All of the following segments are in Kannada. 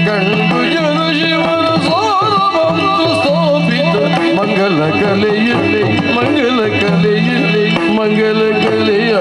ಕಂಡು ಜನ ಶಿವನ ಸೋದ ಬಂದು ಸ್ಥಾಪಿತ ಮಂಗಲ ಕಲೆಯಲ್ಲಿ ಮಂಗಲ ಕಲೆಯಲ್ಲಿ ಮಂಗಲ ಕಲೆಯ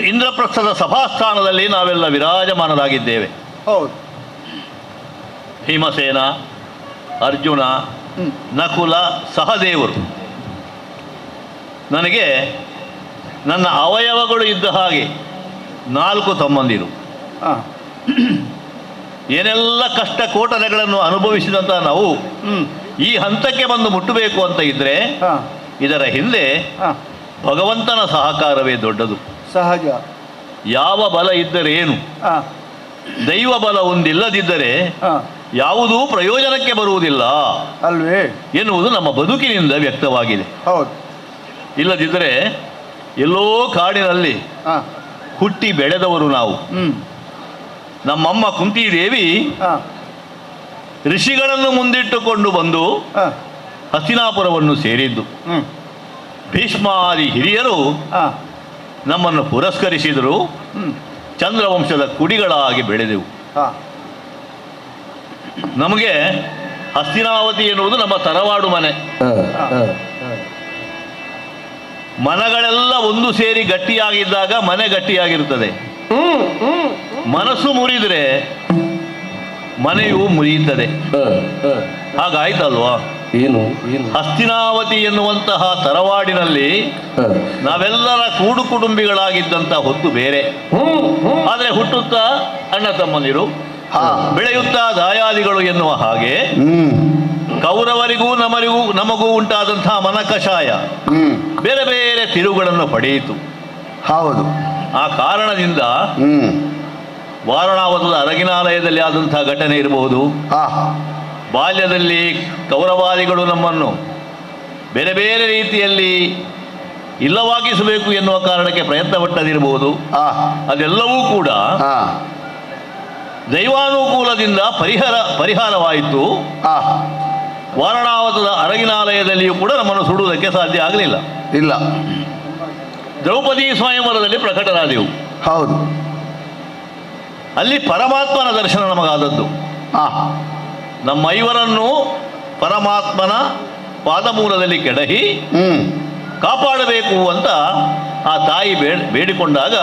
ಇಂದ್ರಪ್ರಸ್ಥದ ಸಭಾಸ್ಥಾನದಲ್ಲಿ ನಾವೆಲ್ಲ ವಿರಾಜಮಾನರಾಗಿದ್ದೇವೆ. ಹೌದು. ಭೀಮಸೇನ, ಅರ್ಜುನ, ನಕುಲ, ಸಹದೇವರು. ನನಗೆ ನನ್ನ ಅವಯವಗಳು ಇದ್ದ ಹಾಗೆ 4 ತಮ್ಮಂದಿರು. ಏನೆಲ್ಲ ಕಷ್ಟ ಕೋಟನೆಗಳನ್ನು ಅನುಭವಿಸಿದಂಥ ನಾವು ಈ ಹಂತಕ್ಕೆ ಬಂದು ಮುಟ್ಟಬೇಕು ಅಂತ ಇದ್ದರೆ ಇದರ ಹಿಂದೆ ಭಗವಂತನ ಸಹಕಾರವೇ ದೊಡ್ಡದು. ಸಹಜ. ಯಾವ ಬಲ ಇದ್ದರೇನು, ದೈವ ಬಲ ಒಂದಿಲ್ಲದಿದ್ದರೆ ಯಾವುದೂ ಪ್ರಯೋಜನಕ್ಕೆ ಬರುವುದಿಲ್ಲ ಅಲ್ವೇ ಎನ್ನುವುದು ನಮ್ಮ ಬದುಕಿನಿಂದ ವ್ಯಕ್ತವಾಗಿದೆ. ಹೌದು. ಇಲ್ಲದಿದ್ದರೆ ಎಲ್ಲೋ ಕಾಡಿನಲ್ಲಿ ಹುಟ್ಟಿ ಬೆಳೆದವರು ನಾವು. ನಮ್ಮಮ್ಮ ಕುಂತಿದೇವಿ ಋಷಿಗಳನ್ನು ಮುಂದಿಟ್ಟುಕೊಂಡು ಬಂದು ಹಸ್ತಿನಾಪುರವನ್ನು ಸೇರಿದ್ದು. ಭೀಷ್ಮಾದಿ ಹಿರಿಯರು ನಮ್ಮನ್ನು ಪುರಸ್ಕರಿಸಿದರು. ಚಂದ್ರವಂಶದ ಕುಡಿಗಳಾಗಿ ಬೆಳೆದೆವು. ನಮಗೆ ಹಸ್ತಿನಾವತಿ ಎನ್ನುವುದು ನಮ್ಮ ತರವಾಡು ಮನೆ. ಮನಗಳೆಲ್ಲ ಒಂದು ಸೇರಿ ಗಟ್ಟಿಯಾಗಿದ್ದಾಗ ಮನೆ ಗಟ್ಟಿಯಾಗಿರುತ್ತದೆ. ಮನಸ್ಸು ಮುರಿದರೆ ಮನೆಯು ಮುರಿಯುತ್ತದೆ. ಹಾಗಾಯ್ತಲ್ವಾ? ಏನು ಹಸ್ತಿನಾವತಿ ಎನ್ನುವಂತಹ ತರವಾಡಿನಲ್ಲಿ ನಾವೆಲ್ಲರ ಕೂಡು ಕುಟುಂಬಿಗಳಾಗಿದ್ದಂಥ ಹೊತ್ತು ಬೇರೆ. ಆದರೆ ಹುಟ್ಟುತ್ತಾ ಅಣ್ಣ ತಮ್ಮಂದಿರು, ಬೆಳೆಯುತ್ತಾ ದಾಯಾದಿಗಳು ಎನ್ನುವ ಹಾಗೆ ಕೌರವರಿಗೂ ನಮಗೂ ಉಂಟಾದಂತಹ ಮನಕಷಾಯ ಬೇರೆ ಬೇರೆ ತಿರುವುಗಳನ್ನು ಪಡೆಯಿತು. ಹೌದು. ಆ ಕಾರಣದಿಂದ ವಾರಣಾವತದ ಅರಗಿನಾಲಯದಲ್ಲಿ ಆದಂತಹ ಘಟನೆ ಇರಬಹುದು. ಬಾಲ್ಯದಲ್ಲಿ ಕೌರವಾದಿಗಳು ನಮ್ಮನ್ನು ಬೇರೆ ಬೇರೆ ರೀತಿಯಲ್ಲಿ ಇಲ್ಲವಾಗಿಸಬೇಕು ಎನ್ನುವ ಕಾರಣಕ್ಕೆ ಪ್ರಯತ್ನ ಪಟ್ಟದಿರಬಹುದು. ಅದೆಲ್ಲವೂ ಕೂಡ ದೈವಾನುಕೂಲದಿಂದ ಪರಿಹಾರವಾಯಿತು. ವಾರಣಾವತದ ಅರಗಿನಾಲಯದಲ್ಲಿಯೂ ಕೂಡ ನಮ್ಮನ್ನು ಸುಡುವುದಕ್ಕೆ ಸಾಧ್ಯ ಆಗಲಿಲ್ಲ. ಇಲ್ಲ. ದ್ರೌಪದಿ ಸ್ವಯಂವರದಲ್ಲಿ ಪ್ರಕಟರಾದೆವು. ಹೌದು. ಅಲ್ಲಿ ಪರಮಾತ್ಮನ ದರ್ಶನ ನಮಗಾದದ್ದು. ನಮ್ಮ ಐವರನ್ನು ಪರಮಾತ್ಮನ ಪಾದಮೂಲದಲ್ಲಿ ಕೆಡಹಿ ಕಾಪಾಡಬೇಕು ಅಂತ ಆ ತಾಯಿ ಬೇಡಿಕೊಂಡಾಗ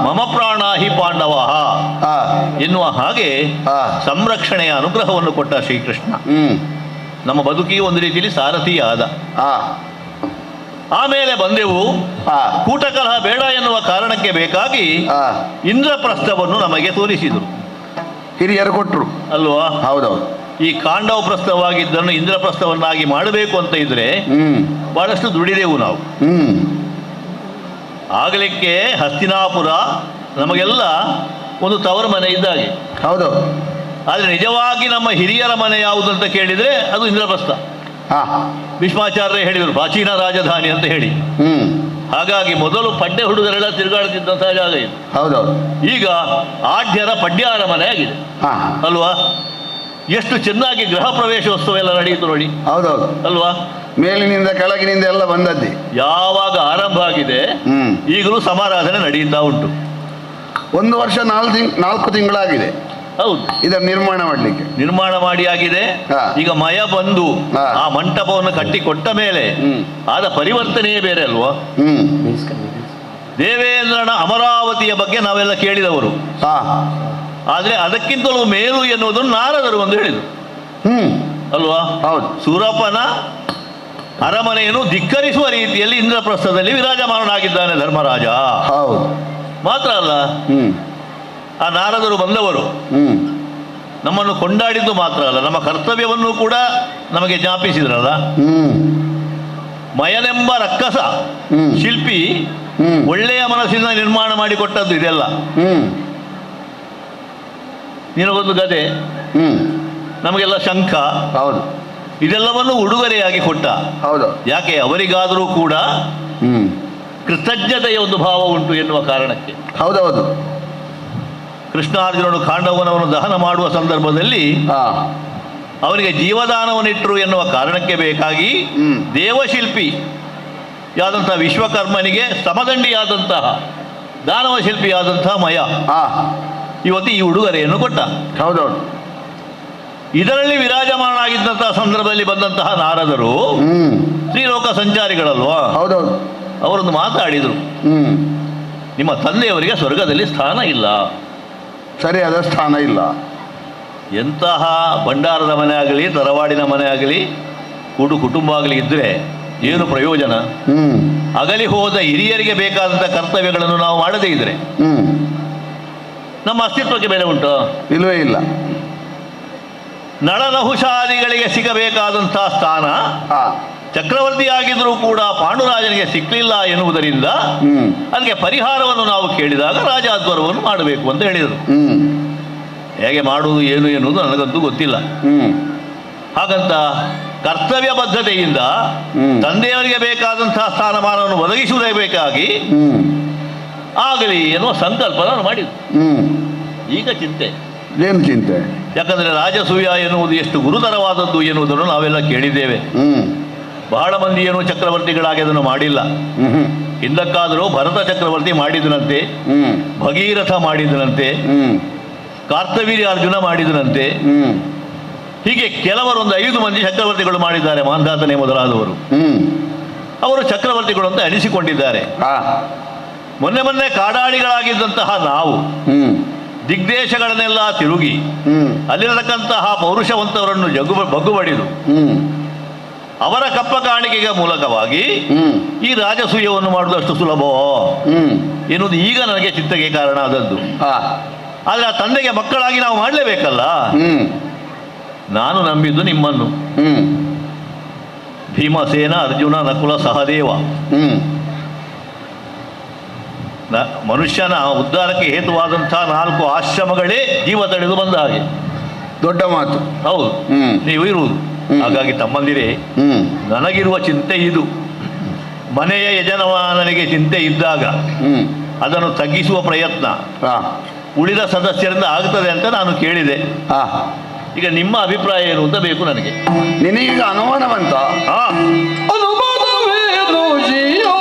ಮಮ ಪ್ರಾಣಾಹಿ ಪಾಂಡವ ಎನ್ನುವ ಹಾಗೆ ಸಂರಕ್ಷಣೆಯ ಅನುಗ್ರಹವನ್ನು ಕೊಟ್ಟ ಶ್ರೀಕೃಷ್ಣ ನಮ್ಮ ಬದುಕಿಗೆ ಒಂದು ರೀತಿಯಲ್ಲಿ ಸಾರಥಿಯಾದ. ಆಮೇಲೆ ಬಂದೆವು. ಕೂಟಕಲಹ ಬೇಡ ಎನ್ನುವ ಕಾರಣಕ್ಕೆ ಬೇಕಾಗಿ ಇಂದ್ರಪ್ರಸ್ಥವನ್ನು ನಮಗೆ ತೋರಿಸಿದರು. ಹಿರಿಯರು ಕೊಟ್ಟರು ಅಲ್ವಾ? ಹೌದೌದು. ಈ ಕಾಂಡವ ಪ್ರಸ್ಥವಾಗಿದ್ದನ್ನು ಇಂದ್ರಪ್ರಸ್ಥವನ್ನಾಗಿ ಮಾಡಬೇಕು ಅಂತ ಇದ್ರೆ ಬಹಳಷ್ಟು ದುಡಿದೆವು ನಾವು. ಆಗಲಿಕ್ಕೆ ಹಸ್ತಿನಾಪುರ ನಮಗೆಲ್ಲ ಒಂದು ತವರು ಮನೆ ಇದ್ದಾಗೆ. ಹೌದು. ಆದರೆ ನಿಜವಾಗಿ ನಮ್ಮ ಹಿರಿಯರ ಮನೆ ಯಾವುದು ಅಂತ ಕೇಳಿದರೆ ಅದು ಇಂದ್ರಪ್ರಸ್ಥ. ಭೀಷ್ಮಾಚಾರ್ಯ ಹೇಳಿದರು ಪ್ರಾಚೀನ ರಾಜಧಾನಿ ಅಂತ ಹೇಳಿ. ಹಾಗಾಗಿ ಮೊದಲು ಪಡ್ಡೆ ಹುಡುಗರೆಲ್ಲ ತಿರುಗಾಡ್ತಿದ್ದಂತಹ ಜಾಗ ಇದು. ಹೌದೌದು. ಈಗ ಆಢ್ಯರ ಪಡ್ಯಾರ ಮನೆ ಆಗಿದೆ ಅಲ್ವಾ? ಎಷ್ಟು ಚೆನ್ನಾಗಿ ಗೃಹ ಪ್ರವೇಶೋತ್ಸವ ಎಲ್ಲ ನಡೆಯಿತು ನೋಡಿ. ಹೌದೌದು ಅಲ್ವಾ? ಮೇಲಿನಿಂದ ಕೆಳಗಿನಿಂದ ಎಲ್ಲ ಬಂದದ್ದೇ. ಯಾವಾಗ ಆರಂಭ ಆಗಿದೆ ಈಗಲೂ ಸಮಾರಾಧನೆ ನಡೆಯುತ್ತಾ ಉಂಟು. 1 ವರ್ಷ 4 ತಿಂಗಳಾಗಿದೆ. ಹೌದು. ಇದರ ನಿರ್ಮಾಣ ಮಾಡಿ ಆಗಿದೆ. ಈಗ ಮಯ ಬಂದು ಆ ಮಂಟಪವನ್ನು ಕಟ್ಟಿ ಕೊಟ್ಟ ಮೇಲೆ ಆದ ಪರಿವರ್ತನೆಯೇ ಬೇರೆ ಅಲ್ವಾ? ದೇವೇಂದ್ರನ ಅಮರಾವತಿಯ ಬಗ್ಗೆ ನಾವೆಲ್ಲ ಕೇಳಿದವರು. ಆದ್ರೆ ಅದಕ್ಕಿಂತಲೂ ಮೇಲು ಎನ್ನುವುದನ್ನು ನಾರದರು ಒಂದು ಹೇಳಿದರು ಅಲ್ವಾ? ಹೌದು. ಸೂರಪ್ಪನ ಅರಮನೆಯನ್ನು ಧಿಕ್ಕರಿಸುವ ರೀತಿಯಲ್ಲಿ ಇಂದ್ರಪ್ರಸ್ಥದಲ್ಲಿ ವಿರಾಜಮಾನನಾಗಿದ್ದಾನೆ ಧರ್ಮರಾಜ. ಹೌದು. ಮಾತ್ರ ಅಲ್ಲ, ಆ ನಾರದರು ಬಂದವರು ನಮ್ಮನ್ನು ಕೊಂಡಾಡಿದ್ದು ಮಾತ್ರ ಅಲ್ಲ, ನಮ್ಮ ಕರ್ತವ್ಯವನ್ನು ಕೂಡ ನಮಗೆ ಜ್ಞಾಪಿಸಿದ್ರಲ್ಲ. ಮಯನೆಂಬ ರಕ್ಕಸ ಶಿಲ್ಪಿ ಒಳ್ಳೆಯ ಮನಸ್ಸಿನ ನಿರ್ಮಾಣ ಮಾಡಿಕೊಟ್ಟದ್ದು ಇದೆಲ್ಲ. ನಿನಗೊಂದು ಗದೆ, ನಮಗೆಲ್ಲ ಶಂಖ, ಹೌದು, ಇದೆಲ್ಲವನ್ನು ಉಡುಗೊರೆಯಾಗಿ ಕೊಟ್ಟ. ಹೌದು. ಯಾಕೆ? ಅವರಿಗಾದರೂ ಕೂಡ ಕೃತಜ್ಞತೆಯ ಒಂದು ಭಾವ ಉಂಟು ಎನ್ನುವ ಕಾರಣಕ್ಕೆ. ಹೌದೌದು. ಕೃಷ್ಣಾರ್ಜುನನು ಖಾಂಡವನವನ್ನು ದಹನ ಮಾಡುವ ಸಂದರ್ಭದಲ್ಲಿ ಅವನಿಗೆ ಜೀವದಾನವನ್ನಿಟ್ಟರು ಎನ್ನುವ ಕಾರಣಕ್ಕೆ ಬೇಕಾಗಿ ದೇವಶಿಲ್ಪಿ ಯಾದಂತಹ ವಿಶ್ವಕರ್ಮನಿಗೆ ಸಮದಂಡಿಯಾದಂತಹ ದಾನವ ಶಿಲ್ಪಿಯಾದಂತಹ ಮಯ ಇವತ್ತು ಈ ಉಡುಗೊರೆಯನ್ನು ಕೊಟ್ಟ. ಹೌದೌದು. ಇದರಲ್ಲಿ ವಿರಾಜಮಾನನಾಗಿದ್ದಂತಹ ಸಂದರ್ಭದಲ್ಲಿ ಬಂದಂತಹ ನಾರದರು ಶ್ರೀಲೋಕ ಸಂಚಾರಿಗಳಲ್ವಾ? ಹೌದೌದು. ಅವರೊಂದು ಮಾತಾಡಿದರು, ನಿಮ್ಮ ತಂದೆಯವರಿಗೆ ಸ್ವರ್ಗದಲ್ಲಿ ಸ್ಥಾನ ಇಲ್ಲ, ಸರಿಯಾದ ಸ್ಥಾನ ಇಲ್ಲ. ಎಂತಹ ಭಂಡಾರದ ಮನೆ ಆಗಲಿ, ತರವಾಡಿನ ಮನೆ ಆಗಲಿ, ಕುಟುಂಬ ಆಗಲಿ ಇದ್ದರೆ ಏನು ಪ್ರಯೋಜನ? ಅಗಲಿ ಹೋದ ಹಿರಿಯರಿಗೆ ಬೇಕಾದಂಥ ಕರ್ತವ್ಯಗಳನ್ನು ನಾವು ಮಾಡದೇ ಇದ್ರೆ ನಮ್ಮ ಅಸ್ತಿತ್ವಕ್ಕೆ ಬೆಲೆ ಉಂಟು? ಇಲ್ಲವೇ ಇಲ್ಲ. ನಳನಹುಷಾದಿಗಳಿಗೆ ಸಿಗಬೇಕಾದಂತಹ ಸ್ಥಾನ ಚಕ್ರವರ್ತಿ ಆಗಿದ್ರೂ ಕೂಡ ಪಾಂಡುರಾಜನಿಗೆ ಸಿಕ್ಕಲಿಲ್ಲ ಎನ್ನುವುದರಿಂದ ಅದಕ್ಕೆ ಪರಿಹಾರವನ್ನು ನಾವು ಕೇಳಿದಾಗ ರಾಜಾಧ್ವರವನ್ನು ಮಾಡಬೇಕು ಅಂತ ಹೇಳಿದರು. ಹೇಗೆ ಮಾಡುವುದು ಏನು ಎನ್ನುವುದು ನನಗಂತೂ ಗೊತ್ತಿಲ್ಲ. ಹಾಗಂತ ಕರ್ತವ್ಯ ಬದ್ಧತೆಯಿಂದ ತಂದೆಯವರಿಗೆ ಬೇಕಾದಂತಹ ಸ್ಥಾನಮಾನವನ್ನು ಒದಗಿಸುವುದೇ ಬೇಕಾಗಿ ಆಗಲಿ ಎನ್ನುವ ಸಂಕಲ್ಪ ನಾನು ಮಾಡಿದ್ದು. ಈಗ ಚಿಂತೆ ಏನು ಚಿಂತೆ? ಯಾಕಂದರೆ ರಾಜಸೂಯ ಎನ್ನುವುದು ಎಷ್ಟು ಗುರುತರವಾದದ್ದು ಎನ್ನುವುದನ್ನು ನಾವೆಲ್ಲ ಕೇಳಿದ್ದೇವೆ. ಬಹಳ ಮಂದಿ ಏನು ಚಕ್ರವರ್ತಿಗಳಾಗಿ ಅದನ್ನು ಮಾಡಿಲ್ಲ. ಹಿಂದಕ್ಕಾದರೂ ಭರತ ಚಕ್ರವರ್ತಿ ಮಾಡಿದನಂತೆ, ಭಗೀರಥ ಮಾಡಿದನಂತೆ, ಕಾರ್ತವೀರ್ಯ ಅರ್ಜುನ ಮಾಡಿದನಂತೆ. ಹೀಗೆ ಕೆಲವರೊಂದು 5 ಮಂದಿ ಚಕ್ರವರ್ತಿಗಳು ಮಾಡಿದ್ದಾರೆ, ಮಾಂಧಾತನೇ ಮೊದಲಾದವರು. ಅವರು ಚಕ್ರವರ್ತಿಗಳು ಅಂತ ಅನಿಸಿಕೊಂಡಿದ್ದಾರೆ. ಮೊನ್ನೆ ಕಾಡಾಳಿಗಳಾಗಿದ್ದಂತಹ ನಾವು ದಿಗ್ದೇಶಗಳನ್ನೆಲ್ಲ ತಿರುಗಿ ಅಲ್ಲಿರತಕ್ಕಂತಹ ಪೌರುಷವಂತವರನ್ನು ಬಗ್ಗುಬಡಿದು ಅವರ ಕಪ್ಪ ಕಾಣಿಕೆಯ ಮೂಲಕವಾಗಿ ಈ ರಾಜಸೂಯವನ್ನು ಮಾಡುವುದಷ್ಟು ಸುಲಭವೋ ಎನ್ನುವುದು ಈಗ ನನಗೆ ಚಿಂತೆಗೆ ಕಾರಣ ಆದದ್ದು. ಆದರೆ ಆ ತಂದೆಗೆ ಮಕ್ಕಳಾಗಿ ನಾವು ಮಾಡಲೇಬೇಕಲ್ಲ. ನಾನು ನಂಬಿದ್ದು ನಿಮ್ಮನ್ನು, ಭೀಮಸೇನ, ಅರ್ಜುನ, ನಕುಲ, ಸಹದೇವ. ಮನುಷ್ಯನ ಉದ್ಧಾರಕ್ಕೆ ಹೇತುವಾದಂತಹ 4 ಆಶ್ರಮಗಳೇ ಜೀವ ತಡೆದು ಬಂದ ಹಾಗೆ. ದೊಡ್ಡ ಮಾತು. ಹೌದು, ನೀವು ಇರುವುದು. ಹಾಗಾಗಿ ತಮ್ಮಂದಿರೇ, ನನಗಿರುವ ಚಿಂತೆ ಇದು. ಮನೆಯ ಯಜಮಾನನಿಗೆ ಚಿಂತೆ ಇದ್ದಾಗ ಅದನ್ನು ತಗ್ಗಿಸುವ ಪ್ರಯತ್ನ ಉಳಿದ ಸದಸ್ಯರಿಂದ ಆಗ್ತದೆ ಅಂತ ನಾನು ಕೇಳಿದೆ. ಈಗ ನಿಮ್ಮ ಅಭಿಪ್ರಾಯ ಏನು ಅಂತ ಬೇಕು ನನಗೆ. ನಿನಗೀಗ ಅನುಮಾನ ಬಂತ? ಅನುಮಾನವೇನು ಜಿಯೋ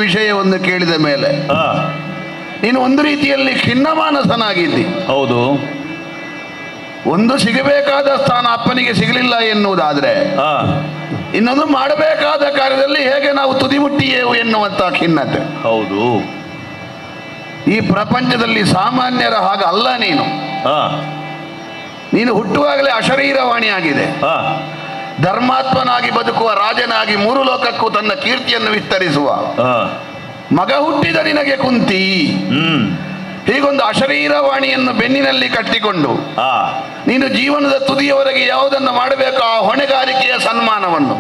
ವಿಷಯವನ್ನು ಕೇಳಿದ ಮೇಲೆ ನೀನು ಒಂದು ರೀತಿಯಲ್ಲಿ ಖಿನ್ನಮಾನಸನಾಗಿದ್ದಿ. ಹೌದು. ಒಂದು ಸಿಗಬೇಕಾದ ಸ್ಥಾನ ಅಪ್ಪನಿಗೆ ಸಿಗಲಿಲ್ಲ ಎನ್ನುವುದಾದ್ರೆ ಇನ್ನೊಂದು ಮಾಡಬೇಕಾದ ಕಾರ್ಯದಲ್ಲಿ ಹೇಗೆ ನಾವು ತುದಿಮುಟ್ಟಿಯೇವು ಎನ್ನುವಂತ ಖಿನ್ನತೆ. ಹೌದು. ಈ ಪ್ರಪಂಚದಲ್ಲಿ ಸಾಮಾನ್ಯರ ಹಾಗಲ್ಲ. ನೀನು ಹುಟ್ಟುವಾಗಲೇ ಅಶರೀರವಾಣಿ ಆಗಿದೆ. ಧರ್ಮಾತ್ಮನಾಗಿ ಬದುಕುವ ರಾಜನಾಗಿ 3 ಲೋಕಕ್ಕೂ ತನ್ನ ಕೀರ್ತಿಯನ್ನು ವಿಸ್ತರಿಸುವ ಮಗ ಹುಟ್ಟಿದ ನಿನಗೆ ಕುಂತಿ. ಹೀಗೊಂದು ಅಶರೀರವಾಣಿಯನ್ನು ಬೆನ್ನಿನಲ್ಲಿ ಕಟ್ಟಿಕೊಂಡು ನೀನು ಜೀವನದ ತುದಿಯವರೆಗೆ ಯಾವುದನ್ನು ಮಾಡಬೇಕು ಆ ಹೊಣೆಗಾರಿಕೆಯ ಸನ್ಮಾನವನ್ನು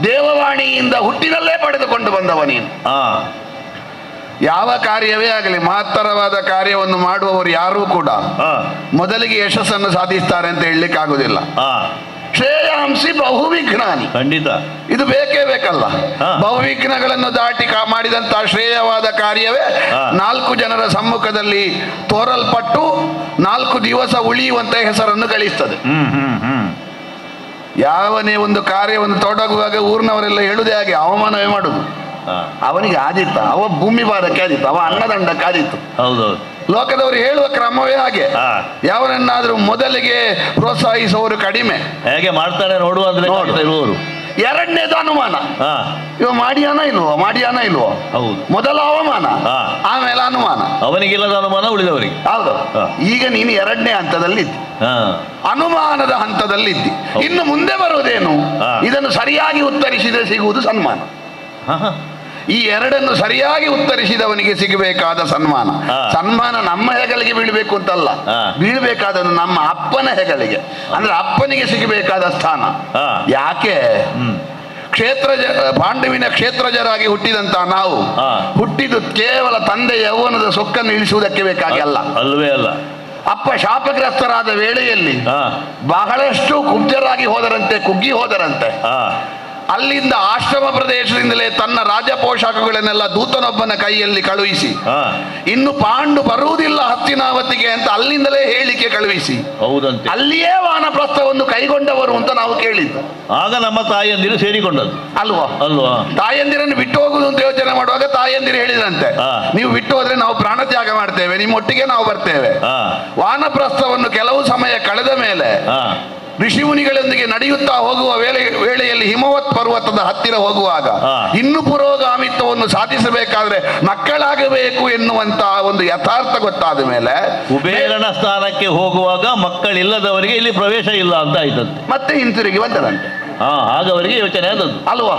ದೇವವಾಣಿಯಿಂದ ಹುಟ್ಟಿನಲ್ಲೇ ಪಡೆದುಕೊಂಡು ಬಂದವ ನೀನು. ಯಾವ ಕಾರ್ಯವೇ ಆಗಲಿ, ಮಹತ್ತರವಾದ ಕಾರ್ಯವನ್ನು ಮಾಡುವವರು ಯಾರೂ ಕೂಡ ಮೊದಲಿಗೆ ಯಶಸ್ಸನ್ನು ಸಾಧಿಸ್ತಾರೆ ಅಂತ ಹೇಳಲಿಕ್ಕೆ ಆಗುದಿಲ್ಲ. ಶ್ರೇಯಾಂಸಿ ಬಹುವಿಘ್ನಾನಿ. ಖಂಡಿತ ಇದು ಬೇಕೇ ಬೇಕಲ್ಲ. ಬಹುವಿಘ್ನಗಳನ್ನು ದಾಟಿ ಮಾಡಿದಂತಹ ಶ್ರೇಯವಾದ ಕಾರ್ಯವೇ 4 ಜನರ ಸಮ್ಮುಖದಲ್ಲಿ ತೋರಲ್ಪಟ್ಟು 4 ದಿವಸ ಉಳಿಯುವಂತ ಹೆಸರನ್ನು ಗಳಿಸ್ತದೆ. ಯಾವನೇ ಒಂದು ಕಾರ್ಯವನ್ನು ತೊಡಗುವಾಗ ಊರಿನವರೆಲ್ಲ ಹೇಳುದೇ ಹಾಗೆ ಅವಮಾನವೇ ಮಾಡುದು. ಅವನಿಗೆ ಆದಿತ್ತ, ಅವ ಭೂಮಿ ಭಾರಕ್ಕೆ ಆದಿತ್ತು, ಅವ ಅನ್ನದಂಡಕ್ಕೆ ಆದಿತ್ತು. ಹೌದೌದು. ಲೋಕದವರು ಹೇಳುವ ಕ್ರಮವೇ ಹಾಗೆ. ಯಾವನನ್ನಾದ್ರೂ ಮೊದಲಿಗೆ ಪ್ರೋತ್ಸಾಹಿಸುವವರು ಕಡಿಮೆ. ಹೇಗೆ ಮಾಡ್ತಾರೆ ನೋಡುವ ಅಂದ್ರೆ ಇರುವವರು. ಎರಡನೇದು ಅನುಮಾನ, ಇವ ಮಾಡಿಯಾನ ಇಲ್ವೋ, ಮಾಡಿಯಾನ ಇಲ್ವೋ. ಹೌದು. ಮೊದಲ ಅವಮಾನ, ಆಮೇಲೆ ಅನುಮಾನ. ಅವನಿಗಿಲ್ಲದ ಅನುಮಾನ ಉಳಿದವರಿಗೆ. ಹೌದು. ಈಗ ನೀನು 2ನೇ ಹಂತದಲ್ಲಿದ್ದಿ, ಅನುಮಾನದ ಹಂತದಲ್ಲಿದ್ದಿ. ಇನ್ನು ಮುಂದೆ ಬರುವುದೇನು? ಇದನ್ನು ಸರಿಯಾಗಿ ಉತ್ತರಿಸಿದರೆ ಸಿಗುವುದು ಸನ್ಮಾನ. ಈ 2ನ್ನು ಸರಿಯಾಗಿ ಉತ್ತರಿಸಿದವನಿಗೆ ಸಿಗಬೇಕಾದ ಸನ್ಮಾನ. ಸನ್ಮಾನ ನಮ್ಮ ಹೆಗಲಿಗೆ ಬೀಳಬೇಕು ಅಂತಲ್ಲ, ಬೀಳಬೇಕಾದದ್ದು ನಮ್ಮ ಅಪ್ಪನ ಹೆಗಲಿಗೆ, ಅಂದ್ರೆ ಅಪ್ಪನಿಗೆ ಸಿಗಬೇಕಾದ ಸ್ಥಾನ. ಯಾಕೆ? ಪಾಂಡುವಿನ ಕ್ಷೇತ್ರಜರಾಗಿ ಹುಟ್ಟಿದಂತ ನಾವು ಹುಟ್ಟಿದ್ದು ಕೇವಲ ತಂದೆ ಯೌವನದ ಸೊಕ್ಕನ್ನು ಇಳಿಸುವುದಕ್ಕೆ ಬೇಕಾಗಿ ಅಲ್ಲ. ಅಲ್ವೇ ಅಲ್ಲ. ಅಪ್ಪ ಶಾಪಗ್ರಸ್ತರಾದ ವೇಳೆಯಲ್ಲಿ ಬಹಳಷ್ಟು ಕುಬ್ಜರಾಗಿ ಹೋದರಂತೆ, ಕುಗ್ಗಿ ಹೋದರಂತೆ. ಅಲ್ಲಿಂದ ಆಶ್ರಮ ಪ್ರದೇಶದಿಂದಲೇ ತನ್ನ ರಾಜ ಪೋಷಾಕಗಳನ್ನೆಲ್ಲ ದೂತನೊಬ್ಬನ ಕೈಯಲ್ಲಿ ಕಳುಹಿಸಿ, ಇನ್ನು ಪಾಂಡು ಬರುವುದಿಲ್ಲ ಹಸ್ತಿನಾವತಿಗೆ ಅಂತ ಅಲ್ಲಿಂದಲೇ ಹೇಳಿಕೆ ಕಳುಹಿಸಿ, ಹೌದಂತೆ, ಅಲ್ಲಿಯೇ ವಾನಪ್ರಸ್ಥವನ್ನು ಕೈಗೊಂಡವರು ಅಂತ ನಾವು ಕೇಳಿದ್ದು. ಆಗ ನಮ್ಮ ತಾಯಂದಿರು ಸೇರಿಕೊಂಡದ್ದು ಅಲ್ವಾ? ಅಲ್ವಾ? ತಾಯಂದಿರನ್ನು ಬಿಟ್ಟು ಹೋಗುದು ಅಂತ ಯೋಚನೆ ಮಾಡುವಾಗ ತಾಯಂದಿರು ಹೇಳಿದ್ರಂತೆ, ನೀವು ಬಿಟ್ಟು ಹೋದ್ರೆ ನಾವು ಪ್ರಾಣ ತ್ಯಾಗ ಮಾಡ್ತೇವೆ, ನಿಮ್ಮೊಟ್ಟಿಗೆ ನಾವು ಬರ್ತೇವೆ. ವಾನಪ್ರಸ್ಥವನ್ನು ಕೆಲವು ಸಮಯ ಕಳೆದ ಮೇಲೆ ಋಷಿಮುನಿಗಳೊಂದಿಗೆ ನಡೆಯುತ್ತಾ ಹೋಗುವ ವೇಳೆಯಲ್ಲಿ ಹಿಮವತ್ ಪರ್ವತದ ಹತ್ತಿರ ಹೋಗುವಾಗ ಇನ್ನು ಪುರೋಗಾಮಿತ್ವವನ್ನು ಸಾಧಿಸಬೇಕಾದ್ರೆ ಮಕ್ಕಳಾಗಬೇಕು ಎನ್ನುವಂತ ಒಂದು ಯಥಾರ್ಥ ಗೊತ್ತಾದ ಮೇಲೆ ಕುಬೇರನ ಸ್ಥಾನಕ್ಕೆ ಹೋಗುವಾಗ ಮಕ್ಕಳಿಲ್ಲದವರಿಗೆ ಇಲ್ಲಿ ಪ್ರವೇಶ ಇಲ್ಲ ಅಂತ ಆಯ್ತಂತೆ. ಮತ್ತೆ ಹಿಂತಿರುಗಿ ಬಂದರಂತೆ. ಆಗ ಅವರಿಗೆ ಯೋಚನೆ ಆದದ್ದು ಅಲ್ವಾ?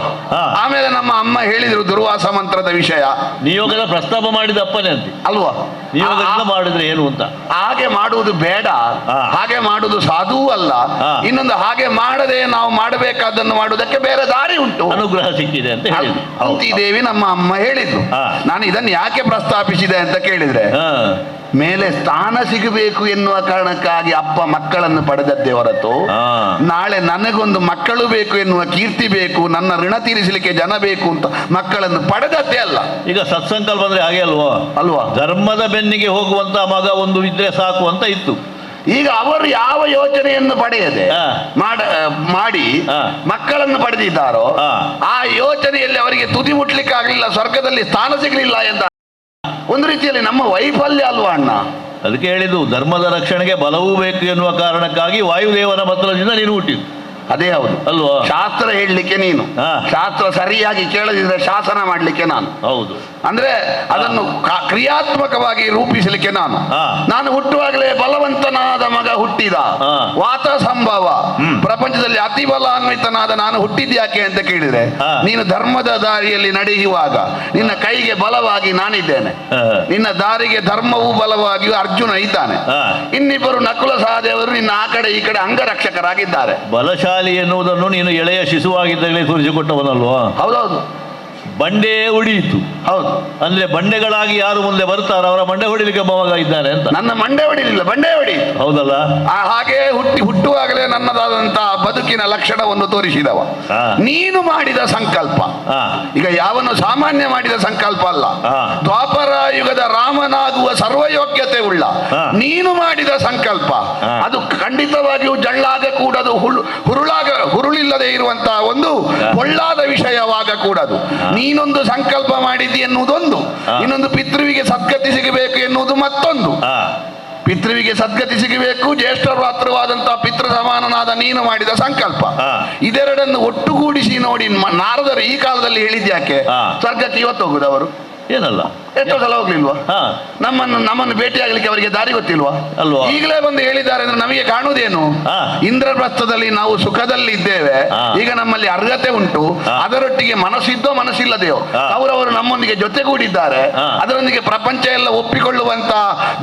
ಆಮೇಲೆ ನಮ್ಮ ಅಮ್ಮ ಹೇಳಿದ್ರು ದುರ್ವಾಸ ಮಂತ್ರದ ವಿಷಯ. ನಿಯೋಗದ ಪ್ರಸ್ತಾಪ ಮಾಡಿದ ಅಪ್ಪನೇ ಅಂತೆ ಅಲ್ವಾ? ನಿಯೋಗದಿಂದ ಮಾಡಿದ್ರೆ ಏನು ಅಂತ. ಹಾಗೆ ಮಾಡುವುದು ಬೇಡ, ಹಾಗೆ ಮಾಡುವುದು ಸಾಧೂ ಅಲ್ಲ. ಇನ್ನೊಂದು, ಹಾಗೆ ಮಾಡದೆ ನಾವು ಮಾಡಬೇಕಾದನ್ನು ಮಾಡುವುದಕ್ಕೆ ಬೇರೆ ದಾರಿ ಉಂಟು, ಅನುಗ್ರಹ ಸಿಕ್ಕಿದೆ ಅಂತ ಹೇಳಿದ್ರು. ಕುಂತಿ ದೇವಿ ನಮ್ಮ ಅಮ್ಮ ಹೇಳಿದ್ರು. ನಾನು ಇದನ್ನು ಯಾಕೆ ಪ್ರಸ್ತಾಪಿಸಿದೆ ಅಂತ ಕೇಳಿದ್ರೆ, ಮೇಲೆ ಸ್ಥಾನ ಸಿಗಬೇಕು ಎನ್ನುವ ಕಾರಣಕ್ಕಾಗಿ ಅಪ್ಪ ಮಕ್ಕಳನ್ನು ಪಡೆದದ್ದೇ ಹೊರತು ನಾಳೆ ನನಗೊಂದು ಮಕ್ಕಳು ಬೇಕು ಎನ್ನುವ ಕೀರ್ತಿ ಬೇಕು, ನನ್ನ ಋಣ ತೀರಿಸಲಿಕ್ಕೆ ಜನ ಬೇಕು ಅಂತ ಮಕ್ಕಳನ್ನು ಪಡೆದದ್ದೇ ಅಲ್ಲ. ಈಗ ಸತ್ಸಂಕಲ್ಪ ಅಂದ್ರೆ ಹಾಗೆ ಅಲ್ವಾ? ಅಲ್ವಾ? ಧರ್ಮದ ಬೆನ್ನಿಗೆ ಹೋಗುವಂತ ಮಗ ಒಂದು ಇದ್ರೆ ಸಾಕು ಅಂತ ಇತ್ತು. ಈಗ ಅವರು ಯಾವ ಯೋಚನೆಯನ್ನು ಪಡೆಯದೆ ಮಾಡಿ ಮಕ್ಕಳನ್ನು ಪಡೆದಿದ್ದಾರೋ ಆ ಯೋಚನೆಯಲ್ಲಿ ಅವರಿಗೆ ತುದಿ ಮುಟ್ಲಿಕ್ಕೆ ಆಗಲಿಲ್ಲ, ಸ್ವರ್ಗದಲ್ಲಿ ಸ್ಥಾನ ಸಿಗಲಿಲ್ಲ ಎಂದ ಒಂದು ರೀತಿಯಲ್ಲಿ ನಮ್ಮ ವೈಫಲ್ಯ ಅಲ್ವಾ ಅಣ್ಣ? ಅದಕ್ಕೆ ಹೇಳಿದ್ದು, ಧರ್ಮದ ರಕ್ಷಣೆಗೆ ಬಲವೂ ಬೇಕು ಎನ್ನುವ ಕಾರಣಕ್ಕಾಗಿ ವಾಯುದೇವನ ಮಂತ್ರದಿಂದ ನೀನು ಹುಟ್ಟಿದ್ದು. ಅದೇ ಹೌದು ಅಲ್ವಾ? ಶಾಸ್ತ್ರ ಹೇಳಲಿಕ್ಕೆ ನೀನು, ಶಾಸ್ತ್ರ ಸರಿಯಾಗಿ ಕೇಳದಿದ್ರೆ ಶಾಸನ ಮಾಡಲಿಕ್ಕೆ ನಾನು, ಹೌದು, ಅಂದ್ರೆ ಅದನ್ನು ಕ್ರಿಯಾತ್ಮಕವಾಗಿ ರೂಪಿಸಲಿಕ್ಕೆ ನಾನು ಹುಟ್ಟುವಾಗಲೇ ಬಲವಂತನಾದ ಮಗ ಹುಟ್ಟಿದ, ವಾತ ಸಂಭವ, ಪ್ರಪಂಚದಲ್ಲಿ ಅತಿ ಬಲಾನ್ವಿತನಾದ ನಾನು ಹುಟ್ಟಿದ್ಯಾಕೆ ಅಂತ ಕೇಳಿದ್ರೆ, ನೀನು ಧರ್ಮದ ದಾರಿಯಲ್ಲಿ ನಡೆಯುವಾಗ ನಿನ್ನ ಕೈಗೆ ಬಲವಾಗಿ ನಾನಿದ್ದೇನೆ, ನಿನ್ನ ದಾರಿಗೆ ಧರ್ಮವೂ ಬಲವಾಗಿಯೂ ಅರ್ಜುನ ಇದ್ದಾನೆ, ಇನ್ನಿಬ್ಬರು ನಕುಲ ಸಹದೇವರು ನಿನ್ನ ಆ ಕಡೆ ಈ ಕಡೆ ಅಂಗರಕ್ಷಕರಾಗಿದ್ದಾರೆ. ಬಲಶಾಲಿ ಎನ್ನುವುದನ್ನು ನೀನು ಎಳೆಯ ಶಿಶುವಾಗಿದ್ದಾಗಲೇ ತೋರಿಸಿಕೊಟ್ಟವನಲ್ವಾ? ಹೌದೌದು. ಬಂಡೆ ಉಡಿಯಿತು. ಹೌದು, ಅಂದ್ರೆ ಬಂಡೆಗಳಾಗಿ ಯಾರು ಮುಂದೆ ಬರ್ತಾರೋ ಅವರ ಮಂಡೆ ಹೊಡಿಲಿಕ್ಕೆ ಮಗ ಇದ್ದಾನೆ ಅಂತ. ನನ್ನ ಮಂಡೆ ಹೊಡಿಲಿಲ್ಲ, ಬಂಡೆ ಹೊಡಿ. ಹೌದಲ್ಲ? ಹಾಗೆ ಹುಟ್ಟುವಾಗಲೇ ನನ್ನದಾದಂತಹ ಬದುಕಿನ ಲಕ್ಷಣವನ್ನು ತೋರಿಸಿದವ. ನೀನು ಮಾಡಿದ ಸಂಕಲ್ಪ ಈಗ ಯಾವನು ಸಾಮಾನ್ಯ ಮಾಡಿದ ಸಂಕಲ್ಪ ಅಲ್ಲ, ದ್ವಾಪರ ಯುಗದ ರಾಮನಾಗುವ ಸರ್ವಯೋಗ್ಯತೆ ಉಳ್ಳ ನೀನು ಮಾಡಿದ ಸಂಕಲ್ಪ. ಅದು ಖಂಡಿತವಾಗಿಯೂ ಜಳ್ಳಾಗ ಕೂಡದು, ಹುರುಳಿಲ್ಲದೆ ಇರುವಂತಹ ಒಂದು ಒಳ್ಳಾದ ವಿಷಯವಾಗ ಕೂಡದು. ನೀನೊಂದು ಸಂಕಲ್ಪ ಮಾಡಿದ್ದಿ ಎನ್ನುವುದೊಂದು, ಇನ್ನೊಂದು ಪಿತೃವಿಗೆ ಸದ್ಗತಿ ಸಿಗಬೇಕು ಎನ್ನುವುದು ಮತ್ತೊಂದು. ಪಿತೃವಿಗೆ ಸದ್ಗತಿ ಸಿಗಬೇಕು, ಜ್ಯೇಷ್ಠ ಭ್ರಾತೃವಾದಂತಹ ಪಿತೃ ಸಮಾನನಾದ ನೀನು ಮಾಡಿದ ಸಂಕಲ್ಪ. ಇದೆರಡನ್ನು ಒಟ್ಟುಗೂಡಿಸಿ ನೋಡಿ ನಾರದರು ಈ ಕಾಲದಲ್ಲಿ ಹೇಳಿದ್ಯಾಕೆ ಸ್ವರ್ಗಕ್ಕೆ ಇವತ್ತು ಹೋಗುದವರು? ಏನಲ್ಲ, ಎಷ್ಟೋ ಸಲ ಹೋಗ್ಲಿಲ್ವಾ? ನಮ್ಮನ್ನು ಭೇಟಿಯಾಗಲಿಕ್ಕೆ ಅವರಿಗೆ ದಾರಿ ಗೊತ್ತಿಲ್ವಾ? ಅಲ್ವಾ? ಈಗಲೇ ಬಂದು ಹೇಳಿದ್ದಾರೆ ಅಂದ್ರೆ ನಮಗೆ ಕಾಣುವುದೇನು? ಇಂದ್ರಪ್ರಸ್ಥದಲ್ಲಿ ನಾವು ಸುಖದಲ್ಲಿ ಇದ್ದೇವೆ, ಈಗ ನಮ್ಮಲ್ಲಿ ಅರ್ಹತೆ ಉಂಟು, ಅದರೊಟ್ಟಿಗೆ ಮನಸ್ಸಿದ್ದೋ ಮನಸ್ಸಿಲ್ಲದೆಯೋ ಅವರವರು ನಮ್ಮೊಂದಿಗೆ ಜೊತೆಗೂಡಿದ್ದಾರೆ. ಅದರೊಂದಿಗೆ ಪ್ರಪಂಚ ಎಲ್ಲ ಒಪ್ಪಿಕೊಳ್ಳುವಂತ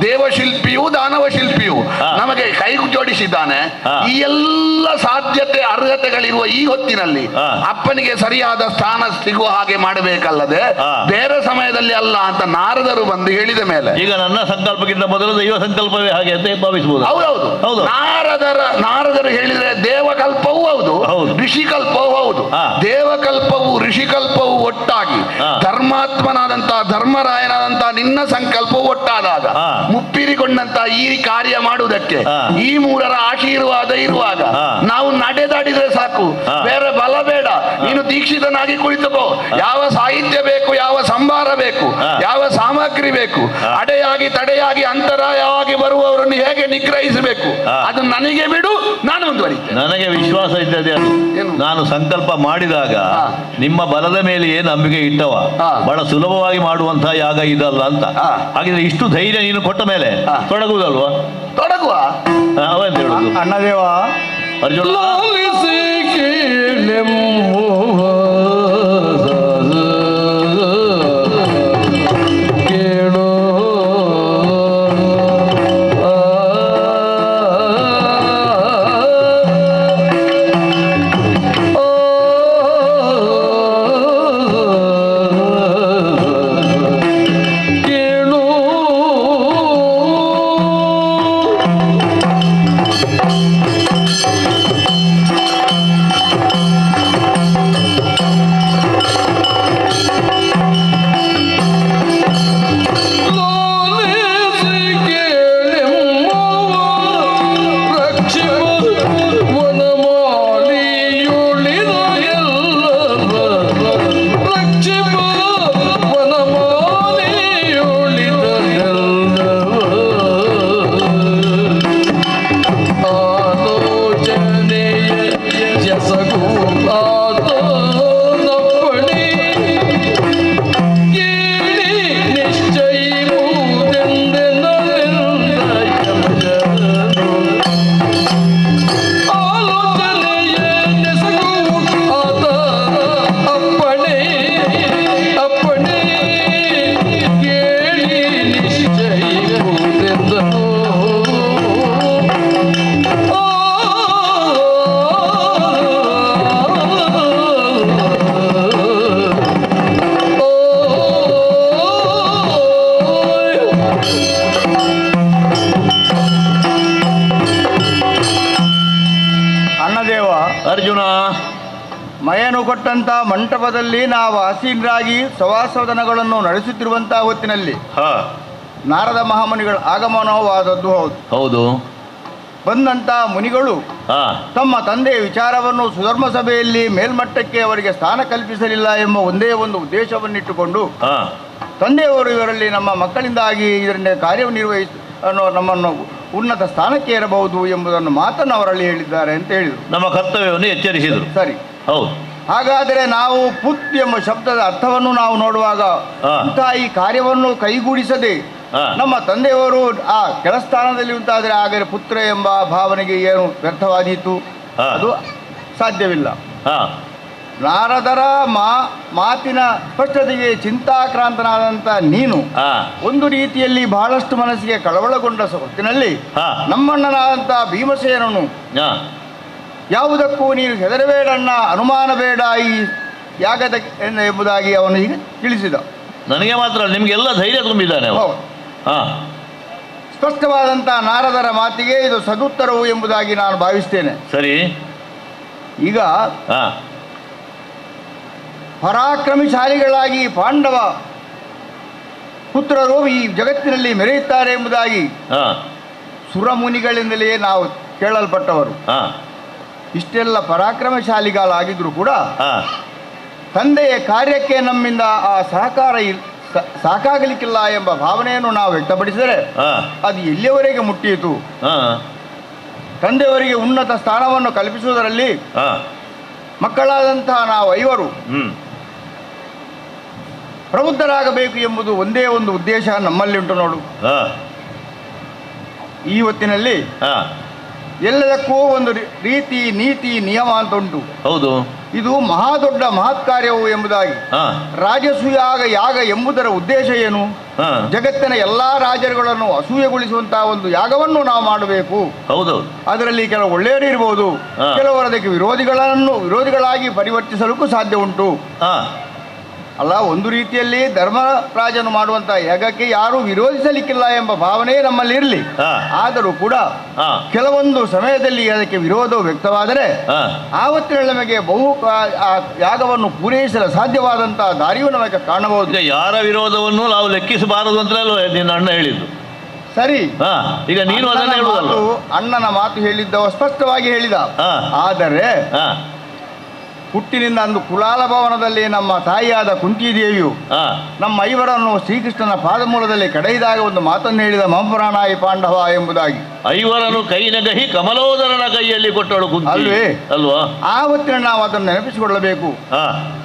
ದೇವಶಿಲ್ಪಿಯೂ ದಾನವ ಶಿಲ್ಪಿಯೂ ನಮಗೆ ಕೈ ಜೋಡಿಸಿದ್ದಾನೆ. ಈ ಎಲ್ಲ ಸಾಧ್ಯತೆ ಅರ್ಹತೆಗಳಿರುವ ಈ ಹೊತ್ತಿನಲ್ಲಿ ಅಪ್ಪನಿಗೆ ಸರಿಯಾದ ಸ್ಥಾನ ಸಿಗುವ ಹಾಗೆ ಮಾಡಬೇಕಲ್ಲದೆ ಬೇರೆ ಸಮಯದಲ್ಲಿ ಅಲ್ಲ ಅಂತ ನಾರದರು ಬಂದು ಹೇಳಿದ ಮೇಲೆ ಈಗ ನನ್ನ ಸಂಕಲ್ಪಕ್ಕಿಂತ ಮೊದಲು ದೈವ ಸಂಕಲ್ಪವೇ ಹಾಗೆ ಅಂತ ಭಾವಿಸಬಹುದು. ಹೌದೌದು. ನಾರದರು ಹೇಳಿದ್ರೆ ದೇವಕಲ್ಪವೂ ಹೌದು, ಋಷಿಕಲ್ಪವೂ ಹೌದು. ದೇವಕಲ್ಪವು ಋಷಿಕಲ್ಪವು ಒಟ್ಟಾಗಿ ಧರ್ಮಾತ್ಮನಾದಂತಹ ಧರ್ಮರಾಯನಾದಂತಹ ನಿನ್ನ ಸಂಕಲ್ಪವು ಒಟ್ಟಾದಾಗ ಮುಪ್ಪಿರಿಕೊಂಡಂತಹ ಈ ಕಾರ್ಯ ಮಾಡುವುದಕ್ಕೆ ಈ ಮೂರರ ಆಶೀರ್ವಾದ ಇರುವಾಗ ನಾವು ನಡೆದಾಡಿದ್ರೆ ಸಾಕು, ಬೇರೆ ಬಲ ಬೇಡ. ನೀನು ದೀಕ್ಷಿತನಾಗಿ ಕುಳಿತುಕೋ, ಯಾವ ಸಾಹಿತ್ಯ ಬೇಕು, ಯಾವ ಸಂಭಾರ ಬೇಕು, ಯಾವ ಸಾಮಗ್ರಿ ಬೇಕು, ಅಡೆಯಾಗಿ ತಡೆಯಾಗಿ ಅಂತರಾಯವಾಗಿ ಬರುವವರನ್ನು ಹೇಗೆ ನಿಗ್ರಹಿಸಬೇಕು, ಅದು ನನಗೆ ಬಿಡು, ನಾನು ಮುಂದುವರಿತೇನೆ. ನನಗೆ ವಿಶ್ವಾಸ ಇದ್ದದೆ ಅದು. ನಾನು ಸಂಕಲ್ಪ ಮಾಡಿದಾಗ ನಿಮ್ಮ ಬಲದ ಮೇಲೆಯೇ ನಂಬಿಕೆ ಇಟ್ಟವ. ಬಹಳ ಸುಲಭವಾಗಿ ಮಾಡುವಂತಹ ಯಾಗ ಇದಲ್ಲ ಅಂತ. ಹಾಗಿದ್ರೆ ಇಷ್ಟು ಧೈರ್ಯ ನೀನು ಕೊಟ್ಟ ಮೇಲೆ ತೊಡಗುವುದಲ್ವಾ? ತೊಡಗುವ. ಅವಂತ ಹೇಳುದು ಅಣ್ಣದೇವ ಅರ್ಜುನ. ಲಾಲಿಸಿ ಕೇಳು ಅರ್ಜುನ. ಮಯನು ಕೊಟ್ಟಂತ ಮಂಟಪದಲ್ಲಿ ನಾವು ಆಸೀನರಾಗಿ ಸವಾಸವದನಗಳನ್ನು ನಡೆಸುತ್ತಿರುವಂತಹ ಹೊತ್ತಿನಲ್ಲಿ ನಾರದ ಮಹಾಮುನಿಗಳ ಆಗಮನವಾದದ್ದು ಹೌದು. ಹೌದು. ಬಂದಂತ ಮುನಿಗಳು ತಮ್ಮ ತಂದೆಯ ವಿಚಾರವನ್ನು ಸುಧರ್ಮ ಸಭೆಯಲ್ಲಿ ಮೇಲ್ಮಟ್ಟಕ್ಕೆ ಅವರಿಗೆ ಸ್ಥಾನ ಕಲ್ಪಿಸಲಿಲ್ಲ ಎಂಬ ಒಂದೇ ಒಂದು ಉದ್ದೇಶವನ್ನಿಟ್ಟುಕೊಂಡು ತಂದೆಯವರು ಇವರಲ್ಲಿ ನಮ್ಮ ಮಕ್ಕಳಿಂದಾಗಿ ಇದರಿಂದ ಕಾರ್ಯನಿರ್ವಹಿಸ ನಮ್ಮನ್ನು ಉನ್ನತ ಸ್ಥಾನಕ್ಕೆ ಏರಬಹುದು ಎಂಬುದನ್ನು ಮಾತನ್ನು ಅವರಲ್ಲಿ ಹೇಳಿದ್ದಾರೆ ಅಂತ ಹೇಳಿದರು. ನಮ್ಮ ಕರ್ತವ್ಯವನ್ನು ಎಚ್ಚರಿಸಿದರು. ಸರಿ, ಹೌದು. ಹಾಗಾದರೆ ನಾವು ಪುತ್ ಎಂಬ ಶಬ್ದದ ಅರ್ಥವನ್ನು ನಾವು ನೋಡುವಾಗ ಇಂತಹ ಈ ಕಾರ್ಯವನ್ನು ಕೈಗೂಡಿಸದೆ ನಮ್ಮ ತಂದೆಯವರು ಆ ಕೆಲಸ್ಥಾನದಲ್ಲಿ ಉಂಟಾದರೆ ಹಾಗಾದರೆ ಪುತ್ರ ಎಂಬ ಭಾವನೆಗೆ ಏನು ವ್ಯರ್ಥವಾದೀತು? ಅದು ಸಾಧ್ಯವಿಲ್ಲ. ನಾರದರ ಮಾತಿನ ಸ್ಪಷ್ಟತೆಗೆ ಚಿಂತಾಕ್ರಾಂತನಾದಂಥ ನೀನು ಒಂದು ರೀತಿಯಲ್ಲಿ ಬಹಳಷ್ಟು ಮನಸ್ಸಿಗೆ ಕಳವಳಗೊಂಡ ಹೊತ್ತಿನಲ್ಲಿ ನಮ್ಮಣ್ಣನಾದಂಥ ಭೀಮಸೇನನು ಯಾವುದಕ್ಕೂ ನೀನು ಹೆದರಬೇಡಣ್ಣ, ಅನುಮಾನ ಬೇಡ ಈ ಯಾಗದ ಎಂಬುದಾಗಿ ಅವನು ಈಗ ತಿಳಿಸಿದ. ನನಗೆ ಮಾತ್ರ ನಿಮಗೆಲ್ಲ ಧೈರ್ಯ ತುಂಬಿದ್ದಾನೆ. ಸ್ಪಷ್ಟವಾದಂಥ ನಾರದರ ಮಾತಿಗೆ ಇದು ಸದುತ್ತರವು ಎಂಬುದಾಗಿ ನಾನು ಭಾವಿಸ್ತೇನೆ. ಸರಿ, ಈಗ ಪರಾಕ್ರಮಶಾಲಿಗಳಾಗಿ ಪಾಂಡವ ಪುತ್ರರು ಈ ಜಗತ್ತಿನಲ್ಲಿ ಮೆರೆಯುತ್ತಾರೆ ಎಂಬುದಾಗಿ ಸುರಮುನಿಗಳಿಂದಲೇ ನಾವು ಕೇಳಲ್ಪಟ್ಟವರು. ಇಷ್ಟೆಲ್ಲ ಪರಾಕ್ರಮಶಾಲಿಗಳಾಗಿದ್ರು ಕೂಡ ತಂದೆಯ ಕಾರ್ಯಕ್ಕೆ ನಮ್ಮಿಂದ ಆ ಸಹಕಾರ ಸಾಕಾಗಲಿಕ್ಕಿಲ್ಲ ಎಂಬ ಭಾವನೆಯನ್ನು ನಾವು ವ್ಯಕ್ತಪಡಿಸಿದರೆ ಅದು ಎಲ್ಲಿಯವರೆಗೆ ಮುಟ್ಟಿಯಿತು? ತಂದೆಯವರಿಗೆ ಉನ್ನತ ಸ್ಥಾನವನ್ನು ಕಲ್ಪಿಸುವುದರಲ್ಲಿ ಮಕ್ಕಳಾದಂತಹ ನಾವು ಐವರು ಪ್ರಬುದ್ಧರಾಗಬೇಕು ಎಂಬುದು ಒಂದೇ ಒಂದು ಉದ್ದೇಶ ನಮ್ಮಲ್ಲಿ ಉಂಟು ನೋಡು. ಈ ಹೊತ್ತಿನಲ್ಲಿ ಎಲ್ಲದಕ್ಕೂ ಒಂದು ರೀತಿ ನೀತಿ ನಿಯಮ ಅಂತ ಉಂಟು. ಹೌದು. ಇದು ಮಹಾದೊಡ್ಡ ಮಹತ್ ಕಾರ್ಯವು ಎಂಬುದಾಗಿ ರಾಜಸೂಯಾಗ ಯಾಗ ಎಂಬುದರ ಉದ್ದೇಶ ಏನು? ಜಗತ್ತಿನ ಎಲ್ಲಾ ರಾಜರುಗಳನ್ನು ಅಸೂಯೆಗೊಳಿಸುವಂತಹ ಒಂದು ಯಾಗವನ್ನು ನಾವು ಮಾಡಬೇಕು. ಹೌದೌದು. ಅದರಲ್ಲಿ ಕೆಲವು ಒಳ್ಳೆಯವರು ಇರಬಹುದು, ಕೆಲವರು ಅದಕ್ಕೆ ವಿರೋಧಿಗಳಾಗಿ ಪರಿವರ್ತಿಸಲಿಕ್ಕೂ ಸಾಧ್ಯ ಉಂಟು. ಅಲ್ಲ, ಒಂದು ರೀತಿಯಲ್ಲಿ ಧರ್ಮರಾಜನು ಮಾಡುವಂತಹ ಯಾಗಕ್ಕೆ ಯಾರು ವಿರೋಧಿಸಲಿಕ್ಕಿಲ್ಲ ಎಂಬ ಭಾವನೆ ನಮ್ಮಲ್ಲಿ ಇರಲಿ. ಆದರೂ ಕೂಡ ಕೆಲವೊಂದು ಸಮಯದಲ್ಲಿ ಅದಕ್ಕೆ ವಿರೋಧವು ವ್ಯಕ್ತವಾದರೆ ಆವತ್ತಿನ ನಮಗೆ ಆ ಯಾಗವನ್ನು ಪೂರೈಸಲು ಸಾಧ್ಯವಾದಂತಹ ದಾರಿಯೂ ನಮಗೆ ಕಾಣಬಹುದು. ಯಾರ ವಿರೋಧವನ್ನು ನಾವು ಲೆಕ್ಕಿಸಬಾರದು ಅಂತಲೇ ನಿನ್ನ ಅಣ್ಣ ಹೇಳಿದ್ದು. ಸರಿ, ಈಗ ನೀನು ಅದನ್ನು ಹೇಳುವುದಲ್ಲ. ಅಣ್ಣನ ಮಾತು ಹೇಳಿದ್ದವ ಸ್ಪಷ್ಟವಾಗಿ ಹೇಳಿದ. ಆದರೆ ಹುಟ್ಟಿನಿಂದ ಅಂದು ಕುಲಾಲ ಭವನದಲ್ಲಿ ನಮ್ಮ ತಾಯಿಯಾದ ಕುಂತಿದೇವಿಯು ನಮ್ಮ ಐವರನ್ನು ಶ್ರೀಕೃಷ್ಣನ ಪಾದಮೂಲದಲ್ಲಿ ಕಡೆಯಿದಾಗ ಒಂದು ಮಾತನ್ನು ಹೇಳಿದ ಮಹಾಪ್ರಾಣಾಯಿ ಪಾಂಡವ ಎಂಬುದಾಗಿ. ಐವರನ್ನು ಕೈನಗಹಿ ಕಮಲೋದರನ ಕೈಯಲ್ಲಿ ಕೊಟ್ಟಳು ಕುಂತಿ ಅಲ್ವೇ ಅಲ್ವಾ? ಆವತ್ತಿನ ನಾವು ಅದನ್ನು ನೆನಪಿಸಿಕೊಳ್ಳಬೇಕು.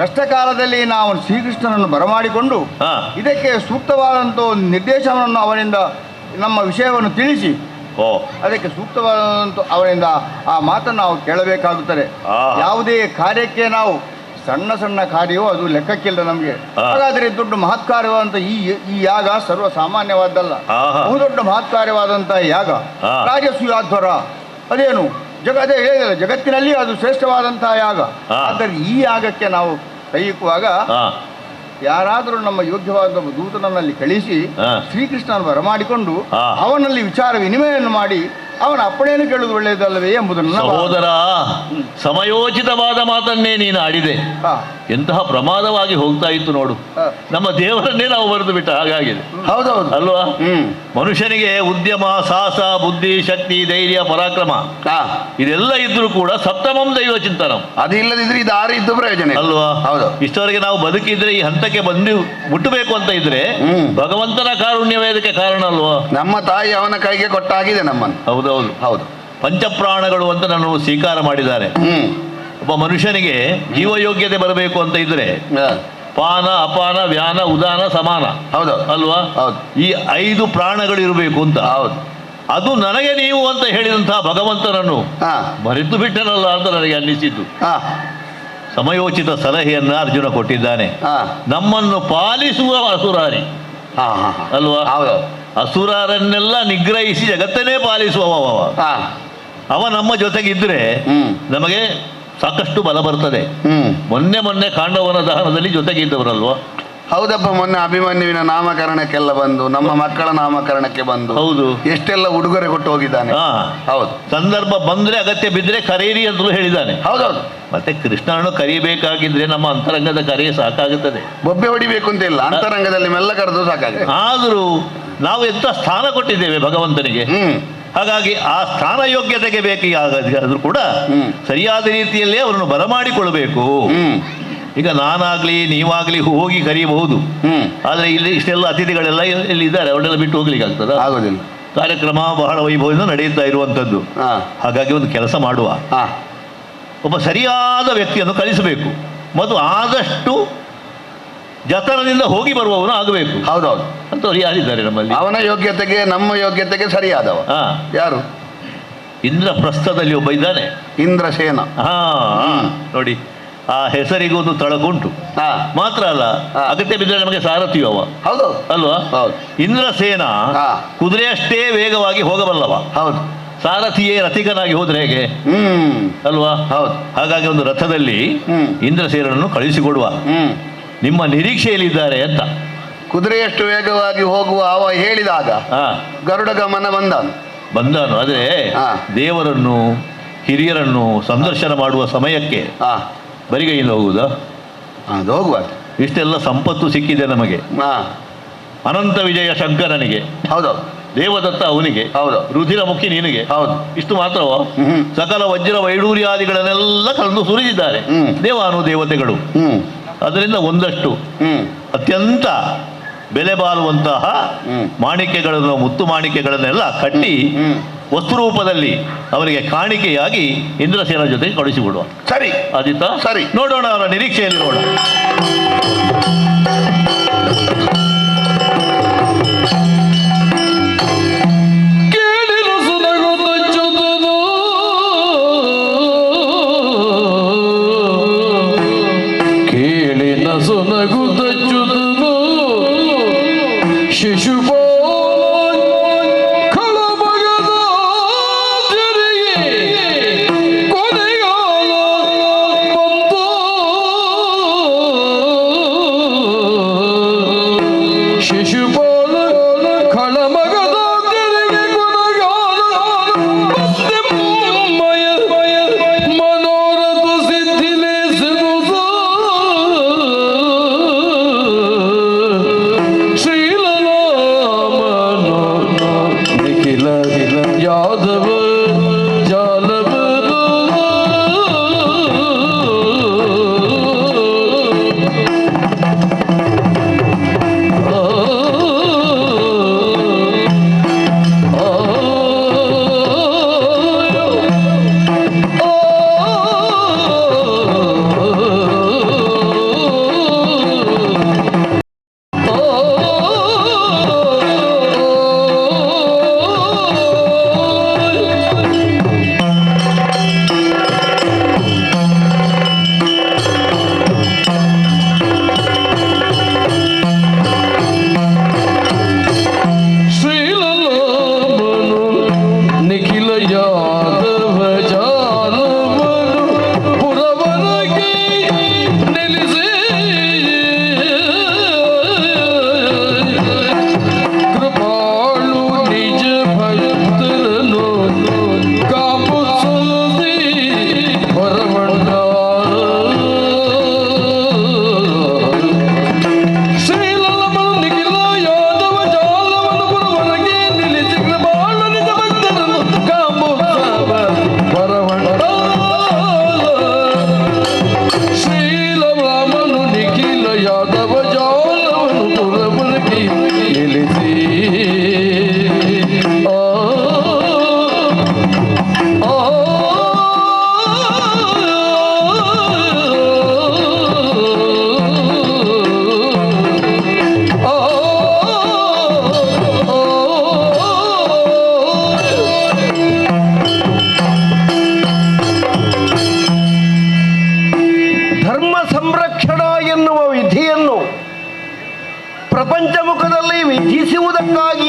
ಕಷ್ಟ ಕಾಲದಲ್ಲಿ ನಾವು ಶ್ರೀಕೃಷ್ಣನನ್ನು ಬರಮಾಡಿಕೊಂಡು ಇದಕ್ಕೆ ಸೂಕ್ತವಾದಂಥ ಒಂದು ನಿರ್ದೇಶನವನ್ನು ಅವನಿಂದ ನಮ್ಮ ವಿಷಯವನ್ನು ತಿಳಿಸಿ ಅದಕ್ಕೆ ಸೂಕ್ತವಾದಂಥ ಅವರಿಂದ ಆ ಮಾತನ್ನು ನಾವು ಕೇಳಬೇಕಾಗುತ್ತದೆ. ಯಾವುದೇ ಕಾರ್ಯಕ್ಕೆ ನಾವು ಸಣ್ಣ ಸಣ್ಣ ಕಾರ್ಯವೋ ಅದು ಲೆಕ್ಕಕ್ಕಿಲ್ಲ ನಮಗೆ. ಹಾಗಾದರೆ ದೊಡ್ಡ ಮಹತ್ಕಾರ್ಯವಾದಂಥ ಈ ಯಾಗ ಸರ್ವ ಸಾಮಾನ್ಯವಾದ್ದಲ್ಲ. ಬಹುದೊಡ್ಡ ಮಹತ್ಕಾರ್ಯವಾದಂಥ ಯಾಗ ರಾಜಸೂಯಾಧ್ವರ ಅದೇನು ಅದೇ ಹೇಳಿದಲ್ಲ, ಜಗತ್ತಿನಲ್ಲಿ ಅದು ಶ್ರೇಷ್ಠವಾದಂತಹ ಯಾಗ. ಆದರೆ ಈ ಯಾಗಕ್ಕೆ ನಾವು ಕೈಯಿಕ್ಕುವಾಗ ಯಾರಾದರೂ ನಮ್ಮ ಯೋಗ್ಯವಾದ ದೂತನನ್ನಲ್ಲಿ ಕಳಿಸಿ ಶ್ರೀಕೃಷ್ಣನ ಬರಮಾಡಿಕೊಂಡು ಅವನಲ್ಲಿ ವಿಚಾರ ವಿನಿಮಯವನ್ನು ಮಾಡಿ ಅವನ ಅಪ್ಪಣೆಯನ್ನು ಕೇಳುವುದು ಒಳ್ಳೆಯದಲ್ಲವೇ ಎಂಬುದನ್ನು. ಸಹೋದರ, ಸಮಯೋಚಿತವಾದ ಮಾತನ್ನೇ ನೀನು ಆಡಿದೆ. ಎಂತಹ ಪ್ರಮಾದವಾಗಿ ಹೋಗ್ತಾ ಇತ್ತು ನೋಡು. ನಮ್ಮ ದೇವರನ್ನೇ ನಾವು ಬರೆದು ಬಿಟ್ಟ ಹಾಗಾಗಿದೆ. ಹೌದೌದು ಅಲ್ವಾ? ಮನುಷ್ಯನಿಗೆ ಉದ್ಯಮ, ಸಾಹಸ, ಬುದ್ಧಿ, ಶಕ್ತಿ, ಧೈರ್ಯ, ಪರಾಕ್ರಮ ಇದೆಲ್ಲ ಇದ್ರೂ ಕೂಡ ಸಪ್ತಮಂ ದೈವ ಚಿಂತನಂ ಅದು ಇಲ್ಲದಿದ್ರೆ ಇದು ಆರು ಇದ್ದು ಪ್ರಯೋಜನ ಅಲ್ವಾ? ಹೌದು. ಇಷ್ಟವರೆಗೆ ನಾವು ಬದುಕಿದ್ರೆ ಈ ಹಂತಕ್ಕೆ ಬಂದು ಮುಟ್ಟಬೇಕು ಅಂತ ಇದ್ರೆ ಭಗವಂತನ ಕಾರುಣ್ಯವೇ ಅದಕ್ಕೆ ಕಾರಣ ಅಲ್ವಾ? ನಮ್ಮ ತಾಯಿ ಅವನ ಕೈಗೆ ಕೊಟ್ಟಾಗಿದೆ ನಮ್ಮನ್ನು. ಹೌದೌದು ಹೌದು. ಪಂಚಪ್ರಾಣಗಳು ಅಂತ ನಾನು ಸ್ವೀಕಾರ ಮಾಡಿದ್ದಾರೆ. ಒಬ್ಬ ಮನುಷ್ಯನಿಗೆ ಜೀವಯೋಗ್ಯತೆ ಬರಬೇಕು ಅಂತ ಇದ್ರೆ ಪಾನ, ಅಪಾನ, ವ್ಯಾನ, ಉದಾನ, ಸಮಾನ. ಹೌದು ಅಲ್ವಾ? ಈ 5 ಪ್ರಾಣಗಳು ಇರಬೇಕು ಅಂತ. ಹೌದು. ಅದು ನನಗೆ ನೀವು ಅಂತ ಹೇಳಿದಂತಹ ಭಗವಂತನನ್ನು ಮರೆತು ಬಿಟ್ಟನಲ್ಲ ಅಂತ ನನಗೆ ಅನ್ನಿಸಿದ್ದು. ಸಮಯೋಚಿತ ಸಲಹೆಯನ್ನ ಅರ್ಜುನ ಕೊಟ್ಟಿದ್ದಾನೆ. ನಮ್ಮನ್ನು ಪಾಲಿಸುವ ಅಸುರಾರಿ ಅಲ್ವಾ? ಅಸುರರನ್ನೆಲ್ಲ ನಿಗ್ರಹಿಸಿ ಜಗತ್ತನ್ನೇ ಪಾಲಿಸುವವ ಅವ ನಮ್ಮ ಜೊತೆಗಿದ್ರೆ ನಮಗೆ ಸಾಕಷ್ಟು ಬಲ ಬರ್ತದೆ. ಮೊನ್ನೆ ಕಾಂಡವನ ದಹನದಲ್ಲಿ ಜೊತೆಗಿದ್ದವರಲ್ವಾ? ಹೌದಪ್ಪ, ಮೊನ್ನೆ ಅಭಿಮನ್ಯುವಿನ ನಾಮಕರಣಕ್ಕೆಲ್ಲ ಬಂದು ನಮ್ಮ ಮಕ್ಕಳ ನಾಮಕರಣಕ್ಕೆ ಬಂದು ಹೌದು ಎಷ್ಟೆಲ್ಲ ಉಡುಗೊರೆ ಕೊಟ್ಟು ಹೋಗಿದ್ದಾನೆ. ಹೌದು. ಸಂದರ್ಭ ಬಂದ್ರೆ ಅಗತ್ಯ ಬಿದ್ರೆ ಕರೆಯಿರಿ ಅಂತಲೂ ಹೇಳಿದ್ದಾನೆ. ಹೌದೌದು. ಮತ್ತೆ ಕೃಷ್ಣನನ್ನು ಕರಿಬೇಕಾಗಿದ್ರೆ ನಮ್ಮ ಅಂತರಂಗದ ಕರೆಯೇ ಸಾಕಾಗುತ್ತದೆ. ಬೊಬ್ಬೆ ಹೊಡಿಬೇಕು ಅಂತ ಇಲ್ಲ, ಅಂತರಂಗದಲ್ಲಿ ಮೆಲ್ಲ ಕರೆದು ಸಾಕಾಗುತ್ತೆ. ಆದರೂ ನಾವು ಎಂತ ಸ್ಥಾನ ಕೊಟ್ಟಿದ್ದೇವೆ ಭಗವಂತನಿಗೆ. ಹಾಗಾಗಿ ಆ ಸ್ಥಾನ ಯೋಗ್ಯತೆಗೆ ಬೇಕಾದ್ರೂ ಕೂಡ ಸರಿಯಾದ ರೀತಿಯಲ್ಲೇ ಅವರನ್ನು ಬರಮಾಡಿಕೊಳ್ಬೇಕು. ಈಗ ನಾನಾಗ್ಲಿ ನೀವಾಗ್ಲಿ ಹೋಗಿ ಕರೀಬಹುದು, ಆದ್ರೆ ಇಲ್ಲಿ ಇಷ್ಟೆಲ್ಲ ಅತಿಥಿಗಳೆಲ್ಲ ಇಲ್ಲಿ ಇದ್ದಾರೆ, ಅವರೆಲ್ಲ ಬಿಟ್ಟು ಹೋಗ್ಲಿಕ್ಕೆ ಆಗ್ತದ? ಆಗೋದಿಲ್ಲ. ಕಾರ್ಯಕ್ರಮ ಬಹಳ ವೈಭವದಿಂದ ನಡೆಯುತ್ತಾ ಇರುವಂಥದ್ದು. ಹಾಗಾಗಿ ಒಂದು ಕೆಲಸ ಮಾಡುವ, ಒಬ್ಬ ಸರಿಯಾದ ವ್ಯಕ್ತಿಯನ್ನು ಕಳಿಸಬೇಕು ಮತ್ತು ಆದಷ್ಟು ಜತನದಿಂದ ಹೋಗಿ ಬರುವವನು ಆಗಬೇಕು. ಹೌದೌದು. ಅಂತವ್ರು ಯಾರಿದ್ದಾರೆ ನಮ್ಮಲ್ಲಿ? ಅವನ ಯೋಗ್ಯತೆಗೆ ನಮ್ಮ ಯೋಗ್ಯತೆಗೆ ಸರಿಯಾದವ ಯಾರು? ಇಂದ್ರಪ್ರಸ್ಥದಲ್ಲಿ ಒಬ್ಬ ಇದ್ದಾನೆ, ಇಂದ್ರಸೇನ. ನೋಡಿ, ಆ ಹೆಸರಿಗೊಂದು ತಳಗುಂಟು. ಮಾತ್ರ ಅಲ್ಲ, ಅಗತ್ಯ ಬಿದ್ದರೆ ನಮಗೆ ಸಾರಥಿಯು ಅವ. ಹೌದು ಅಲ್ವಾ? ಇಂದ್ರಸೇನ ಕುದುರೆಯಷ್ಟೇ ವೇಗವಾಗಿ ಹೋಗಬಲ್ಲವ. ಹೌದು. ಸಾರಥಿಯೇ ರಥಿಕನಾಗಿ ಹೋದ್ರೆ ಹೇಗೆ? ಅಲ್ವಾ? ಹೌದು. ಹಾಗಾಗಿ ಒಂದು ರಥದಲ್ಲಿ ಇಂದ್ರಸೇನನ್ನು ಕಳಿಸಿಕೊಡುವ. ನಿಮ್ಮ ನಿರೀಕ್ಷೆಯಲ್ಲಿದ್ದಾರೆ ಅಂತ. ಕುದುರೆಯಷ್ಟು ವೇಗವಾಗಿ ಹೋಗುವ ಅವ ಹೇಳಿದಾಗ ಗರುಡ ಗಮನ ಬಂದಾನು. ಆದರೆ ದೇವರನ್ನು ಹಿರಿಯರನ್ನು ಸಂದರ್ಶನ ಮಾಡುವ ಸಮಯಕ್ಕೆ ಬರಿಗೈಯಿಂದ ಹೋಗುವುದಾ? ಅದು ಹೋಗುವುದು. ಇಷ್ಟೆಲ್ಲ ಸಂಪತ್ತು ಸಿಕ್ಕಿದೆ ನಮಗೆ. ಅನಂತ ವಿಜಯ ಶಂಕರನಿಗೆ, ಹೌದು. ದೇವದತ್ತ ಅವನಿಗೆ, ಹೌದು. ರುಧಿರಮುಖಿ ನಿನಗೆ, ಹೌದು. ಇಷ್ಟು ಮಾತ್ರವ? ಸಕಲ ವಜ್ರ ವೈಡೂರ್ಯಾದಿಗಳನ್ನೆಲ್ಲ ಕಳೆದು ಸುರಿದಿದ್ದಾರೆ ದೇವಾನುದೇವತೆಗಳು. ಅದರಿಂದ ಒಂದಷ್ಟು ಅತ್ಯಂತ ಬೆಲೆ ಬಾಳುವಂತಹ ಮಾಣಿಕ್ಯಗಳನ್ನು, ಮುತ್ತು ಮಾಣಿಕ್ಯಗಳನ್ನೆಲ್ಲ ಕಟ್ಟಿ ವಸ್ತು ರೂಪದಲ್ಲಿ ಅವರಿಗೆ ಕಾಣಿಕೆಯಾಗಿ ಇಂದ್ರಸೇನ ಜೊತೆಗೆ ಕಳಿಸಿಬಿಡುವ. ಸರಿ ಆದಿತ್ಯ, ಸರಿ, ನೋಡೋಣ, ಅವರ ನಿರೀಕ್ಷೆಯಲ್ಲಿ ನೋಡೋಣ.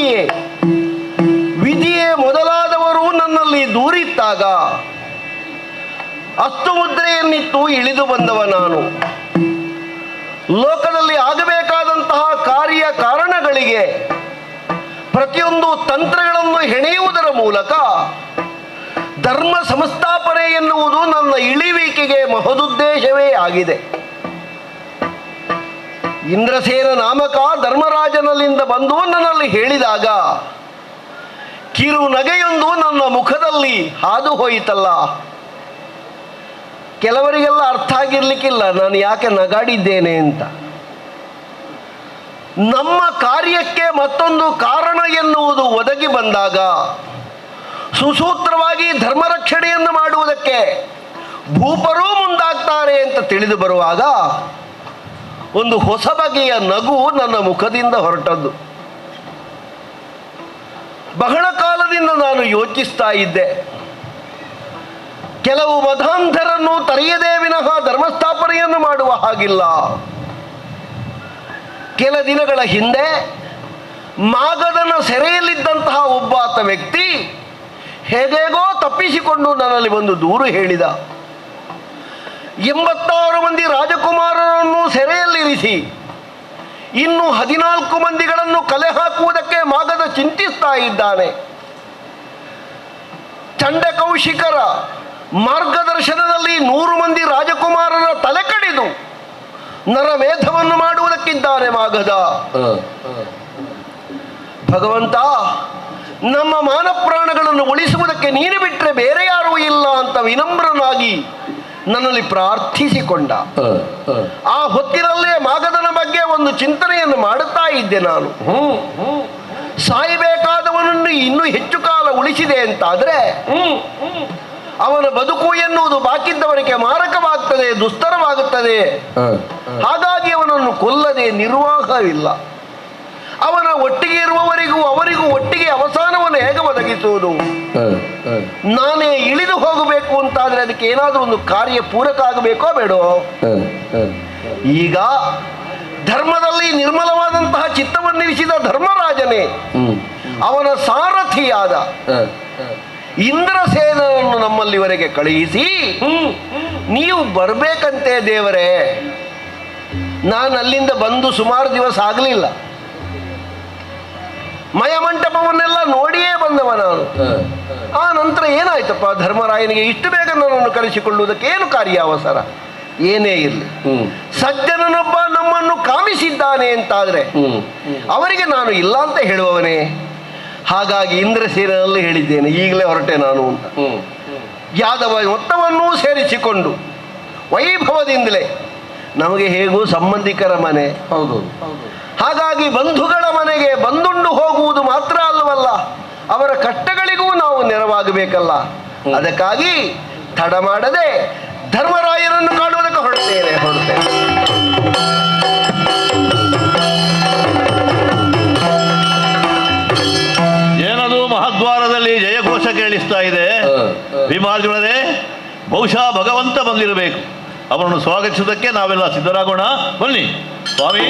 ಹಾಗೆಯೇ ವಿಧಿಯೇ ಮೊದಲಾದವರು ನನ್ನಲ್ಲಿ ದೂರಿತ್ತಾಗ ಅಷ್ಟು ಮುದ್ರೆಯನ್ನಿತ್ತು ಇಳಿದು ಬಂದವ ನಾನು. ಲೋಕದಲ್ಲಿ ಆಗಬೇಕಾದಂತಹ ಕಾರ್ಯ ಕಾರಣಗಳಿಗೆ ಪ್ರತಿಯೊಂದು ತಂತ್ರಗಳನ್ನು ಹೆಣೆಯುವುದರ ಮೂಲಕ ಧರ್ಮ ಸಂಸ್ಥಾಪನೆ ಎನ್ನುವುದು ನನ್ನ ಇಳಿವಿಕೆಗೆ ಮಹದುದ್ದೇಶವೇ ಆಗಿದೆ. ಇಂದ್ರಸೇನ ನಾಮಕ ಧರ್ಮರಾಜನಲ್ಲಿಂದ ಬಂದು ನನ್ನಲ್ಲಿ ಹೇಳಿದಾಗ ಕಿರು ನಗೆಯೊಂದು ನನ್ನ ಮುಖದಲ್ಲಿ ಹಾದು ಹೋಯಿತಲ್ಲ. ಕೆಲವರಿಗೆಲ್ಲ ಅರ್ಥ ಆಗಿರ್ಲಿಕ್ಕಿಲ್ಲ ನಾನು ಯಾಕೆ ನಗಾಡಿದ್ದೇನೆ ಅಂತ. ನಮ್ಮ ಕಾರ್ಯಕ್ಕೆ ಮತ್ತೊಂದು ಕಾರಣ ಎನ್ನುವುದು ಒದಗಿ ಬಂದಾಗ ಸುಸೂತ್ರವಾಗಿ ಧರ್ಮರಕ್ಷಣೆಯನ್ನು ಮಾಡುವುದಕ್ಕೆ ಭೂಪರೂ ಮುಂದಾಗ್ತಾರೆ ಅಂತ ತಿಳಿದು ಬರುವಾಗ ಒಂದು ಹೊಸ ಬಗೆಯ ನಗು ನನ್ನ ಮುಖದಿಂದ ಹೊರಟದ್ದು. ಬಹಳ ಕಾಲದಿಂದ ನಾನು ಯೋಚಿಸ್ತಾ ಇದ್ದೆ, ಕೆಲವು ಮಧಾಂಧರನ್ನು ತರೆಯದೇ ವಿನಃ ಧರ್ಮಸ್ಥಾಪನೆಯನ್ನು ಮಾಡುವ ಹಾಗಿಲ್ಲ. ಕೆಲ ದಿನಗಳ ಹಿಂದೆ ಮಾಗಧನ ಸೆರೆಯಲ್ಲಿದ್ದಂತಹ ಒಬ್ಬಾತ ವ್ಯಕ್ತಿ ಹೇಗೇಗೋ ತಪ್ಪಿಸಿಕೊಂಡು ನನ್ನಲ್ಲಿ ಒಂದು ದೂರು ಹೇಳಿದ. 86 ಮಂದಿ ರಾಜಕುಮಾರರನ್ನು ಸೆರೆಯಲ್ಲಿರಿಸಿ ಇನ್ನು 14 ಮಂದಿಗಳನ್ನು ಕಲೆ ಹಾಕುವುದಕ್ಕೆ ಮಾಗಧ ಚಿಂತಿಸ್ತಾ ಇದ್ದಾನೆ. ಚಂಡಕೌಶಿಕರ ಮಾರ್ಗದರ್ಶನದಲ್ಲಿ 100 ಮಂದಿ ರಾಜಕುಮಾರರ ತಲೆ ಕಡಿದು ನರಮೇಧವನ್ನು ಮಾಡುವುದಕ್ಕಿದ್ದಾನೆ ಮಾಗಧ. ಭಗವಂತ, ನಮ್ಮ ಮಾನ ಪ್ರಾಣಗಳನ್ನು ಉಳಿಸುವುದಕ್ಕೆ ನೀನು ಬಿಟ್ಟರೆ ಬೇರೆ ಯಾರೂ ಇಲ್ಲ ಅಂತ ವಿನಮ್ರನಾಗಿ ನನ್ನಲ್ಲಿ ಪ್ರಾರ್ಥಿಸಿಕೊಂಡ. ಆ ಹೊತ್ತಿನಲ್ಲೇ ಮಾಗಧನ ಬಗ್ಗೆ ಒಂದು ಚಿಂತನೆಯನ್ನು ಮಾಡುತ್ತಾ ಇದ್ದೆ ನಾನು. ಸಾಯಬೇಕಾದವನನ್ನು ಇನ್ನೂ ಹೆಚ್ಚು ಕಾಲ ಉಳಿಸಿದೆ ಅಂತಾದ್ರೆ ಅವನ ಬದುಕು ಎನ್ನುವುದು ಬಾಕಿದ್ದವನಿಗೆ ಮಾರಕವಾಗ್ತದೆ, ದುಸ್ತರವಾಗುತ್ತದೆ. ಹಾಗಾಗಿ ಅವನನ್ನು ಕೊಲ್ಲದೆ ನಿರ್ವಾಹವಿಲ್ಲ. ಅವನ ಒಟ್ಟಿಗೆ ಇರುವವರಿಗೂ ಅವರಿಗೂ ಒಟ್ಟಿಗೆ ಅವಸಾನವನ್ನು ಹೇಗೆ ಒದಗಿಸುವುದು? ನಾನೇ ಇಳಿದು ಹೋಗಬೇಕು ಅಂತಾದ್ರೆ ಅದಕ್ಕೆ ಏನಾದರೂ ಒಂದು ಕಾರ್ಯ ಪೂರಕ ಆಗಬೇಕೋ ಬೇಡೋ? ಈಗ ಧರ್ಮದಲ್ಲಿ ನಿರ್ಮಲವಾದಂತಹ ಚಿತ್ತವನ್ನಿರಿಸಿದ ಧರ್ಮರಾಜನೇ ಅವನ ಸಾರಥಿಯಾದ ಇಂದ್ರಸೇನನನ್ನು ನಮ್ಮಲ್ಲಿವರೆಗೆ ಕಳುಹಿಸಿ ನೀವು ಬರಬೇಕಂತೆ ದೇವರೇ. ನಾನು ಅಲ್ಲಿಂದ ಬಂದು ಸುಮಾರು ದಿವಸ ಆಗಲಿಲ್ಲ. ಮಯಮಂಟಪವನ್ನೆಲ್ಲ ನೋಡಿಯೇ ಬಂದವ ನಾನು. ಆ ನಂತರ ಏನಾಯ್ತಪ್ಪ, ಧರ್ಮರಾಯನಿಗೆ ಇಷ್ಟು ಬೇಗ ನನ್ನನ್ನು ಕರೆಸಿಕೊಳ್ಳುವುದಕ್ಕೆ ಏನು ಕಾರ್ಯ ಅವಸರ? ಏನೇ ಇರಲಿ, ಸಜ್ಜನನೊಬ್ಬ ನಮ್ಮನ್ನು ಕಾಮಿಸಿದ್ದಾನೆ ಅಂತಾದ್ರೆ ಅವರಿಗೆ ನಾನು ಇಲ್ಲ ಅಂತ ಹೇಳುವವನೇ. ಹಾಗಾಗಿ ಇಂದ್ರಸೇನಲ್ಲಿ ಹೇಳಿದ್ದೇನೆ, ಈಗಲೇ ಹೊರಟೆ ನಾನು ಅಂತ. ಯಾದವ ಮೊತ್ತವನ್ನೂ ಸೇರಿಸಿಕೊಂಡು ವೈಭವದಿಂದಲೇ, ನಮಗೆ ಹೇಗೂ ಸಂಬಂಧಿಕರ ಮನೆ, ಹೌದು, ಹಾಗಾಗಿ ಬಂಧುಗಳ ಮನೆಗೆ ಬಂದುಂಡು ಹೋಗುವುದು ಮಾತ್ರ ಅಲ್ಲವಲ್ಲ, ಅವರ ಕಷ್ಟಗಳಿಗೂ ನಾವು ನೆರವಾಗಬೇಕಲ್ಲ. ಅದಕ್ಕಾಗಿ ತಡ ಮಾಡದೆ ಧರ್ಮರಾಯರನ್ನು ಕಾಣುವುದಕ್ಕೆ ಹೊರಡ್ತೇನೆ. ಏನದು ಮಹದ್ವಾರದಲ್ಲಿ ಜಯಘೋಷ ಕೇಳಿಸ್ತಾ ಇದೆ. ಭೀಮಾರ್ಜುನರೇ, ಬಹುಶಃ ಭಗವಂತ ಬಂದಿರಬೇಕು. ಅವರನ್ನು ಸ್ವಾಗತಿಸುವುದಕ್ಕೆ ನಾವೆಲ್ಲ ಸಿದ್ಧರಾಗೋಣ. ಬನ್ನಿ ಸ್ವಾಮಿ.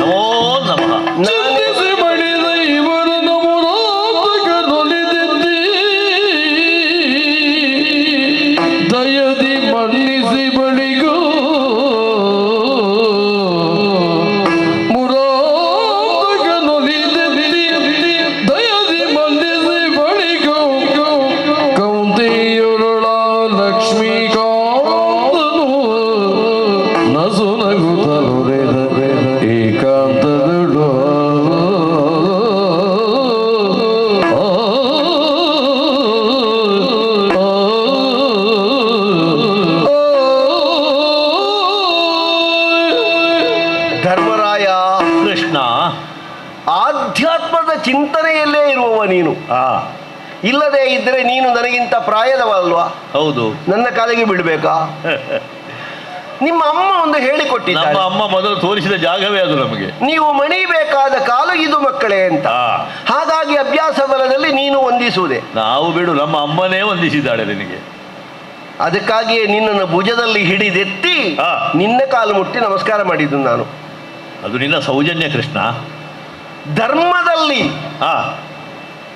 ನಮೋ ನಮಃ. ಚಿಂತಿಸಿ ಮಾಡಿದ ಇವರನ್ನು ಮುರಾತಕನೊಲಿದಿದ್ದಿ, ದಯದಿ ಮನ್ನಿಸಿ ಬಳಿಗೂ ಮುರಾತಕನೊಲಿದಿದ್ದಿ, ದಯದಿ ಮನ್ನಿಸಿ ಬಳಿಗೂ ಕೌಂತೆಯುರುಳ ಲಕ್ಷ್ಮೀಕಾಂತನು ನಸುನಗುತ್ತಲು ಏಕಾಂತದಳು ಧರ್ಮರಾಯ, ಕೃಷ್ಣ, ಆಧ್ಯಾತ್ಮದ ಚಿಂತನೆಯಲ್ಲೇ ಇರುವವ ನೀನು. ಇಲ್ಲದೆ ಇದ್ರೆ ನೀನು ನನಗಿಂತ ಪ್ರಾಯದವಲ್ವಾ? ಹೌದು. ನನ್ನ ಕಾಲಿಗೆ ಬಿಡಬೇಕಾ? ನಿಮ್ಮ ಅಮ್ಮ ಒಂದು ಹೇಳಿಕೊಟ್ಟಿದ್ದಾರೆ. ನಮ್ಮ ಅಮ್ಮ ಮೊದಲು ತೋರಿಸಿದ ಜಾಗವೇ ಅದು ನಮಗೆ. ನೀವು ಮಣಿಬೇಕಾದ ಕಾಲು ಇದು ಮಕ್ಕಳೇ ಅಂತ. ಹಾಗಾಗಿ ಅಭ್ಯಾಸ ಬಲದಲ್ಲಿ ನೀನು ವಂದಿಸುವುದೇ. ನಾವು ಬಿಡು, ನಮ್ಮ ಅಮ್ಮನೇ ವಂದಿಸಿದ್ದಾಳೆ ನಿನಗೆ. ಅದಕ್ಕಾಗಿಯೇ ನಿನ್ನನ್ನು ಭುಜದಲ್ಲಿ ಹಿಡಿದೆತ್ತಿ ನಿನ್ನ ಕಾಲು ಮುಟ್ಟಿ ನಮಸ್ಕಾರ ಮಾಡಿದ್ದು ನಾನು. ಅದು ನಿನ್ನ ಸೌಜನ್ಯ ಕೃಷ್ಣ. ಧರ್ಮದಲ್ಲಿ ಹಾ,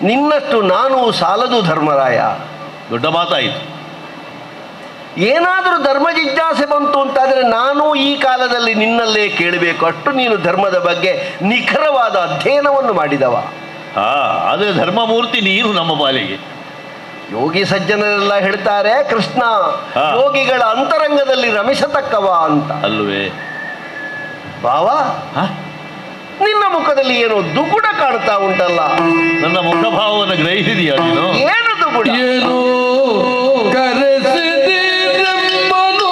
ನಿನ್ನಷ್ಟು ನಾನು ಸಾಲದು ಧರ್ಮರಾಯ. ದೊಡ್ಡ ಮಾತಾಯಿತು. ಏನಾದರೂ ಧರ್ಮ ಜಿಜ್ಞಾಸೆ ಬಂತು ಅಂತಾದರೆ ನಾನು ಈ ಕಾಲದಲ್ಲಿ ನಿನ್ನಲ್ಲೇ ಕೇಳಬೇಕು. ಅಷ್ಟು ನೀನು ಧರ್ಮದ ಬಗ್ಗೆ ನಿಖರವಾದ ಅಧ್ಯಯನವನ್ನು ಮಾಡಿದವ. ಹಾ, ಆದರೆ ಧರ್ಮಮೂರ್ತಿ ನೀನು ನಮ್ಮ ಪಾಲಿಗೆ. ಯೋಗಿ ಸಜ್ಜನರೆಲ್ಲ ಹೇಳ್ತಾರೆ, ಕೃಷ್ಣ ಹಾ. ಯೋಗಿಗಳ ಅಂತರಂಗದಲ್ಲಿ ರಮಿಸತಕ್ಕವ ಅಂತ. ಅಲ್ವೇ? ಭಾವ, ಹಾ? ನಿನ್ನ ಮುಖದಲ್ಲಿ ಏನೋ ದುಗುಡ ಕಾಣ್ತಾ ಉಂಟಲ್ಲ. ನನ್ನ ಮುಖಭಾವವನ್ನು ಗ್ರಹಿಸಿದೀಯ ನೀನು? ಏನು ದುಗುಡ? ಏನು ಕರೆಸಿದಿರೆಮ್ಮನು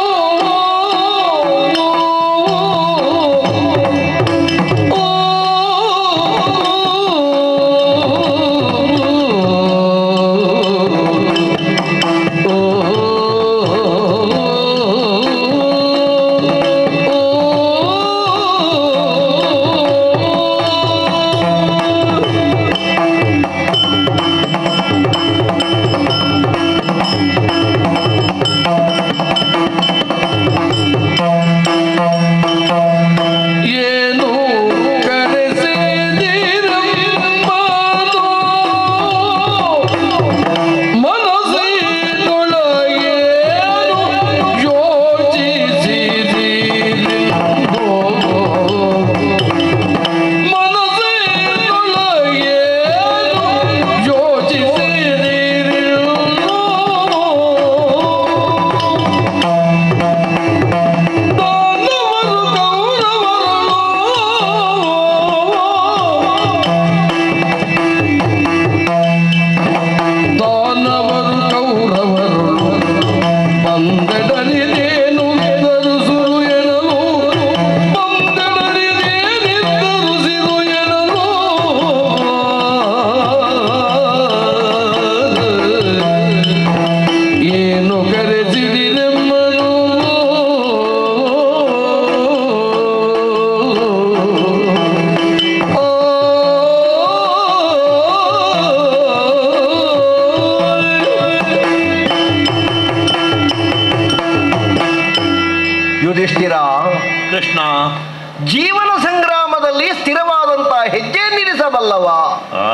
ಏನು ಕರೆಸಿದಿರೆಮ್ಮನು ಮನಸ್ಸಿನೊಳಗೇನು ಯೋಚಿಸಿದಿರೆಂಬೋ ಮನಸ್ಸಿನೊಳಗೇನು ಯೋಚಿಸಿದಿರೆಂಬೋ ದಾನವರು ಕೌರವರು ಬಂದಡರಿದೇನು ತರುಸುರು ಎನಲು ಬಂದಡರಿದೇನಿದ್ದರುಸಿರು ಎನಲು ಏನು ಕರೆಸಿದಿರೆಮ್ಮನು ಯುಧಿಷ್ಠಿರ, ಕೃಷ್ಣ. ಜೀವನ ಸಂಗ್ರಾಮದಲ್ಲಿ ಸ್ಥಿರವಾದಂತಹ ಹೆಜ್ಜೆ ನಿಲ್ಲಿಸಬಲ್ಲವ. ಹಾ,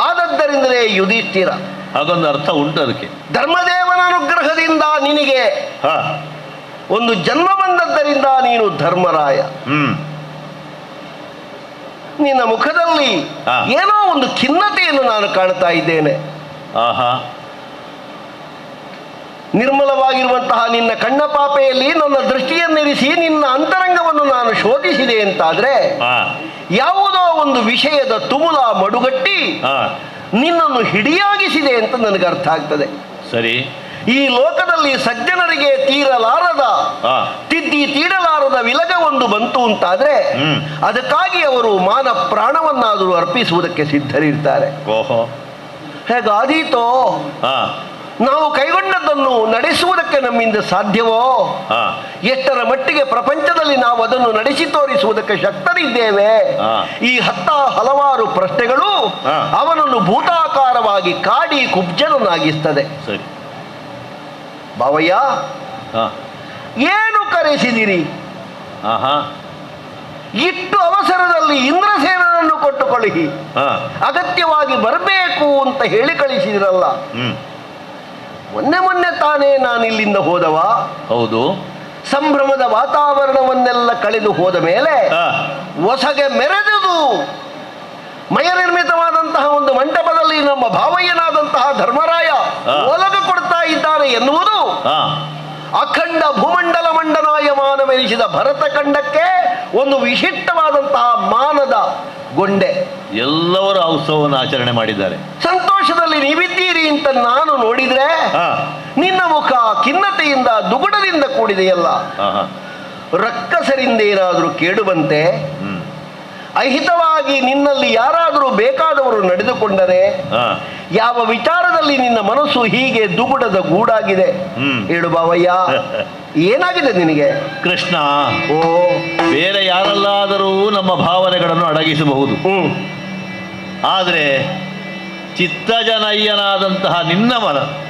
ಆದದ್ದರಿಂದಲೇ ಯುಧಿಷ್ಠಿರ, ಹಾಗೊಂದು ಅರ್ಥ ಉಂಟು ಅದಕ್ಕೆ. ಧರ್ಮದೇವನ ಅನುಗ್ರಹದಿಂದ ನಿನಗೆ ಹಾ, ಒಂದು ಜನ್ಮ ಬಂದದ್ದರಿಂದ ನೀನು ಧರ್ಮರಾಯ. ನಿನ್ನ ಮುಖದಲ್ಲಿ ಹಾ. ಏನೋ ಒಂದು ಖಿನ್ನತೆಯನ್ನು ನಾನು ಕಾಣ್ತಾ ಇದ್ದೇನೆ. ಆಹಾ, ನಿರ್ಮಲವಾಗಿರುವಂತಹ ನಿನ್ನ ಕಣ್ಣಪಾಪೆಯಲ್ಲಿ ನನ್ನ ದೃಷ್ಟಿಯನ್ನಿರಿಸಿ ನಿನ್ನ ಅಂತರಂಗವನ್ನು ನಾನು ಶೋಧಿಸಿದೆ ಅಂತಾದ್ರೆ ಹಾ, ಯಾವುದೋ ಒಂದು ವಿಷಯದ ತುಮುಲ ಮಡುಗಟ್ಟಿ ಹಾ, ನಿನ್ನನ್ನು ಹಿಡಿಯಾಗಿಸಿದೆ ಅಂತ ನನಗೆ ಅರ್ಥ ಆಗ್ತದೆ. ಸರಿ. ಈ ಲೋಕದಲ್ಲಿ ಸಜ್ಜನರಿಗೆ ತೀರಲಾರದ ಹಾ, ತಿದ್ದಿ ತೀಡಲಾರದ ವಿಲಗ ಒಂದು ಬಂತು ಅಂತಾದ್ರೆ ಅದಕ್ಕಾಗಿ ಅವರು ಮಾನ ಪ್ರಾಣವನ್ನಾದರೂ ಅರ್ಪಿಸುವುದಕ್ಕೆ ಸಿದ್ಧರಿರ್ತಾರೆ. ಓಹೋ, ಹೇಗಾದೀತೋ ಹಾ, ನಾವು ಕೈಗೊಂಡದ್ದನ್ನು ನಡೆಸುವುದಕ್ಕೆ ನಮ್ಮಿಂದ ಸಾಧ್ಯವೋ? ಹಾ, ಎಷ್ಟರ ಮಟ್ಟಿಗೆ ಪ್ರಪಂಚದಲ್ಲಿ ನಾವು ಅದನ್ನು ನಡೆಸಿ ತೋರಿಸುವುದಕ್ಕೆ ಶಕ್ತರಿದ್ದೇವೆ? ಈ ಹಲವಾರು ಪ್ರಶ್ನೆಗಳು ಹಾ. ಅವನನ್ನು ಭೂತಾಕಾರವಾಗಿ ಕಾಡಿ ಕುಬ್ಜನನ್ನಾಗಿಸ್ತದೆ. ಸರಿ. ಬಾವಯ್ಯ, ಹಾ, ಏನು ಕರೆಸಿದಿರಿ? ಆಹಾ, ಇಟ್ಟು ಅವಸರದಲ್ಲಿ ಇಂದ್ರಸೇನನನ್ನು ಕೊಟ್ಟು ಕಳುಹಿ ಹಾ, ಅಗತ್ಯವಾಗಿ ಬರಬೇಕು ಅಂತ ಹೇಳಿ ಕಳಿಸಿದಿರಲ್ಲ. ಹ್ಮ್, ಮೊನ್ನೆ ತಾನೇ ನಾನು ಇಲ್ಲಿಂದ ಹೋದವ. ಹೌದು. ಸಂಭ್ರಮದ ವಾತಾವರಣವನ್ನೆಲ್ಲ ಕಳೆದು ಹೋದ ಮೇಲೆ ಹಾ, ಹೊಸಗೆ ಮೆರೆದುದು ಮಯ ನಿರ್ಮಿತವಾದಂತಹ ಒಂದು ಮಂಟಪದಲ್ಲಿ ನಮ್ಮ ಭಾವಯ್ಯನಾದಂತಹ ಧರ್ಮರಾಯ ಒಲಗ ಕೊಡ್ತಾ ಇದ್ದಾರೆ ಎನ್ನುವುದು ಹಾ, ಅಖಂಡ ಭೂಮಂಡಲ ಮಂಡನಾಯಮಾನವೆನಿಸಿದ ಭರತ ಖಂಡಕ್ಕೆ ಒಂದು ವಿಶಿಷ್ಟವಾದಂತಹ ಮಾನದ ಗೊಂಡೆ. ಎಲ್ಲವರು ಆ ಉತ್ಸವವನ್ನು ಆಚರಣೆ ಮಾಡಿದ್ದಾರೆ. ಸಂತೋಷದಲ್ಲಿ ನೀವಿದ್ದೀರಿ ಅಂತ ನಾನು ನೋಡಿದ್ರೆ ಹಾ, ನಿನ್ನ ಮುಖ ಖಿನ್ನತೆಯಿಂದ ದುಗುಡದಿಂದ ಕೂಡಿದೆಯಲ್ಲ. ಆಹಾ, ರಕ್ಕಸರಿಂದ ಏನಾದರೂ ಕೇಡು ಬಂತೆ? ಅಹಿತವಾಗಿ ನಿನ್ನಲ್ಲಿ ಯಾರಾದರೂ ಬೇಕಾದವರು ನಡೆದುಕೊಂಡರೆ ಹಾ, ಯಾವ ವಿಚಾರದಲ್ಲಿ ನಿನ್ನ ಮನಸ್ಸು ಹೀಗೆ ದುಗುಡದ ಗೂಡಾಗಿದೆ? ಹೇಳು ಬಾವಯ್ಯ, ಏನಾಗಿದೆ ನಿನಗೆ? ಕೃಷ್ಣ, ಓ, ಬೇರೆ ಯಾರಲ್ಲಾದರೂ ನಮ್ಮ ಭಾವನೆಗಳನ್ನು ಅಡಗಿಸಬಹುದು. ಆದರೆ ಚಿತ್ತಜನಯ್ಯನಾದಂತಹ ನಿನ್ನ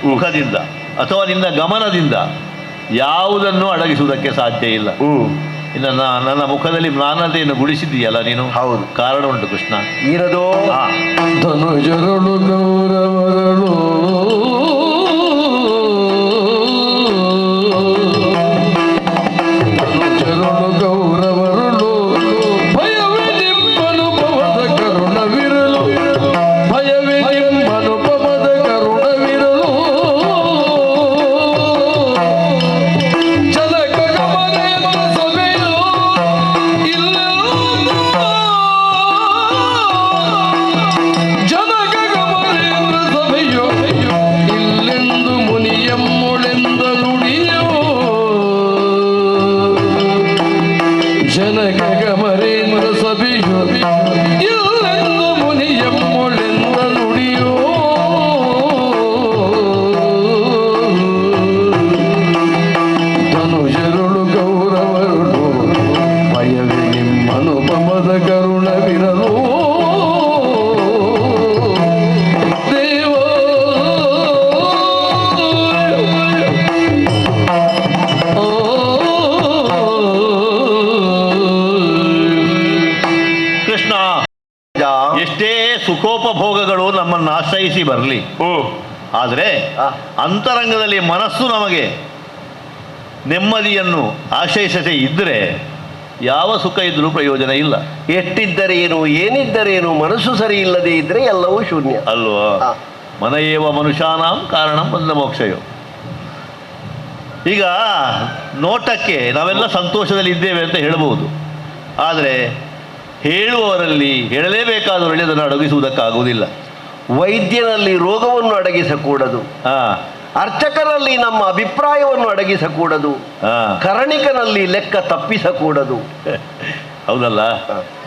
ಮುಖದಿಂದ ಅಥವಾ ನಿನ್ನ ಗಮನದಿಂದ ಯಾವುದನ್ನು ಅಡಗಿಸುವುದಕ್ಕೆ ಸಾಧ್ಯ ಇಲ್ಲ. ಇನ್ನು ನನ್ನ ಮುಖದಲ್ಲಿ ಮ್ಲಾನತೆಯನ್ನು ಗುಡಿಸಿದ್ದೀಯಲ್ಲ ನೀನು. ಹೌದು. ಕಾರಣ ಉಂಟು ಕೃಷ್ಣ. ಏನದು? ಧನುಜರುಳು ಗೌರವರಳು ಧನುಜರುಳು ಗೌರವರುಳು ಭಯವೇ ನಿಮ್ಮನುಭವದ ಕರುಣವಿರಲು ಭಯವೇ ನಿಮ್ಮನುಭವದ ಕರುಣವಿರಲು ಜನಕಗ ಮನೆಯ ಸಭೆಯು ಇಲ್ಲ ಜನಕಗ ಮನೆಯ ಸಭೆಯು ಇಲ್ಲೆಂದು ಮುನಿಯಮ್ಮುಳೆಂದ ನುಡಿಯೋ ಜನಕಗ ಮರೇಂದ್ರ ಸಭೆಯು ಇಲ್ಲೆಂದು ಮುನಿಯಮ್ಮುಳೆಂದ ನುಡಿಯೋ ಧನುಜರುಳು ಗೌರವರುಳು ಭಯವೇ ನಿಮ್ಮನುಪಮದ ಕರುಣವಿರಲು ದೇವ ಕೃಷ್ಣ, ಎಷ್ಟೇ ಸುಖೋಪಭೋಗಗಳು ನಮ್ಮನ್ನು ಆಶ್ರಯಿಸಿ ಬರಲಿ, ಆದರೆ ಅಂತರಂಗದಲ್ಲಿ ಮನಸ್ಸು ನಮಗೆ ನೆಮ್ಮದಿಯನ್ನು ಆಶ್ರಯಿಸದೆ ಇದ್ದರೆ ಯಾವ ಸುಖ ಇದ್ರೂ ಪ್ರಯೋಜನ ಇಲ್ಲ. ಎಷ್ಟಿದ್ದರೇನು, ಏನಿದ್ದರೇನು, ಮನಸ್ಸು ಸರಿ ಇಲ್ಲದೆ ಇದ್ರೆ ಎಲ್ಲವೂ ಶೂನ್ಯ ಅಲ್ವಾ? ಆ. ಮನಯೇವ ಮನುಷ್ಯಾನಾಂ ಕಾರಣಂ ಬಂದ ಮೋಕ್ಷಯೋ. ಈಗ ನೋಟಕ್ಕೆ ನಾವೆಲ್ಲ ಸಂತೋಷದಲ್ಲಿ ಇದ್ದೇವೆ ಅಂತ ಹೇಳಬಹುದು, ಆದರೆ ಹೇಳುವವರಲ್ಲಿ ಹೇಳಲೇಬೇಕಾದವರಲ್ಲಿ ಅದನ್ನು ಅಡಗಿಸುವುದಕ್ಕಾಗುವುದಿಲ್ಲ. ವೈದ್ಯನಲ್ಲಿ ರೋಗವನ್ನು ಅಡಗಿಸಕೂಡದು, ಅರ್ಚಕರಲ್ಲಿ ನಮ್ಮ ಅಭಿಪ್ರಾಯವನ್ನು ಅಡಗಿಸಕೂಡದು, ಕರಣಿಕನಲ್ಲಿ ಲೆಕ್ಕ ತಪ್ಪಿಸಕೂಡದು. ಹೌದಲ್ಲ?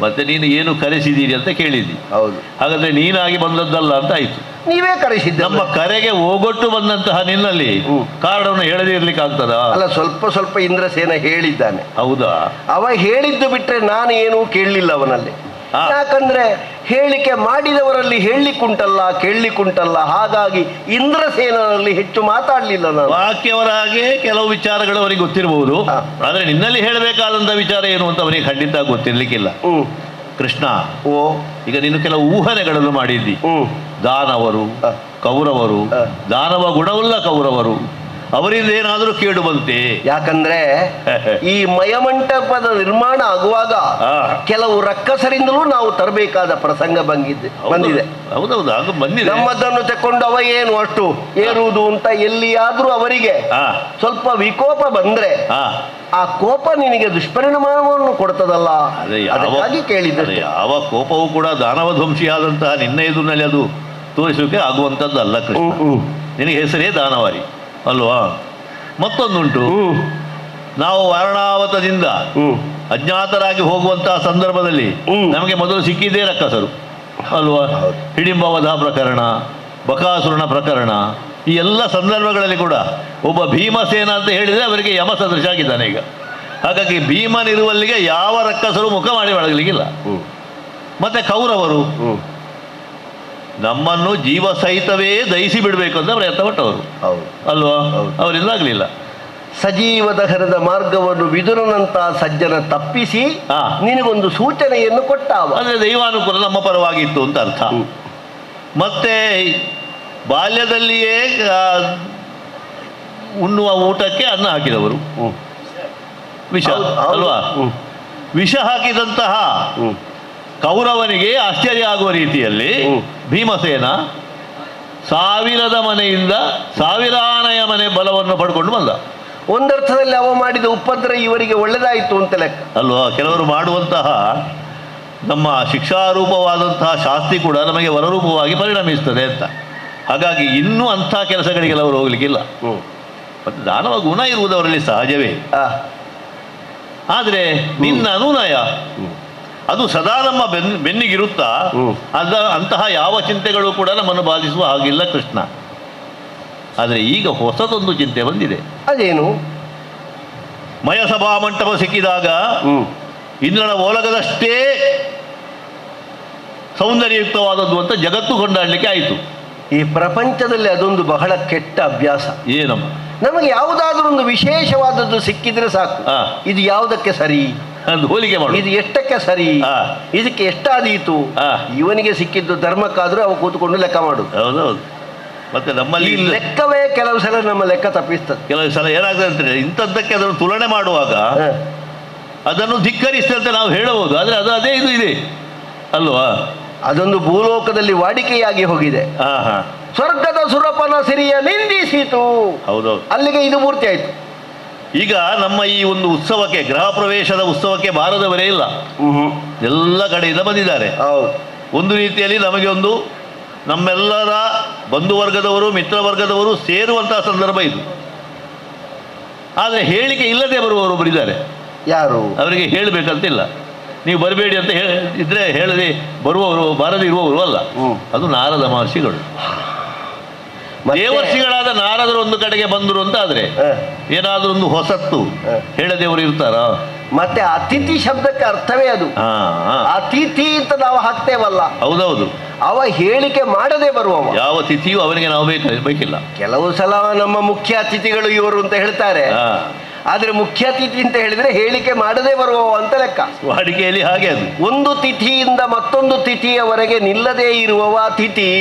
ಮತ್ತೆ ನೀನು ಏನು ಕರೆಸಿದ್ದೀರಿ ಅಂತ ಕೇಳಿದ್ದಿ. ಹೌದು. ಹಾಗಾದ್ರೆ ನೀನಾಗಿ ಬಂದದ್ದಲ್ಲ ಅಂತ ಆಯ್ತು. ನೀವೇ ಕರೆಸಿದ್ದ. ನಮ್ಮ ಕರೆಗೆ ಓಗೊಟ್ಟು ಬಂದಂತಹ ನಿನ್ನಲ್ಲಿ ಕಾರಣವನ್ನು ಹೇಳದೇ ಇರ್ಲಿಕ್ಕೆ ಆಗ್ತದ? ಅಲ್ಲ, ಸ್ವಲ್ಪ ಸ್ವಲ್ಪ ಇಂದ್ರಸೇನ ಹೇಳಿದ್ದಾನೆ. ಹೌದಾ? ಅವ ಹೇಳಿದ್ದು ಬಿಟ್ರೆ ನಾನು ಏನೂ ಕೇಳಲಿಲ್ಲ ಅವನಲ್ಲಿ. ಯಾಕಂದ್ರೆ ಹೇಳಿಕೆ ಮಾಡಿದವರಲ್ಲಿ ಹೇಳಲಿಕ್ಕುಂಟಲ್ಲ, ಕೇಳಲಿಕ್ಕುಂಟಲ್ಲ. ಹಾಗಾಗಿ ಇಂದ್ರಸೇನಲ್ಲಿ ಹೆಚ್ಚು ಮಾತಾಡಲಿಲ್ಲ ನಾನು. ಬಾಕಿಯವರ ಹಾಗೆ ಕೆಲವು ವಿಚಾರಗಳು ಅವರಿಗೆ ಗೊತ್ತಿರಬಹುದು, ಆದ್ರೆ ನಿನ್ನಲ್ಲಿ ಹೇಳಬೇಕಾದಂತ ವಿಚಾರ ಏನು ಅಂತ ಅವನಿಗೆ ಖಂಡಿತ ಗೊತ್ತಿರ್ಲಿಕ್ಕಿಲ್ಲ. ಕೃಷ್ಣ, ಈಗ ನೀನು ಕೆಲವು ಊಹನೆಗಳನ್ನು ಮಾಡಿದ್ದಿ. ದಾನವರು, ಕೌರವರು, ದಾನವ ಗುಣವುಳ್ಳ ಕೌರವರು, ಅವರಿಂದ ಏನಾದರೂ ಕೇಡು ಬಂತೆ? ಯಾಕಂದ್ರೆ ಈ ಮಯಮಂಟಪದ ನಿರ್ಮಾಣ ಆಗುವಾಗ ಕೆಲವು ರಕ್ಕಸರಿಂದಲೂ ನಾವು ತರಬೇಕಾದ ಪ್ರಸಂಗ ಬಂದಿದೆ. ಹೌದೌದು, ಆಗ ಬಂದಿದೆ. ನಮ್ಮದನ್ನು ತಕೊಂಡು ಅವ ಏನು ಅಷ್ಟು ಏರುವುದು ಅಂತ ಎಲ್ಲಿಯಾದ್ರೂ ಅವರಿಗೆ ಸ್ವಲ್ಪ ವಿಕೋಪ ಬಂದ್ರೆ ಆ ಕೋಪ ನಿನಗೆ ದುಷ್ಪರಿಣಾಮವನ್ನು ಕೊಡ್ತದಲ್ಲ, ಅದಕ್ಕಾಗಿ ಕೇಳಿದ್ರೆ. ಯಾವ ಕೋಪವೂ ಕೂಡ ದಾನವಧ್ವಂಸಿಯಾದಂತಹ ನಿನ್ನ ಎದುರಿನಲ್ಲಿ ಅದು ತೋರಿಸೋಕೆ ಆಗುವಂಥದ್ದಲ್ಲ ಕೃಷ್ಣ. ನಿನಗೆ ಹೆಸರೇ ದಾನವಾರಿ ಅಲ್ವಾ? ಮತ್ತೊಂದುಂಟು, ನಾವು ವಾರಣಾವತದಿಂದ ಅಜ್ಞಾತರಾಗಿ ಹೋಗುವಂತಹ ಸಂದರ್ಭದಲ್ಲಿ ನಮಗೆ ಮೊದಲು ಸಿಕ್ಕಿದ್ದೇ ರಕ್ಕಸರು ಅಲ್ವಾ? ಹಿಡಿಂಬವಧ ಪ್ರಕರಣ, ಬಕಾಸುರನ ಪ್ರಕರಣ, ಈ ಎಲ್ಲ ಸಂದರ್ಭಗಳಲ್ಲಿ ಕೂಡ ಒಬ್ಬ ಭೀಮಸೇನ ಅಂತ ಹೇಳಿದರೆ ಅವರಿಗೆ ಯಮ ಸದೃಶ ಆಗಿದ್ದಾನೆ ಈಗ. ಹಾಗಾಗಿ ಭೀಮನಿರುವಲ್ಲಿಗೆ ಯಾವ ರಕ್ಕಸರು ಮುಖ ಮಾಡಿ ಒಳಗಲಿಕ್ಕಿಲ್ಲ. ಮತ್ತೆ ಕೌರವರು ನಮ್ಮನ್ನು ಜೀವ ಸಹಿತವೇ ದಹಿಸಿ ಬಿಡಬೇಕು ಅಂತ ಪ್ರಯತ್ನ ಪಟ್ಟವರು ಅಲ್ವಾ? ಅವರಿಂದ ಆಗಲಿಲ್ಲ. ಸಜೀವ ದಹನದ ಮಾರ್ಗವನ್ನು ವಿದುರನಂತ ಸಜ್ಜನ ತಪ್ಪಿಸಿ ನಿನಗೊಂದು ಸೂಚನೆಯನ್ನು ಕೊಟ್ಟ. ಅಂದರೆ ದೈವಾನುಕೂಲ ನಮ್ಮ ಪರವಾಗಿತ್ತು ಅಂತ ಅರ್ಥ. ಮತ್ತೆ ಬಾಲ್ಯದಲ್ಲಿಯೇ ಉಣ್ಣುವ ಊಟಕ್ಕೆ ಅನ್ನ ಹಾಕಿದವರು ವಿಷ ಅಲ್ವಾ? ವಿಷ ಹಾಕಿದಂತಹ ಕೌರವನಿಗೆ ಆಶ್ಚರ್ಯ ಆಗುವ ರೀತಿಯಲ್ಲಿ ಭೀಮಸೇನ ಸಾವಿರದ ಮನೆಯಿಂದ ಸಾವಿರಾನೆಯ ಮನೆ ಬಲವನ್ನು ಪಡ್ಕೊಂಡು ಬಂದ. ಒಂದರ್ಥದಲ್ಲಿ ಅವ ಮಾಡಿದ ಉಪದ್ರ ಇವರಿಗೆ ಒಳ್ಳೆದಾಯಿತು ಅಂತ ಲೆಕ್ಕ ಅಲ್ವಾ? ಕೆಲವರು ಮಾಡುವಂತಹ ನಮ್ಮ ಶಿಕ್ಷಾರೂಪವಾದಂತಹ ಶಾಸ್ತಿ ಕೂಡ ನಮಗೆ ವರರೂಪವಾಗಿ ಪರಿಣಮಿಸ್ತದೆ ಅಂತ. ಹಾಗಾಗಿ ಇನ್ನೂ ಅಂಥ ಕೆಲಸಗಳಿಗೆಲ್ಲ ಅವರು ಹೋಗ್ಲಿಕ್ಕಿಲ್ಲ. ಮತ್ತು ದಾನವ ಗುಣ ಇರುವುದವರಲ್ಲಿ ಸಹಜವೇ. ಆದರೆ ನಿನ್ನ ಅನುನಯ ಅದು ಸದಾ ನಮ್ಮ ಬೆನ್ನಿಗಿರುತ್ತಾ? ಅಂತಹ ಯಾವ ಚಿಂತೆಗಳು ಕೂಡ ನಮ್ಮನ್ನು ಬಾಧಿಸುವ ಹಾಗಿಲ್ಲ ಕೃಷ್ಣ. ಆದರೆ ಈಗ ಹೊಸದೊಂದು ಚಿಂತೆ ಬಂದಿದೆ. ಅದೇನು? ಮಯಸಭಾ ಮಂಟಪ ಸಿಕ್ಕಿದಾಗ ಇಂದ್ರನ ಓಲಗದಷ್ಟೇ ಸೌಂದರ್ಯಯುಕ್ತವಾದದ್ದು ಅಂತ ಜಗತ್ತು ಕೊಂಡಾಡಲಿಕ್ಕೆ ಆಯಿತು. ಈ ಪ್ರಪಂಚದಲ್ಲಿ ಅದೊಂದು ಬಹಳ ಕೆಟ್ಟ ಅಭ್ಯಾಸ. ಏನಮ್ಮ? ನಮಗೆ ಯಾವುದಾದ್ರೂ ಒಂದು ವಿಶೇಷವಾದದ್ದು ಸಿಕ್ಕಿದ್ರೆ ಸಾಕು, ಹಾ. ಇದು ಯಾವುದಕ್ಕೆ ಸರಿ, ಅದು ಹೋಲಿಕೆ ಮಾಡು. ಇದು ಎಷ್ಟಕ್ಕೆ ಸರಿ, ಹಾ. ಇದಕ್ಕೆ ಎಷ್ಟಾದೀತು. ಹಾ. ಇವನಿಗೆ ಸಿಕ್ಕಿದ್ದು ಧರ್ಮಕ್ಕಾದ್ರೂ ಅವ ಕೂತ್ಕೊಂಡು ಲೆಕ್ಕ ಮಾಡುದು. ಹೌದೌದು. ಮತ್ತೆ ನಮ್ಮಲ್ಲಿ ಈ ಲೆಕ್ಕವೇ ಕೆಲವು ಸಲ ನಮ್ಮ ಲೆಕ್ಕ ತಪ್ಪಿಸ್ತದೆ. ಕೆಲವು ಸಲ ಏನಾಗ್ತದೆ ಅಂದ್ರೆ ಇಂಥದ್ದಕ್ಕೆ ಅದನ್ನು ತುಲನೆ ಮಾಡುವಾಗ ಹ. ಅದನ್ನು ಧಿಕ್ಕರಿಸ್ತಂತೆ ನಾವು ಹೇಳಬಹುದು, ಆದ್ರೆ ಅದು ಅದೇ ಇದು ಇದೆ ಅಲ್ವಾ? ಅದೊಂದು ಭೂಲೋಕದಲ್ಲಿ ವಾಡಿಕೆಯಾಗಿ ಹೋಗಿದೆ. ಹಾ ಹಾ, ಸ್ವರ್ಗದ ಸುರಪನ ಸಿರಿಯ ನಿಂದಿಸಿತು. ಹೌದೌದು. ಅಲ್ಲಿಗೆ ಇದು ಪೂರ್ತಿ ಆಯ್ತು. ಈಗ ನಮ್ಮ ಈ ಒಂದು ಉತ್ಸವಕ್ಕೆ, ಗೃಹ ಪ್ರವೇಶದ ಉತ್ಸವಕ್ಕೆ ಬಾರದವರೇ ಇಲ್ಲ, ಎಲ್ಲ ಕಡೆಯಿಂದ ಬಂದಿದ್ದಾರೆ. ಹೌದು. ಒಂದು ರೀತಿಯಲ್ಲಿ ನಮಗೆ ಒಂದು ನಮ್ಮೆಲ್ಲರ ಬಂಧುವರ್ಗದವರು ಮಿತ್ರವರ್ಗದವರು ಸೇರುವಂತಹ ಸಂದರ್ಭ ಇದು. ಆದರೆ ಹೇಳಿಕೆ ಇಲ್ಲದೆ ಬರುವವರೊಬ್ಬರು ಇದ್ದಾರೆ. ಯಾರು? ಅವರಿಗೆ ಹೇಳಬೇಕಂತಿಲ್ಲ, ನೀವು ಬರಬೇಡಿ ಅಂತ ಇದ್ರೆ ಹೇಳದೆ ಬರುವವರು, ಬಾರದೆ ಇರುವವರು ಅಲ್ಲ. ಅದು ನಾರದ ಮಹರ್ಷಿಗಳು. ದೇವರ್ಷಿಗಳಾದ ನಾರದರು ಒಂದು ಕಡೆಗೆ ಬಂದರು ಅಂತ ಆದ್ರೆ ಏನಾದ್ರೂ ಒಂದು ಹೊಸತ್ತು ಹೇಳದೇವರು ಇರ್ತಾರ? ಮತ್ತೆ ಅತಿಥಿ ಶಬ್ದಕ್ಕೆ ಅರ್ಥವೇ ಅದು. ಅತಿಥಿ ಅಂತ ನಾವು ಹಾಕ್ತೇವಲ್ಲ. ಹೌದೌದು. ಅವ ಹೇಳಿಕೆ ಮಾಡದೆ ಬರುವವ. ಯಾವ ತಿಥಿಯೂ ಅವನಿಗೆ ನಾವು ಬೇಕಿಲ್ಲ. ಕೆಲವು ಸಲ ನಮ್ಮ ಮುಖ್ಯ ಅತಿಥಿಗಳು ಇವರು ಅಂತ ಹೇಳ್ತಾರೆ, ಆದ್ರೆ ಮುಖ್ಯ ತಿಥಿ ಅಂತ ಹೇಳಿದ್ರೆ ಹೇಳಿಕೆ ಮಾಡದೆ ಬರುವವ ಅಂತ ಲೆಕ್ಕ. ವಾಡಿಕೆಯಲ್ಲಿ ಹಾಗೆ ಅದು. ಒಂದು ತಿಥಿಯಿಂದ ಮತ್ತೊಂದು ತಿಥಿಯವರೆಗೆ ನಿಲ್ಲದೇ ಇರುವವ ತಿಥಿ.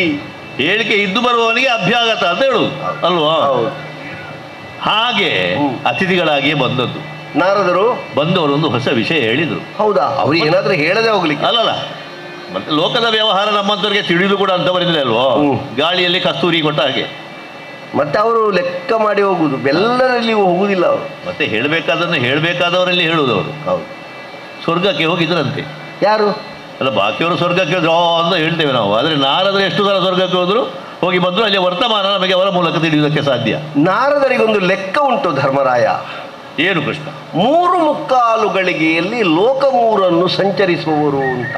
ಹೇಳಿಕೆ ಇದ್ದು ಬರುವವನಿಗೆ ಅಭ್ಯಾಗತ ಅಂತ ಹೇಳುದು ಅಲ್ವಾ? ಹಾಗೆ ಅತಿಥಿಗಳಾಗಿಯೇ ಬಂದದ್ದು ನಾರದರು. ಬಂದವರು ಒಂದು ಹೊಸ ವಿಷಯ ಹೇಳಿದ್ರು. ಹೌದಾ? ಅವ್ರು ಏನಾದ್ರೂ ಹೇಳದೆ ಹೋಗ್ಲಿಕ್ಕೆ ಅಲ್ಲಲ್ಲ, ಮತ್ತೆ ಲೋಕದ ವ್ಯವಹಾರ ನಮ್ಮಂತವರಿಗೆ ತಿಳಿದು ಕೂಡ ಅಂತವರಿದ್ರೆ ಅಲ್ವೋ, ಗಾಳಿಯಲ್ಲಿ ಕಸ್ತೂರಿ ಕೊಟ್ಟ ಹಾಗೆ. ಮತ್ತೆ ಅವರು ಲೆಕ್ಕ ಮಾಡಿ ಹೋಗುದು, ಎಲ್ಲರಲ್ಲಿ ಹೋಗುದಿಲ್ಲ ಅವರು. ಮತ್ತೆ ಹೇಳಬೇಕಾದನ್ನು ಹೇಳಬೇಕಾದವರಲ್ಲಿ ಹೇಳುವುದು ಅವರು. ಹೌದು. ಸ್ವರ್ಗಕ್ಕೆ ಹೋಗಿದ್ರಂತೆ. ಯಾರು? ಅಲ್ಲ, ಬಾಕಿಯವರು ಸ್ವರ್ಗಕ್ಕೆ ಹೋದ್ರು ಅಂತ ಹೇಳ್ತೇವೆ ನಾವು, ಆದರೆ ನಾರದರು ಎಷ್ಟು ಸಲ ಸ್ವರ್ಗಕ್ಕೆ ಹೋದ್ರು, ಹೋಗಿ ಬಂದ್ರು, ಅಲ್ಲಿ ವರ್ತಮಾನ ನಮಗೆ ಅವರ ಮೂಲಕ ತಿಳಿಯುವುದಕ್ಕೆ ಸಾಧ್ಯ. ನಾರದರಿಗೊಂದು ಲೆಕ್ಕ ಉಂಟು ಧರ್ಮರಾಯ. ಏನು ಕೃಷ್ಣ? 3 ಗಳಿಗೆಯಲ್ಲಿ ಲೋಕ 3 ಸಂಚರಿಸುವವರು ಅಂತ.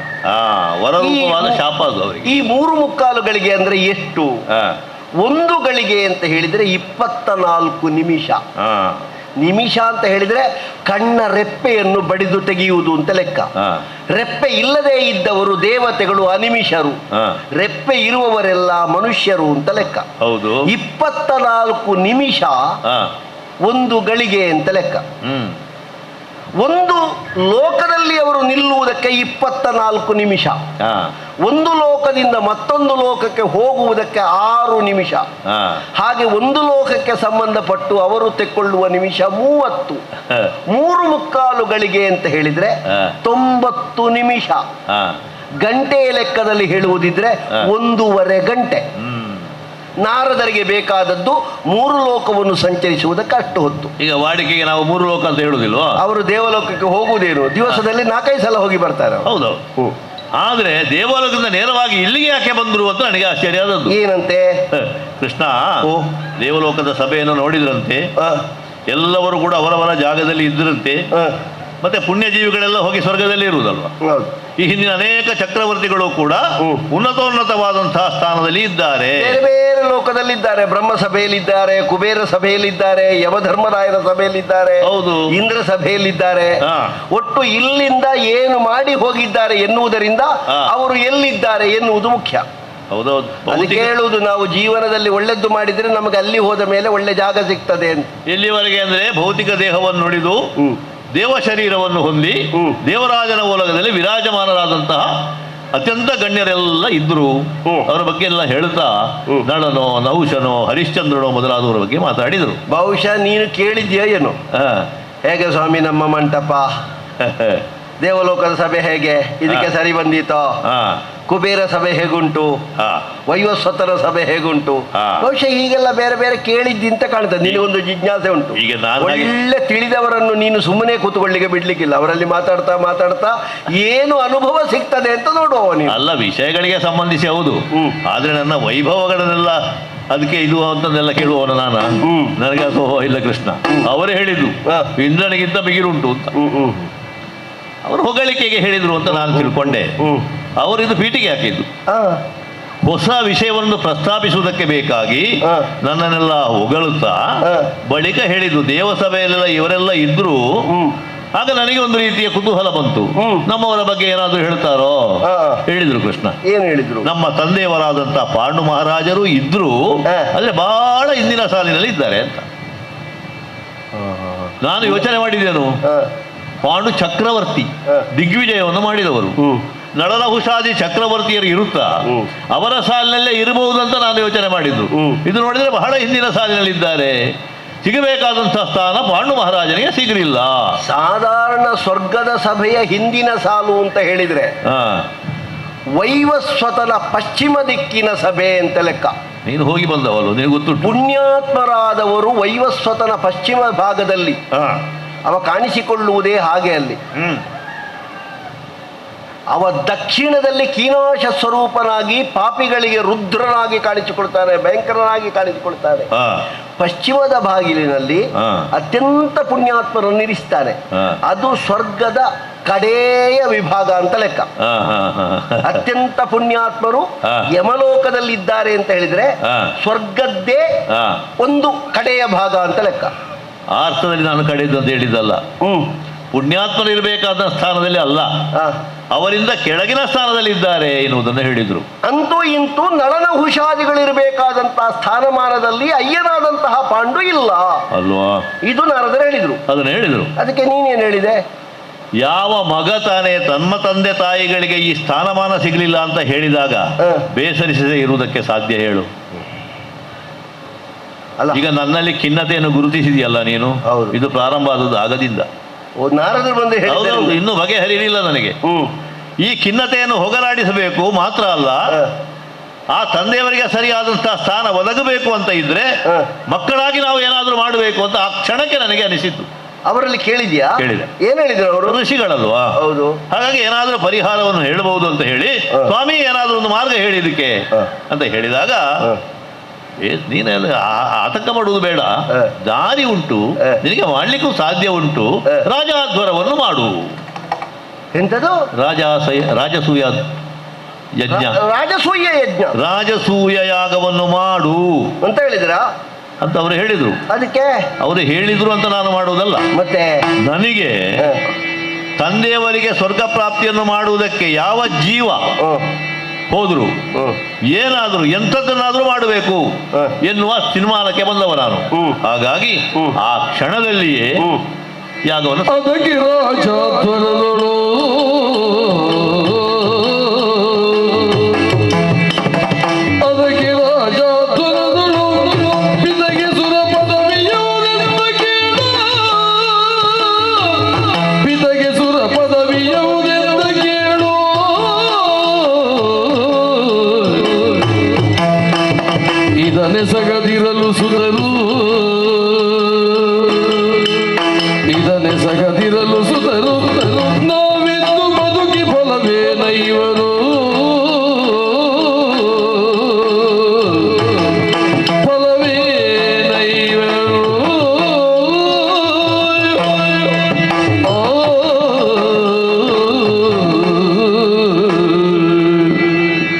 ವರರೂಪವಾದ ಶಾಪ ಅದು ಅವರಿಗೆ. ಈ 3 ಗಳಿಗೆ ಅಂದ್ರೆ ಎಷ್ಟು? 1 ಗಳಿಗೆ ಅಂತ ಹೇಳಿದ್ರೆ 24 ನಿಮಿಷ. ನಿಮಿಷ ಅಂತ ಹೇಳಿದ್ರೆ ಕಣ್ಣ ರೆಪ್ಪೆಯನ್ನು ಬಡಿದು ತೆಗೆಯುವುದು ಅಂತ ಲೆಕ್ಕ. ರೆಪ್ಪೆ ಇಲ್ಲದೆ ಇದ್ದವರು ದೇವತೆಗಳು ಅನಿಮಿಷರು, ರೆಪ್ಪೆ ಇರುವವರೆಲ್ಲ ಮನುಷ್ಯರು ಅಂತ ಲೆಕ್ಕ. ಹೌದು. 24 ನಿಮಿಷ 1 ಗಳಿಗೆ ಅಂತ ಲೆಕ್ಕ. ಒಂದು ಲೋಕದಲ್ಲಿ ಅವರು ನಿಲ್ಲುವುದಕ್ಕೆ 24 ನಿಮಿಷ. ಒಂದು ಲೋಕದಿಂದ ಮತ್ತೊಂದು ಲೋಕಕ್ಕೆ ಹೋಗುವುದಕ್ಕೆ 6 ನಿಮಿಷ. ಹಾಗೆ ಒಂದು ಲೋಕಕ್ಕೆ ಸಂಬಂಧಪಟ್ಟು ಅವರು ತೆಕ್ಕೊಳ್ಳುವ ನಿಮಿಷ 30. 3 ಗಳಿಗೆ ಅಂತ ಹೇಳಿದ್ರೆ 90 ನಿಮಿಷ. ಗಂಟೆಯ ಲೆಕ್ಕದಲ್ಲಿ ಹೇಳುವುದಿದ್ರೆ 1.5 ಗಂಟೆ. ನಾರದರಿಗೆ ಬೇಕಾದದ್ದು 3 ಲೋಕವನ್ನು ಸಂಚರಿಸುವುದಕ್ಕೆ ಅಷ್ಟು ಹೊತ್ತು. ಈಗ ವಾಡಿಕೆಗೆ ನಾವು 3 ಲೋಕ ಅಂತ ಹೇಳುವುದಿಲ್ವಾ? ಅವರು ದೇವಲೋಕಕ್ಕೆ ಹೋಗುವುದೇನು, ದಿವಸದಲ್ಲಿ 4-5 ಸಲ ಹೋಗಿ ಬರ್ತಾರೆ. ಹೌದೌದು. ಆದ್ರೆ ದೇವಲೋಕದಿಂದ ನೇರವಾಗಿ ಇಲ್ಲಿಗೆ ಯಾಕೆ ಬಂದ್ರು ಅಂತ ನನಗೆ ಆಶ್ಚರ್ಯ ಆದದ್ದು. ಏನಂತೆ? ಕೃಷ್ಣ ದೇವಲೋಕದ ಸಭೆಯನ್ನು ನೋಡಿದ್ರಂತೆ. ಎಲ್ಲವರು ಕೂಡ ಅವರವರ ಜಾಗದಲ್ಲಿ ಇದ್ದರಂತೆ. ಮತ್ತೆ ಪುಣ್ಯಜೀವಿಗಳೆಲ್ಲ ಹೋಗಿ ಸ್ವರ್ಗದಲ್ಲಿ ಇರುವುದಲ್ವ. ಈ ಹಿಂದಿನ ಅನೇಕ ಚಕ್ರವರ್ತಿಗಳು ಕೂಡ ಉನ್ನತೋನ್ನತವಾದಂತಹ ಸ್ಥಾನದಲ್ಲಿ ಇದ್ದಾರೆ, ಬೇರೆ ಬೇರೆ ಲೋಕದಲ್ಲಿದ್ದಾರೆ. ಬ್ರಹ್ಮ ಸಭೆಯಲ್ಲಿದ್ದಾರೆ, ಕುಬೇರ ಸಭೆಯಲ್ಲಿದ್ದಾರೆ, ಯಮಧರ್ಮರಾಯರ ಸಭೆಯಲ್ಲಿದ್ದಾರೆ, ಹೌದು, ಇಂದ್ರ ಸಭೆಯಲ್ಲಿದ್ದಾರೆ. ಒಟ್ಟು ಇಲ್ಲಿಂದ ಏನು ಮಾಡಿ ಹೋಗಿದ್ದಾರೆ ಎನ್ನುವುದರಿಂದ ಅವರು ಎಲ್ಲಿದ್ದಾರೆ ಎನ್ನುವುದು ಮುಖ್ಯ. ಹೌದೌದು. ಅದಕ್ಕೆ ಹೇಳುವುದು, ನಾವು ಜೀವನದಲ್ಲಿ ಒಳ್ಳೆದ್ದು ಮಾಡಿದ್ರೆ ನಮಗೆ ಅಲ್ಲಿ ಹೋದ ಮೇಲೆ ಒಳ್ಳೆ ಜಾಗ ಸಿಗ್ತದೆ ಅಂತ. ಎಲ್ಲಿವರೆಗೆ ಅಂದ್ರೆ ಭೌತಿಕ ದೇಹವನ್ನು ನುಡಿದು ದೇವ ಶರೀರವನ್ನು ಹೊಂದಿ ದೇವರಾಜನ ಮೂಲಕದಲ್ಲಿ ವಿರಾಜಮಾನರಾದಂತಹ ಅತ್ಯಂತ ಗಣ್ಯರೆಲ್ಲ ಇದ್ರು. ಅವರ ಬಗ್ಗೆ ಎಲ್ಲ ಹೇಳ್ತಾ ನಳನೋ ನಹುಶನೋ ಹರಿಶ್ಚಂದ್ರನೋ ಮೊದಲಾದವರ ಬಗ್ಗೆ ಮಾತಾಡಿದರು. ಬಹುಶಃ ನೀನು ಕೇಳಿದ್ಯಾ ಏನು? ಹೇಗೆ ಸ್ವಾಮಿ ನಮ್ಮ ಮಂಟಪ, ದೇವಲೋಕದ ಸಭೆ ಹೇಗೆ, ಇದಕ್ಕೆ ಸರಿ ಬಂದೀತೋ, ಕುಬೇರ ಸಭೆ ಹೇಗುಂಟು, ವೈವಸ್ವತರ ಸಭೆ ಹೇಗುಂಟು, ಬಹುಶಃ ಹೀಗೆಲ್ಲ ಬೇರೆ ಬೇರೆ ಕೇಳಿದ್ದಿಂತ ಕಾಣ್ತದೆ. ನಿನಗೊಂದು ಜಿಜ್ಞಾಸೆ ಉಂಟು. ಒಳ್ಳೆ ತಿಳಿದವರನ್ನು ನೀನು ಸುಮ್ಮನೆ ಕೂತ್ಕೊಳ್ಳಿಕ್ಕೆ ಬಿಡ್ಲಿಕ್ಕಿಲ್ಲ. ಅವರಲ್ಲಿ ಮಾತಾಡ್ತಾ ಮಾತಾಡ್ತಾ ಏನು ಅನುಭವ ಸಿಗ್ತದೆ ಅಂತ ನೋಡುವ ನೀನು. ಅಲ್ಲ, ವಿಷಯಗಳಿಗೆ ಸಂಬಂಧಿಸಿ ಹೌದು, ಆದ್ರೆ ನನ್ನ ವೈಭವಗಳನ್ನೆಲ್ಲ ಅದಕ್ಕೆ ಇದು ಅಂತಂದೆಲ್ಲ ಕೇಳುವವನು ನಾನು. ನನಗೆ ಅದು ಇಲ್ಲ ಕೃಷ್ಣ. ಅವರೇ ಹೇಳಿದ್ದು ಇಂದ್ರನಿಗಿಂತ ಬಿಗಿರುಂಟು ಅಂತ. ಅವರು ಹೊಗಳಿಕೆಗೆ ಹೇಳಿದ್ರು ಅಂತ ನಾನು ತಿಳ್ಕೊಂಡೆ. ಅವರು ಇದು ಪೀಠಿಗೆ ಹಾಕಿದ್ದು. ಹೊಸ ವಿಷಯವನ್ನು ಪ್ರಸ್ತಾಪಿಸುವುದಕ್ಕೆ ಬೇಕಾಗಿ ನನ್ನನ್ನೆಲ್ಲ ಹೊಗಳುತ್ತಾ ಬಳಿಕ ಹೇಳಿದ್ದು, ದೇವಸಭೆಯಲ್ಲೆಲ್ಲ ಇವರೆಲ್ಲ ಇದ್ರು, ಆಗ ನನಗೆ ಒಂದು ರೀತಿಯ ಕುತೂಹಲ ಬಂತು. ನಮ್ಮವರ ಬಗ್ಗೆ ಏನಾದರೂ ಹೇಳ್ತಾರೋ? ಹೇಳಿದ್ರು ಕೃಷ್ಣ. ಏನು ಹೇಳಿದ್ರು? ನಮ್ಮ ತಂದೆಯವರಾದಂತ ಪಾಂಡು ಮಹಾರಾಜರು ಇದ್ರು, ಆದ್ರೆ ಬಹಳ ಹಿಂದಿನ ಸಾಲಿನಲ್ಲಿ ಇದ್ದಾರೆ ಅಂತ. ನಾನು ಯೋಚನೆ ಮಾಡಿದ್ದೇನು, ಪಾಂಡು ಚಕ್ರವರ್ತಿ ದಿಗ್ವಿಜಯವನ್ನು ಮಾಡಿದವರು, ನಳನಹುಷಾದಿ ಚಕ್ರವರ್ತಿಯರು ಇರುತ್ತಾ ಅವರ ಸಾಲಿನಲ್ಲೇ ಇರಬಹುದಂತ ನಾನು ಯೋಚನೆ ಮಾಡಿದ್ದು. ಇದು ನೋಡಿದ್ರೆ ಬಹಳ ಹಿಂದಿನ ಸಾಲಿನಲ್ಲಿದ್ದಾರೆ. ಸಿಗಬೇಕಾದಂತಹ ಸ್ಥಾನ ಪಾಂಡು ಮಹಾರಾಜನಿಗೆ ಸಿಗಲಿಲ್ಲ. ಸಾಧಾರಣ ಸ್ವರ್ಗದ ಸಭೆಯ ಹಿಂದಿನ ಸಾಲು ಅಂತ ಹೇಳಿದ್ರೆ ವೈವಸ್ವತನ ಪಶ್ಚಿಮ ದಿಕ್ಕಿನ ಸಭೆ ಅಂತ ಲೆಕ್ಕ. ನೀನು ಹೋಗಿ ಬಂದವಲ್ಲ, ನಿನಗೆ ಗೊತ್ತುಂಟು. ಪುಣ್ಯಾತ್ಮರಾದವರು ವೈವಸ್ವತನ ಪಶ್ಚಿಮ ಭಾಗದಲ್ಲಿ ಅವ ಕಾಣಿಸಿಕೊಳ್ಳುವುದೇ ಹಾಗೆ. ಅಲ್ಲಿ ಅವ ದಕ್ಷಿಣದಲ್ಲಿ ಕೀನಾಶ ಸ್ವರೂಪನಾಗಿ ಪಾಪಿಗಳಿಗೆ ರುದ್ರನಾಗಿ ಕಾಣಿಸಿಕೊಳ್ತಾನೆ, ಭಯಂಕರನಾಗಿ ಕಾಣಿಸಿಕೊಳ್ತಾನೆ. ಪಶ್ಚಿಮದ ಬಾಗಿಲಿನಲ್ಲಿ ಅತ್ಯಂತ ಪುಣ್ಯಾತ್ಮರನ್ನು ಇರಿಸ್ತಾನೆ. ಅದು ಸ್ವರ್ಗದ ಕಡೆಯ ವಿಭಾಗ ಅಂತ ಲೆಕ್ಕ. ಅತ್ಯಂತ ಪುಣ್ಯಾತ್ಮರು ಯಮಲೋಕದಲ್ಲಿದ್ದಾರೆ ಅಂತ ಹೇಳಿದ್ರೆ ಸ್ವರ್ಗದ್ದೇ ಒಂದು ಕಡೆಯ ಭಾಗ ಅಂತ ಲೆಕ್ಕ. ಆ ಅರ್ಥದಲ್ಲಿ ನಾನು ಕಡೆಯದ್ದು ಅಂತ ಹೇಳಿದ್ದಲ್ಲ. ಪುಣ್ಯಾತ್ಮರು ಇರಬೇಕಾದ ಸ್ಥಾನದಲ್ಲಿ ಅಲ್ಲ, ಅವರಿಂದ ಕೆಳಗಿನ ಸ್ಥಾನದಲ್ಲಿ ಇದ್ದಾರೆ ಎನ್ನುವುದನ್ನು ಹೇಳಿದ್ರು. ಅಂತೂ ಇಂತೂ ನಳನಹುಷಾದಿಗಳಿರಬೇಕಾದಂತಹ ಸ್ಥಾನಮಾನದಲ್ಲಿ ಅಯ್ಯನಾದಂತಹ ಪಾಂಡು ಇಲ್ಲ ಅಲ್ವಾ? ಇದು ನಾರದರು ಹೇಳಿದ್ರು. ಅದನ್ನು ಹೇಳಿದ್ರು. ಅದಕ್ಕೆ ನೀನೇನು ಹೇಳಿದೆ? ಯಾವ ಮಗ ತಾನೇ ತಮ್ಮ ತಂದೆ ತಾಯಿಗಳಿಗೆ ಈ ಸ್ಥಾನಮಾನ ಸಿಗಲಿಲ್ಲ ಅಂತ ಹೇಳಿದಾಗ ಬೇಸರಿಸದೆ ಇರುವುದಕ್ಕೆ ಸಾಧ್ಯ ಹೇಳು? ಅಲ್ಲ, ಈಗ ನನ್ನಲ್ಲಿ ಖಿನ್ನತೆಯನ್ನು ಗುರುತಿಸಿದೆಯಲ್ಲ ನೀನು. ಇದು ಪ್ರಾರಂಭ ಆದದ್ದು ಆಗದಿಂದ. ನಾರದರು ಬಂದು ಇನ್ನೂ ಬಗೆಹರಿಲಿಲ್ಲ ನನಗೆ. ಈ ಖಿನ್ನತೆಯನ್ನು ಹೋಗಲಾಡಿಸಬೇಕು ಮಾತ್ರ ಅಲ್ಲ, ಆ ತಂದೆಯವರಿಗೆ ಸರಿಯಾದಂತಹ ಸ್ಥಾನ ಒದಗಬೇಕು ಅಂತ ಇದ್ರೆ ಮಕ್ಕಳಾಗಿ ನಾವು ಏನಾದರೂ ಮಾಡಬೇಕು ಅಂತ ಆ ಕ್ಷಣಕ್ಕೆ ನನಗೆ ಅನಿಸಿತ್ತು. ಅವರಲ್ಲಿ ಕೇಳಿದ್ಯಾ? ಕೇಳಿದೆ. ಏನ್ ಹೇಳಿದ್ರು ಅವರು? ಋಷಿಗಳಲ್ವಾ? ಹೌದು. ಹಾಗಾಗಿ ಏನಾದರೂ ಪರಿಹಾರವನ್ನು ಹೇಳಬಹುದು ಅಂತ ಹೇಳಿ, ಸ್ವಾಮಿ ಏನಾದರೂ ಒಂದು ಮಾರ್ಗ ಹೇಳಿದಕ್ಕೆ ಅಂತ ಹೇಳಿದಾಗ, ನೀನೆಲ್ಲ ಆತಂಕ ಮಾಡುವುದು ಬೇಡ, ದಾರಿ ಉಂಟು, ನಿನಗೆ ಮಾಡ್ಲಿಕ್ಕೂ ಸಾಧ್ಯ ಉಂಟು. ರಾಜಾಧ್ವರವನ್ನು ಮಾಡು. ಎಂತದು? ರಾಜಸೂಯ ಯಜ್ಞ, ರಾಜಸೂಯ ಯಜ್ಞ, ರಾಜಸೂಯ ಯಾಗವನ್ನು ಮಾಡು ಅಂತ ಹೇಳಿದ್ರ ಅಂತ ಅವರು ಹೇಳಿದ್ರು. ಅದಕ್ಕೆ ಅವರು ಹೇಳಿದ್ರು ಅಂತ ನಾನು ಮಾಡುವುದಲ್ಲ. ಮತ್ತೆ ನನಗೆ ತಂದೆಯವರಿಗೆ ಸ್ವರ್ಗ ಪ್ರಾಪ್ತಿಯನ್ನು ಮಾಡುವುದಕ್ಕೆ ಯಾವ ಜೀವ ಹೋದ್ರು, ಏನಾದರೂ ಎಂಥದ್ದನ್ನಾದ್ರೂ ಮಾಡಬೇಕು ಎನ್ನುವ ತೀರ್ಮಾನಕ್ಕೆ ಬಂದವ ನಾನು. ಹಾಗಾಗಿ ಆ ಕ್ಷಣದಲ್ಲಿಯೇ ಯಾಗವನ್ನು ಅದಕ್ಕೆ ರಾಜಾಧ್ವರದಳು ಪಿತಗೆ ಸುರ ಪದವಿಯುವುದೆಂದು ಕೇಳು, ಪಿತಗೆ ಸುರ ಪದವಿಯುವುದೆಂದು ಕೇಳು. ಇದನೆಸಗದಿರಲು ಸುತರು, ಇದನೆಸಗದಿರಲು ಸುತರು, ನಾವಿದ್ದು ಬದುಕಿ ಫಲವೇನೈವರು, ಫಲವೇನೈವರು.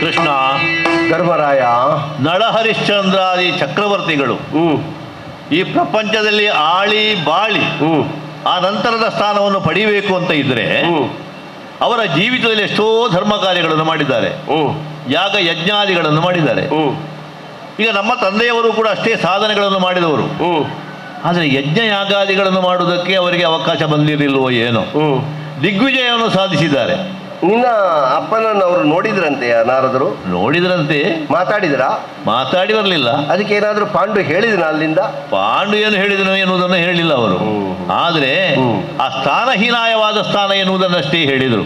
ಕೃಷ್ಣ, ಧರ್ಮರಾಯ, ನಳಹರಿಶ್ಚಂದ್ರಾದಿ ಚಕ್ರವರ್ತಿಗಳು ಈ ಪ್ರಪಂಚದಲ್ಲಿ ಆಳಿ ಬಾಳಿ ಆ ನಂತರದ ಸ್ಥಾನವನ್ನು ಪಡಿಬೇಕು ಅಂತ ಇದ್ರೆ ಅವರ ಜೀವಿತದಲ್ಲಿ ಎಷ್ಟೋ ಧರ್ಮ ಕಾರ್ಯಗಳನ್ನು ಮಾಡಿದ್ದಾರೆ, ಯಾಗ ಯಜ್ಞಾದಿಗಳನ್ನು ಮಾಡಿದ್ದಾರೆ. ಈಗ ನಮ್ಮ ತಂದೆಯವರು ಕೂಡ ಅಷ್ಟೇ ಸಾಧನೆಗಳನ್ನು ಮಾಡಿದವರು. ಆದರೆ ಯಜ್ಞ ಯಾಗಾದಿಗಳನ್ನು ಮಾಡುವುದಕ್ಕೆ ಅವರಿಗೆ ಅವಕಾಶ ಬಂದಿರಲಿಲ್ವೋ ಏನೋ. ದಿಗ್ವಿಜಯವನ್ನು ಸಾಧಿಸಿದ್ದಾರೆ. ನಿನ್ನ ಅಪ್ಪನನ್ನು ಅವರು ನೋಡಿದ್ರಂತೆ ನಾರದರು? ನೋಡಿದ್ರಂತೆ. ಮಾತಾಡಿದ್ರ? ಮಾತಾಡಿ ಬರಲಿಲ್ಲ. ಅದಕ್ಕೆ ಏನಾದರೂ ಪಾಂಡು ಹೇಳಿದನ ಅಲ್ಲಿಂದ? ಪಾಂಡು ಏನು ಹೇಳಿದನು ಎನ್ನುವುದನ್ನು ಹೇಳಿಲ್ಲ ಅವರು. ಆದರೆ ಆ ಸ್ಥಾನಹೀನಾಯವಾದ ಸ್ಥಾನ ಎನ್ನುವುದನ್ನಷ್ಟೇ ಹೇಳಿದರು.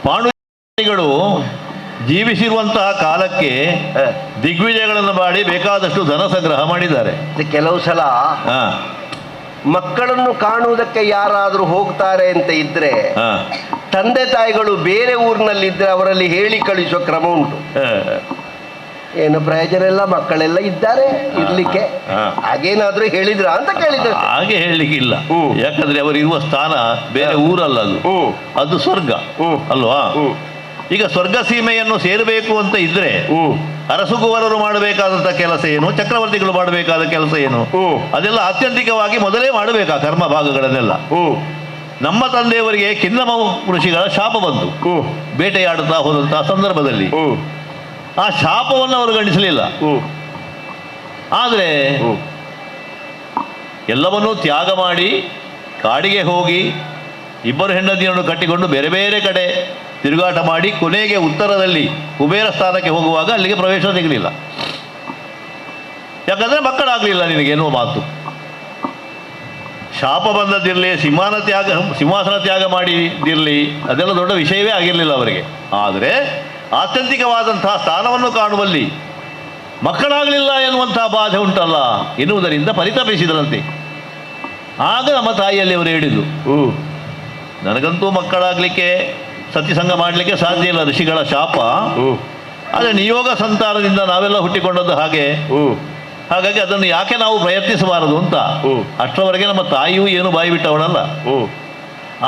ಪಾಂಡುಗಳು ಜೀವಿಸಿರುವಂತಹ ಕಾಲಕ್ಕೆ ದಿಗ್ವಿಜಯಗಳನ್ನು ಮಾಡಿ ಬೇಕಾದಷ್ಟು ಧನ ಸಂಗ್ರಹ ಮಾಡಿದ್ದಾರೆ. ಕೆಲವು ಸಲ ಮಕ್ಕಳನ್ನು ಕಾಣುವುದಕ್ಕೆ ಯಾರಾದರೂ ಹೋಗ್ತಾರೆ ಅಂತ ಇದ್ರೆ ತಂದೆ ತಾಯಿಗಳು ಬೇರೆ ಊರಿನಲ್ಲಿದ್ದರೆ ಅವರಲ್ಲಿ ಹೇಳಿ ಕಳಿಸುವ ಕ್ರಮ ಉಂಟು. ಏನು ಪ್ರಯೋಜನ ಇಲ್ಲ, ಮಕ್ಕಳೆಲ್ಲ ಇದ್ದಾರೆ ಇರ್ಲಿಕ್ಕೆ, ಹಾಗೇನಾದ್ರೂ ಹೇಳಿದ್ರ ಅಂತ ಕೇಳಿದ್ರೆ. ಹಾಗೆ ಹೇಳಲಿಕ್ಕಿಲ್ಲ, ಯಾಕಂದ್ರೆ ಅವರು ಇರುವ ಸ್ಥಾನ ಬೇರೆ ಊರಲ್ಲ, ಅದು ಸ್ವರ್ಗ ಅಲ್ವಾ. ಈಗ ಸ್ವರ್ಗ ಸೀಮೆಯನ್ನು ಸೇರಬೇಕು ಅಂತ ಇದ್ರೆ ಅರಸುಗುವರರು ಮಾಡಬೇಕಾದಂತ ಕೆಲಸ ಏನು, ಚಕ್ರವರ್ತಿಗಳು ಮಾಡಬೇಕಾದ ಕೆಲಸ ಏನು, ಅದೆಲ್ಲ ಆತ್ಯಂತಿಕವಾಗಿ ಮೊದಲೇ ಮಾಡಬೇಕು ಆ ಕರ್ಮ ಭಾಗಗಳನ್ನೆಲ್ಲ. ನಮ್ಮ ತಂದೆಯವರಿಗೆ ಕಿನ್ನಮ ಋಷಿಗಳ ಶಾಪ ಬಂತು ಬೇಟೆಯಾಡುತ್ತಾ ಹೋದಂತಹ ಸಂದರ್ಭದಲ್ಲಿ. ಆ ಶಾಪವನ್ನು ಅವರು ಗಣಿಸಲಿಲ್ಲ. ಆದರೆ ಎಲ್ಲವನ್ನೂ ತ್ಯಾಗ ಮಾಡಿ ಕಾಡಿಗೆ ಹೋಗಿ ಇಬ್ಬರು ಹೆಂಡತಿಯನ್ನು ಕಟ್ಟಿಕೊಂಡು ಬೇರೆ ಬೇರೆ ಕಡೆ ತಿರುಗಾಟ ಮಾಡಿ ಕೊನೆಗೆ ಉತ್ತರದಲ್ಲಿ ಕುಬೇರ ಸ್ಥಾನಕ್ಕೆ ಹೋಗುವಾಗ ಅಲ್ಲಿಗೆ ಪ್ರವೇಶ ಸಿಗಲಿಲ್ಲ. ಯಾಕಂದರೆ ಮಕ್ಕಳಾಗಲಿಲ್ಲ ನಿನಗೆ ಎನ್ನುವ ಮಾತು. ಶಾಪ ಬಂದದ್ದಿರಲಿ, ಸಿಂಹಾಸನ ತ್ಯಾಗ ಮಾಡಿದಿರಲಿ, ಅದೆಲ್ಲ ದೊಡ್ಡ ವಿಷಯವೇ ಆಗಿರಲಿಲ್ಲ ಅವರಿಗೆ. ಆದರೆ ಆತ್ಯಂತಿಕವಾದಂತಹ ಸ್ಥಾನವನ್ನು ಕಾಣುವಲ್ಲಿ ಮಕ್ಕಳಾಗಲಿಲ್ಲ ಎನ್ನುವಂತಹ ಬಾಧೆ ಉಂಟಲ್ಲ ಎನ್ನುವುದರಿಂದ ಪರಿತಪಿಸಿದರಂತೆ. ಆಗ ನಮ್ಮ ತಾಯಿಯಲ್ಲಿ ಅವರು ಹೇಳಿದ್ದು, ನನಗಂತೂ ಮಕ್ಕಳಾಗಲಿಕ್ಕೆ ಸತಿಸಂಗ ಮಾಡಲಿಕ್ಕೆ ಸಾಧ್ಯ ಇಲ್ಲ, ಋಷಿಗಳ ಶಾಪ. ಆದರೆ ನಿಯೋಗ ಸಂತಾನದಿಂದ ನಾವೆಲ್ಲ ಹುಟ್ಟಿಕೊಂಡದ್ದು ಹಾಗಾಗಿ ಅದನ್ನು ಯಾಕೆ ನಾವು ಪ್ರಯತ್ನಿಸಬಾರದು ಅಂತ. ಅಷ್ಟರವರೆಗೆ ನಮ್ಮ ತಾಯಿಯೂ ಏನು ಬಾಯಿ ಬಿಟ್ಟವಳಲ್ಲ.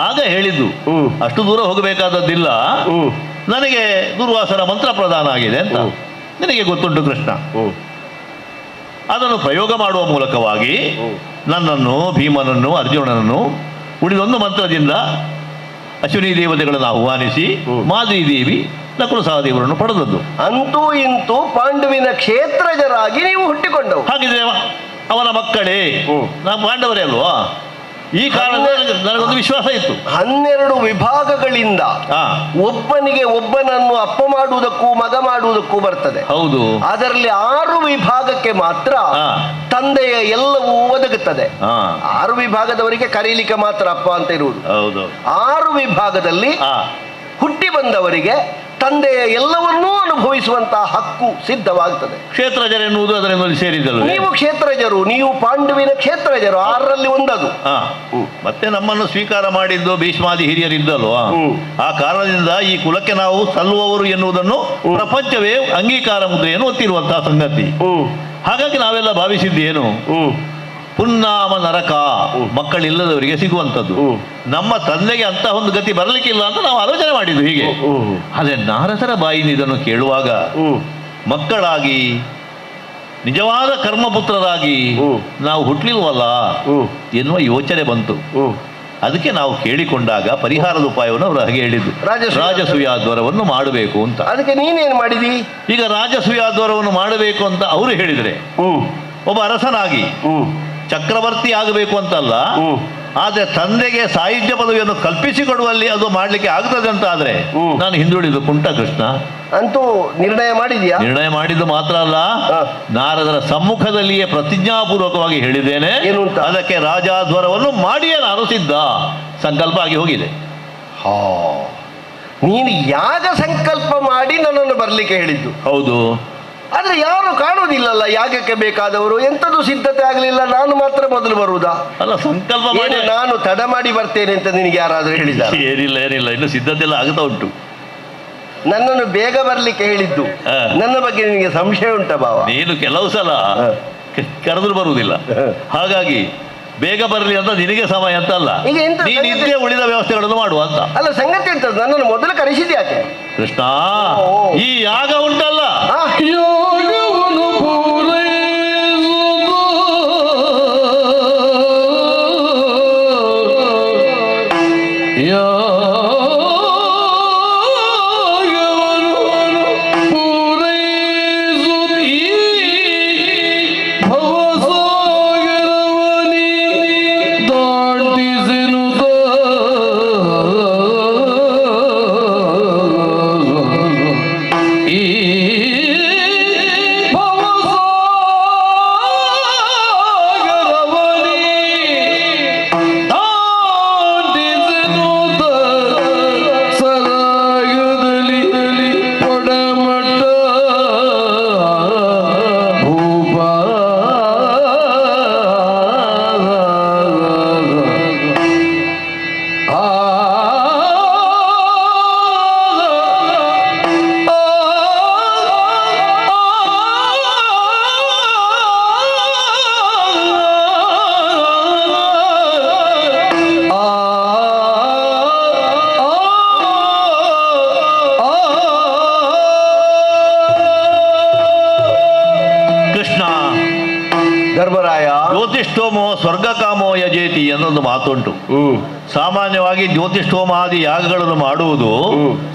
ಆಗ ಹೇಳಿದ್ದು, ಅಷ್ಟು ದೂರ ಹೋಗಬೇಕಾದದ್ದಿಲ್ಲ, ನನಗೆ ದುರ್ವಾಸನ ಮಂತ್ರ ಪ್ರದಾನ ಆಗಿದೆ ಅಂತ ನಿನಗೆ ಗೊತ್ತುಂಟು ಕೃಷ್ಣ. ಅದನ್ನು ಪ್ರಯೋಗ ಮಾಡುವ ಮೂಲಕವಾಗಿ ನನ್ನನ್ನು, ಭೀಮನನ್ನು, ಅರ್ಜುನನನ್ನು ಉಳಿದೊಂದು ಮಂತ್ರದಿಂದ ಅಶ್ವಿನಿ ದೇವತೆಗಳನ್ನು ಆಹ್ವಾನಿಸಿ ಮಾದ್ರಿ ದೇವಿ ನಕುಲ ಸಹದೇವರನ್ನು ಪಡೆದದ್ದು. ಅಂತೂ ಇಂತೂ ಪಾಂಡುವಿನ ಕ್ಷೇತ್ರಜರಾಗಿ ನೀವು ಹುಟ್ಟಿಕೊಂಡವು. ಹಾಗಿದ್ರೆ ಅವನ ಮಕ್ಕಳೇ ನಾವು ಪಾಂಡವರೇ ಅಲ್ವಾ? ಈ ಕಾರಣದಲ್ಲಿ ನನಗೊಂದು ವಿಶ್ವಾಸ ಇತ್ತು. 12 ವಿಭಾಗಗಳಿಂದ ಒಬ್ಬನಿಗೆ ಒಬ್ಬನನ್ನು ಅಪ್ಪ ಮಾಡುವುದಕ್ಕೂ ಮಗ ಮಾಡುವುದಕ್ಕೂ ಬರ್ತದೆ. ಹೌದು. ಅದರಲ್ಲಿ 6 ವಿಭಾಗಕ್ಕೆ ಮಾತ್ರ ತಂದೆಯ ಎಲ್ಲವೂ ಒದಗುತ್ತದೆ. 6 ವಿಭಾಗದವರಿಗೆ ಕರೀಲಿಕ್ಕೆ ಮಾತ್ರ ಅಪ್ಪ ಅಂತ ಇರುವುದು. ಹೌದು. 6 ವಿಭಾಗದಲ್ಲಿ ಹುಟ್ಟಿ ಬಂದವರಿಗೆ ತಂದೆಯ ಎಲ್ಲವನ್ನೂ ಅನುಭವಿಸುವಂತಹ ಹಕ್ಕು ಸಿದ್ಧವಾಗ್ತದೆ. ಕ್ಷೇತ್ರಜರು ಎನ್ನುವುದು ಅದರಲ್ಲಿ ಸೇರಿದಲ್ಲ. ನೀವು ಕ್ಷೇತ್ರಜರು, ನೀವು ಪಾಂಡುವಿನ ಕ್ಷೇತ್ರಜರು, 6ರಲ್ಲಿ ಒಂದದು. ಮತ್ತೆ ನಮ್ಮನ್ನು ಸ್ವೀಕಾರ ಮಾಡಿದ್ದು ಭೀಷ್ಮಾದಿ ಹಿರಿಯರಿದ್ದಲ್ವಾ? ಆ ಕಾರಣದಿಂದ ಈ ಕುಲಕ್ಕೆ ನಾವು ಸಲ್ಲುವವರು ಎನ್ನುವುದನ್ನು ಪ್ರಪಂಚವೇ ಅಂಗೀಕಾರ ಮುದ್ರೆಯನ್ನು ಒತ್ತಿರುವಂತಹ ಸಂಗತಿ. ಹಾಗಾಗಿ ನಾವೆಲ್ಲ ಭಾವಿಸಿದ್ದೇನು, ಪುನ್ನಾಮ ನರಕ ಮಕ್ಕಳಿಲ್ಲದವರಿಗೆ ಸಿಗುವಂಥದ್ದು. ನಮ್ಮ ತಂದೆಗೆ ಅಂತಹ ಒಂದು ಗತಿ ಬರಲಿಕ್ಕಿಲ್ಲ ಅಂತ ನಾವು ಆಲೋಚನೆ ಮಾಡಿದ್ವಿ ಹೀಗೆ. ಆದರೆ ನಾರದರ ಬಾಯಿಂದ ಇದನ್ನು ಕೇಳುವಾಗ ಮಕ್ಕಳಾಗಿ ನಿಜವಾದ ಕರ್ಮಪುತ್ರರಾಗಿ ನಾವು ಹುಟ್ಟಲಿಲ್ವಲ್ಲ ಎನ್ನುವ ಯೋಚನೆ ಬಂತು. ಅದಕ್ಕೆ ನಾವು ಕೇಳಿಕೊಂಡಾಗ ಪರಿಹಾರದ ಉಪಾಯವನ್ನು ಅವರು ಹಾಗೆ ಹೇಳಿದ್ದು, ರಾಜಸೂಯಾದ್ವಾರವನ್ನು ಮಾಡಬೇಕು ಅಂತ. ಅದಕ್ಕೆ ನೀನೇನು ಮಾಡಿದಿ? ಈಗ ರಾಜಸೂಯಾದ್ವಾರವನ್ನು ಮಾಡಬೇಕು ಅಂತ ಅವರು ಹೇಳಿದರೆ, ಒಬ್ಬ ಅರಸನಾಗಿ ಚಕ್ರವರ್ತಿ ಆಗಬೇಕು ಅಂತಲ್ಲ, ಆದರೆ ತಂದೆಗೆ ಸಾಹಿತ್ಯ ಪದವಿಯನ್ನು ಕಲ್ಪಿಸಿಕೊಡುವಲ್ಲಿ ಅದು ಮಾಡಲಿಕ್ಕೆ ಆಗ್ತದೆ ಅಂತ ಆದರೆ ನಾನು ಹಿಂದುಳಿದು ಕುಂಟ ಕೃಷ್ಣ. ಅಂತೂ ನಿರ್ಣಯ ಮಾಡಿದ್ಯಾ? ನಿರ್ಣಯ ಮಾಡಿದ್ದು ಮಾತ್ರ ಅಲ್ಲ, ನಾರದರ ಸಮ್ಮುಖದಲ್ಲಿಯೇ ಪ್ರತಿಜ್ಞಾಪೂರ್ವಕವಾಗಿ ಹೇಳಿದ್ದೇನೆ. ಅದಕ್ಕೆ ರಾಜಾಧ್ವರವನ್ನು ಮಾಡಿಯೇ ನಾನು ಸಿದ್ಧ. ಸಂಕಲ್ಪ ಆಗಿ ಹೋಗಿದೆ. ನೀನು ಯಾಗ ಸಂಕಲ್ಪ ಮಾಡಿ ನನ್ನನ್ನು ಬರಲಿಕ್ಕೆ ಹೇಳಿದ್ದು. ಹೌದು. ಆದ್ರೆ ಯಾರು ಕಾಣುವುದಿಲ್ಲಲ್ಲ ಯಾಗಕ್ಕೆ ಬೇಕಾದವರು. ಎಂಥದ್ದು ಸಿದ್ಧತೆ ಆಗಲಿಲ್ಲ, ನಾನು ಮಾತ್ರ ಮೊದಲು ಬರುವುದಾ? ಅಲ್ಲ, ಸಂಕಲ್ಪ ಮಾಡಿ ನಾನು ತಡ ಮಾಡಿ ಬರ್ತೇನೆ ಅಂತ ನಿನಗೆ ಯಾರಾದ್ರೂ ಹೇಳಿದ? ಏನಿಲ್ಲ, ಇನ್ನು ಸಿದ್ಧತೆ ಎಲ್ಲ ಆಗ್ತಾ ಉಂಟು. ನನ್ನನ್ನು ಬೇಗ ಬರ್ಲಿಕ್ಕೆ ಹೇಳಿದ್ದು. ನನ್ನ ಬಗ್ಗೆ ನಿನಗೆ ಸಂಶಯ ಉಂಟ ಭಾವ? ನೀನು ಕೆಲವು ಸಲ ಕರೆದ್ರು ಬರುವುದಿಲ್ಲ, ಹಾಗಾಗಿ ಬೇಗ ಬರಲಿ ಅಂತ ನಿನಗೆ ಸಮಯ ಅಂತ ಅಲ್ಲ, ನೀನು ಇದ್ದೇ ಉಳಿದ ವ್ಯವಸ್ಥೆಗಳನ್ನು ಮಾಡುವ ಅಂತ. ಅಲ್ಲ, ಸಂಗತಿ ಎಂತ, ನನ್ನನ್ನು ಮೊದಲು ಕರೆಸಿದ್ಯಾಕೆ ಕೃಷ್ಣ? ಈ ಯಾಗ ಉಂಟಲ್ಲ, ಯೋಗವನ್ನು ಧರ್ಮರಾಯ, ಜ್ಯೋತಿಷ್ಠೋಮೋ ಸ್ವರ್ಗಕಾಮೋ ಯಜೇತಿ ಅನ್ನೊಂದು ಮಾತುಂಟು. ಸಾಮಾನ್ಯವಾಗಿ ಜ್ಯೋತಿಷ್ಠೋಮಾದಿ ಯಾಗಗಳನ್ನು ಮಾಡುವುದು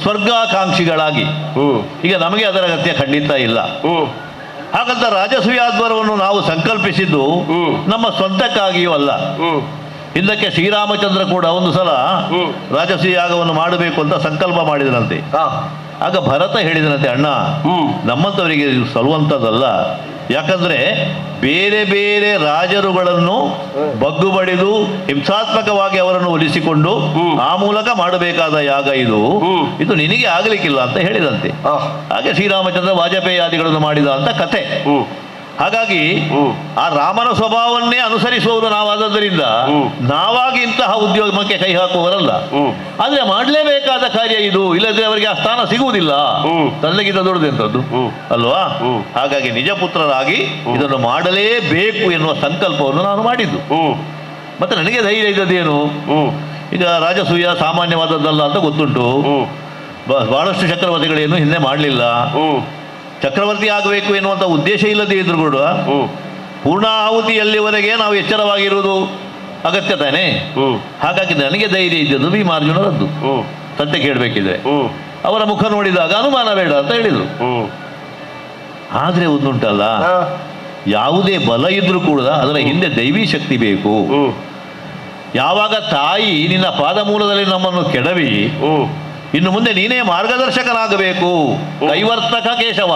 ಸ್ವರ್ಗಾಕಾಂಕ್ಷಿಗಳಾಗಿ. ಈಗ ನಮಗೆ ಅದರ ಅಗತ್ಯ ಖಂಡಿತ ಇಲ್ಲ. ಹಾಗಂತ ರಾಜಸೂಯಾಧ್ವರವನ್ನು ನಾವು ಸಂಕಲ್ಪಿಸಿದ್ದು ನಮ್ಮ ಸ್ವಂತಕ್ಕಾಗಿಯೂ ಅಲ್ಲ. ಹಿಂದಕ್ಕೆ ಶ್ರೀರಾಮಚಂದ್ರ ಕೂಡ ಒಂದು ಸಲ ರಾಜಸೂಯ ಯಾಗವನ್ನು ಮಾಡಬೇಕು ಅಂತ ಸಂಕಲ್ಪ ಮಾಡಿದರಂತೆ. ಆಗ ಭರತ ಹೇಳಿದನಂತೆ, ಅಣ್ಣ, ನಮ್ಮಂಥವರಿಗೆ ಇದು ಸಲ್ಲುವಂಥದ್ದಲ್ಲ. ಯಾಕಂದ್ರೆ ಬೇರೆ ಬೇರೆ ರಾಜರುಗಳನ್ನು ಬಗ್ಗು ಬಡಿದು ಹಿಂಸಾತ್ಮಕವಾಗಿ ಅವರನ್ನು ಒಲಿಸಿಕೊಂಡು ಆ ಮೂಲಕ ಮಾಡಬೇಕಾದ ಯಾಗ ಇದು ನಿನಗೆ ಆಗಲಿಕ್ಕಿಲ್ಲ ಅಂತ ಹೇಳಿದಂತೆ. ಹಾಗೆ ಶ್ರೀರಾಮಚಂದ್ರ ವಾಜಪೇಯಾದಿಗಳನ್ನು ಮಾಡಿದ ಅಂತ ಕಥೆ. ಹಾಗಾಗಿ ಆ ರಾಮನ ಸ್ವಭಾವವನ್ನೇ ಅನುಸರಿಸುವವರು ನಾವಾದ್ದರಿಂದ ನಾವಾಗಿ ಇಂತಹ ಉದ್ಯೋಗಕ್ಕೆ ಕೈ ಹಾಕುವವರಲ್ಲ. ಆದ್ರೆ ಮಾಡಲೇಬೇಕಾದ ಕಾರ್ಯ ಇದು, ಇಲ್ಲದ್ರೆ ಅವರಿಗೆ ಆ ಸ್ಥಾನ ಸಿಗುವುದಿಲ್ಲ. ತನ್ನಗಿಂತ ದೊಡ್ಡದೆಂಥದ್ದು ಅಲ್ವಾ? ಹಾಗಾಗಿ ನಿಜ ಪುತ್ರರಾಗಿ ಇದನ್ನು ಮಾಡಲೇಬೇಕು ಎನ್ನುವ ಸಂಕಲ್ಪವನ್ನು ನಾನು ಮಾಡಿದ್ದು. ಮತ್ತೆ ನನಗೆ ಧೈರ್ಯ ಇದ್ದದೇನು, ಈಗ ರಾಜಸೂಯ ಸಾಮಾನ್ಯವಾದದ್ದಲ್ಲ ಅಂತ ಗೊತ್ತುಂಟು. ಬಹಳಷ್ಟು ಚಕ್ರವರ್ತಿಗಳೇನು ಹಿಂದೆ ಮಾಡಲಿಲ್ಲ. ಚಕ್ರವರ್ತಿ ಆಗಬೇಕು ಎನ್ನುವಂಥ ಉದ್ದೇಶ ಇಲ್ಲದೆ ಇದ್ರು ಕೂಡ ಪೂರ್ಣಾಹುತಿಯಲ್ಲಿವರೆಗೆ ನಾವು ಎಚ್ಚರವಾಗಿರುವುದು ಅಗತ್ಯ ತಾನೆ. ಹಾಗಾಗಿ ನನಗೆ ಧೈರ್ಯ ಇದ್ದದ್ದು ಭೀಮಾರ್ಜುನರದ್ದು. ಸತ್ಯ ಕೇಳಬೇಕಿದ್ರೆ ಅವರ ಮುಖ ನೋಡಿದಾಗ ಅನುಮಾನ ಬೇಡ ಅಂತ ಹೇಳಿದರು. ಆದರೆ ಒಂದುಂಟಲ್ಲ, ಯಾವುದೇ ಬಲ ಇದ್ರೂ ಕೂಡ ಅದರ ಹಿಂದೆ ದೈವಿ ಶಕ್ತಿ ಬೇಕು. ಯಾವಾಗ ತಾಯಿ ನಿನ್ನ ಪಾದಮೂಲದಲ್ಲಿ ನಮ್ಮನ್ನು ಕೆಡವಿ ಇನ್ನು ಮುಂದೆ ನೀನೇ ಮಾರ್ಗದರ್ಶಕನಾಗಬೇಕು, ಕೈವರ್ತಕ ಕೇಶವ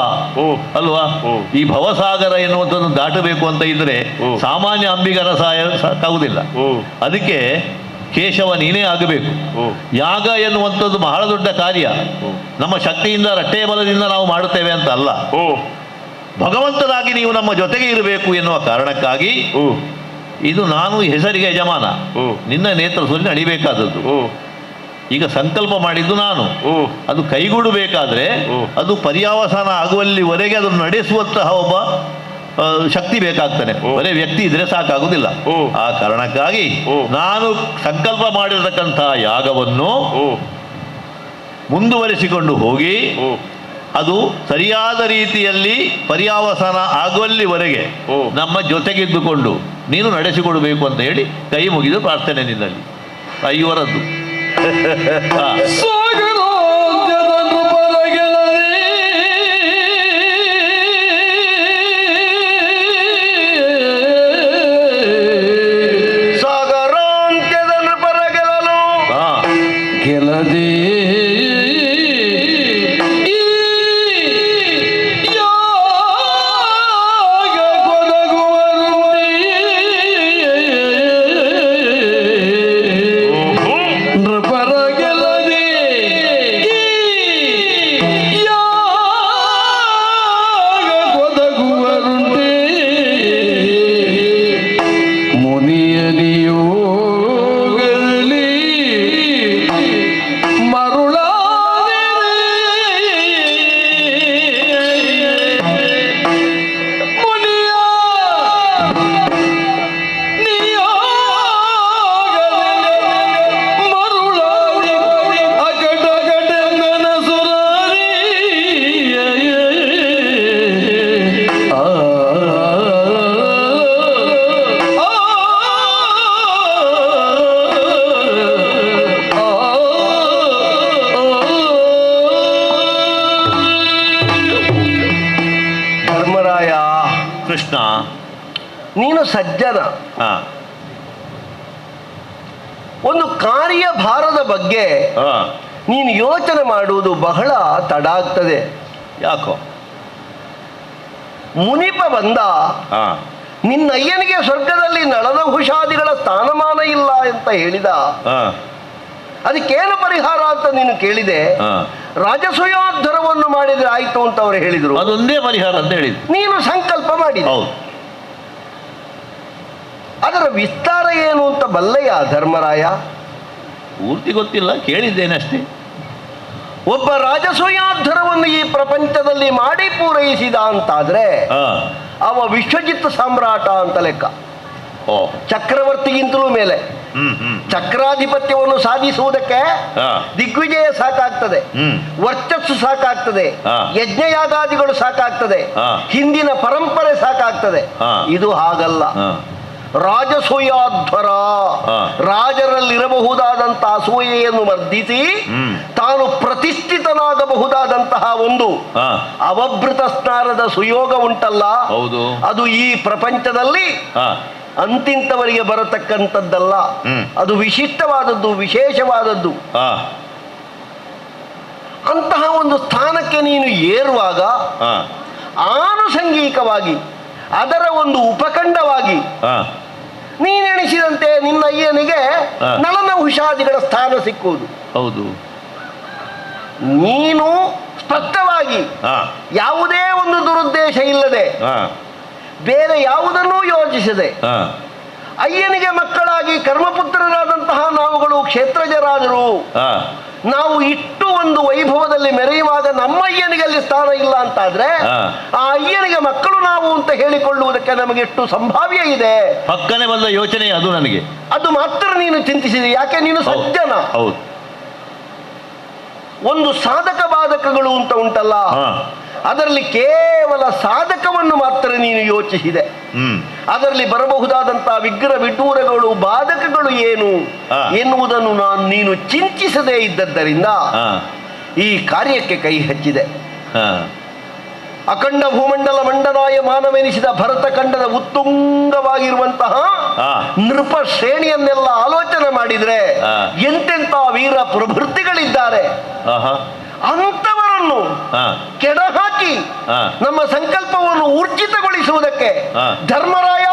ಅಲ್ವಾ, ಈ ಭವಸಾಗರ ಎನ್ನುವಂಥದ್ದು ದಾಟಬೇಕು ಅಂತ ಇದ್ರೆ ಸಾಮಾನ್ಯ ಅಂಬಿಗರ ಸಹಾಯ ಸಾಕಾಗುವುದಿಲ್ಲ. ಅದಕ್ಕೆ ಕೇಶವ ನೀನೇ ಆಗಬೇಕು. ಯಾಗ ಎನ್ನುವಂಥದ್ದು ಬಹಳ ದೊಡ್ಡ ಕಾರ್ಯ. ನಮ್ಮ ಶಕ್ತಿಯಿಂದ ರಟ್ಟೆಯ ಬಲದಿಂದ ನಾವು ಮಾಡುತ್ತೇವೆ ಅಂತ ಅಲ್ಲ, ಭಗವಂತನಾಗಿ ನೀವು ನಮ್ಮ ಜೊತೆಗೆ ಇರಬೇಕು ಎನ್ನುವ ಕಾರಣಕ್ಕಾಗಿ ಇದು ನಾನು ಹೆಸರಿಗೆ ಯಜಮಾನ, ನಿನ್ನ ನೇತೃತ್ವದಲ್ಲಿ ನಡಿಬೇಕಾದದ್ದು. ಈಗ ಸಂಕಲ್ಪ ಮಾಡಿದ್ದು ನಾನು, ಅದು ಕೈಗೂಡಬೇಕಾದ್ರೆ ಅದು ಪರ್ಯಾವಸಾನ ಆಗುವಲ್ಲಿವರೆಗೆ ಅದನ್ನು ನಡೆಸುವಂತಹ ಒಬ್ಬ ಶಕ್ತಿ ಬೇಕಾಗ್ತಾನೆ. ಬರೇ ವ್ಯಕ್ತಿ ಇದ್ರೆ ಸಾಕಾಗುವುದಿಲ್ಲ. ಆ ಕಾರಣಕ್ಕಾಗಿ ನಾನು ಸಂಕಲ್ಪ ಮಾಡಿರತಕ್ಕಂತಹ ಯಾಗವನ್ನು ಮುಂದುವರಿಸಿಕೊಂಡು ಹೋಗಿ ಅದು ಸರಿಯಾದ ರೀತಿಯಲ್ಲಿ ಪರ್ಯಾವಸಾನ ಆಗುವಲ್ಲಿವರೆಗೆ ನಮ್ಮ ಜೊತೆಗಿದ್ದುಕೊಂಡು ನೀನು ನಡೆಸಿಕೊಡಬೇಕು ಅಂತ ಹೇಳಿ ಕೈ ಮುಗಿದು ಪ್ರಾರ್ಥನೆ ನಿನ್ನಲ್ಲಿ ಐವರದ್ದು. ಸಾಗರಾಂತ್ಯದ ನೃಪರ ಗೆಲ್ಲಲು ಗೆಲದೆ ಕೃಷ್ಣ, ನೀನು ಸಜ್ಜನ. ಒಂದು ಕಾರ್ಯಭಾರದ ಬಗ್ಗೆ ನೀನು ಯೋಚನೆ ಮಾಡುವುದು ಬಹಳ ತಡ ಆಗ್ತದೆ. ಯಾಕೋ? ಮುನಿಪ ಬಂದ, ನಿನ್ನ ಅಯ್ಯನಿಗೆ ಸ್ವರ್ಗದಲ್ಲಿ ನಳನಹುಷಾದಿಗಳ ಸ್ಥಾನಮಾನ ಇಲ್ಲ ಅಂತ ಹೇಳಿದ. ಅದಕ್ಕೇನು ಪರಿಹಾರ ಅಂತ ನೀನು ಕೇಳಿದೆ. ರಾಜಸೂಯೋದ್ಧರವನ್ನು ಮಾಡಿದ್ರೆ ಆಯ್ತು ಅಂತ ಅವರು ಹೇಳಿದ್ರು. ಅದೊಂದೇ ಪರಿಹಾರ ಅಂತ ಹೇಳಿದ್ರು. ನೀನು ಸಂಕಲ್ಪ ಮಾಡಿದ. ಅದರ ವಿಸ್ತಾರ ಏನು ಅಂತ ಬಲ್ಲೆಯ ಧರ್ಮರಾಯ? ಪೂರ್ತಿ ಗೊತ್ತಿಲ್ಲ, ಕೇಳಿದ್ದೇನೆ ಅಷ್ಟೇ. ಒಬ್ಬ ರಾಜಸೂಯಾದ್ಧರವನ್ನು ಈ ಪ್ರಪಂಚದಲ್ಲಿ ಮಾಡಿ ಪೂರೈಸಿದ ಅಂತಾದ್ರೆ ಅವ ವಿಶ್ವಜಿತ್ ಸಾಮ್ರಾಟ ಅಂತ ಲೆಕ್ಕ. ಚಕ್ರವರ್ತಿಗಿಂತಲೂ ಮೇಲೆ. ಚಕ್ರಾಧಿಪತ್ಯವನ್ನು ಸಾಧಿಸುವುದಕ್ಕೆ ದಿಗ್ವಿಜಯ ಸಾಕಾಗ್ತದೆ, ವರ್ಚಸ್ಸು ಸಾಕಾಗ್ತದೆ, ಯಜ್ಞಯಾಗಾದಿಗಳು ಸಾಕಾಗ್ತದೆ, ಹಿಂದಿನ ಪರಂಪರೆ ಸಾಕಾಗ್ತದೆ. ಇದು ಹಾಗಲ್ಲ. ರಾಜಸೂಯಾಧ್ವರ, ರಾಜರಲ್ಲಿರಬಹುದಾದಂತಹ ಅಸೂಯೆಯನ್ನು ಮರ್ದಿಸಿ ತಾನು ಪ್ರತಿಷ್ಠಿತನಾಗಬಹುದಾದಂತಹ ಒಂದು ಅವಭೃತ ಸ್ನಾನದ ಸುಯೋಗ ಉಂಟಲ್ಲ, ಅದು ಈ ಪ್ರಪಂಚದಲ್ಲಿ ಅಂತಿಂತವರಿಗೆ ಬರತಕ್ಕಂಥದ್ದಲ್ಲ. ಅದು ವಿಶಿಷ್ಟವಾದದ್ದು, ವಿಶೇಷವಾದದ್ದು. ಅಂತಹ ಒಂದು ಸ್ಥಾನಕ್ಕೆ ನೀನು ಏರುವಾಗ ಆನುಷಂಗಿಕವಾಗಿ ಅದರ ಒಂದು ಉಪಖಂಡವಾಗಿ ನೀನೆಣಿಸಿದಂತೆ ನಿನ್ನ ಅಯ್ಯನಿಗೆ ನಳನ ಹುಷಾದಿಗಳ ಸ್ಥಾನ ಸಿಕ್ಕುವುದು. ಹೌದು. ನೀನು ಸ್ಪಷ್ಟವಾಗಿ ಯಾವುದೇ ಒಂದು ದುರುದ್ದೇಶ ಇಲ್ಲದೆ, ಬೇರೆ ಯಾವುದನ್ನೂ ಯೋಚಿಸದೆ, ಅಯ್ಯನಿಗೆ ಮಕ್ಕಳಾಗಿ ಕರ್ಮಪುತ್ರರಾದಂತಹ ನಾವುಗಳು ಕ್ಷೇತ್ರಜರಾದರು, ನಾವು ಇಟ್ಟು ಒಂದು ವೈಭವದಲ್ಲಿ ಮೆರೆಯುವಾಗ ನಮ್ಮ ಅಯ್ಯನಿಗೆ ಅಲ್ಲಿ ಸ್ಥಾನ ಇಲ್ಲ ಅಂತಾದ್ರೆ ಆ ಅಯ್ಯನಿಗೆ ಮಕ್ಕಳು ನಾವು ಅಂತ ಹೇಳಿಕೊಳ್ಳುವುದಕ್ಕೆ ನಮಗೆ ಎಷ್ಟು ಸಂಭಾವ್ಯ ಇದೆ. ಪಕ್ಕನೆ ಬಂದ ಯೋಚನೆ ಅದು ನನಗೆ. ಅದು ಮಾತ್ರ ನೀನು ಚಿಂತಿಸಿದೆ. ಯಾಕೆ? ನೀನು ಸಜ್ಜನ. ಹೌದು. ಒಂದು ಸಾಧಕ ಬಾಧಕಗಳು ಅಂತ ಉಂಟಲ್ಲ, ಅದರಲ್ಲಿ ಕೇವಲ ಸಾಧಕವನ್ನು ಮಾತ್ರ ನೀನು ಯೋಚಿಸಿದೆ. ಅದರಲ್ಲಿ ಬರಬಹುದಾದಂತಹ ವಿಗ್ರಹ ವಿಡ್ಡೂರಗಳು ಬಾಧಕಗಳು ಏನು ಎನ್ನುವುದನ್ನು ನೀನು ಚಿಂತಿಸದೇ ಇದ್ದದ್ದರಿಂದ ಈ ಕಾರ್ಯಕ್ಕೆ ಕೈ ಹಚ್ಚಿದೆ. ಅಖಂಡ ಭೂಮಂಡಲ ಮಂಡನಾಯ ಮಾನವೆನಿಸಿದ ಭರತ ಖಂಡದ ಉತ್ತುಂಗವಾಗಿರುವಂತಹ ನೃಪ ಶ್ರೇಣಿಯನ್ನೆಲ್ಲ ಆಲೋಚನೆ ಮಾಡಿದ್ರೆ ಎಂತೆಂಥ ವೀರ ಪ್ರಭೃತಿಗಳಿದ್ದಾರೆ. ಅಂತವರನ್ನು ಕೆಡಹಾಕಿ ನಮ್ಮ ಸಂಕಲ್ಪವನ್ನು ಊರ್ಜಿತಗೊಳಿಸುವುದಕ್ಕೆ ಧರ್ಮರಾಯ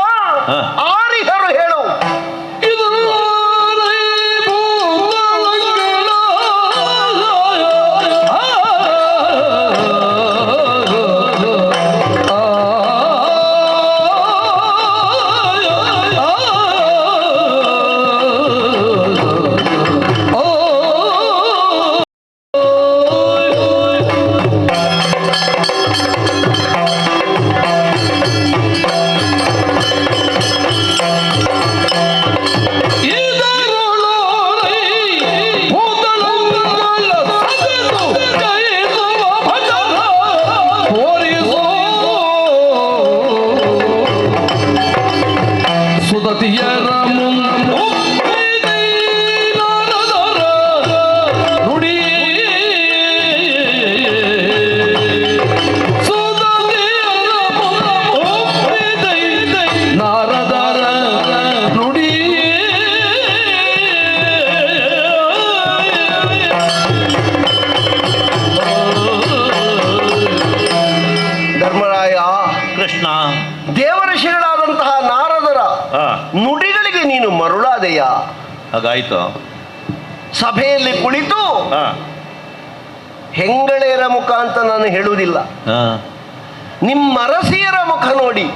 ಆರಿಹರು ಹೇಳು. ದೇವಋಷಿಗಳಾದಂತಹ ನಾರದರ ನುಡಿಗಳಿಗೆ ನೀನು ಮರುಳಾದೆಯ. ಹಾಗಾಯ್ತು. ಸಭೆಯಲ್ಲಿ ಕುಳಿತು ಹೆಂಗಳೆಯರ ಮುಖ ಅಂತ ನಾನು ಹೇಳುವುದಿಲ್ಲ, ನಿಮ್ಮರಸಿಯರ ಮುಖ ನೋಡಿ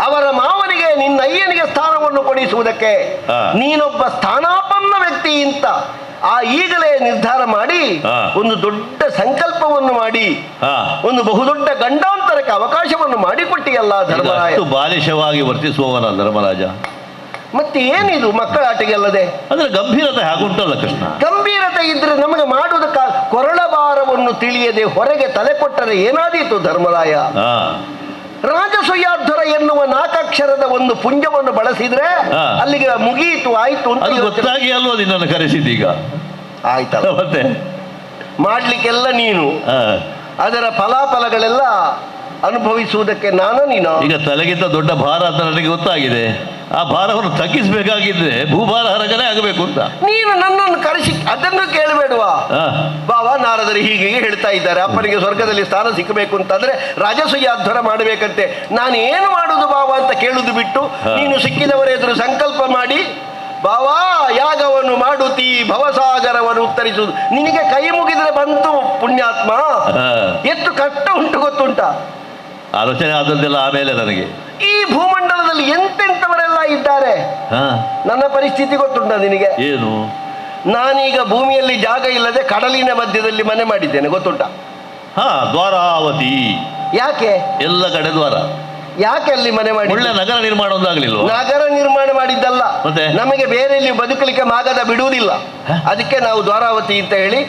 ಅವರ ಮಾವನಿಗೆ ನಿನ್ನ ಅಯ್ಯನಿಗೆ ಸ್ಥಾನವನ್ನು ಕೊಡಿಸುವುದಕ್ಕೆ ನೀನೊಬ್ಬ ಸ್ಥಾನಾಪನ್ನ ವ್ಯಕ್ತಿ ಅಂತ ಈಗಲೇ ನಿರ್ಧಾರ ಮಾಡಿ ಒಂದು ದೊಡ್ಡ ಸಂಕಲ್ಪವನ್ನು ಮಾಡಿ ಒಂದು ಬಹುದೊಡ್ಡ ಗಂಡಾಂತರಕ್ಕೆ ಅವಕಾಶವನ್ನು ಮಾಡಿಕೊಟ್ಟಿಯಲ್ಲ ಧರ್ಮರಾಯ. ಬಾಲಿಶವಾಗಿ ವರ್ತಿಸುವವನ ಧರ್ಮರಾಜ. ಮತ್ತೆ ಏನಿದು ಮಕ್ಕಳ ಆಟಗೆಲ್ಲದೆ? ಅಂದ್ರೆ ಗಂಭೀರತೆ ಹಾಗುಂಟಲ್ಲ ಕೃಷ್ಣ. ಗಂಭೀರತೆ ಇದ್ರೆ ನಮಗೆ ಮಾಡುವುದಕ್ಕ ಕೊರಳ ಭಾರವನ್ನು ತಿಳಿಯದೆ ಹೊರಗೆ ತಲೆ ಕೊಟ್ಟರೆ ಏನಾದೀತು ಧರ್ಮರಾಯ? ರಾಜಸೂಯಾಧ್ವರ ಎನ್ನುವ ನಾಲ್ಕಕ್ಷರದ ಒಂದು ಪುಂಜವನ್ನು ಬಳಸಿದ್ರೆ ಅಲ್ಲಿಗೆ ಮುಗಿಯಿತು, ಆಯ್ತು ಅಂತ ಗೊತ್ತಾಗಿ ಅಲ್ವಾ ನಿನ್ನನ್ನು ಕರೆಸಿದ್ದೀಗ? ಆಯ್ತಲ್ಲ, ಮತ್ತೆ ಮಾಡ್ಲಿಕ್ಕೆಲ್ಲ ನೀನು, ಅದರ ಫಲಾಫಲಗಳೆಲ್ಲ ಅನುಭವಿಸುವುದಕ್ಕೆ ನೀನು. ಈಗ ತಲೆಗಿಂತ ದೊಡ್ಡ ಭಾರ ಅಂತ ನನಗೆ ಗೊತ್ತಾಗಿದೆ. ಆ ಭಾರವನ್ನು ತಗ್ಗಿಸಬೇಕಾಗಿದ್ರೆ ಭೂಭಾರ ಹರಗನೆ ಆಗಬೇಕು ಅಂತ ನೀನು ನನ್ನನ್ನು ಕರೆಸಿ ಅದನ್ನು ಕೇಳಬೇಡುವ. ಬಾವ ನಾರದರು ಹೀಗೆ ಹೇಳ್ತಾ ಇದ್ದಾರೆ, ಅಪ್ಪನಿಗೆ ಸ್ವರ್ಗದಲ್ಲಿ ಸ್ಥಾನ ಸಿಕ್ಕಬೇಕು ಅಂತಂದ್ರೆ ರಾಜಸೂಯಾಧ್ವರ ಮಾಡಬೇಕಂತೆ. ನಾನು ಏನು ಮಾಡುದು ಬಾವ ಅಂತ ಕೇಳುದು ಬಿಟ್ಟು ನೀನು ಸಿಕ್ಕಿದವರ ಎದುರು ಸಂಕಲ್ಪ ಮಾಡಿ ಬಾವಾ ಯಾಗವನ್ನು ಮಾಡುತ್ತೀ ಭವಸಾಗರವನ್ನು ಉತ್ತರಿಸುವುದು. ನಿನಗೆ ಕೈ ಮುಗಿದ್ರೆ ಬಂತು ಪುಣ್ಯಾತ್ಮ. ಎಷ್ಟು ಕಷ್ಟ ಉಂಟು ಗೊತ್ತುಂಟ? ಆಲೋಚನೆ ಆದದ್ದೆಲ್ಲ ಆಮೇಲೆ ನನಗೆ ಈ ಭೂಮಂಡಲದಲ್ಲಿ ಎಂತೆಂಥವರೆಲ್ಲ ಇದ್ದಾರೆ. ನನ್ನ ಪರಿಸ್ಥಿತಿ ಗೊತ್ತುಂಟ ನಿನಗೆ? ಏನು? ನಾನೀಗ ಭೂಮಿಯಲ್ಲಿ ಜಾಗ ಇಲ್ಲದೆ ಕಡಲಿನ ಮಧ್ಯದಲ್ಲಿ ಮನೆ ಮಾಡಿದ್ದೇನೆ, ಗೊತ್ತುಂಟ? ದ್ವಾರಾವತಿ. ಯಾಕೆ? ಎಲ್ಲ ಕಡೆ ದ್ವಾರ. ಯಾಕೆ ಅಲ್ಲಿ ಮನೆ ಮಾಡಿ? ಒಳ್ಳೆ ನಗರ ನಿರ್ಮಾಣ ಒಂದಾಗಲಿಲ್ಲ. ನಗರ ನಿರ್ಮಾಣ ಮಾಡಿದ್ದಲ್ಲ, ಮತ್ತೆ ನಮಗೆ ಬೇರೆ ಇಲ್ಲಿ ಬದುಕಲಿಕ್ಕೆ ಮಾಗದ ಬಿಡುವುದಿಲ್ಲ. ಅದಕ್ಕೆ ನಾವು ದ್ವಾರಾವತಿ ಅಂತ ಹೇಳಿ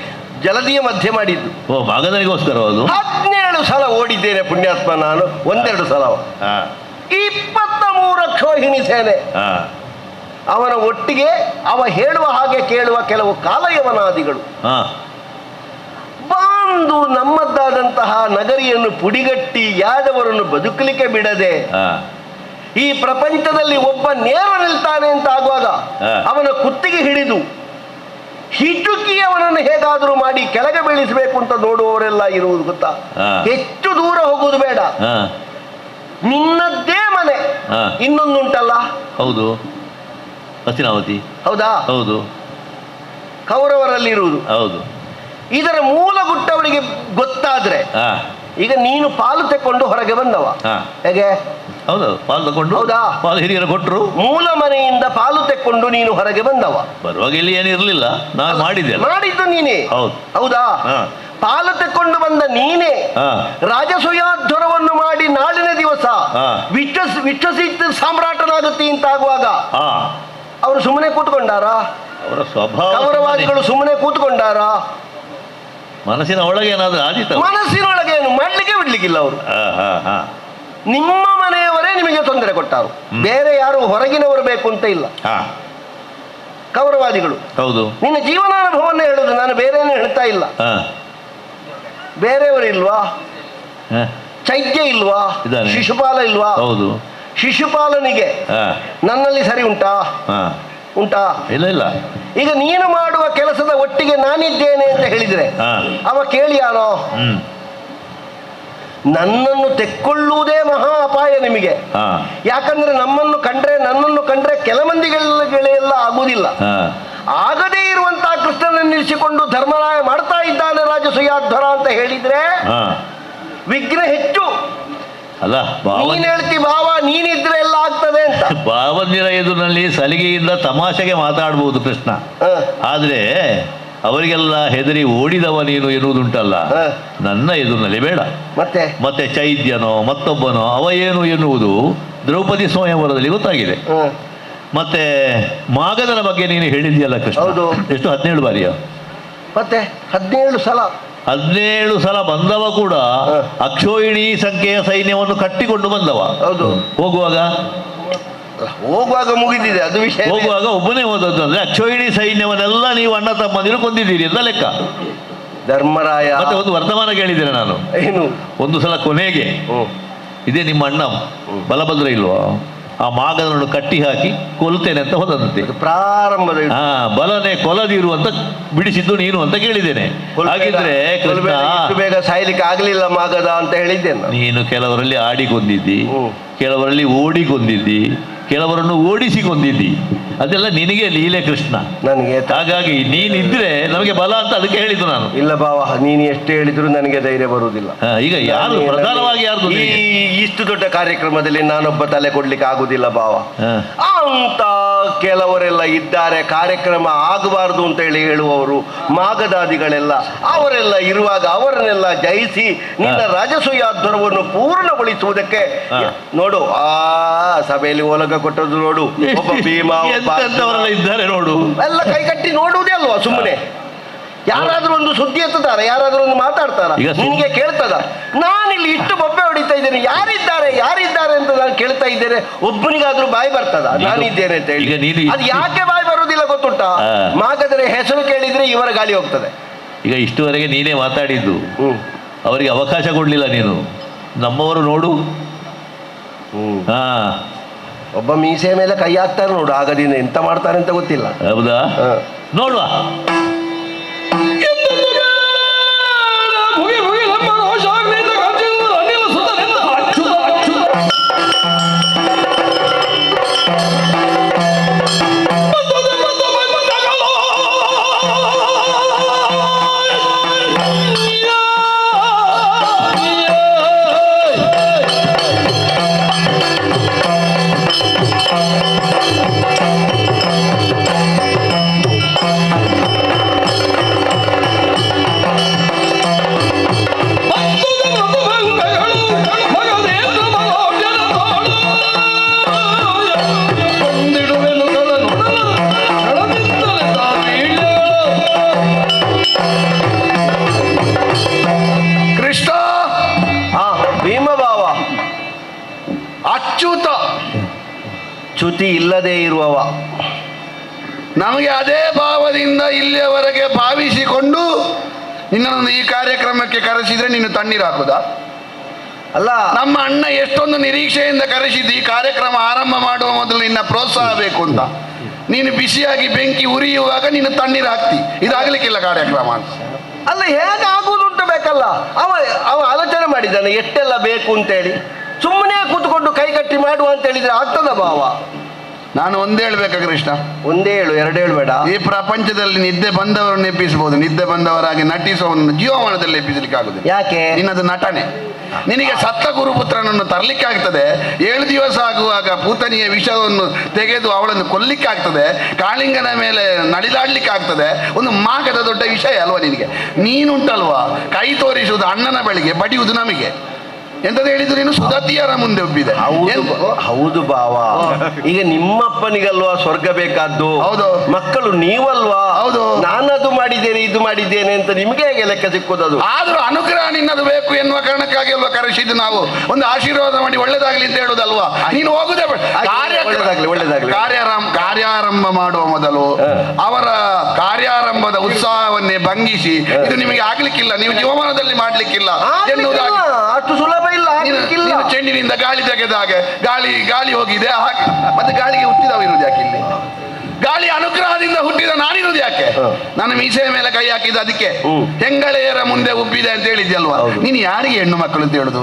ಜಲದಿಯ ಮಧ್ಯೆ ಮಾಡಿದ್ದು. ಮಾಗದನಿಗೋಸ್ಕರ ಅದು 17 ಸಲ ಓಡಿದ್ದೇನೆ ಪುಣ್ಯಾತ್ಮ ನಾನು, ಒಂದೆರಡು ಸಲ. 23 ಅಕ್ಷೋಹಿಣಿ ಸೇನೆ, ಅವನ ಒಟ್ಟಿಗೆ ಅವ ಹೇಳುವ ಹಾಗೆ ಕೇಳುವ ಕೆಲವು ಕಾಲಯವನಾದಿಗಳು ಬಂದು ನಮ್ಮದ್ದಾದಂತಹ ನಗರಿಯನ್ನು ಪುಡಿಗಟ್ಟಿ ಯಾದವರನ್ನು ಬದುಕಲಿಕ್ಕೆ ಬಿಡದೆ ಈ ಪ್ರಪಂಚದಲ್ಲಿ ಒಬ್ಬ ನೇರ ನಿಲ್ತಾನೆ ಅಂತ ಆಗುವಾಗ ಅವನ ಕುತ್ತಿಗೆ ಹಿಡಿದು ಹಿಟುಕಿ ಅವನನ್ನು ಹೇಗಾದರೂ ಮಾಡಿ ಕೆಳಗೆ ಬೀಳಿಸಬೇಕು ಅಂತ ನೋಡುವವರೆಲ್ಲ ಇರುವುದು ಗೊತ್ತಾ. ಹೆಚ್ಚು ದೂರ ಹೋಗುವುದು ಬೇಡ, ನಿನ್ನದ್ದೇ ಮನೆ ಇನ್ನೊಂದುಂಟಲ್ಲ. ಹೌದು, ಹಸ್ತಿನಾವತಿ. ಹೌದಾ? ಹೌದು, ಕೌರವರಲ್ಲಿ ಇರುವುದು. ಹೌದು. ಇದರ ಮೂಲ ಗುಟ್ಟವರಿಗೆ ಗೊತ್ತಾದ್ರೆ ಈಗ ನೀನು ಪಾಲು ತೆಕ್ಕೊಂಡು ಹೊರಗೆ ಬಂದವ ಹೇಗೆ? ಹೌದು, ಪಾಲು ತಗೊಂಡು. ಹೌದಾ? ಪಾಲು ಹಿರಿಯರು ಕೊಟ್ಟರು. ಮೂಲ ಮನೆಯಿಂದ ಪಾಲು ತೆಕ್ಕೊಂಡು ನೀನು ಹೊರಗೆ ಬಂದವ. ಬರುವಾಗ ಇಲ್ಲಿ ಏನಿರ್ಲಿಲ್ಲ, ನಾನು ಮಾಡಿದ್ದು ನೀನೇ. ಹೌದು. ಹೌದಾ? ಪಾಲು ತೆಕ್ಕೊಂಡು ಬಂದ ನೀನೇ ರಾಜಸೂಯಾಧ್ವರವನ್ನು ಮಾಡಿ ನಾಳಿನ ದಿವಸ ವಿಶ್ವಸಿದ್ಧ ಸಾಮ್ರಾಟನಾಗುತ್ತೆ ಅಂತಾಗುವಾಗ ಅವರು ಸುಮ್ಮನೆ ಕೂತ್ಕೊಂಡಾರ? ಅವರ ಸ್ವಭಾವ, ಕೌರವಾದಿಗಳು ಸುಮ್ಮನೆ ಕೂತ್ಕೊಂಡಾರ? ಮನಸ್ಸಿನ ಒಳಗೆ ಏನಾದ್ರು ಆದಿತ್ತು? ಮನಸ್ಸಿನೊಳಗೆ ಏನು ಮಾಡ್ಲಿಕ್ಕೆ ಬಿಡ್ಲಿಕ್ಕಿಲ್ಲ ಅವರು. ನಿಮ್ಮ ಮನೆಯವರೇ ನಿಮಗೆ ತೊಂದರೆ ಕೊಟ್ಟರು, ಬೇರೆ ಯಾರು ಹೊರಗಿನವರು ಬೇಕು ಅಂತ ಇಲ್ಲ. ಕೌರವಾದಿಗಳು. ಹೌದು. ನಿನ್ನ ಜೀವನಾನುಭವವನ್ನು ಹೇಳುದು, ನಾನು ಬೇರೆಯನ್ನು ಹೇಳ್ತಾ ಇಲ್ಲ. ಬೇರೆಯವರು ಇಲ್ವಾ? ಚೈತ್ಯ ಇಲ್ವಾ? ಶಿಶುಪಾಲ ಇಲ್ವಾ? ಹೌದು. ಶಿಶುಪಾಲನಿಗೆ ನನ್ನಲ್ಲಿ ಸರಿ ಉಂಟಾ? ಉಂಟಾ? ಇಲ್ಲ ಇಲ್ಲ. ಈಗ ನೀನು ಮಾಡುವ ಕೆಲಸದ ಒಟ್ಟಿಗೆ ನಾನಿದ್ದೇನೆ ಅಂತ ಹೇಳಿದ್ರೆ ಅವ ಕೇಳಿಯಾನೋ? ನನ್ನನ್ನು ತೆಕ್ಕೊಳ್ಳುವುದೇ ಮಹಾ ಅಪಾಯ ನಿಮಗೆ. ಯಾಕಂದ್ರೆ ನನ್ನನ್ನು ಕಂಡ್ರೆ ಕೆಲ ಮಂದಿಗಳೆಲ್ಲ ಆಗುವುದಿಲ್ಲ. ಆಗದೇ ಇರುವಂತಹ ಕೃಷ್ಣನನ್ನು ನಿಲ್ಲಿಸಿಕೊಂಡು ಧರ್ಮರಾಯ ಮಾಡ್ತಾ ಇದ್ದಾನೆ ರಾಜಸೂಯಾಧ್ವರ ಅಂತ ಹೇಳಿದ್ರೆ ವಿಘ್ನ ಹೆಚ್ಚು. ಅಲ್ಲ, ನೀನ್ ಹೇಳ್ತಿ ಭಾವ, ನೀನಿದ್ರೆ ಎಲ್ಲ ಆಗ್ತದೆ ಅಂತ. ಭಾವನಿರ ಎದುರಿನಲ್ಲಿ ಸಲಿಗೆಯಿಂದ ತಮಾಷೆಗೆ ಮಾತಾಡಬಹುದು ಕೃಷ್ಣ, ಆದ್ರೆ ಅವರಿಗೆಲ್ಲ ಹೆದರಿ ಓಡಿದವ ನೀನು ಎನ್ನುವುದುಂಟಲ್ಲ, ನನ್ನ ಎದುರಿನಲ್ಲಿ ಬೇಡ. ಮತ್ತೆ ಚೈದ್ಯನೋ ಮತ್ತೊಬ್ಬನೋ ಅವ ಏನು ಎನ್ನುವುದು ದ್ರೌಪದಿ ಸ್ವಯಂವರದಲ್ಲಿ ಗೊತ್ತಾಗಿದೆ. ಮತ್ತೆ ಮಾಗದನ ಬಗ್ಗೆ ನೀನು ಹೇಳಿದ್ಯಲ್ಲ ಕೃಷ್ಣ. ಹೌದು. ಎಷ್ಟು? 17 ಬಾರಿಯ? ಮತ್ತೆ 17 ಸಲ ಬಂದವ ಕೂಡ ಅಕ್ಷೋಹಿಣಿ ಸಂಖ್ಯೆಯ ಸೈನ್ಯವನ್ನು ಕಟ್ಟಿಕೊಂಡು ಬಂದವ. ಹೌದು. ಹೋಗುವಾಗ ಮುಗಿದಿದೆ ಅದು ವಿಷಯ. ಹೋಗುವಾಗ ಒಬ್ಬನೇ ಹೋದದ್ದು. ಅಂದ್ರೆ ಅಕ್ಷೋಹಿಣಿ ಸೈನ್ಯವನ್ನೆಲ್ಲ ನೀವು ಅಣ್ಣ ತಮ್ಮಂದಿರು ಕೊಂದಿದ್ದೀರಿ ಅಂತ ಲೆಕ್ಕ. ಧರ್ಮರಾಯ ಮತ್ತೆ ಒಂದು ವರ್ತಮಾನ ಕೇಳಿದ್ದೇನೆ ನಾನು. ಏನು? ಒಂದು ಸಲ ಕೊನೆಗೆ ಇದೇ ನಿಮ್ಮ ಅಣ್ಣ ಬಲಭದ್ರ ಇಲ್ವಾ, ಆ ಮಾಗದನ್ನು ಕಟ್ಟಿ ಹಾಕಿ ಕೊಲ್ತೇನೆ ಅಂತ ಹೋದಂತೆ. ಪ್ರಾರಂಭದ ಬಲನೆ ಕೊಲದಿರು ಅಂತ ಬಿಡಿಸಿದ್ದು ನೀನು ಅಂತ ಕೇಳಿದ್ದೇನೆ. ಹಾಗಿದ್ರೆ ಕೃಷ್ಣ ಬೇಗ ಸಾಯ್ಲಿಕ್ಕೆ ಆಗ್ಲಿಲ್ಲ ಮಾಗದ ಅಂತ ಹೇಳಿದ್ದೇನೆ. ನೀನು ಕೆಲವರಲ್ಲಿ ಆಡಿಕೊಂಡಿದ್ದಿ, ಕೆಲವರಲ್ಲಿ ಓಡಿಕೊಂಡಿದ್ದಿ, ಕೆಲವರನ್ನು ಓಡಿಸಿಕೊಂಡಿದ್ದಿ. ಅದೆಲ್ಲ ನಿನಗೆ ಲೀಲೆ ಕೃಷ್ಣ. ನನಗೆ ಹಾಗಾಗಿ ನೀನಿದ್ರೆ ನಮಗೆ ಬಲ ಅಂತ ಅದಕ್ಕೆ ಹೇಳಿದ್ದು ನಾನು. ಇಲ್ಲ ಬಾವ, ನೀನು ಎಷ್ಟು ಹೇಳಿದ್ರು ನನಗೆ ಧೈರ್ಯ ಬರುವುದಿಲ್ಲ. ಈಗ ಯಾರು ಪ್ರಧಾನವಾಗಿ ಯಾರು ಇಷ್ಟು ದೊಡ್ಡ ಕಾರ್ಯಕ್ರಮದಲ್ಲಿ ನಾನೊಬ್ಬ ತಲೆ ಕೊಡ್ಲಿಕ್ಕೆ ಆಗುದಿಲ್ಲ ಬಾವ ಅಂತ ಕೆಲವರೆಲ್ಲ ಇದ್ದಾರೆ. ಕಾರ್ಯಕ್ರಮ ಆಗಬಾರದು ಅಂತ ಹೇಳುವವರು ಮಾಗದಾದಿಗಳೆಲ್ಲ, ಅವರೆಲ್ಲ ಇರುವಾಗ ಅವರನ್ನೆಲ್ಲ ಜಯಿಸಿ ನಿನ್ನ ರಾಜಸೂಯಾಧ್ವರವನ್ನು ಪೂರ್ಣಗೊಳಿಸುವುದಕ್ಕೆ ನೋಡು, ಆ ಸಭೆಯಲ್ಲಿ ಓಲಗ ಕೊಟ್ಟದ್ದು ನೋಡು. ಒಬ್ಬ ಭೀಮಾ ಇದ್ದಾರೆ ನೋಡು, ಎಲ್ಲ ಕೈಕಟ್ಟಿ ನೋಡುವುದೇ ಅಲ್ವಾ ಸುಮ್ಮನೆ. ಯಾರಾದ್ರೂ ಒಂದು ಸುದ್ದಿ ಎತ್ತುತ್ತಾರೆ, ಯಾರಾದ್ರೂ ಒಂದು ಮಾತಾಡ್ತಾರ, ನಿನಗೆ ಕೇಳ್ತದ? ನಾನಿಲ್ಲಿ ಇಷ್ಟು ಬೊಬ್ಬೆ ಹೊಡಿತಾ ಇದ್ದೇನೆ, ಯಾರಿದ್ದಾರೆ ಅಂತ ನಾನು ಕೇಳ್ತಾ ಇದ್ದೇನೆ. ಒಬ್ಬನಿಗಾದ್ರೂ ಬಾಯಿ ಬರ್ತದ ನಾನಿದ್ದೇನೆ ಅಂತ ಹೇಳಿ? ಅದು ಯಾಕೆ ಬಾಯಿ ಬರುವುದಿಲ್ಲ ಗೊತ್ತುಂಟಾ? ಮಾಗದರೆ ಹೆಸರು ಕೇಳಿದ್ರೆ ಇವರ ಗಾಳಿ ಹೋಗ್ತದೆ. ಈಗ ಇಷ್ಟುವರೆಗೆ ನೀನೇ ಮಾತಾಡಿದ್ದು, ಅವರಿಗೆ ಅವಕಾಶ ಕೊಡ್ಲಿಲ್ಲ ನೀನು. ನಮ್ಮವರು ನೋಡು, ಒಬ್ಬ ಮೀಸೆ ಮೇಲೆ ಕೈ ಹಾಕ್ತಾರೆ ನೋಡು, ಆಗದಿಂದ ಎಂತ ಮಾಡ್ತಾರೆ ಅಂತ ಗೊತ್ತಿಲ್ಲ. ಹೌದಾ? ನೋಡುವ. ಚ್ಯುತಿ ಇಲ್ಲದೆ ಇರುವವ. ನಮಗೆ ಅದೇ ಭಾವದಿಂದ ಇಲ್ಲಿಯವರೆಗೆ ಭಾವಿಸಿಕೊಂಡು ನಿನ್ನನ್ನು ಈ ಕಾರ್ಯಕ್ರಮಕ್ಕೆ ಕರೆಸಿದ್ರೆ ನೀನು ತಣ್ಣೀರು ಹಾಕುದಾ? ಅಲ್ಲ, ನಮ್ಮ ಅಣ್ಣ ಎಷ್ಟೊಂದು ನಿರೀಕ್ಷೆಯಿಂದ ಕರೆಸಿದ್ದು ಈ ಕಾರ್ಯಕ್ರಮ ಆರಂಭ ಮಾಡುವ ಮೊದಲು ನಿನ್ನ ಪ್ರೋತ್ಸಾಹ ಬೇಕು ಅಂತ. ನೀನು ಬಿಸಿಯಾಗಿ ಬೆಂಕಿ ಉರಿಯುವಾಗ ನೀನು ತಣ್ಣೀರು ಹಾಕ್ತಿ, ಇದಾಗಲಿಕ್ಕಿಲ್ಲ ಕಾರ್ಯಕ್ರಮ ಅಂತ. ಅಲ್ಲ, ಹೇಗಾಗುವುದು ಅಂತ ಬೇಕಲ್ಲ. ಅವ ಆಲೋಚನೆ ಮಾಡಿದ್ದಾನೆ ಎಷ್ಟೆಲ್ಲ ಬೇಕು ಅಂತೇಳಿ. ಸುಮ್ಮನೆ ಕೂತ್ಕೊಂಡು ಕೈಗಟ್ಟಿ ಮಾಡುವ ಅಂತ ಹೇಳಿದ್ರೆ ಆಗ್ತದ ಭಾವ? ನಾನು ಒಂದೇ ಹೇಳ್ಬೇಕಾ ಕೃಷ್ಣ? ಒಂದೇ ಹೇಳು, ಎರಡು ಹೇಳಬೇಡ. ಈ ಪ್ರಪಂಚದಲ್ಲಿ ನಿದ್ದೆ ಬಂದವರನ್ನು ಎಬ್ಬಿಸಬಹುದು, ನಿದ್ದೆ ಬಂದವರಾಗಿ ನಟಿಸುವವನನ್ನು ಜೀವಮಾನದಲ್ಲಿ ಎಬ್ಬಿಸಲಿಕ್ಕೆ ಆಗುದಿಲ್ಲ. ಯಾಕೆ? ನಿನ್ನದು ನಟನೆ. ನಿನಗೆ ಸತ್ತ ಗುರುಪುತ್ರನನ್ನು ತರಲಿಕ್ಕೆ ಆಗ್ತದೆ, 7 ದಿವಸ ಆಗುವಾಗ ಪೂತನಿಯ ವಿಷವನ್ನು ತೆಗೆದು ಅವಳನ್ನು ಕೊಲ್ಲಿಕ್ಕೆ ಆಗ್ತದೆ, ಕಾಳಿಂಗನ ಮೇಲೆ ನಡಿದಾಡ್ಲಿಕ್ಕೆ ಆಗ್ತದೆ. ಒಂದು ಮಾಗದ ದೊಡ್ಡ ವಿಷಯ ಅಲ್ವಾ ನಿನಗೆ? ನೀನುಂಟಲ್ವಾ ಕೈ ತೋರಿಸುವುದು ಅಣ್ಣನ ಬಳಿಗೆ, ಬಡಿಯುವುದು ನಮಗೆ. ಎಂತದ್ದು ಹೇಳಿದ್ರು ನೀನು? ಸುದತಿಯರ ಮುಂದೆ ಒಬ್ಬಿದೆ. ಹೌದು ಭಾವ, ಈಗ ನಿಮ್ಮಪ್ಪನಿಗಲ್ವಾ ಸ್ವರ್ಗ ಬೇಕಾದ್ದು? ಹೌದು. ಮಕ್ಕಳು ನೀವಲ್ವಾ? ಹೌದು. ನಾನದು ಮಾಡಿದ್ದೇನೆ ಇದು ಮಾಡಿದ್ದೇನೆ ಅಂತ ನಿಮ್ಗೆ ಹೇಗೆ ಲೆಕ್ಕ ಸಿಕ್ಕುದದು? ಆದ್ರೂ ಅನುಗ್ರಹ ನಿನ್ನದು ಬೇಕು ಎನ್ನುವ ಕಾರಣಕ್ಕಾಗಿ ಅಲ್ವಾ ಕರೆಸಿದ್ದು ನಾವು. ಒಂದು ಆಶೀರ್ವಾದ ಮಾಡಿ ಒಳ್ಳೇದಾಗ್ಲಿ ಅಂತ ಹೇಳುದಲ್ವಾ? ನೀನು ಹೋಗುದೇ ಕಾರ್ಯಾರಂಭ ಮಾಡುವ ಮೊದಲು ಅವರ ಕಾರ್ಯಾರಂಭದ ಉತ್ಸಾಹವನ್ನೇ ಭಂಗಿಸಿ ಇದು ನಿಮಗೆ ಆಗ್ಲಿಕ್ಕಿಲ್ಲ, ನೀವು ಜೀವಮಾನದಲ್ಲಿ ಮಾಡ್ಲಿಕ್ಕಿಲ್ಲ ಎನ್ನುವುದಾಗಿ. ಅಷ್ಟು ಸುಲಭ ಇಲ್ಲ. ಚೆಂಡಿನಿಂದ ಗಾಳಿ ತೆಗೆದಾಗ ಗಾಳಿ ಹೋಗಿದೆ, ಮತ್ತೆ ಗಾಳಿಗೆ ಹುಟ್ಟಿದವ ಇರುವುದು ಯಾಕೆ ಇಲ್ಲಿ? ಗಾಳಿ ಅನುಗ್ರಹದಿಂದ ಹುಟ್ಟಿದ ನಾನಿರುವುದು ಯಾಕೆ? ನನ್ನ ಮೀಸೆಯ ಮೇಲೆ ಕೈ ಹಾಕಿದ ಅದಕ್ಕೆ. ಹೆಂಗಳೆಯರ ಮುಂದೆ ಉಬ್ಬಿದೆ ಅಂತ ಹೇಳಿದ್ಯಲ್ವಾ? ನೀನು ಯಾರಿಗೆ ಹೆಣ್ಣು ಮಕ್ಕಳು ಅಂತ ಹೇಳುದು?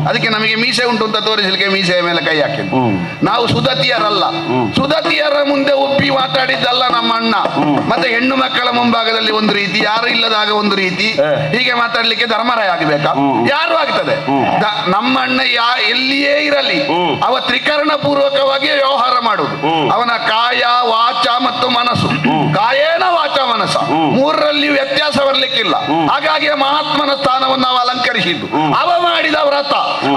ಅದಕ್ಕೆ ನಮಗೆ ಮೀಸೆ ಉಂಟು ಅಂತ ತೋರಿಸಲಿಕ್ಕೆ ಮೀಸೆಯ ಮೇಲೆ ಕೈ ಹಾಕಿದ್ದು. ನಾವು ಸುದತಿಯರಲ್ಲ, ಸುದತಿಯರ ಮುಂದೆ ಉಬ್ಬಿ ಮಾತಾಡಿದ್ದಲ್ಲ ನಮ್ಮ ಅಣ್ಣ. ಮತ್ತೆ ಹೆಣ್ಣು ಮಕ್ಕಳ ಮುಂಭಾಗದಲ್ಲಿ ಒಂದು ರೀತಿ, ಯಾರು ಇಲ್ಲದಾಗ ಒಂದು ರೀತಿ, ಹೀಗೆ ಮಾತಾಡ್ಲಿಕ್ಕೆ ಧರ್ಮರಾಯ ಆಗಬೇಕಾ? ಯಾರು ಆಗ್ತದೆ? ನಮ್ಮ ಅಣ್ಣ ಎಲ್ಲಿಯೇ ಇರಲಿ ಅವ ತ್ರಿಕರಣ ಪೂರ್ವಕವಾಗಿ ವ್ಯವಹಾರ ಮಾಡುದು. ಅವನ ಕಾಯ ವಾಚ ಮತ್ತು ಮನಸ್ಸು, ಕಾಯೇನ ವಾಚ ಮನಸ್ಸ ಮೂರರಲ್ಲಿ ವ್ಯತ್ಯಾಸ ಬರ್ಲಿಕ್ಕಿಲ್ಲ. ಹಾಗಾಗಿ ಮಹಾತ್ಮನ ಸ್ಥಾನವನ್ನು ನಾವು ಅಲಂಕರಿಸಿದ್ದು. ಅವ ಮಾಡಿದ ವ್ರತ,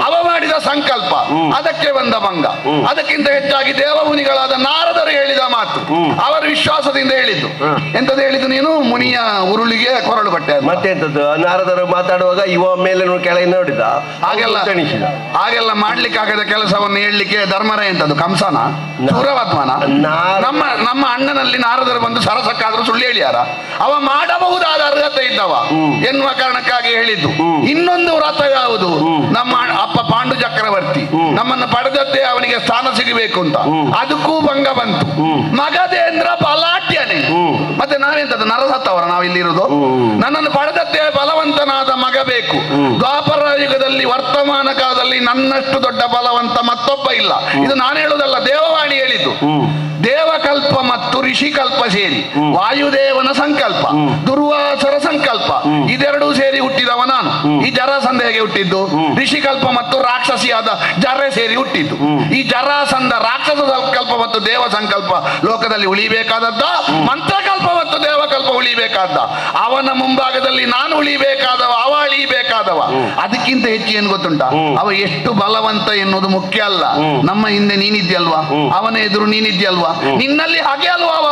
ಅವ ಮಾಡಿದ ಸಂಕಲ್ಪ, ಅದಕ್ಕೆ ಬಂದ ಭಂಗ. ಅದಕ್ಕಿಂತ ಹೆಚ್ಚಾಗಿ ದೇವಮುನಿಗಳಾದ ನಾರದರು ಹೇಳಿದ ಮಾತು, ಅವರ ವಿಶ್ವಾಸದಿಂದ ಹೇಳಿದ್ದು. ಎಂತದ್ದು ಹೇಳಿದ್ದು ನೀನು? ಮುನಿಯ ಉರುಳಿಗೆ ಕೊರಳು ಬಟ್ಟೆ. ಮತ್ತೆ ಎಂತದ್ದು? ನಾರದರು ಮಾತಾಡುವಾಗ ಇವ ಮೇಲೆ ಕೆಳಗೆ ನೋಡಿದ ಹಾಗೆಲ್ಲ ಮಾಡ್ಲಿಕ್ಕಾಗದ ಕೆಲಸವನ್ನು ಹೇಳಲಿಕ್ಕೆ ಧರ್ಮರಾಯ ಎಂತದ್ದು? ಕಂಸನ ಸುರವತ್ಮನ? ನಮ್ಮ ಅಣ್ಣನಲ್ಲಿ ನಾರದರು ಬಂದು ಸರಸಕ್ಕಾದ್ರೂ ಸುಳ್ಳು ಹೇಳಿಯಾರ? ಅವ ಮಾಡಬಹುದಾದ ಅರ್ಹತೆ ಇದ್ದವ ಎನ್ನುವ ಕಾರಣಕ್ಕಾಗಿ ಹೇಳಿದ್ದು. ಇನ್ನೊಂದು ವ್ರತ ಯಾವುದು? ನಮ್ಮ ಅಪ್ಪ ಪಾಂಡು ಚಕ್ರವರ್ತಿ ನಮ್ಮನ್ನು ಪಡೆದದ್ದೇ ಅವನಿಗೆ ಸ್ಥಾನ ಸಿಗಬೇಕು ಅಂತ, ಅದಕ್ಕೂ ಭಂಗ ಬಂತು. ಮಗದೇಂದ್ರ ಬಲಾಢ್ಯನೇ. ಮತ್ತೆ ನಾವೆಂತದ್ದು ನರಸತ್ತವರ ನಾವಿಲ್ಲಿರುವುದು? ನನ್ನನ್ನು ಪಡೆದದ್ದೇ ಬಲವಂತನಾದ ಮಗ ಬೇಕು. ದ್ವಾಪರ ಯುಗದಲ್ಲಿ ವರ್ತಮಾನ ಕಾಲದಲ್ಲಿ ನನ್ನಷ್ಟು ದೊಡ್ಡ ಬಲವಂತ ಮತ್ತೊಬ್ಬ ಇಲ್ಲ. ಇದು ನಾನು ಹೇಳುವುದಲ್ಲ, ದೇವವಾಣಿ ಹೇಳಿದ್ದು. ದೇವಕಲ್ಪ ಮತ್ತು ಋಷಿಕಲ್ಪ ಸೇರಿ ವಾಯುದೇವನ ಸಂಕಲ್ಪ, ದುರ್ವಾಸರ ಸಂಕಲ್ಪ, ಇದೆರಡೂ ಸೇರಿ ಹುಟ್ಟಿದವ ನಾನು. ಈ ಜರಾಸಂಧ ಹೇಗೆ ಹುಟ್ಟಿದ್ದು? ಋಷಿಕಲ್ಪ ಮತ್ತು ರಾಕ್ಷಸಿಯಾದ ಜರೆ ಸೇರಿ ಹುಟ್ಟಿದ್ದು. ಈ ಜರಾಸಂಧ ರಾಕ್ಷಸ ಸಂಕಲ್ಪ ಮತ್ತು ದೇವ ಸಂಕಲ್ಪ ಲೋಕದಲ್ಲಿ ಉಳಿಬೇಕಾದದ್ದ, ಮಂತ್ರಕಲ್ಪ ಮತ್ತು ದೇವಕಲ್ಪ ಉಳಿಬೇಕಾದ. ಅವನ ಮುಂಭಾಗದಲ್ಲಿ ನಾನು ಉಳಿಬೇಕಾದವ, ಅವ ಅಳಿಬೇಕಾದವ. ಅದಕ್ಕಿಂತ ಹೆಚ್ಚು ಏನು ಗೊತ್ತುಂಟ? ಅವ ಎಷ್ಟು ಬಲವಂತ ಎನ್ನುವುದು ಮುಖ್ಯ ಅಲ್ಲ. ನಮ್ಮ ಹಿಂದೆ ನೀನಿದ್ಯಲ್ವಾ, ಅವನ ಎದುರು ನೀನಿದ್ಯಲ್ವಾ, ನಿನ್ನಲ್ಲಿ ಹಾಗೆ ಅಲ್ವಾ ಅವ?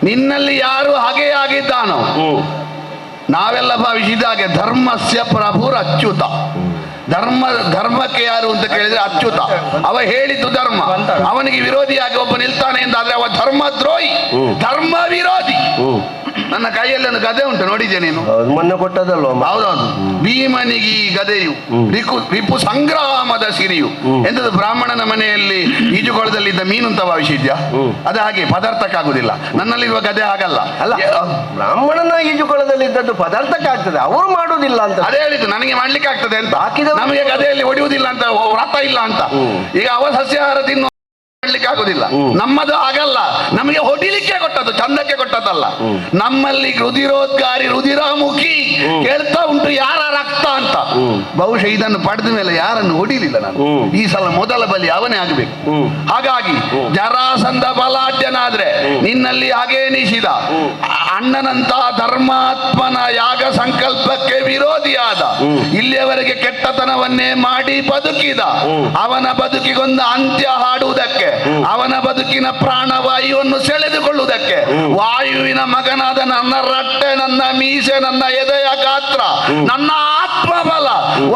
ನಿನ್ನಲ್ಲಿ ಯಾರು ಹಾಗೆಯಾಗಿದ್ದಾನೋ ನಾವೆಲ್ಲ ಭಾವಿಸಿದ ಹಾಗೆ ಧರ್ಮಸ್ಯ ಪ್ರಭುರ್ ಅಚ್ಯುತ. ಧರ್ಮಕ್ಕೆ ಯಾರು ಅಂತ ಕೇಳಿದ್ರೆ ಅಚ್ಯುತ. ಅವ ಹೇಳಿದ್ದು ಧರ್ಮ, ಅವನಿಗೆ ವಿರೋಧಿಯಾಗಿ ಒಬ್ಬ ನಿಲ್ತಾನೆ ಎಂದಾದ್ರೆ ಅವ ಧರ್ಮದ್ರೋಹಿ, ಧರ್ಮ ವಿರೋಧಿ. ನನ್ನ ಕೈಯಲ್ಲಿ ಒಂದು ಗದೆ ಉಂಟು, ನೋಡಿದ್ಯಾ ನೀನು? ಮೊನ್ನೆ ಕೊಟ್ಟದಲ್ವ? ಹೌದೌದು. ಭೀಮನಿಗೆ ಈ ಗದೆಯು ರಿಪು ಸಂಗ್ರಾಮದ ಸಿರಿಯು. ಎಂತದ್ದು? ಬ್ರಾಹ್ಮಣನ ಮನೆಯಲ್ಲಿ ಈಜುಕೊಳದಲ್ಲಿದ್ದ ಮೀನು ಅಂತ ಭಾವಿಸಿದ್ಯಾ? ಅದು ಹಾಗೆ ಪದಾರ್ಥಕ್ಕಾಗುದಿಲ್ಲ. ನನ್ನಲ್ಲಿರುವ ಗದೆ ಹಾಗಲ್ಲ. ಅಲ್ಲ, ಬ್ರಾಹ್ಮಣನ ಈಜುಕೊಳದಲ್ಲಿದ್ದದ್ದು ಪದಾರ್ಥಕ್ಕಾಗ್ತದೆ, ಅವರು ಮಾಡುವುದಿಲ್ಲ ಅಂತ. ಅದೇ ಹೇಳಿದ್ದು, ನನಗೆ ಮಾಡ್ಲಿಕ್ಕೆ ಆಗ್ತದೆ ಅಂತ. ನಮಗೆ ಗದೆಯಲ್ಲಿ ಹೊಡೆಯುವುದಿಲ್ಲ ಅಂತ, ವ್ರತ ಇಲ್ಲ ಅಂತ. ಈಗ ಅವ ಸಸ್ಯಾಹಾರ ತಿನ್ನು ಆಗುದಿಲ್ಲ. ನಮ್ಮದು ಆಗಲ್ಲ, ನಮಗೆ ಹೊಡಿಲಿಕ್ಕೆ ಕೊಟ್ಟದ್ದು, ಚಂದಕ್ಕೆ ಕೊಟ್ಟದ್ದಲ್ಲ. ನಮ್ಮಲ್ಲಿ ರುದಿರೋದ್ಗಾರಿ ರುದಿರಾಮುಖಿ ಕೇಳ್ತಾ ಉಂಟು, ಯಾರ ರಕ್ತ ಅಂತ. ಬಹುಶಃ ಇದನ್ನು ಪಡೆದ ಮೇಲೆ ಯಾರನ್ನು ಹೊಡಿಲಿಲ್ಲ ನಾನು. ಈ ಸಲ ಮೊದಲ ಬಲಿ ಅವನೇ ಆಗಬೇಕು. ಹಾಗಾಗಿ ಜರಾಸಂಧ ಬಲಾಢ್ಯನಾದ್ರೆ ನಿನ್ನಲ್ಲಿ ಅಗೇನಿಸಿದ ಅಣ್ಣನಂತ ಧರ್ಮಾತ್ಮನ ಯಾಗ ಸಂಕಲ್ಪಕ್ಕೆ ವಿರೋಧಿಯಾದ, ಇಲ್ಲಿಯವರೆಗೆ ಕೆಟ್ಟತನವನ್ನೇ ಮಾಡಿ ಬದುಕಿದ ಅವನ ಬದುಕಿಗೊಂದು ಅಂತ್ಯ ಹಾಡುವುದಕ್ಕೆ, ಅವನ ಬದುಕಿನ ಪ್ರಾಣವಾಯುವನ್ನು ಸೆಳೆದುಕೊಳ್ಳುವುದಕ್ಕೆ ವಾಯುವಿನ ಮಗನಾದ ನನ್ನ ರಟ್ಟೆ, ನನ್ನ ಮೀಸೆ, ನನ್ನ ಎದೆಯ ಗಾತ್ರ, ನನ್ನ ಆತ್ಮಬಲ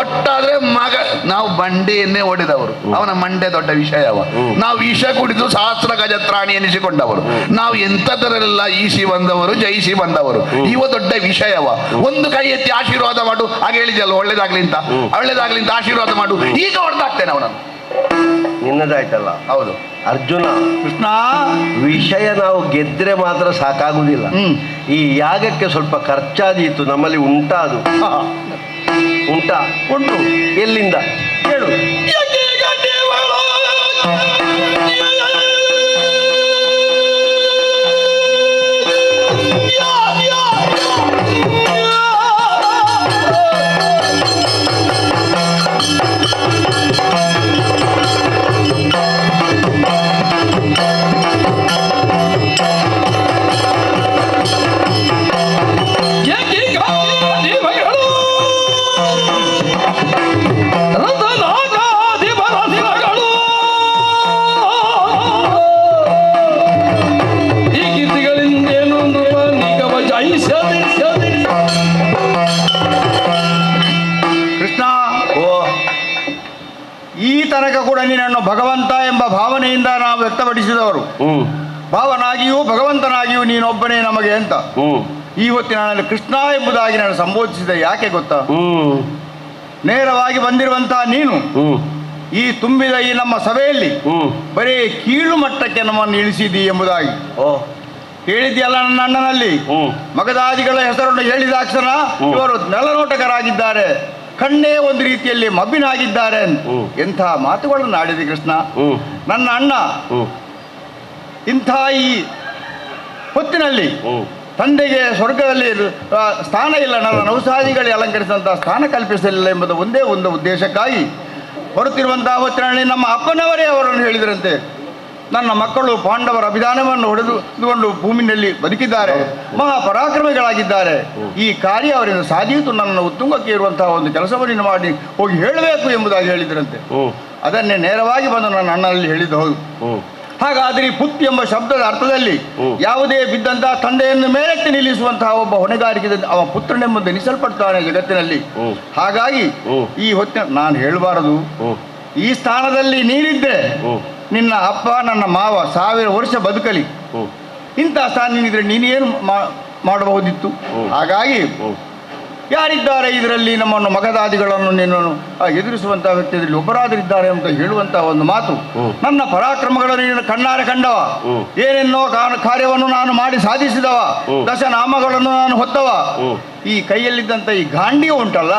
ಒಟ್ಟಾದ್ರೆ ಮಗ. ನಾವು ಬಂಡೆಯನ್ನೇ ಹೊಡೆದವರು, ಅವನ ಮಂಡೆ ದೊಡ್ಡ ವಿಷಯವ. ನಾವು ವಿಷ ಕುಡಿದು ಸಹಸ್ರ ಗಜತ್ರಾಣಿ ಎನಿಸಿಕೊಂಡವರು. ನಾವು ಎಂಥದರೆಲ್ಲ ಈಸಿ ಬಂದವರು, ಜಯಿಸಿ ಬಂದವರು. ಇವ ದೊಡ್ಡ ವಿಷಯವ. ಒಂದು ಕೈ ಎತ್ತಿ ಆಶೀರ್ವಾದ ಮಾಡು. ಹಾಗೆ ಹೇಳಿದಲ್ಲ, ಒಳ್ಳೇದಾಗ್ಲಿ ಅಂತ ಆಶೀರ್ವಾದ ಮಾಡು. ಈಗ ಹೊಡೆದಾಗ್ತೇನೆ ಅವನನ್ನು. ನಿನ್ನದಾಯ್ತಲ್ಲ. ಹೌದು ಅರ್ಜುನ, ಕೃಷ್ಣ, ವಿಷಯ ನಾವು ಗೆದ್ರೆ ಮಾತ್ರ ಸಾಕಾಗುವುದಿಲ್ಲ. ಈ ಯಾಗಕ್ಕೆ ಸ್ವಲ್ಪ ಖರ್ಚಾದೀತು, ನಮ್ಮಲ್ಲಿ ಉಂಟಾ? ಉಂಟು. ಎಲ್ಲಿಂದ ಕೇಳು. ತನಕ ಕೂಡ ನೀನನ್ನು ಭಗವಂತ ಎಂಬ ಭಾವನೆಯಿಂದ ನಾವು ವ್ಯಕ್ತಪಡಿಸಿದವರು. ಭಾವನಾಗಿಯೂ ಭಗವಂತನಾಗಿಯೂ ನೀನೊಬ್ಬನೇ ನಮಗೆ ಅಂತ. ಈ ಹೊತ್ತಿನ ನಾನು ಕೃಷ್ಣ ಎಂಬುದಾಗಿ ನಾನು ಸಂಬೋಧಿಸಿದೆ. ಯಾಕೆ ಗೊತ್ತಾ? ನೇರವಾಗಿ ಬಂದಿರುವಂತಹ ನೀನು ಈ ತುಂಬಿದ ಈ ನಮ್ಮ ಸಭೆಯಲ್ಲಿ ಬರೀ ಕೀಳು ಮಟ್ಟಕ್ಕೆ ನಮ್ಮನ್ನು ಇಳಿಸಿದಿ ಎಂಬುದಾಗಿ ಹೇಳಿದ್ಯಲ್ಲ. ನನ್ನ ಅಣ್ಣನಲ್ಲಿ ಮಗದಾದಿಗಳ ಹೆಸರನ್ನು ಹೇಳಿದಾಕ್ಷಣ ಇವರು ನೆಲನೋಟಕರಾಗಿದ್ದಾರೆ, ಕಣ್ಣೇ ಒಂದು ರೀತಿಯಲ್ಲಿ ಮಬ್ಬಿನಾಗಿದ್ದಾರೆ. ಎಂಥ ಮಾತುಗಳನ್ನು ಆಡಿದೆ ಕೃಷ್ಣ. ನನ್ನ ಅಣ್ಣ ಇಂಥ ಈ ಹೊತ್ತಿನಲ್ಲಿ ತಂದೆಗೆ ಸ್ವರ್ಗದಲ್ಲಿ ಸ್ಥಾನ ಇಲ್ಲ, ನನ್ನ ನೌಸಾದಿಗಳಿಗೆ ಅಲಂಕರಿಸಿದಂತಹ ಸ್ಥಾನ ಕಲ್ಪಿಸಲಿಲ್ಲ ಎಂಬುದು ಒಂದೇ ಒಂದು ಉದ್ದೇಶಕ್ಕಾಗಿ ಹೊರತಿರುವಂತಹ ಹೊತ್ತಿನಲ್ಲಿ ನಮ್ಮ ಅಪ್ಪನವರೇ ಅವರನ್ನು ಹೇಳಿದರಂತೆ, ನನ್ನ ಮಕ್ಕಳು ಪಾಂಡವರ ಅಭಿಧಾನವನ್ನು ಹೊಡೆದುಕೊಂಡು ಭೂಮಿನಲ್ಲಿ ಬದುಕಿದ್ದಾರೆ, ಮಹಾಪರಾಕ್ರಮಿಗಳಾಗಿದ್ದಾರೆ, ಈ ಕಾರ್ಯ ಅವರಿಂದ ಸಾಧಿಯಿತು, ನನ್ನನ್ನು ಉತ್ತುಂಗಕ್ಕೆ ಇರುವಂತಹ ಒಂದು ಕೆಲಸವನ್ನು ಮಾಡಿ ಹೋಗಿ ಹೇಳಬೇಕು ಎಂಬುದಾಗಿ ಹೇಳಿದರಂತೆ. ಅದನ್ನೇ ನೇರವಾಗಿ ಬಂದು ನನ್ನ ಅಣ್ಣನಲ್ಲಿ ಹೇಳಿದ್ದು ಹೌದು. ಹಾಗಾದರೆ ಈ ಪುತ್ ಎಂಬ ಶಬ್ದದ ಅರ್ಥದಲ್ಲಿ ಯಾವುದೇ ಬಿದ್ದಂತಹ ತಂದೆಯನ್ನು ಮೇಲೆತ್ತಿ ನಿಲ್ಲಿಸುವಂತಹ ಒಬ್ಬ ಹೊಣೆಗಾರಿಕೆ ಅವ ಪುತ್ರನೆಂಬುದು ಎನಿಸಲ್ಪಡ್ತಾನೆ ಜಗತ್ತಿನಲ್ಲಿ. ಹಾಗಾಗಿ ಈ ಹೊತ್ತಿನ ನಾನು ಹೇಳಬಾರದು, ಈ ಸ್ಥಾನದಲ್ಲಿ ನೀನಿದ್ರೆ ನಿನ್ನ ಅಪ್ಪ ನನ್ನ ಮಾವ 1000 ವರ್ಷ ಬದುಕಲಿ, ಇಂಥ ಸ್ಥಾನ ನೀನಿದ್ರೆ ನೀನೇನು ಮಾಡಬಹುದಿತ್ತು. ಹಾಗಾಗಿ ಯಾರಿದ್ದಾರೆ ಇದರಲ್ಲಿ ನಮ್ಮನ್ನು ಮಗದಾದಿಗಳನ್ನು ನೀನು ಎದುರಿಸುವಂತಹ ವ್ಯಕ್ತಿಯಲ್ಲಿ ಒಬ್ಬರಾದರಿದ್ದಾರೆ ಅಂತ ಹೇಳುವಂತಹ ಒಂದು ಮಾತು. ನನ್ನ ಪರಾಕ್ರಮಗಳನ್ನು ನೀನು ಕಣ್ಣಾರೆ ಕಂಡವ, ಏನೆನ್ನೋ ಕಾರ್ಯವನ್ನು ನಾನು ಮಾಡಿ ಸಾಧಿಸಿದವ, ದಶನಾಮಗಳನ್ನು ನಾನು ಹೊತ್ತವ. ಈ ಕೈಯಲ್ಲಿದ್ದಂಥ ಈ ಗಾಂಡಿಯು ಉಂಟಲ್ಲ,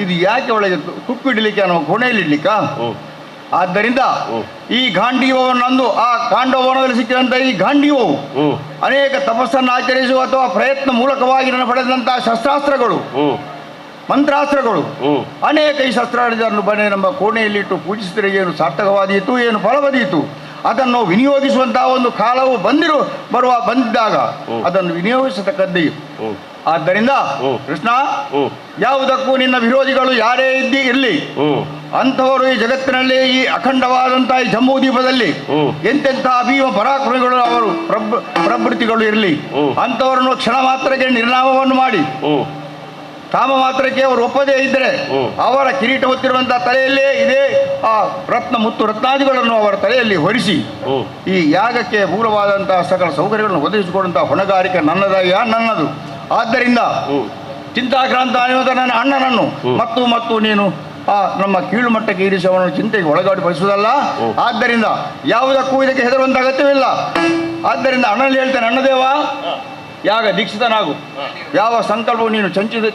ಇದು ಯಾಕೆ ಒಳಗೆ ತುಪ್ಪಿಡ್ಲಿಕ್ಕೆ ನಾವು ಕೊನೆಯಲ್ಲಿಡ್ಲಿಕ್ಕ? ಆದ್ದರಿಂದ ಈ ಗಾಂಡೀವನಂದು ಆ ಕಾಂಡವನದಲ್ಲಿ ಸಿಕ್ಕಿದಂಥ ಈ ಗಾಂಡೀವು ಅನೇಕ ತಪಸ್ಸನ್ನು ಆಚರಿಸುವ ಅಥವಾ ಪ್ರಯತ್ನ ಮೂಲಕವಾಗಿ ನಾನು ಪಡೆದಂತಹ ಶಸ್ತ್ರಾಸ್ತ್ರಗಳು, ಮಂತ್ರಾಸ್ತ್ರಗಳು, ಅನೇಕ ಈ ಶಸ್ತ್ರಾಸ್ತ್ರಗಳನ್ನು ಬನ್ನಿ ನಮ್ಮ ಕೋಣೆಯಲ್ಲಿಟ್ಟು ಪೂಜಿಸಿದರೆ ಏನು ಸಾರ್ಥಕವಾದೀತು, ಏನು ಫಲವದೀತು. ಅದನ್ನು ವಿನಿಯೋಗಿಸುವಂತಹ ಒಂದು ಕಾಲವು ಬಂದಿದ್ದಾಗ ಅದನ್ನು ವಿನಿಯೋಗಿಸತಕ್ಕದ್ದೇ. ಆದ್ದರಿಂದ ಕೃಷ್ಣ, ಯಾವುದಕ್ಕೂ ನಿನ್ನ ವಿರೋಧಿಗಳು ಯಾರೇ ಇರಲಿ, ಅಂಥವರು ಈ ಜಗತ್ತಿನಲ್ಲಿ ಈ ಅಖಂಡವಾದಂತಹ ಈ ಜಂಬೂ ದ್ವೀಪದಲ್ಲಿ ಎಂತೆಂತಹ ಭೀಮ ಪರಾಕ್ರಮಿಗಳು ಅವರು ಪ್ರವೃತ್ತಿಗಳು ಇರಲಿ, ಅಂಥವರನ್ನು ಕ್ಷಣ ಮಾತ್ರಕ್ಕೆ ನಿರ್ನಾಮವನ್ನು ಮಾಡಿ ಕಾಮ ಮಾತ್ರಕ್ಕೆ ಅವರು ಒಪ್ಪದೇ ಇದ್ದರೆ ಅವರ ಕಿರೀಟ ಹೊತ್ತಿರುವಂತಹ ತಲೆಯಲ್ಲೇ ಇದೇ ಆ ರತ್ನ ಮುತ್ತು ರತ್ನಾದಿಗಳನ್ನು ಅವರ ತಲೆಯಲ್ಲಿ ಹೊರಿಸಿ ಈ ಯಾಗಕ್ಕೆ ಪೂರ್ವವಾದಂತಹ ಸಕಲ ಸೌಕರ್ಯಗಳನ್ನು ಒದಗಿಸಿಕೊಡುವಂತಹ ಹೊಣೆಗಾರಿಕೆ ನನ್ನದು. ಆದ್ದರಿಂದ ಚಿಂತಾಕ್ರಾಂತ ಅನ್ನುವಂಥ ನನ್ನ ಅಣ್ಣನನ್ನು ಮತ್ತು ನೀನು ನಮ್ಮ ಕೀಳು ಮಟ್ಟಕ್ಕೆ ಇರಿಸಿ ಅವನನ್ನು ಚಿಂತೆಗೆ ಒಳಗಾಡಿಪಡಿಸುವುದಲ್ಲ. ಆದ್ದರಿಂದ ಯಾವುದಕ್ಕೂ ಇದಕ್ಕೆ ಹೆದರುವಂಥ ಅಗತ್ಯವಿಲ್ಲ. ಆದ್ದರಿಂದ ಅಣ್ಣನಲ್ಲಿ ಹೇಳ್ತೇನೆ, ಅಣ್ಣದೇವ ಯಾಗ ದೀಕ್ಷಿತನಾಗು, ಯಾವ ಸಂಕಲ್ಪವು ನೀನು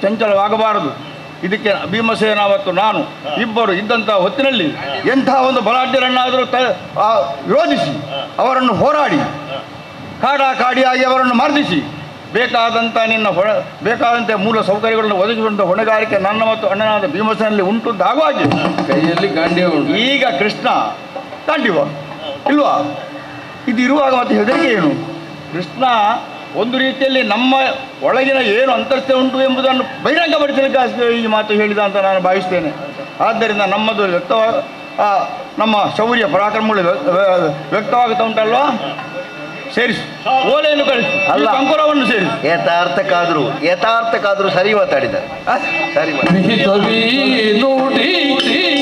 ಚಂಚಲವಾಗಬಾರದು. ಇದಕ್ಕೆ ಭೀಮಸೇನ ಮತ್ತು ನಾನು ಇಬ್ಬರು ಇದ್ದಂಥ ಹೊತ್ತಿನಲ್ಲಿ ಎಂಥ ಒಂದು ಬಲಾಢ್ಯರನ್ನಾದರೂ ವಿರೋಧಿಸಿ ಅವರನ್ನು ಹೋರಾಡಿ ಕಾಡಿಯಾಗಿ ಅವರನ್ನು ಮರ್ದಿಸಿ ಬೇಕಾದಂಥ ಬೇಕಾದಂತೆ ಮೂಲ ಸೌಕರ್ಯಗಳನ್ನು ಒದಗಿಸುವಂಥ ಹೊಣೆಗಾರಿಕೆ ನನ್ನ ಮತ್ತು ಅಣ್ಣನಾದ ಭೀಮಸೇನಲ್ಲಿ ಉಂಟು ಅಂತ ಆಗುವಾಗೆ ಕೈಯಲ್ಲಿ ಗಾಂಡಿ ಉಂಟು. ಈಗ ಕೃಷ್ಣ ತಾಂಡಿವ ಇಲ್ವಾ? ಇದು ಇರುವಾಗ ಮತ್ತೆ ಹೆದರಿಕೆ ಏನು? ಕೃಷ್ಣ ಒಂದು ರೀತಿಯಲ್ಲಿ ನಮ್ಮ ಒಳಗಿನ ಏನು ಅಂತಸ್ತೆ ಉಂಟು ಎಂಬುದನ್ನು ಬಹಿರಂಗಪಡಿಸಲಿಕ್ಕೆ ಈ ಮಾತು ಹೇಳಿದ ಅಂತ ನಾನು ಭಾವಿಸ್ತೇನೆ. ಆದ್ದರಿಂದ ನಮ್ಮದು ನಮ್ಮ ಶೌರ್ಯ ಪರಾಕ್ರಮಗಳು ವ್ಯಕ್ತವಾಗುತ್ತಾ ಉಂಟಲ್ವಾ? ಸೇರಿಸು, ಓಲೆಯನ್ನು ಕಳಿಸು, ಅಲ್ಲ, ಅಂಕುರವನ್ನು ಸೇರಿಸು. ಯಥಾರ್ಥಕ್ಕಾದ್ರೂ ಸರಿ ಮಾತಾಡಿದ್ದಾರೆ. ಸರಿ ವಿಹಿತವೀ ನುಡಿ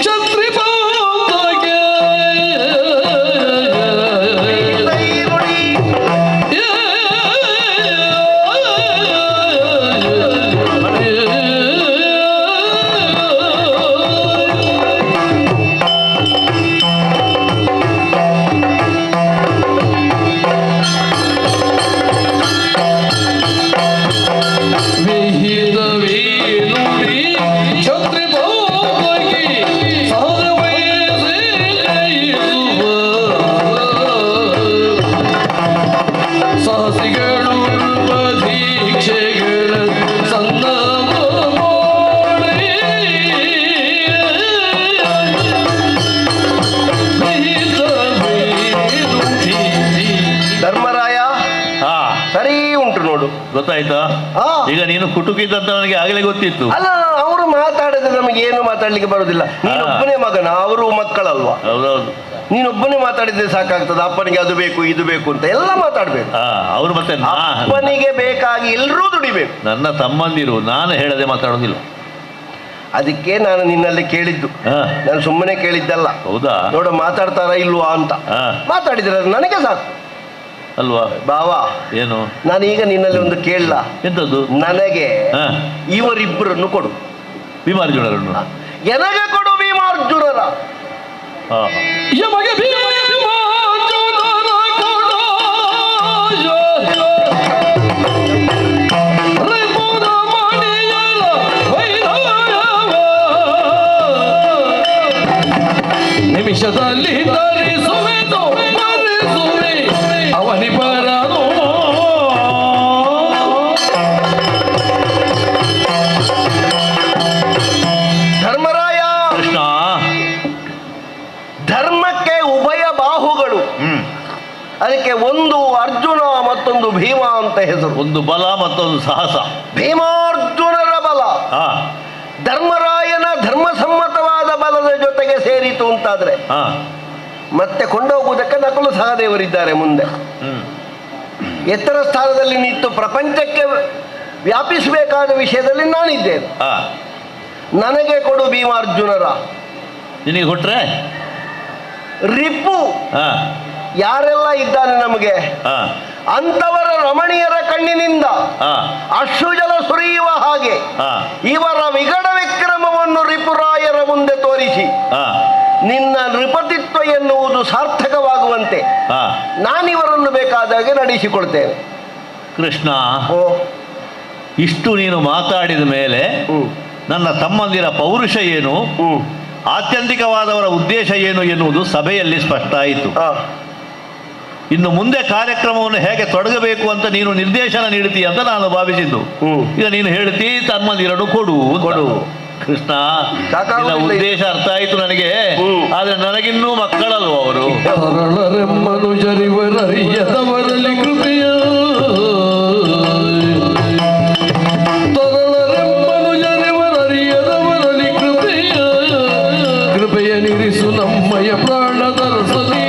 ಛತ್ರಿಪಾತಗೆ ಗೊತ್ತಾಯ್ತಾ? ಈಗ ನೀನು ಕುಟುಕಿದ್ದಂತ ನನಗೆ ಆಗಲೇ ಗೊತ್ತಿತ್ತು. ಅಲ್ಲ, ಅವರು ಮಾತಾಡಿದ್ರೆ ನಮಗೆ ಏನು ಮಾತಾಡ್ಲಿಕ್ಕೆ ಬರುದಿಲ್ಲ. ನೀನೊಬ್ಬನೇ ಮಗನ, ಅವರು ಮಕ್ಕಳಲ್ವಾ? ಹೌದೌದು. ನೀನೊಬ್ಬನೇ ಮಾತಾಡಿದ್ರೆ ಸಾಕಾಗ್ತದೆ. ಅಪ್ಪನಿಗೆ ಅದು ಬೇಕು ಇದು ಬೇಕು ಅಂತ ಎಲ್ಲ ಮಾತಾಡ್ಬೇಕು. ಅವರು ಮತ್ತೆ ಅಪ್ಪನಿಗೆ ಬೇಕಾಗಿ ಎಲ್ಲರೂ ದುಡಿಬೇಕು. ನನ್ನ ತಮ್ಮಂದಿರು, ನಾನು ಹೇಳದೆ ಮಾತಾಡೋದಿಲ್ಲ. ಅದಕ್ಕೆ ನಾನು ನಿನ್ನಲ್ಲಿ ಕೇಳಿದ್ದು, ನಾನು ಸುಮ್ಮನೆ ಕೇಳಿದ್ದಲ್ಲ. ಹೌದಾ? ನೋಡ ಮಾತಾಡ್ತಾರ ಇಲ್ವಾ ಅಂತ. ಮಾತಾಡಿದ್ರೆ ನನಗೆ ಸಾಕು ಅಲ್ವಾ? ಬಾವಾ, ಏನು ನಾನೀಗ ನಿನ್ನಲ್ಲಿ ಒಂದು ಕೇಳಲ್ಲ. ಎಂತದ್ದು? ನನಗೆ ಇವರಿಬ್ಬರನ್ನು ಕೊಡು, ಭೀಮಾರ್ಜುನರನ್ನು. ನನಗೆ ಕೊಡು ಭೀಮಾರ್ಜುನರ. ನಿಮಿಷದಲ್ಲಿ ಅವನಿ ಬರನು. ಧರ್ಮರಾಯ, ಕೃಷ್ಣ, ಧರ್ಮಕ್ಕೆ ಉಭಯ ಬಾಹುಗಳು. ಅದಕ್ಕೆ ಒಂದು ಅರ್ಜುನ ಮತ್ತೊಂದು ಭೀಮ ಅಂತ ಹೆಸರು. ಒಂದು ಬಲ ಮತ್ತೊಂದು ಸಾಹಸ. ಭೀಮಾರ್ಜುನರ ಬಲ ಧರ್ಮರಾಯನ ಧರ್ಮಸಮ್ಮತವಾದ ಬಲದ ಜೊತೆಗೆ ಸೇರಿತು ಅಂತಾದ್ರೆ ಮತ್ತೆ ಕೊಂಡೋಗುವುದಕ್ಕೆ ನಕಲು ಸಹದೇವರಿದ್ದಾರೆ ಮುಂದೆ. ಎತ್ತರ ಸ್ಥಾನದಲ್ಲಿ ನಿಂತು ಪ್ರಪಂಚಕ್ಕೆ ವ್ಯಾಪಿಸಬೇಕಾದ ವಿಷಯದಲ್ಲಿ ನಾನಿದ್ದೇನೆ. ನನಗೆ ಕೊಡು ಭೀಮಾರ್ಜುನರ. ನಿನಗೆ ಕೊಟ್ರೆ ರಿಪು ಯಾರೆಲ್ಲ ಇದ್ದಾನೆ ನಮಗೆ, ಅಂತವರ ರಮಣೀಯರ ಕಣ್ಣಿನಿಂದ ಅಶ್ರುಜಲ ಸುರಿಯುವ ಹಾಗೆ ಇವರ ವಿಗಡ ವಿಕ್ರಮವನ್ನು ರಿಪುರಾಯರ ಮುಂದೆ ತೋರಿಸಿ ನಿನ್ನ ನೃಪತಿತ್ವ ಎನ್ನುವುದು ಸಾರ್ಥಕವಾಗುವಂತೆ ನಾನಿವರನ್ನು ಬೇಕಾದಾಗೆ ನಡೆಸಿಕೊಳ್ತೇನೆ. ಕೃಷ್ಣ, ಇಷ್ಟು ನೀನು ಮಾತಾಡಿದ ಮೇಲೆ ನನ್ನ ತಮ್ಮಂದಿರ ಪೌರುಷ ಏನು, ಆತ್ಯಂತಿಕವಾದವರ ಉದ್ದೇಶ ಏನು ಎನ್ನುವುದು ಸಭೆಯಲ್ಲಿ ಸ್ಪಷ್ಟ ಆಯಿತು. ಇನ್ನು ಮುಂದೆ ಕಾರ್ಯಕ್ರಮವನ್ನು ಹೇಗೆ ತೊಡಗಬೇಕು ಅಂತ ನೀನು ನಿರ್ದೇಶನ ನೀಡ್ತೀಯ ಅಂತ ನಾನು ಭಾವಿಸಿದ್ದು. ಈಗ ನೀನು ಹೇಳ್ತೀ ತಮ್ಮಂದಿರನ್ನು ಕೊಡು. ಕೃಷ್ಣ, ಉದ್ದೇಶ ಅರ್ಥ ಆಯಿತು ನನಗೆ. ಆದ್ರೆ ನನಗಿನ್ನೂ ಮಕ್ಕಳಲ್ವ ಅವರು. ಮನುಜರಿವರರಿಯದವರಲ್ಲಿ ಕೃಪೆಯ ಮನುಜರಿವರರಿಯದವರಲ್ಲಿ ಕೃಪೆಯ ನಿರಿಸು ನಮ್ಮಯ ಪ್ರಾಣದ ರಸದಿ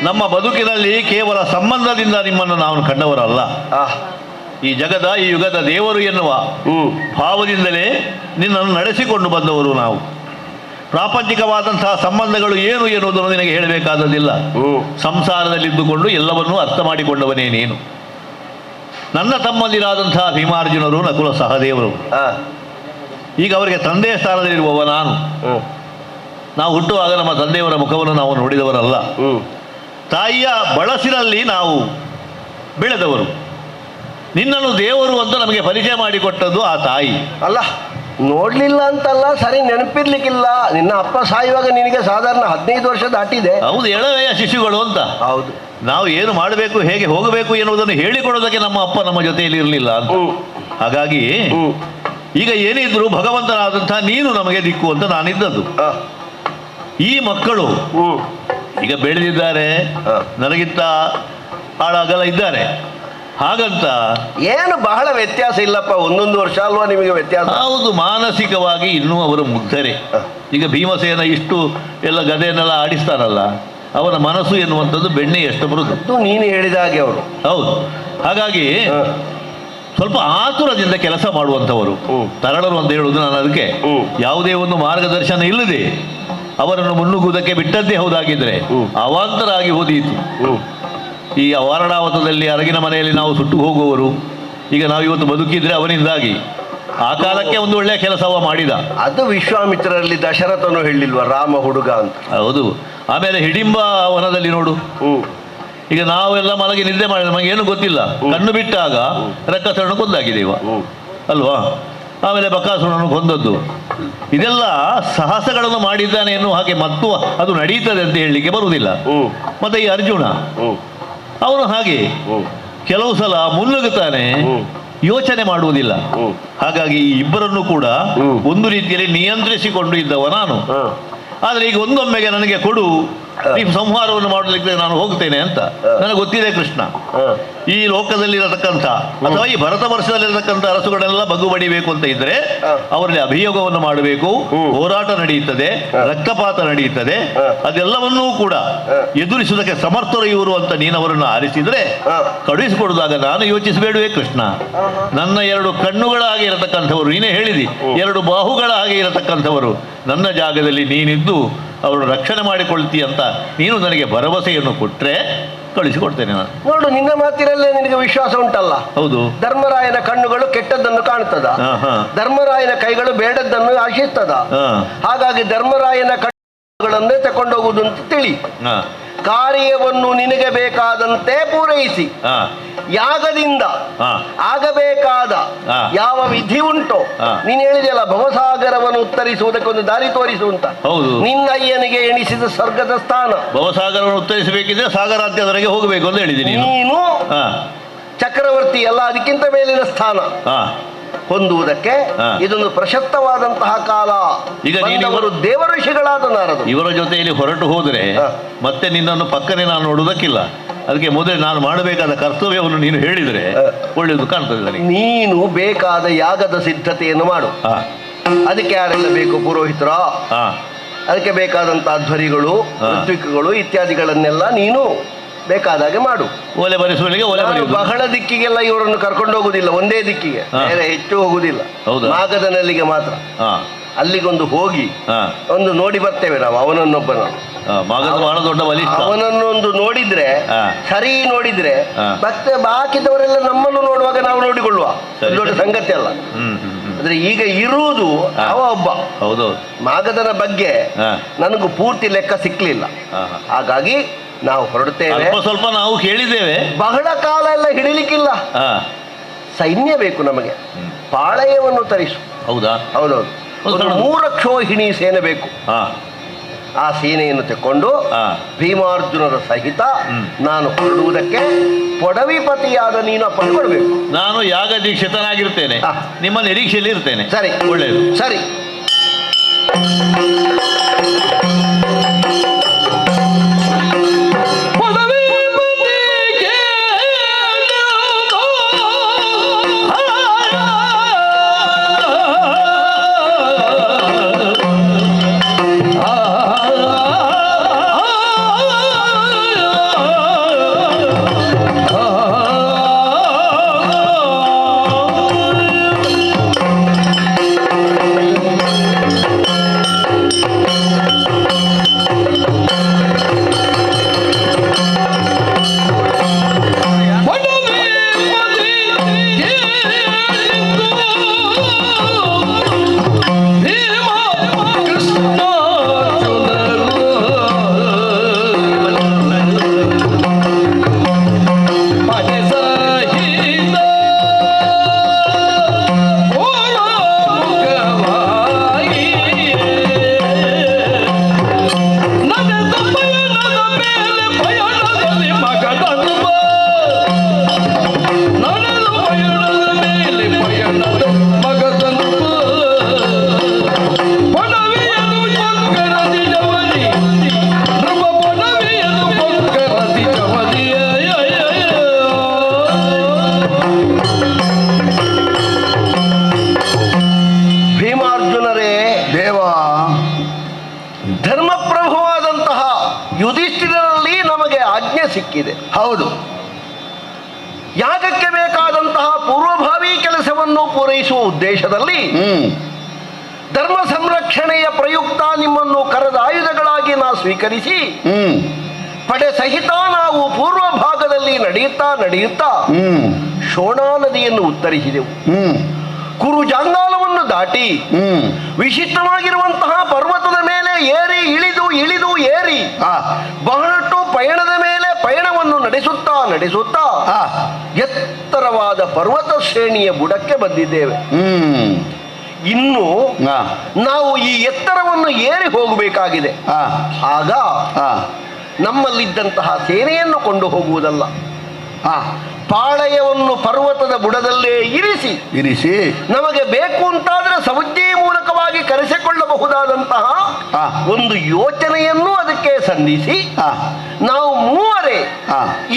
ನಮ್ಮ ಬದುಕಿನಲ್ಲಿ ಕೇವಲ ಸಂಬಂಧದಿಂದ ನಿಮ್ಮನ್ನು ನಾವು ಕಂಡವರಲ್ಲ. ಈ ಜಗದ ಈ ಯುಗದ ದೇವರು ಎನ್ನುವ ಭಾವದಿಂದಲೇ ನಿನ್ನನ್ನು ನಡೆಸಿಕೊಂಡು ಬಂದವರು ನಾವು. ಪ್ರಾಪಂಚಿಕವಾದಂತಹ ಸಂಬಂಧಗಳು ಏನು ಎನ್ನುವುದನ್ನು ನಿನಗೆ ಹೇಳಬೇಕಾದದ್ದಿಲ್ಲ. ಸಂಸಾರದಲ್ಲಿದ್ದುಕೊಂಡು ಎಲ್ಲವನ್ನೂ ಅರ್ಥ ಮಾಡಿಕೊಂಡವನೇ ನೀನು. ನನ್ನ ತಮ್ಮಂದಿರಾದಂತಹ ಭೀಮಾರ್ಜುನರು, ನಕುಲ ಸಹದೇವರು, ಈಗ ಅವರಿಗೆ ತಂದೆಯ ಸ್ಥಾನದಲ್ಲಿರುವವ ನಾನು. ನಾವು ಹುಟ್ಟುವಾಗ ನಮ್ಮ ತಂದೆಯವರ ಮುಖವನ್ನು ನಾವು ನೋಡಿದವರಲ್ಲ. ತಾಯಿಯ ಬಳಸಿನಲ್ಲಿ ನಾವು ಬೆಳೆದವರು. ನಿನ್ನನ್ನು ದೇವರು ಅಂತ ನಮಗೆ ಪರಿಚಯ ಮಾಡಿಕೊಟ್ಟದ್ದು ಆ ತಾಯಿ. ಅಲ್ಲ, ನೋಡ್ಲಿಲ್ಲ ಅಂತಲ್ಲ, ಸರಿ ನೆನಪಿರ್ಲಿಕ್ಕಿಲ್ಲ. ನಿನ್ನ ಅಪ್ಪ ಸಾಯುವಾಗ ನಿನಗೆ ಸಾಧಾರಣ 15 ವರ್ಷ ದಾಟಿದೆ. ಹೌದು, ಎಳವೆಯ ಶಿಶುಗಳು ಅಂತ. ಹೌದು, ನಾವು ಏನು ಮಾಡಬೇಕು, ಹೇಗೆ ಹೋಗಬೇಕು ಎನ್ನುವುದನ್ನು ಹೇಳಿಕೊಡೋದಕ್ಕೆ ನಮ್ಮ ಅಪ್ಪ ನಮ್ಮ ಜೊತೆಯಲ್ಲಿ ಇರಲಿಲ್ಲ ಅಂತ. ಹಾಗಾಗಿ ಈಗ ಏನಿದ್ರು ಭಗವಂತನಾದಂತಹ ನೀನು ನಮಗೆ ದಿಕ್ಕು ಅಂತ ನಾನಿದ್ದದ್ದು. ಈ ಮಕ್ಕಳು ಈಗ ಬೆಳೆದಿದ್ದಾರೆ, ನನಗಿಂತ ಆಳಾಗಲ್ಲ ಇದ್ದಾರೆ. ಹಾಗಂತ ಏನು ಬಹಳ ವ್ಯತ್ಯಾಸ ಇಲ್ಲಪ್ಪ, 1 ವರ್ಷ ಅಲ್ವಾ ನಿಮಗೆ ವ್ಯತ್ಯಾಸ? ಹೌದು, ಮಾನಸಿಕವಾಗಿ ಇನ್ನೂ ಅವರು ಮುಗ್ಧರೇ. ಈಗ ಭೀಮಸೇನ ಇಷ್ಟು ಎಲ್ಲ ಗದೆಯನ್ನೆಲ್ಲ ಆಡಿಸ್ತಾರಲ್ಲ, ಅವನ ಮನಸ್ಸು ಎನ್ನುವಂಥದ್ದು ಬೆಣ್ಣೆ ಎಷ್ಟು ಮೃದು. ನೀನು ಹೇಳಿದ ಹಾಗೆ ಅವರು. ಹೌದು, ಹಾಗಾಗಿ ಸ್ವಲ್ಪ ಆತುರದಿಂದ ಕೆಲಸ ಮಾಡುವಂಥವರು, ತರಳರು ಅಂತ ಹೇಳುವುದು. ನಾನು ಅದಕ್ಕೆ ಯಾವುದೇ ಒಂದು ಮಾರ್ಗದರ್ಶನ ಇಲ್ಲದೆ ಅವರನ್ನು ಮುನ್ನುಗ್ಗುವುದಕ್ಕೆ ಬಿಟ್ಟದ್ದೇ ಹೌದಾಗಿದ್ರೆ ಅವಾಂತರ ಆಗಿ ಹೋದೀತು. ಈ ವಾರಣಾವತದಲ್ಲಿ ಅರಗಿನ ಮನೆಯಲ್ಲಿ ನಾವು ಸುಟ್ಟು ಹೋಗುವವರು, ಈಗ ನಾವು ಇವತ್ತು ಬದುಕಿದ್ರೆ ಅವನಿಂದಾಗಿ. ಆ ಕಾಲಕ್ಕೆ ಒಂದು ಒಳ್ಳೆಯ ಕೆಲಸವ ಮಾಡಿದ. ಅದು ವಿಶ್ವಾಮಿತ್ರರಲ್ಲಿ ದಶರಥನು ಹೇಳಿಲ್ವ, ರಾಮ ಹುಡುಗ ಅಂತ. ಹೌದು. ಆಮೇಲೆ ಹಿಡಿಂಬ ವನದಲ್ಲಿ ನೋಡು, ಈಗ ನಾವೆಲ್ಲ ಮಲಗಿ ನಿದ್ದೆ ಮಾಡಿದ ನಮಗೇನು ಗೊತ್ತಿಲ್ಲ, ಕಣ್ಣು ಬಿಟ್ಟಾಗ ರಕ್ಕಸರನ್ನು ಕೊಂದಾಗಿದ್ದೇವ ಅಲ್ವಾ? ಆಮೇಲೆ ಬಕಾಸುರನನ್ನು ಕೊಂದದ್ದು. ಇದೆಲ್ಲ ಸಾಹಸಗಳನ್ನು ಮಾಡಿದ್ದಾನೆ ಎನ್ನುವ ಹಾಗೆ ಮತ್ತು ಅದು ನಡೀತದೆ ಅಂತ ಹೇಳಲಿಕ್ಕೆ ಬರುವುದಿಲ್ಲ. ಮತ್ತೆ ಈ ಅರ್ಜುನ ಅವನು ಹಾಗೆ ಕೆಲವು ಸಲ ಮುನ್ನುಗ್ಗುತ್ತಾನೆ, ಯೋಚನೆ ಮಾಡುವುದಿಲ್ಲ. ಹಾಗಾಗಿ ಈ ಇಬ್ಬರನ್ನು ಕೂಡ ಒಂದು ರೀತಿಯಲ್ಲಿ ನಿಯಂತ್ರಿಸಿಕೊಂಡು ಇದ್ದವ ನಾನು. ಆದರೆ ಈಗ ಒಂದೊಮ್ಮೆಗೆ ನನಗೆ ಕೊಡು, ಈ ಸಂಹಾರವನ್ನು ಮಾಡಲಿಕ್ಕೆ ನಾನು ಹೋಗ್ತೇನೆ ಅಂತ ನನಗೆ ಗೊತ್ತಿದೆ ಕೃಷ್ಣ. ಈ ಲೋಕದಲ್ಲಿರತಕ್ಕಂಥ ಅಥವಾ ಈ ಭರತ ವರ್ಷದಲ್ಲಿರತಕ್ಕಂಥ ಅರಸುಗಳೆಲ್ಲ ಬಗ್ಗು ಬಡಿಬೇಕು ಅಂತ ಇದ್ರೆ ಅವರಲ್ಲಿ ಅಭಿಯೋಗವನ್ನು ಮಾಡಬೇಕು, ಹೋರಾಟ ನಡೆಯುತ್ತದೆ, ರಕ್ತಪಾತ ನಡೆಯುತ್ತದೆ. ಅದೆಲ್ಲವನ್ನೂ ಕೂಡ ಎದುರಿಸುವುದಕ್ಕೆ ಸಮರ್ಥರು ಇವರು ಅಂತ ನೀನು ಅವರನ್ನು ಆರಿಸಿದ್ರೆ ಕಳುಹಿಸಿಕೊಡುವಾಗ ನಾನು ಯೋಚಿಸಬೇಡುವೆ ಕೃಷ್ಣ. ನನ್ನ 2 ಕಣ್ಣುಗಳಾಗಿ ಇರತಕ್ಕಂಥವರು, ನೀನೇ ಹೇಳಿದಿ 2 ಬಾಹುಗಳಾಗಿ ಇರತಕ್ಕಂಥವರು, ನನ್ನ ಜಾಗದಲ್ಲಿ ನೀನಿದ್ದು ಅವರು ರಕ್ಷಣೆ ಮಾಡಿಕೊಳ್ತೀಯ ಅಂತ ನೀನು ನನಗೆ ಭರವಸೆಯನ್ನು ಕೊಟ್ಟರೆ ಕಳಿಸಿಕೊಡ್ತೇನೆ ನಾನು. ನೋಡು, ನಿನ್ನ ಮಾತಿನಲ್ಲೇ ನಿನಗೆ ವಿಶ್ವಾಸ ಉಂಟಲ್ಲ. ಹೌದು. ಧರ್ಮರಾಯನ ಕಣ್ಣುಗಳು ಕೆಟ್ಟದ್ದನ್ನು ಕಾಣ್ತದ, ಧರ್ಮರಾಯನ ಕೈಗಳು ಬೇಡದ್ದನ್ನು ಆಶಿಸ್ತದ. ಹಾಗಾಗಿ ಧರ್ಮರಾಯನ ಕಣ್ಣುಗಳನ್ನೇ ತಕೊಂಡೋಗುವುದು ಅಂತ ತಿಳಿ. ಕಾರ್ಯವನ್ನು ನಿನಗೆ ಬೇಕಾದಂತೆ ಪೂರೈಸಿ ಯಾಗದಿಂದ ಆಗಬೇಕಾದ ಯಾವ ವಿಧಿ ಉಂಟೋ, ನೀನು ಹೇಳಿದೆಯಲ್ಲ ಭವಸಾಗರವನ್ನು ಉತ್ತರಿಸುವುದಕ್ಕೊಂದು ದಾರಿ ತೋರಿಸುವಂತ. ನಿನ್ನ ಅಯ್ಯನಿಗೆ ಎಣಿಸಿದ ಸ್ವರ್ಗದ ಸ್ಥಾನ. ಭವಸಾಗರವನ್ನು ಉತ್ತರಿಸಬೇಕಿದ್ರೆ ಸಾಗರಾತ್ಯದವರೆಗೆ ಹೋಗಬೇಕು ಅಂತ ಹೇಳಿದ್ದೀನಿ. ನೀನು ಚಕ್ರವರ್ತಿ ಅಲ್ಲ, ಅದಕ್ಕಿಂತ ಮೇಲಿನ ಸ್ಥಾನ ಹೊಂದುವುದಕ್ಕೆ ಇದೊಂದು ಪ್ರಶಸ್ತವಾದಂತಹ ಕಾಲ. ಈಗ ನೀನು ದೇವ ಋಷಿಗಳಾದ ನಾರದರು ಇವರ ಜೊತೆಯಲ್ಲಿ ಹೊರಟು ಹೋದರೆ ಮತ್ತೆ ನಿನ್ನನ್ನು ಪಕ್ಕನೆ ನಾನು ನೋಡುವುದಕ್ಕಿಲ್ಲ. ಅದಕ್ಕೆ ಮೊದಲೇ ನಾನು ಮಾಡಬೇಕಾದ ಕರ್ತವ್ಯವನ್ನು ನೀನು ಹೇಳಿದರೆ ಒಳ್ಳೆಯದು ಕಾಣ್ತದೆ ನನಗೆ. ನೀನು ಬೇಕಾದ ಯಾಗದ ಸಿದ್ಧತೆಯನ್ನು ಮಾಡು. ಅದಕ್ಕೆ ಯಾರೆಲ್ಲ ಬೇಕು? ಪುರೋಹಿತರ, ಅದಕ್ಕೆ ಬೇಕಾದಂತಹ ಧ್ವರಿಗಳು, ಋತ್ವಿಕಗಳು ಇತ್ಯಾದಿಗಳನ್ನೆಲ್ಲ ನೀನು ಬೇಕಾದಾಗೆ ಮಾಡು. ಓಲೆ ಬರೆಸುವಳಿಗೆ ಓಲೆ ಬರೆಯುವುದು. ಬಹಳ ದಿಕ್ಕಿಗೆಲ್ಲ ಇವರನ್ನು ಕರ್ಕೊಂಡು ಹೋಗುದಿಲ್ಲ, ಒಂದೇ ದಿಕ್ಕಿಗೆ, ಬೇರೆ ಹೆಚ್ಚು ಹೋಗುದಿಲ್ಲ. ಮಾಗದನಲ್ಲಿಗೆ ಮಾತ್ರ. ಅಲ್ಲಿಗೊಂದು ಹೋಗಿ ಒಂದು ನೋಡಿ ಬರ್ತೇವೆ ನಾವು ಅವನನ್ನೊಬ್ಬನ. ಬಹಳ ದೊಡ್ಡ ಬಲಿಷ್ಠ. ಅವನನ್ನೊಂದು ನೋಡಿದ್ರೆ ಸರಿ, ನೋಡಿದ್ರೆ ಮತ್ತೆ ಬಾಕಿದವರೆಲ್ಲ ನಮ್ಮನ್ನು ನೋಡುವಾಗ ನಾವು ನೋಡಿಕೊಳ್ಳುವ, ದೊಡ್ಡ ಸಂಗತಿ ಅಲ್ಲ. ಆದ್ರೆ ಈಗ ಇರುವುದು ಅವ ಒಬ್ಬ. ಹೌದು. ಮಾಗದನ ಬಗ್ಗೆ ನನಗೂ ಪೂರ್ತಿ ಲೆಕ್ಕ ಸಿಕ್ಲಿಲ್ಲ. ಹಾಗಾಗಿ ನಾವು ಹೊರಡುತ್ತೇವೆ. ಸ್ವಲ್ಪ ನಾವು ಕೇಳಿದ್ದೇವೆ, ಬಹಳ ಕಾಲ ಎಲ್ಲ ಹಿಡಿಲಿಕ್ಕಿಲ್ಲ. ಸೈನ್ಯ ಬೇಕು ನಮಗೆ, ಪಾಳಯವನ್ನು ತರಿಸು. ಹೌದಾ? ಹೌದೌದು. 3 ಅಕ್ಷೋಹಿಣಿ ಸೇನೆ ಬೇಕು. ಆ ಸೇನೆಯನ್ನು ತೆಕ್ಕೊಂಡು ಭೀಮಾರ್ಜುನರ ಸಹಿತ ನಾನು ಹೊರಡುವುದಕ್ಕೆ ಪೊಡವಿಪತಿಯಾದ ನೀನು ಅಪ್ಪಣೆ ಕೊಡಬೇಕು. ನಾನು ಯಾಗ ದೀಕ್ಷಿತನಾಗಿರ್ತೇನೆ, ನಿಮ್ಮ ನಿರೀಕ್ಷೆಯಲ್ಲಿ ಇರ್ತೇನೆ. ಸರಿ, ಒಳ್ಳೆಯದು. ಸರಿ. ಹೌದು. ಯಾಗಕ್ಕೆ ಬೇಕಾದಂತಹ ಪೂರ್ವಭಾವಿ ಕೆಲಸವನ್ನು ಪೂರೈಸುವ ಉದ್ದೇಶದಲ್ಲಿ ಧರ್ಮ ಸಂರಕ್ಷಣೆಯ ಪ್ರಯುಕ್ತ ನಿಮ್ಮನ್ನು ಕರೆದ ಆಯುಧಗಳಾಗಿ ನಾ ಸ್ವೀಕರಿಸಿ ಪಡೆ ಸಹಿತ ನಾವು ಪೂರ್ವ ಭಾಗದಲ್ಲಿ ನಡೆಯುತ್ತಾ ಶೋಣಾ ನದಿಯನ್ನು ಉತ್ತರಿಸಿದೆವು. ಕುರು ಜಾಂಗಾಲವನ್ನು ದಾಟಿ ವಿಶಿಷ್ಟವಾಗಿರುವಂತಹ ಪರ್ವತದ ಮೇಲೆ ಏರಿ ಇಳಿದು ಏರಿ ಬಹಳಷ್ಟು ಪಯಣದ ಮೇಲೆ ಪಯಣವನ್ನು ನಡೆಸುತ್ತಾ ಎತ್ತರವಾದ ಪರ್ವತ ಶ್ರೇಣಿಯ ಬುಡಕ್ಕೆ ಬಂದಿದ್ದೇವೆ. ಇನ್ನು ನಾವು ಈ ಎತ್ತರವನ್ನು ಏರಿ ಹೋಗಬೇಕಾಗಿದೆ. ಆಗ ನಮ್ಮಲ್ಲಿದ್ದಂತಹ ಸೇನೆಯನ್ನು ಕೊಂಡು ಹೋಗುವುದಲ್ಲ, ಪಾಳಯವನ್ನು ಪರ್ವತದ ಬುಡದಲ್ಲೇ ಇರಿಸಿ ನಮಗೆ ಬೇಕು ಅಂತಾದ್ರೆ ಸಂಜ್ಞೆ ಮೂಲಕವಾಗಿ ಕರೆಸಿಕೊಳ್ಳಬಹುದಾದಂತಹ ಒಂದು ಯೋಚನೆಯನ್ನು ಅದಕ್ಕೆ ಸಂಧಿಸಿ ನಾವು ಮೂವರೇ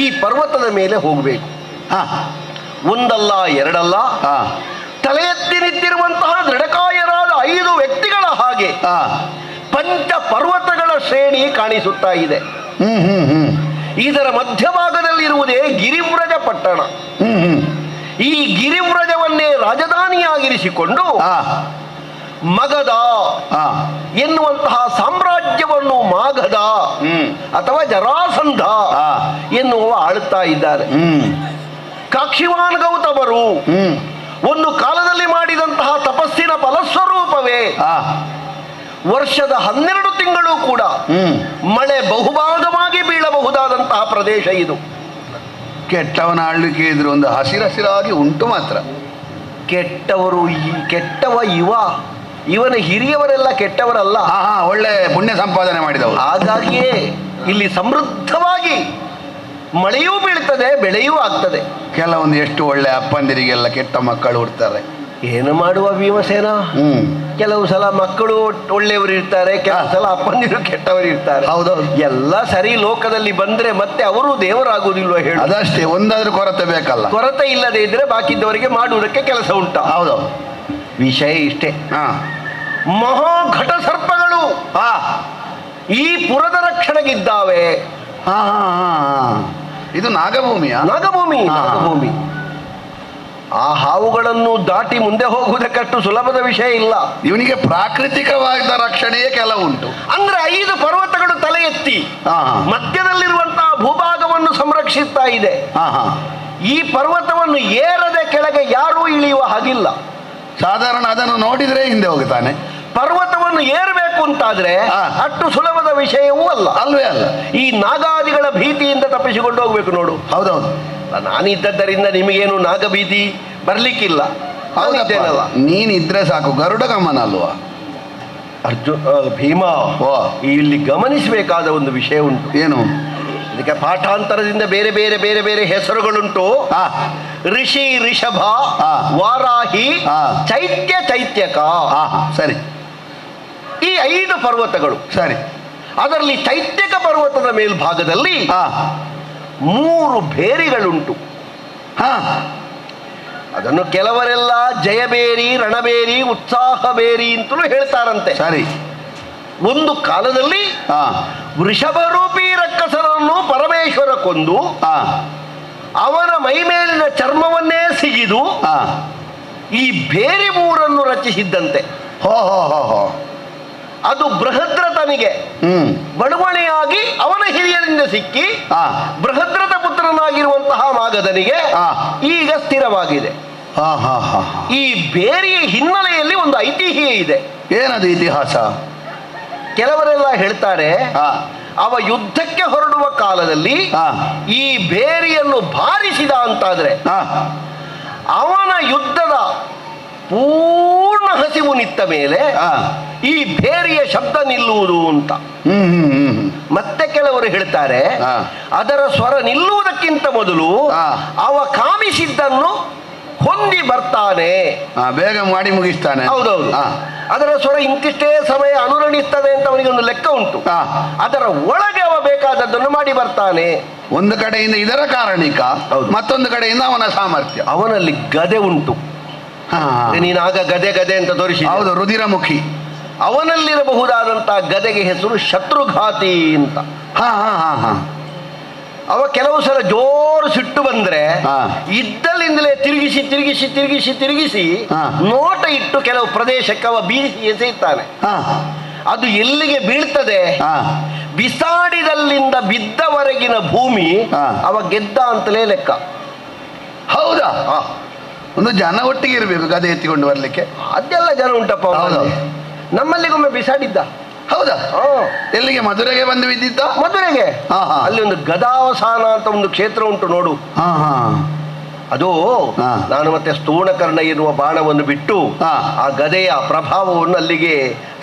ಈ ಪರ್ವತದ ಮೇಲೆ ಹೋಗಬೇಕು. ಒಂದಲ್ಲ ಎರಡಲ್ಲ, ತಲೆ ಎತ್ತಿ ನಿಂತಿರುವಂತಹ ದೃಢಕಾಯರಾದ 5 ವ್ಯಕ್ತಿಗಳ ಹಾಗೆ ಪಂಚ ಪರ್ವತಗಳ ಶ್ರೇಣಿ ಕಾಣಿಸುತ್ತಾ ಇದೆ. ಇದರ ಮಧ್ಯಭಾಗದಲ್ಲಿರುವುದೇ ಗಿರಿವ್ರಜ ಪಟ್ಟಣ. ಈ ಗಿರಿವ್ರಜವನ್ನೇ ರಾಜಧಾನಿಯಾಗಿರಿಸಿಕೊಂಡು ಮಗಧ ಎನ್ನುವಂತಹ ಸಾಮ್ರಾಜ್ಯವನ್ನು ಮಾಗಧ ಅಥವಾ ಜರಾಸಂಧ ಎನ್ನುವ ಆಳುತ್ತಾ ಇದ್ದಾರೆ. ಕಾಕ್ಷಿವಾನ್ ಗೌತಮರು ಒಂದು ಕಾಲದಲ್ಲಿ ಮಾಡಿದಂತಹ ತಪಸ್ಸಿನ ಫಲಸ್ವರೂಪವೇ ವರ್ಷದ 12 ತಿಂಗಳು ಕೂಡ ಮಳೆ ಬಹುಭಾಗವಾಗಿ ಬೀಳಬಹುದಾದಂತಹ ಪ್ರದೇಶ ಇದು. ಕೆಟ್ಟವನ ಆಳ್ವಿಕೆ ಇದ್ರು ಒಂದು ಹಸಿರಾಗಿ ಉಂಟು ಮಾತ್ರ. ಕೆಟ್ಟವ ಇವನ ಹಿರಿಯವರೆಲ್ಲ ಕೆಟ್ಟವರಲ್ಲ, ಒಳ್ಳೆ ಪುಣ್ಯ ಸಂಪಾದನೆ ಮಾಡಿದವರು. ಹಾಗಾಗಿಯೇ ಇಲ್ಲಿ ಸಮೃದ್ಧವಾಗಿ ಮಳೆಯೂ ಬೀಳ್ತದೆ, ಬೆಳೆಯೂ ಆಗ್ತದೆ. ಕೆಲವೊಂದು ಎಷ್ಟು ಒಳ್ಳೆ ಅಪ್ಪಂದಿರಿಗೆಲ್ಲ ಕೆಟ್ಟ ಮಕ್ಕಳು ಹುಡ್ತಾರೆ. ಏನು ಮಾಡುವ ಭೀಮಸೇನ, ಕೆಲವು ಸಲ ಮಕ್ಕಳು ಒಳ್ಳೆಯವರು ಇರ್ತಾರೆ, ಕೆಲವು ಸಲ ಅಪ್ಪಂದಿರು ಕೆಟ್ಟವರು ಇರ್ತಾರೆ. ಹೌದೌದು, ಎಲ್ಲ ಸರಿ ಲೋಕದಲ್ಲಿ ಬಂದ್ರೆ ಮತ್ತೆ ಅವರು ದೇವರಾಗುವುದಿಲ್ವ ಹೇಳು? ಅದಷ್ಟೇ, ಒಂದಾದ್ರೂ ಕೊರತೆ ಬೇಕಲ್ಲ. ಕೊರತೆ ಇಲ್ಲದೆ ಇದ್ರೆ ಬಾಕಿದ್ದವರಿಗೆ ಮಾಡುವುದಕ್ಕೆ ಕೆಲಸ ಉಂಟು. ಹೌದೌದು, ವಿಷಯ ಇಷ್ಟೇ. ಮಹಾಘಟ ಸರ್ಪಗಳು ಈ ಪುರದ ರಕ್ಷಣೆಗಿದ್ದಾವೆ. ಇದು ನಾಗಭೂಮಿಯ ನಾಗಭೂಮಿ. ಆ ಹಾವುಗಳನ್ನು ದಾಟಿ ಮುಂದೆ ಹೋಗುವುದಕ್ಕಷ್ಟು ಸುಲಭದ ವಿಷಯ ಇಲ್ಲ. ಇವನಿಗೆ ಪ್ರಾಕೃತಿಕವಾದ ರಕ್ಷಣೆಯೇ ಕೆಲವುಂಟು. ಅಂದ್ರೆ 5 ಪರ್ವತಗಳು ತಲೆ ಎತ್ತಿ ಮಧ್ಯದಲ್ಲಿರುವಂತಹ ಭೂಭಾಗವನ್ನು ಸಂರಕ್ಷಿಸ್ತಾ ಇದೆ. ಈ ಪರ್ವತವನ್ನು ಏರದೆ ಕೆಳಗೆ ಯಾರೂ ಇಳಿಯುವ ಹಾಗಿಲ್ಲ. ಸಾಧಾರಣ ಅದನ್ನು ನೋಡಿದ್ರೆ ಹಿಂದೆ ಹೋಗುತ್ತಾನೆ. ಪರ್ವತವನ್ನು ಏರಬೇಕು ಅಂತಾದ್ರೆ ಅಷ್ಟು ಸುಲಭದ ವಿಷಯವೂ ಅಲ್ವೇ ಅಲ್ಲ. ಈ ನಾಗಾದಿಗಳ ಭೀತಿಯಿಂದ ತಪ್ಪಿಸಿಕೊಂಡು ಹೋಗ್ಬೇಕು ನೋಡು. ಹೌದೌದು, ನಾನಿದ್ದದ್ದರಿಂದ ನಿಮಗೇನು ನಾಗಭೀತಿ ಬರ್ಲಿಕ್ಕಿಲ್ಲ. ಹೌದೇನಲ್ಲ, ನೀನಿದ್ರೆ ಸಾಕು. ಗರುಡ ಗಮನ ಅಲ್ವಾ ಭೀಮ? ಇಲ್ಲಿ ಗಮನಿಸಬೇಕಾದ ಒಂದು ವಿಷಯ ಉಂಟು. ಏನು? ಇದಕ್ಕೆ ಪಾಠಾಂತರದಿಂದ ಬೇರೆ ಬೇರೆ ಬೇರೆ ಬೇರೆ ಹೆಸರುಗಳುಂಟು. ಋಷಿ, ರಿಷಭ, ವಾರಾಹಿ, ಚೈತ್ಯಕ. ಸರಿ, ಈ 5 ಪರ್ವತಗಳು. ಸರಿ, ಅದರಲ್ಲಿ ಚೈತ್ಯಕ ಪರ್ವತದ ಮೇಲ್ಭಾಗದಲ್ಲಿ 3 ಬೇರಿಗಳುಂಟು. ಅದನ್ನು ಕೆಲವರೆಲ್ಲ ಜಯಬೇರಿ, ರಣಬೇರಿ, ಉತ್ಸಾಹ ಬೇರಿ ಅಂತಲೂ ಹೇಳ್ತಾರಂತೆ. ಸರಿ, ಒಂದು ಕಾಲದಲ್ಲಿ ವೃಷಭರೂಪಿ ರಕ್ಕಸರನ್ನು ಪರಮೇಶ್ವರ ಕೊಂದು ಅವನ ಮೈ ಮೇಲಿನ ಚರ್ಮವನ್ನೇ ಸಿಗಿದು ಈ ಬೇರೆ 3 ರಚಿಸಿದ್ದಂತೆ. ಅದು ಬೃಹದ್ರಥನಿಗೆ ಬಡವಣೆಯಾಗಿ ಅವನ ಹಿರಿಯರಿಂದ ಸಿಕ್ಕಿ ಬೃಹದ್ರಥ ಪುತ್ರನಾಗಿರುವಂತಹ ಮಾಗಧನಿಗೆ ಈಗ ಸ್ಥಿರವಾಗಿದೆ. ಈ ಬೇರೆಯ ಹಿನ್ನೆಲೆಯಲ್ಲಿ ಒಂದು ಐತಿಹ್ಯ ಇದೆ. ಏನದು ಇತಿಹಾಸ? ಕೆಲವರೆಲ್ಲ ಹೇಳ್ತಾರೆ, ಅವ ಯುದ್ಧಕ್ಕೆ ಹೊರಡುವ ಕಾಲದಲ್ಲಿ ಈ ಬೇರಿಯನ್ನು ಬಾರಿಸಿದ ಅಂತಾದ್ರೆ ಅವನ ಯುದ್ಧದ ಪೂರ್ಣ ಹಸಿವು ನಿತ್ತ ಮೇಲೆ ಈ ಬೇರಿಯ ಶಬ್ದ ನಿಲ್ಲುವುದು ಅಂತ. ಮತ್ತೆ ಕೆಲವರು ಹೇಳ್ತಾರೆ, ಅದರ ಸ್ವರ ನಿಲ್ಲುವುದಕ್ಕಿಂತ ಮೊದಲು ಅವ ಕಾಮಿಸಿದ್ದನ್ನು ಹೊಂದಿ ಬರ್ತಾನೆ, ಬೇಗ ಮಾಡಿ ಮುಗಿಸ್ತಾನೆ. ಹೌದೌದು, ಅದರ ಸ್ವರ ಇಂತಿಷ್ಟೇ ಸಮಯ ಅನುರಣಿಸ್ತದೆ ಅಂತ ಅವನಿಗೆ ಒಂದು ಲೆಕ್ಕ ಉಂಟು. ಅದರ ಒಳಗೆ ಅವ ಬೇಕಾದದ್ದನ್ನು ಮಾಡಿ ಬರ್ತಾನೆ. ಒಂದು ಕಡೆಯಿಂದ ಇದರ ಕಾರಣಿಕ, ಮತ್ತೊಂದು ಕಡೆಯಿಂದ ಅವನ ಸಾಮರ್ಥ್ಯ. ಅವನಲ್ಲಿ ಗದೆ ಉಂಟು. ನೀನಾಗ ಗದೆ ಗದೆ ಅಂತ ತೋರಿಸಿ. ಹೌದು, ರುಧಿರಮುಖಿ. ಅವನಲ್ಲಿರಬಹುದಾದಂತಹ ಗದೆಗೆ ಹೆಸರು ಶತ್ರುಘಾತಿ ಅಂತ. ಅವ ಕೆಲವು ಸಲ ಜೋರು ಸಿಟ್ಟು ಬಂದ್ರೆ ಹಾ. ಇದ್ದಲ್ಲಿಂದಲೇ ತಿರುಗಿಸಿ ತಿರುಗಿಸಿ ತಿರುಗಿಸಿ ತಿರುಗಿಸಿ ಹಾ. ನೋಟ ಇಟ್ಟು ಕೆಲವು ಪ್ರದೇಶಕ್ಕೆ ಅವ ಬೀಸಿ ಎಸೆಯುತ್ತಾನೆ. ಹಾ. ಅದು ಎಲ್ಲಿಗೆ ಬೀಳ್ತದೆ, ಹಾ. ಬಿಸಾಡಿದಲ್ಲಿಂದ ಬಿದ್ದವರೆಗಿನ ಭೂಮಿ ಹಾ. ಅವ ಗೆದ್ದ ಅಂತಲೇ ಲೆಕ್ಕ. ಹೌದಾ? ಒಂದು ಜನ ಒಟ್ಟಿಗೆ ಇರಬೇಕು ಗದೆ ಎತ್ತಿಕೊಂಡು ಬರ್ಲಿಕ್ಕೆ. ಅದೆಲ್ಲ ಜನ ಉಂಟಪ್ಪ ಹೌದು. ನಮ್ಮಲ್ಲಿಗೊಮ್ಮೆ ಬಿಸಾಡಿದ್ದ. ಹೌದಾ? ಹಾ. ಎಲ್ಲಿಗೆ? ಮಧುರೆಗೆ ಬಂದು ಬಿದ್ದಿದ್ದ? ಮಧುರೆಗೆ. ಹಾ, ಹಾ. ಅಲ್ಲಿ ಒಂದು ಗದಾವಸಾನ ಅಂತ ಒಂದು ಕ್ಷೇತ್ರ ಉಂಟು ನೋಡು. ಹಾ ಹಾ ಅದು ಹಾ. ನಾನು ಮತ್ತೆ ಸ್ಥೂಣಕರ್ಣ ಎನ್ನುವ ಬಾಣವನ್ನು ಬಿಟ್ಟು ಹಾ. ಆ ಗದೆಯ ಪ್ರಭಾವವನ್ನು ಅಲ್ಲಿಗೆ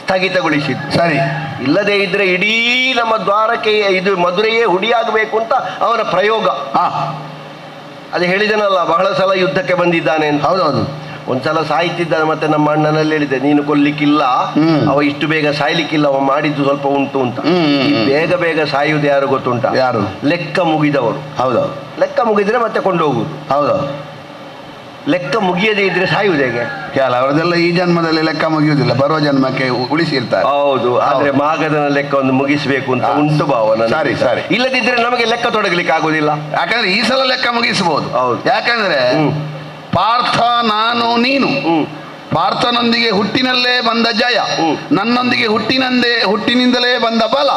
ಸ್ಥಗಿತಗೊಳಿಸಿದ್ದು. ಸರಿ. ಇಲ್ಲದೆ ಇದ್ರೆ ಇಡೀ ನಮ್ಮ ದ್ವಾರಕ್ಕೆ ಇದು ಮಧುರೆಯೇ ಹುಡಿಯಾಗಬೇಕು ಅಂತ ಅವನ ಪ್ರಯೋಗ. ಹಾ. ಅದು ಹೇಳಿದನಲ್ಲ, ಬಹಳ ಸಲ ಯುದ್ಧಕ್ಕೆ ಬಂದಿದ್ದಾನೆ ಅಂತ. ಹೌದೌದು. ಒಂದ್ಸಲ ಸಾಯ್ತಿದ್ದಾನೆ, ಮತ್ತೆ ನಮ್ಮ ಅಣ್ಣನಲ್ಲಿ ಹೇಳಿದೆ, ನೀನು ಕೊಲ್ಲಿಕ್ಕಿಲ್ಲ, ಅವ ಇಷ್ಟು ಬೇಗ ಸಾಯ್ಲಿಕ್ಕಿಲ್ಲ, ಅವ ಮಾಡಿದ್ದು ಸ್ವಲ್ಪ ಉಂಟು ಅಂತ. ಈ ಬೇಗ ಬೇಗ ಸಾಯುವುದು ಯಾರು ಗೊತ್ತುಂಟ? ಯಾರು? ಲೆಕ್ಕ ಮುಗಿದವರು. ಹೌದೌದು. ಲೆಕ್ಕ ಮುಗಿದ್ರೆ ಮತ್ತೆ ಕೊಂಡೋಗುವುದು. ಹೌದೌದು. ಲೆಕ್ಕ ಮುಗಿಯದೇ ಇದ್ರೆ ಸಾಯುವುದು ಹೇಗೆ? ಅವರದೆಲ್ಲ ಈ ಜನ್ಮದಲ್ಲಿ ಲೆಕ್ಕ ಮುಗಿಯುವುದಿಲ್ಲ, ಬರುವ ಜನ್ಮಕ್ಕೆ ಉಳಿಸಿರ್ತಾರೆ. ಹೌದು. ಆದ್ರೆ ಮಾಗದನ ಲೆಕ್ಕವನ್ನು ಮುಗಿಸ್ಬೇಕು ಅಂತ ಉಂಟು ಭಾವನ. ಸರಿ ಸರಿ. ಇಲ್ಲದಿದ್ರೆ ನಮಗೆ ಲೆಕ್ಕ ತೊಡಗಲಿಕ್ಕೆ ಆಗುದಿಲ್ಲ. ಯಾಕಂದ್ರೆ ಈ ಸಲ ಲೆಕ್ಕ ಮುಗಿಸಬಹುದು. ಹೌದು. ಯಾಕಂದ್ರೆ ಪಾರ್ಥ ನಾನು ನೀನು, ಪಾರ್ಥನೊಂದಿಗೆ ಹುಟ್ಟಿನಲ್ಲೇ ಬಂದ ಜಯ, ನನ್ನೊಂದಿಗೆ ಹುಟ್ಟಿನಿಂದಲೇ ಬಂದ ಬಲ,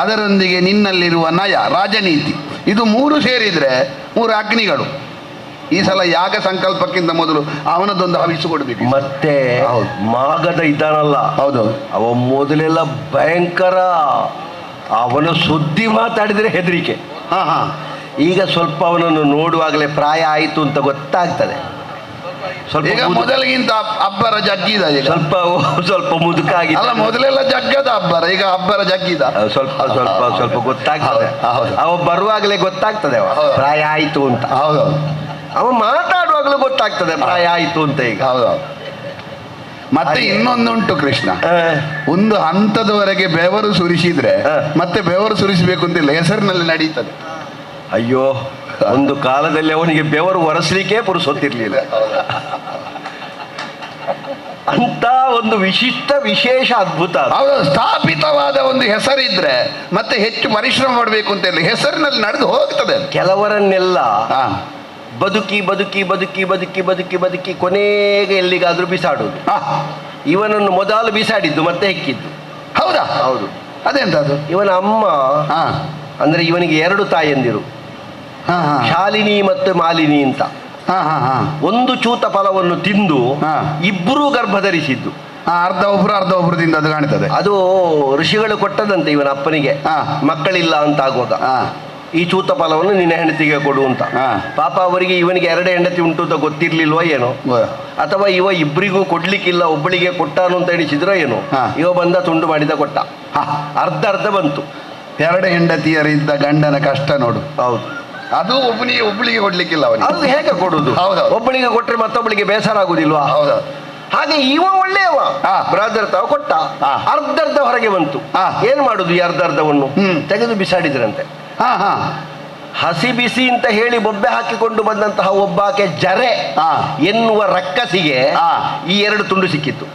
ಅದರೊಂದಿಗೆ ನಿನ್ನಲ್ಲಿರುವ ನಯ ರಾಜನೀತಿ, ಇದು ಮೂರು ಸೇರಿದ್ರೆ 3 ಅಗ್ನಿಗಳು. ಈ ಸಲ ಯಾಗ ಸಂಕಲ್ಪಕ್ಕಿಂತ ಮೊದಲು ಅವನದೊಂದು ಹವಿಸು ಕೊಡ್ಬೇಕು. ಮತ್ತೆ ಮಾಗದ ಇದ್ದಾನಲ್ಲ, ಹೌದು, ಅವ ಮೊದಲೆಲ್ಲ ಭಯಂಕರ, ಅವನ ಸುದ್ದಿ ಮಾತಾಡಿದ್ರೆ ಹೆದರಿಕೆ. ಹಾ ಹಾ. ಈಗ ಸ್ವಲ್ಪ ಅವನನ್ನು ನೋಡುವಾಗಲೇ ಪ್ರಾಯ ಆಯಿತು ಅಂತ ಗೊತ್ತಾಗ್ತದೆ. ಸ್ವಲ್ಪ ಈಗ ಮೊದಲಿಗಿಂತ ಅಬ್ಬರ ಜಗ್ಗಿದ. ಸ್ವಲ್ಪ ಸ್ವಲ್ಪ ಮುದುಕಾಗಿ. ಅಲ್ಲ, ಮೊದಲೆಲ್ಲ ಜಗ್ಗದ ಅಬ್ಬರ, ಈಗ ಅಬ್ಬರ ಜಗ್ಗಿದ. ಸ್ವಲ್ಪ ಸ್ವಲ್ಪ ಸ್ವಲ್ಪ ಗೊತ್ತಾಗ್ತದೆ. ಅವ ಬರುವಾಗಲೇ ಗೊತ್ತಾಗ್ತದೆ ಅವ ಪ್ರಾಯ ಆಯಿತು ಅಂತ. ಹೌದೌದು. ಅವ ಮಾತಾಡುವಾಗಲೂ ಗೊತ್ತಾಗ್ತದೆ ಪ್ರಾಯ ಆಯಿತು ಅಂತ ಈಗ. ಹೌದೌದು. ಮತ್ತೆ ಇನ್ನೊಂದುಂಟು ಕೃಷ್ಣ, ಒಂದು ಹಂತದವರೆಗೆ ಬೆವರು ಸುರಿಸಿದ್ರೆ ಮತ್ತೆ ಬೆವರು ಸುರಿಸಬೇಕು ಅಂತಿಲ್ಲ, ಹೆಸರಿನಲ್ಲಿ ನಡೀತದೆ. ಅಯ್ಯೋ, ಒಂದು ಕಾಲದಲ್ಲಿ ಅವನಿಗೆ ಬೆವರು ಒರೆಸಲಿಕ್ಕೆ ಪುರುಸೊತ್ತಿರ್ಲಿಲ್ಲ. ಅಂತ ಒಂದು ವಿಶಿಷ್ಟ ವಿಶೇಷ ಅದ್ಭುತ. ಹೌದು. ಸ್ಥಾಪಿತವಾದ ಒಂದು ಹೆಸರಿದ್ರೆ ಮತ್ತೆ ಹೆಚ್ಚು ಪರಿಶ್ರಮ ಮಾಡಬೇಕು ಅಂತ ಇಲ್ಲ, ಹೆಸರಿನಲ್ಲಿ ನಡೆದು ಹೋಗ್ತದೆ. ಕೆಲವರನ್ನೆಲ್ಲ ಬದುಕಿ ಬದುಕಿ ಬದುಕಿ ಬದುಕಿ ಬದುಕಿ ಬದುಕಿ ಕೊನೆಗೆ ಎಲ್ಲಿಗಾದ್ರೂ ಬಿಸಾಡುದು. ಇವನನ್ನು ಮೊದಲು ಬಿಸಾಡಿದ್ದು ಮತ್ತೆ ಹೆಕ್ಕಿದ್ದು. ಹೌದಾ? ಹೌದು. ಅದೆಂತದು? ಇವನ ಅಮ್ಮ ಅಂದ್ರೆ ಇವನಿಗೆ 2 ತಾಯಂದಿರು, ಶಾಲಿನಿ ಮತ್ತು ಮಾಲಿನಿ ಅಂತ. ಒಂದು ಚೂತ ಫಲವನ್ನು ತಿಂದು ಇಬ್ಬರೂ ಗರ್ಭ ಧರಿಸಿದ್ದು. ಅರ್ಧ ಒಬ್ರು ತಿಂದದ್ದು ಕಾಣ್ತದೆ. ಅದು ಋಷಿಗಳು ಕೊಟ್ಟದಂತೆ ಇವನ ಅಪ್ಪನಿಗೆ, ಮಕ್ಕಳಿಲ್ಲ ಅಂತ ಆಗುವಾಗ ಈ ಚೂತ ಫಲವನ್ನು ನಿನ್ನ ಹೆಂಡತಿಗೆ ಕೊಡು ಅಂತ. ಪಾಪ ಅವರಿಗೆ ಇವನಿಗೆ 2 ಹೆಂಡತಿ ಉಂಟು ಅಂತ ಗೊತ್ತಿರ್ಲಿಲ್ವೋ ಏನೋ, ಅಥವಾ ಇವ ಇಬ್ಬರಿಗೂ ಕೊಡ್ಲಿಕ್ಕಿಲ್ಲ, ಒಬ್ಬಳಿಗೆ ಕೊಟ್ಟಾನು ಅಂತ ಎಣಿಸಿದ್ರೋ ಏನೋ. ಇವ ಬಂದ ತುಂಡು ಮಾಡಿದ ಕೊಟ್ಟ, ಅರ್ಧ ಬಂತು. 2 ಹೆಂಡತಿಯರಿದ್ದ ಗಂಡನ ಕಷ್ಟ ನೋಡು. ಹೌದು. ಅದು ಒಬ್ಬಳಿಗೆ ಕೊಡ್ಲಿಕ್ಕಿಲ್ಲ ಅವನಿಗೆ. ಅದು ಹೇಗೆ ಕೊಡುದು? ಒಬ್ಬಳಿಗೆ ಕೊಟ್ರೆ ಮತ್ತೊಬ್ಬಳಿಗೆ ಬೇಸರ ಆಗುದಿಲ್ವಾ? ಹೌದು. ಹಾಗೆ ಇವ ಒಳ್ಳೆಯವ, ಬ್ರಾದರ್ ತಾವ ಕೊಟ್ಟ, ಅರ್ಧ ಹೊರಗೆ ಬಂತು. ಏನ್ ಮಾಡುದು? ಈ ಅರ್ಧವನ್ನು ತೆಗೆದು ಬಿಸಾಡಿದ್ರಂತೆ. ಹಸಿ ಬಿಸಿ ಅಂತ ಹೇಳಿ ಬೊಬ್ಬೆ ಹಾಕಿಕೊಂಡು ಬಂದಂತಹ ಒಬ್ಬಾಕೆ ಜರೆ ಎನ್ನುವ ರಕ್ಕಸಿಗೆ ಈ 2 ತುಂಡು ಸಿಕ್ಕಿತ್ತು.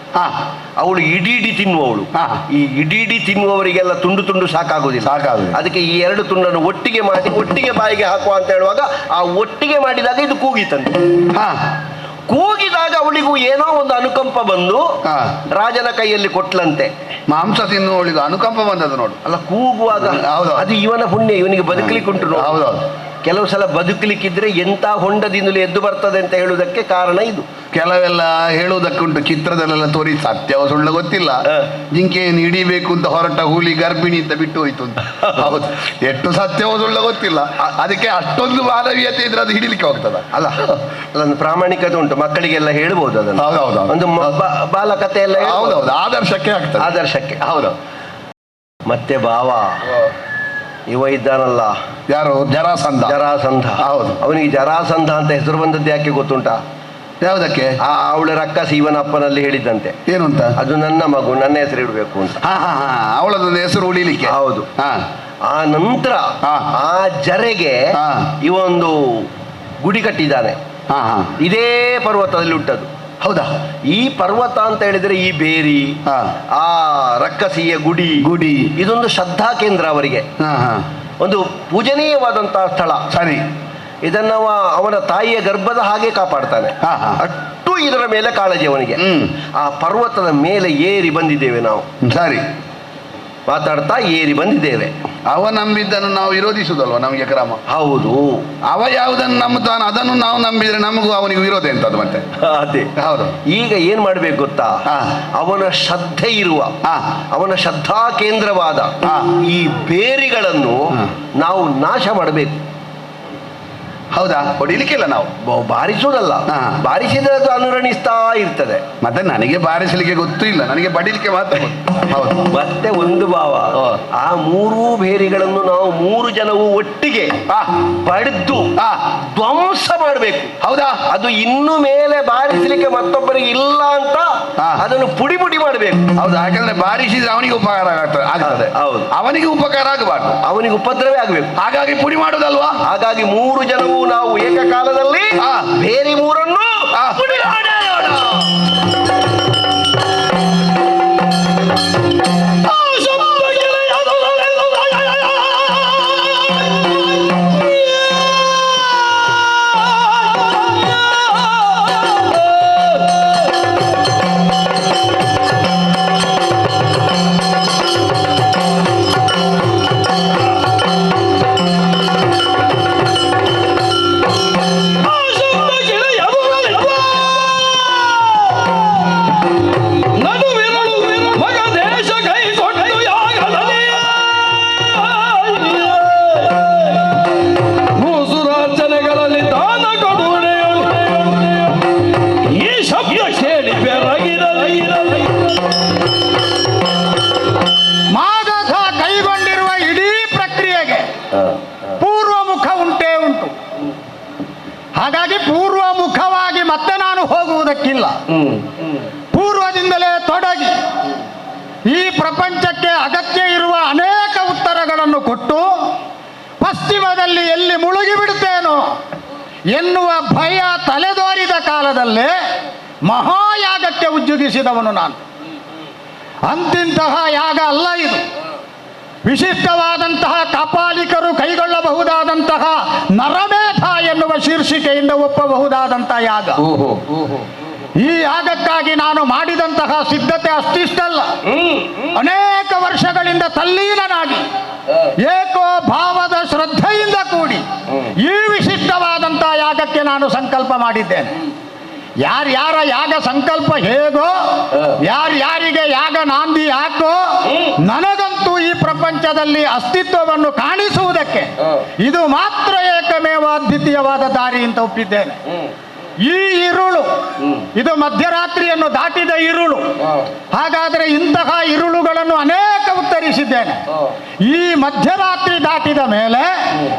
ಅವಳು ಇಡೀ ತಿನ್ನುವವಳು. ಈ ಇಡೀ ತಿನ್ನುವವರಿಗೆಲ್ಲ ತುಂಡು ಸಾಕಾಗುದಿಲ್ಲ. ಅದಕ್ಕೆ ಈ 2 ತುಂಡನ್ನು ಒಟ್ಟಿಗೆ ಮಾಡಿ ಒಟ್ಟಿಗೆ ಬಾಯಿಗೆ ಹಾಕುವ ಅಂತ ಹೇಳುವಾಗ ಆ ಒಟ್ಟಿಗೆ ಮಾಡಿದಾಗ ಇದು ಕೂಗಿತಂತೆ. ಕೂಗಿದಾಗ ಅವಳಿಗೂ ಏನೋ ಒಂದು ಅನುಕಂಪ ಬಂದು ರಾಜನ ಕೈಯಲ್ಲಿ ಕೊಟ್ಲಂತೆ. ಮಾಂಸ ತಿನ್ನುವಳಿಗೂ ಅನುಕಂಪ ಬಂದದ್ದು ನೋಡು. ಅಲ್ಲ, ಕೂಗುವಾಗ ಅದು ಇವನ ಪುಣ್ಯ, ಇವನಿಗೆ ಬದುಕಲಿಕ್ಕೆ ಉಂಟು. ಕೆಲವು ಸಲ ಬದುಕಲಿಕ್ಕಿದ್ರೆ ಎಂಥ ಹೊಂಡದಿಂದಲೂ ಎದ್ದು ಬರ್ತದೆ ಅಂತ ಹೇಳುವುದಕ್ಕೆ ಕಾರಣ ಇದು. ಕೆಲವೆಲ್ಲ ಹೇಳುವುದಕ್ಕುಂಟು, ಚಿತ್ರದಲ್ಲೆಲ್ಲ ತೋರಿ ಸತ್ಯವ ಸುಳ್ಳು ಗೊತ್ತಿಲ್ಲ, ಜಿಂಕೆಯನ್ನು ಹಿಡಿಬೇಕು ಅಂತ ಹೊರಟ ಹುಲಿ ಗರ್ಭಿಣಿ ಅಂತ ಬಿಟ್ಟು ಹೋಯ್ತು ಅಂತ. ಹೌದು, ಎಷ್ಟು ಸತ್ಯವೋ ಸುಳ್ಳು ಗೊತ್ತಿಲ್ಲ. ಅದಕ್ಕೆ ಅಷ್ಟೊಂದು ಮಾನವೀಯತೆ ಇದ್ರೆ ಅದು ಹಿಡಿಲಿಕ್ಕೆ ಹೋಗ್ತದ ಅಲ್ಲ. ಅದೊಂದು ಪ್ರಾಮಾಣಿಕತೆ ಉಂಟು, ಮಕ್ಕಳಿಗೆಲ್ಲ ಹೇಳ್ಬೋದು ಅದನ್ನು. ಹೌದೌದು. ಒಂದು ಬಾಲಕತೆ ಎಲ್ಲ ಹೌದೌದು, ಆದರ್ಶಕ್ಕೆ ಆಗ್ತದೆ. ಆದರ್ಶಕ್ಕೆ. ಹೌದು. ಮತ್ತೆ ಭಾವ ಇವ ಇದ್ದಾನಲ್ಲ, ಯಾರು? ಜರಾಸಂಧ. ಹೌದು. ಅವನಿಗೆ ಜರಾಸಂಧ ಅಂತ ಹೆಸರು ಬಂದದ್ದು ಯಾಕೆ ಗೊತ್ತುಂಟಾ? ಯಾವುದಕ್ಕೆ? ಅವಳ ರಕ್ಕಸಿ ಇವನ ಅಪ್ಪನಲ್ಲಿ ಹೇಳಿದ್ದಂತೆ. ಏನು ಅಂತ? ಅದು ನನ್ನ ಮಗು, ನನ್ನ ಹೆಸರು ಇಡಬೇಕು ಅಂತ. ಅವಳದೊಂದು ಹೆಸರು ಉಳಿಲಿಕ್ಕೆ. ಹೌದು. ಆ ನಂತರ ಆ ಜರೆಗೆ ಇವೊಂದು ಗುಡಿ ಕಟ್ಟಿದ್ದಾನೆ. ಇದೇ ಪರ್ವತದಲ್ಲಿ ಹುಟ್ಟದು. ಹೌದಾ? ಈ ಪರ್ವತ ಅಂತ ಹೇಳಿದ್ರೆ ಈ ಬೇರಿ, ಆ ರಕ್ಕಸಿಯ ಗುಡಿ, ಇದೊಂದು ಶ್ರದ್ಧಾ ಕೇಂದ್ರ ಅವರಿಗೆ. ಒಂದು ಪೂಜನೀಯವಾದಂತಹ ಸ್ಥಳ. ಸರಿ. ಇದನ್ನ ಅವನ ತಾಯಿಯ ಗರ್ಭದ ಹಾಗೆ ಕಾಪಾಡ್ತಾನೆ. ಹಾ, ಹಾ. ಅಷ್ಟು ಇದರ ಮೇಲೆ ಕಾಳಜಿ ಅವನಿಗೆ. ಆ ಪರ್ವತದ ಮೇಲೆ ಏರಿ ಬಂದಿದ್ದೇವೆ ನಾವು. ಸರಿ. ಮಾತಾಡ್ತಾ ಏರಿ ಬಂದಿದ್ದೇವೆ. ಅವ ನಂಬಿದ್ದನ್ನು ನಾವು ವಿರೋಧಿಸುದಲ್ವ ನಮಗೆ ಕ್ರಮ? ಹೌದು. ಅವ ಯಾವುದನ್ನು ನಂಬುತ್ತಾನ ಅದನ್ನು ನಾವು ನಂಬಿದ್ರೆ ನಮಗೂ ಅವನಿಗೆ ವಿರೋಧ ಎಂತದ್ದು ಮತ್ತೆ? ಅದೇ. ಹೌದು. ಈಗ ಏನ್ ಮಾಡ್ಬೇಕು ಗೊತ್ತಾ? ಅವನ ಶ್ರದ್ಧೆ ಇರುವ, ಅವನ ಶ್ರದ್ಧಾ ಕೇಂದ್ರವಾದ ಈ ಬೇರಿಗಳನ್ನು ನಾವು ನಾಶ ಮಾಡಬೇಕು. ಹೌದಾ? ಹೊಡಿಲಿಕ್ಕಿಲ್ಲ ನಾವು, ಬಾರಿಸುವುದಲ್ಲ. ಬಾರಿಸಿದ್ರೆ ಅದು ಅನುರಣಿಸ್ತಾ ಇರ್ತದೆ. ಮತ್ತೆ ನನಗೆ ಬಾರಿಸಲಿಕ್ಕೆ ಗೊತ್ತೂ ಇಲ್ಲ, ನನಗೆ ಬಡಿಲಿಕ್ಕೆ ಮಾತ್ರ ಗೊತ್ತು. ಹೌದು. ಮತ್ತೆ ಒಂದು ಭಾವ, ಆ ಮೂರೂ ಬೇರಿಗಳನ್ನು ನಾವು 3 ಜನವು ಒಟ್ಟಿಗೆ ಬಡಿದು ಧ್ವಂಸ ಮಾಡಬೇಕು. ಹೌದಾ? ಅದು ಇನ್ನು ಮೇಲೆ ಬಾರಿಸಲಿಕ್ಕೆ ಮತ್ತೊಬ್ಬರಿಗೆ ಇಲ್ಲ ಅಂತ ಅದನ್ನು ಪುಡಿ ಪುಡಿ ಮಾಡಬೇಕು. ಹೌದು. ಯಾಕಂದ್ರೆ ಬಾರಿಸಿದ್ರೆ ಅವನಿಗೆ ಉಪಕಾರ ಆಗ್ತದೆ. ಹೌದು. ಅವನಿಗೆ ಉಪಕಾರ ಆಗಬಾರ್ದು, ಅವನಿಗೆ ಉಪದ್ರವೇ ಆಗಬೇಕು. ಹಾಗಾಗಿ ಪುಡಿ ಮಾಡುದಲ್ವಾ? ಹಾಗಾಗಿ 3 ಜನವು ನಾವು ಏಕಕಾಲದಲ್ಲಿ ಬೇರೆ 3 ಪುಡಿ ಮಾಡೋಣ. ಹಾಗಾಗಿ ಪೂರ್ವಮುಖವಾಗಿ ಮತ್ತೆ ನಾನು ಹೋಗುವುದಕ್ಕಿಲ್ಲ. ಪೂರ್ವದಿಂದಲೇ ತೊಡಗಿ ಈ ಪ್ರಪಂಚಕ್ಕೆ ಅಗತ್ಯ ಇರುವ ಅನೇಕ ಉತ್ತರಗಳನ್ನು ಕೊಟ್ಟು ಪಶ್ಚಿಮದಲ್ಲಿ ಎಲ್ಲಿ ಮುಳುಗಿ ಬಿಡುತ್ತೇನೋ ಎನ್ನುವ ಭಯ ತಲೆದೋರಿದ ಕಾಲದಲ್ಲೇ ಮಹಾಯಾಗಕ್ಕೆ ಉಜ್ಜುಗಿಸಿದವನು ನಾನು. ಅಂತಿಂತಹ ಯಾಗ ಅಲ್ಲ ಇದು. ವಿಶಿಷ್ಟವಾದಂತಹ ಕಾಪಾಲಿಕರು ಕೈಗೊಳ್ಳಬಹುದಾದಂತಹ ನರಮೇಧ ಎನ್ನುವ ಶೀರ್ಷಿಕೆಯಿಂದ ಒಪ್ಪಬಹುದಾದಂತಹ ಯಾಗ. ಈ ಯಾಗಕ್ಕಾಗಿ ನಾನು ಮಾಡಿದಂತಹ ಸಿದ್ಧತೆ ಅಷ್ಟಿಷ್ಟಲ್ಲ. ಅನೇಕ ವರ್ಷಗಳಿಂದ ತಲ್ಲೀನನಾಗಿ ಏಕೋ ಭಾವದ ಶ್ರದ್ಧೆಯಿಂದ ಕೂಡಿ ಈ ವಿಶಿಷ್ಟವಾದಂತಹ ಯಾಗಕ್ಕೆ ನಾನು ಸಂಕಲ್ಪ ಮಾಡಿದ್ದೇನೆ. ಯಾರ್ಯಾರ ಯಾಗ ಸಂಕಲ್ಪ ಹೇಗೋ, ಯಾರ್ಯಾರಿಗೆ ಯಾಗ ನಾಂದಿ ಹಾಕೋ, ನನಗಂತೂ ಈ ಪ್ರಪಂಚದಲ್ಲಿ ಅಸ್ತಿತ್ವವನ್ನು ಕಾಣಿಸುವುದಕ್ಕೆ ಇದು ಮಾತ್ರ ಏಕಮೇವ ಅದ್ವಿತೀಯವಾದ ದಾರಿ ಅಂತ ಒಪ್ಪಿದ್ದೇನೆ. ಈ ಇರುಳು ಇದು ಮಧ್ಯರಾತ್ರಿಯನ್ನು ದಾಟಿದ ಇರುಳು. ಹಾಗಾದರೆ ಇಂತಹ ಇರುಳುಗಳನ್ನು ಅನೇಕ ಉತ್ತರಿಸಿದ್ದೇನೆ. ಈ ಮಧ್ಯರಾತ್ರಿ ದಾಟಿದ ಮೇಲೆ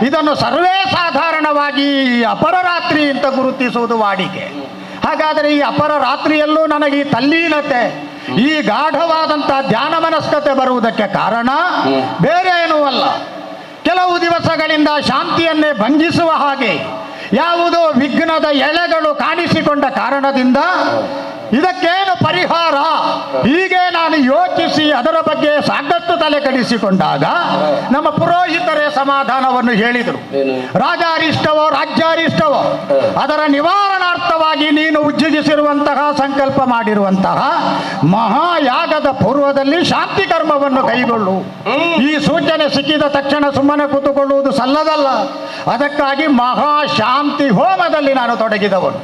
ಇದನ್ನು ಸರ್ವೇ ಸಾಧಾರಣವಾಗಿ ಅಪರರಾತ್ರಿ ಅಂತ ಗುರುತಿಸುವುದು ವಾಡಿಕೆ. ಹಾಗಾದರೆ ಈ ಅಪರ ರಾತ್ರಿಯಲ್ಲೂ ನನಗೆ ಈ ತಲ್ಲೀನತೆ, ಈ ಗಾಢವಾದಂತಹ ಧ್ಯಾನ ಮನಸ್ಕತೆ ಬರುವುದಕ್ಕೆ ಕಾರಣ ಬೇರೆ ಏನೂ ಅಲ್ಲ. ಕೆಲವು ದಿವಸಗಳಿಂದ ಶಾಂತಿಯನ್ನೇ ಭಂಗಿಸುವ ಹಾಗೆ ಯಾವುದೋ ವಿಘ್ನದ ಎಳೆಗಳು ಕಾಣಿಸಿಕೊಂಡ ಕಾರಣದಿಂದ ಇದಕ್ಕೇನು ಪರಿಹಾರ ಹೀಗೆ ನಾನು ಯೋಚಿಸಿ ಅದರ ಬಗ್ಗೆ ಸಾಕಷ್ಟು ತಲೆ ಕೆಡಿಸಿಕೊಂಡಾಗ ನಮ್ಮ ಪುರೋಹಿತರೇ ಸಮಾಧಾನವನ್ನು ಹೇಳಿದರು. ರಾಜಾರಿಷ್ಟವೋ ರಾಜ್ಯಾರಿಷ್ಟವೋ ಅದರ ನಿವಾರಣಾರ್ಥವಾಗಿ ನೀನು ಉಜ್ಜುಗಿಸಿರುವಂತಹ ಸಂಕಲ್ಪ ಮಾಡಿರುವಂತಹ ಮಹಾಯಾಗದ ಪೂರ್ವದಲ್ಲಿ ಶಾಂತಿ ಕರ್ಮವನ್ನು ಕೈಗೊಳ್ಳು. ಈ ಸೂಚನೆ ಸಿಕ್ಕಿದ ತಕ್ಷಣ ಸುಮ್ಮನೆ ಕೂತುಕೊಳ್ಳುವುದು ಸಲ್ಲದಲ್ಲ. ಅದಕ್ಕಾಗಿ ಮಹಾಶಾಂತಿ ಹೋಮದಲ್ಲಿ ನಾನು ತೊಡಗಿದವನು.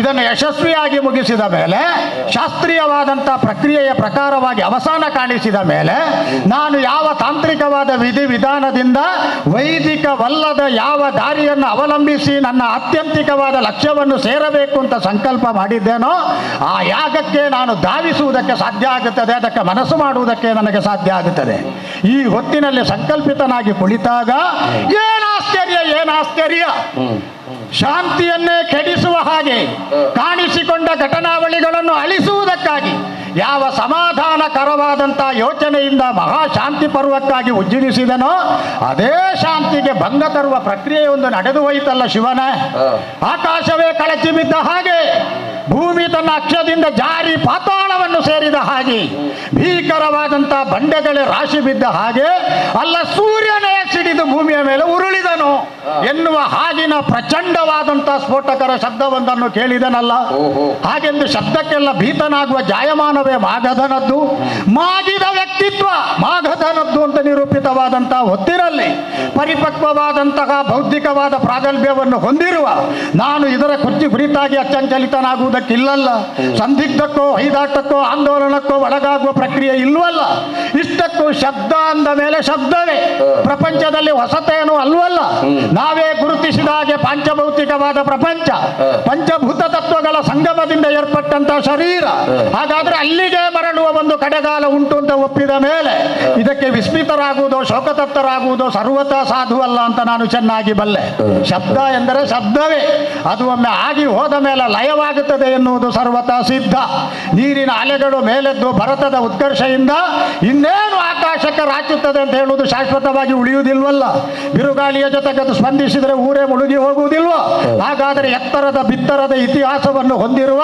ಇದನ್ನು ಯಶಸ್ವಿಯಾಗಿ ಮುಗಿಸಿದ ಮೇಲೆ ಶಾಸ್ತ್ರೀಯವಾದಂತಹ ಪ್ರಕ್ರಿಯೆಯ ಪ್ರಕಾರವಾಗಿ ಅವಸಾನ ಕಾಣಿಸಿದ ಮೇಲೆ ನಾನು ಯಾವ ತಾಂತ್ರಿಕವಾದ ವಿಧಿವಿಧಾನದಿಂದ ವೈದಿಕವಲ್ಲದ ಯಾವ ದಾರಿಯನ್ನು ಅವಲಂಬಿಸಿ ನನ್ನ ಆತ್ಯಂತಿಕವಾದ ಲಕ್ಷ್ಯವನ್ನು ಸೇರಬೇಕು ಅಂತ ಸಂಕಲ್ಪ ಮಾಡಿದ್ದೇನೋ ಆ ಯಾಗಕ್ಕೆ ನಾನು ಧಾವಿಸುವುದಕ್ಕೆ ಸಾಧ್ಯ ಆಗುತ್ತದೆ. ಅದಕ್ಕೆ ಮನಸ್ಸು ಮಾಡುವುದಕ್ಕೆ ನನಗೆ ಸಾಧ್ಯ ಆಗುತ್ತದೆ. ಈ ಹೊತ್ತಿನಲ್ಲಿ ಸಂಕಲ್ಪಿತನಾಗಿ ಕುಳಿತಾಗ ಏನಾಶ್ಚರ್ಯ, ಶಾಂತಿಯನ್ನೇ ಕೆಡಿಸುವ ಹಾಗೆ ಕಾಣಿಸಿಕೊಂಡ ಘಟನಾವಳಿಗಳನ್ನು ಅಳಿಸುವುದಕ್ಕಾಗಿ ಯಾವ ಸಮಾಧಾನಕರವಾದಂತಹ ಯೋಚನೆಯಿಂದ ಮಹಾಶಾಂತಿ ಪರ್ವಕ್ಕಾಗಿ ಉಜ್ಜೀವಿಸಿದನೋ ಅದೇ ಶಾಂತಿಗೆ ಭಂಗ ತರುವ ಪ್ರಕ್ರಿಯೆಯೊಂದು ನಡೆದು ಹೋಯಿತಲ್ಲ ಶಿವನೇ. ಆಕಾಶವೇ ಕಳಚಿ ಬಿದ್ದ ಹಾಗೆ, ಭೂಮಿ ತನ್ನ ಅಕ್ಷದಿಂದ ಜಾರಿ ಪಾತಾಳವನ್ನು ಸೇರಿದ ಹಾಗೆ ಭೀಕರ ಭೀಕರವಾದಂಥ ಬಂಡೆಗಳೇ ರಾಶಿ ಬಿದ್ದ ಹಾಗೆ ಅಲ್ಲ ಸೂರ್ಯನೇ ಸಿಡಿದು ಭೂಮಿಯ ಮೇಲೆ ಉರುಳಿದನು ಎನ್ನುವ ಹಾಗಿನ ಪ್ರಚಂಡವಾದಂಥ ಸ್ಫೋಟಕರ ಶಬ್ದವೊಂದನ್ನು ಕೇಳಿದನಲ್ಲ. ಹಾಗೆಂದು ಶಬ್ದಕ್ಕೆಲ್ಲ ಭೀತನಾಗುವ ಜಾಯಮಾನವೇ ಮಾಗಧನದ್ದು. ಮಾಗಿದ ವ್ಯಕ್ತಿತ್ವ ಮಾಗಧನದ್ದು ಅಂತ ನಿರೂಪಿತವಾದಂಥ ಹೊತ್ತಿನಲ್ಲಿ ಪರಿಪಕ್ವವಾದಂತಹ ಬೌದ್ಧಿಕವಾದ ಪ್ರಾಗಲ್ಭ್ಯವನ್ನು ಹೊಂದಿರುವ ನಾನು ಇದರ ಕುರಿತಾಗಿ ಅಚಂಚಲಿತನಾಗುವುದಕ್ಕಿಲ್ಲಲ್ಲ. ಸಂದಿಗ್ಧಕ್ಕೋ ಹೈದಾಟಕ್ಕೋ ಆಂದೋಲನಕ್ಕೋ ಒಳಗಾಗುವ ಪ್ರಕ್ರಿಯೆ ಇಲ್ವಲ್ಲ. ಇಷ್ಟಕ್ಕೂ ಶಬ್ದ ಅಂದ ಮೇಲೆ ಶಬ್ದವೇ, ಪ್ರಪಂಚದಲ್ಲಿ ಹೊಸತೇನೂ ಅಲ್ವಲ್ಲ. ನಾವೇ ಗುರುತಿಸಿದ ಹಾಗೆ ಪಾಂಚಭೌತಿಕವಾದ ಪ್ರಪಂಚ, ಪಂಚಭೂತ ತತ್ವಗಳ ಸಂಗಮದಿಂದ ಏರ್ಪಟ್ಟಂತ ಶರೀರ. ಹಾಗಾದ್ರೆ ಅಲ್ಲಿಗೆ ಮರಳುವ ಒಂದು ಕಡೆಗಾಲ ಉಂಟು ಅಂತ ಒಪ್ಪಿದ ಮೇಲೆ ಇದಕ್ಕೆ ವಿಸ್ಮಿತರಾಗುವುದೋ ಶೋಕತಪ್ತರಾಗುವುದೋ ಸರ್ವತಾ ಸಾಧುವಲ್ಲ ಅಂತ ನಾನು ಚೆನ್ನಾಗಿ ಬಲ್ಲೆ. ಶಬ್ದ ಎಂದರೆ ಶಬ್ದವೇ, ಅದು ಒಮ್ಮೆ ಆಗಿ ಹೋದ ಮೇಲೆ ಲಯವಾಗುತ್ತದೆ ಎನ್ನುವುದು ಸರ್ವತಾ ಸಿದ್ಧ. ನೀರಿನ ಅಲೆಗಳು ಮೇಲೆದ್ದು ಭರತದ ಉತ್ಕರ್ಷೆಯಿಂದ ಇನ್ನೇನು ಆಕಾಶಕ್ಕೆ ರಾಚುತ್ತದೆ ಅಂತ ಹೇಳುವುದು ಶಾಶ್ವತವಾಗಿ ಉಳಿಯುವುದಿಲ್ವಲ್ಲ. ಬಿರುಗಾಳಿಯ ಜೊತೆಗೆ ಅದು ಸ್ಪಂದಿಸಿದರೆ ಊರೇ ಮುಳುಗಿ ಹೋಗುವುದಿಲ್ವ? ಹಾಗಾದರೆ ಎತ್ತರದ ಬಿತ್ತರದ ಇತಿಹಾಸವನ್ನು ಹೊಂದಿರುವ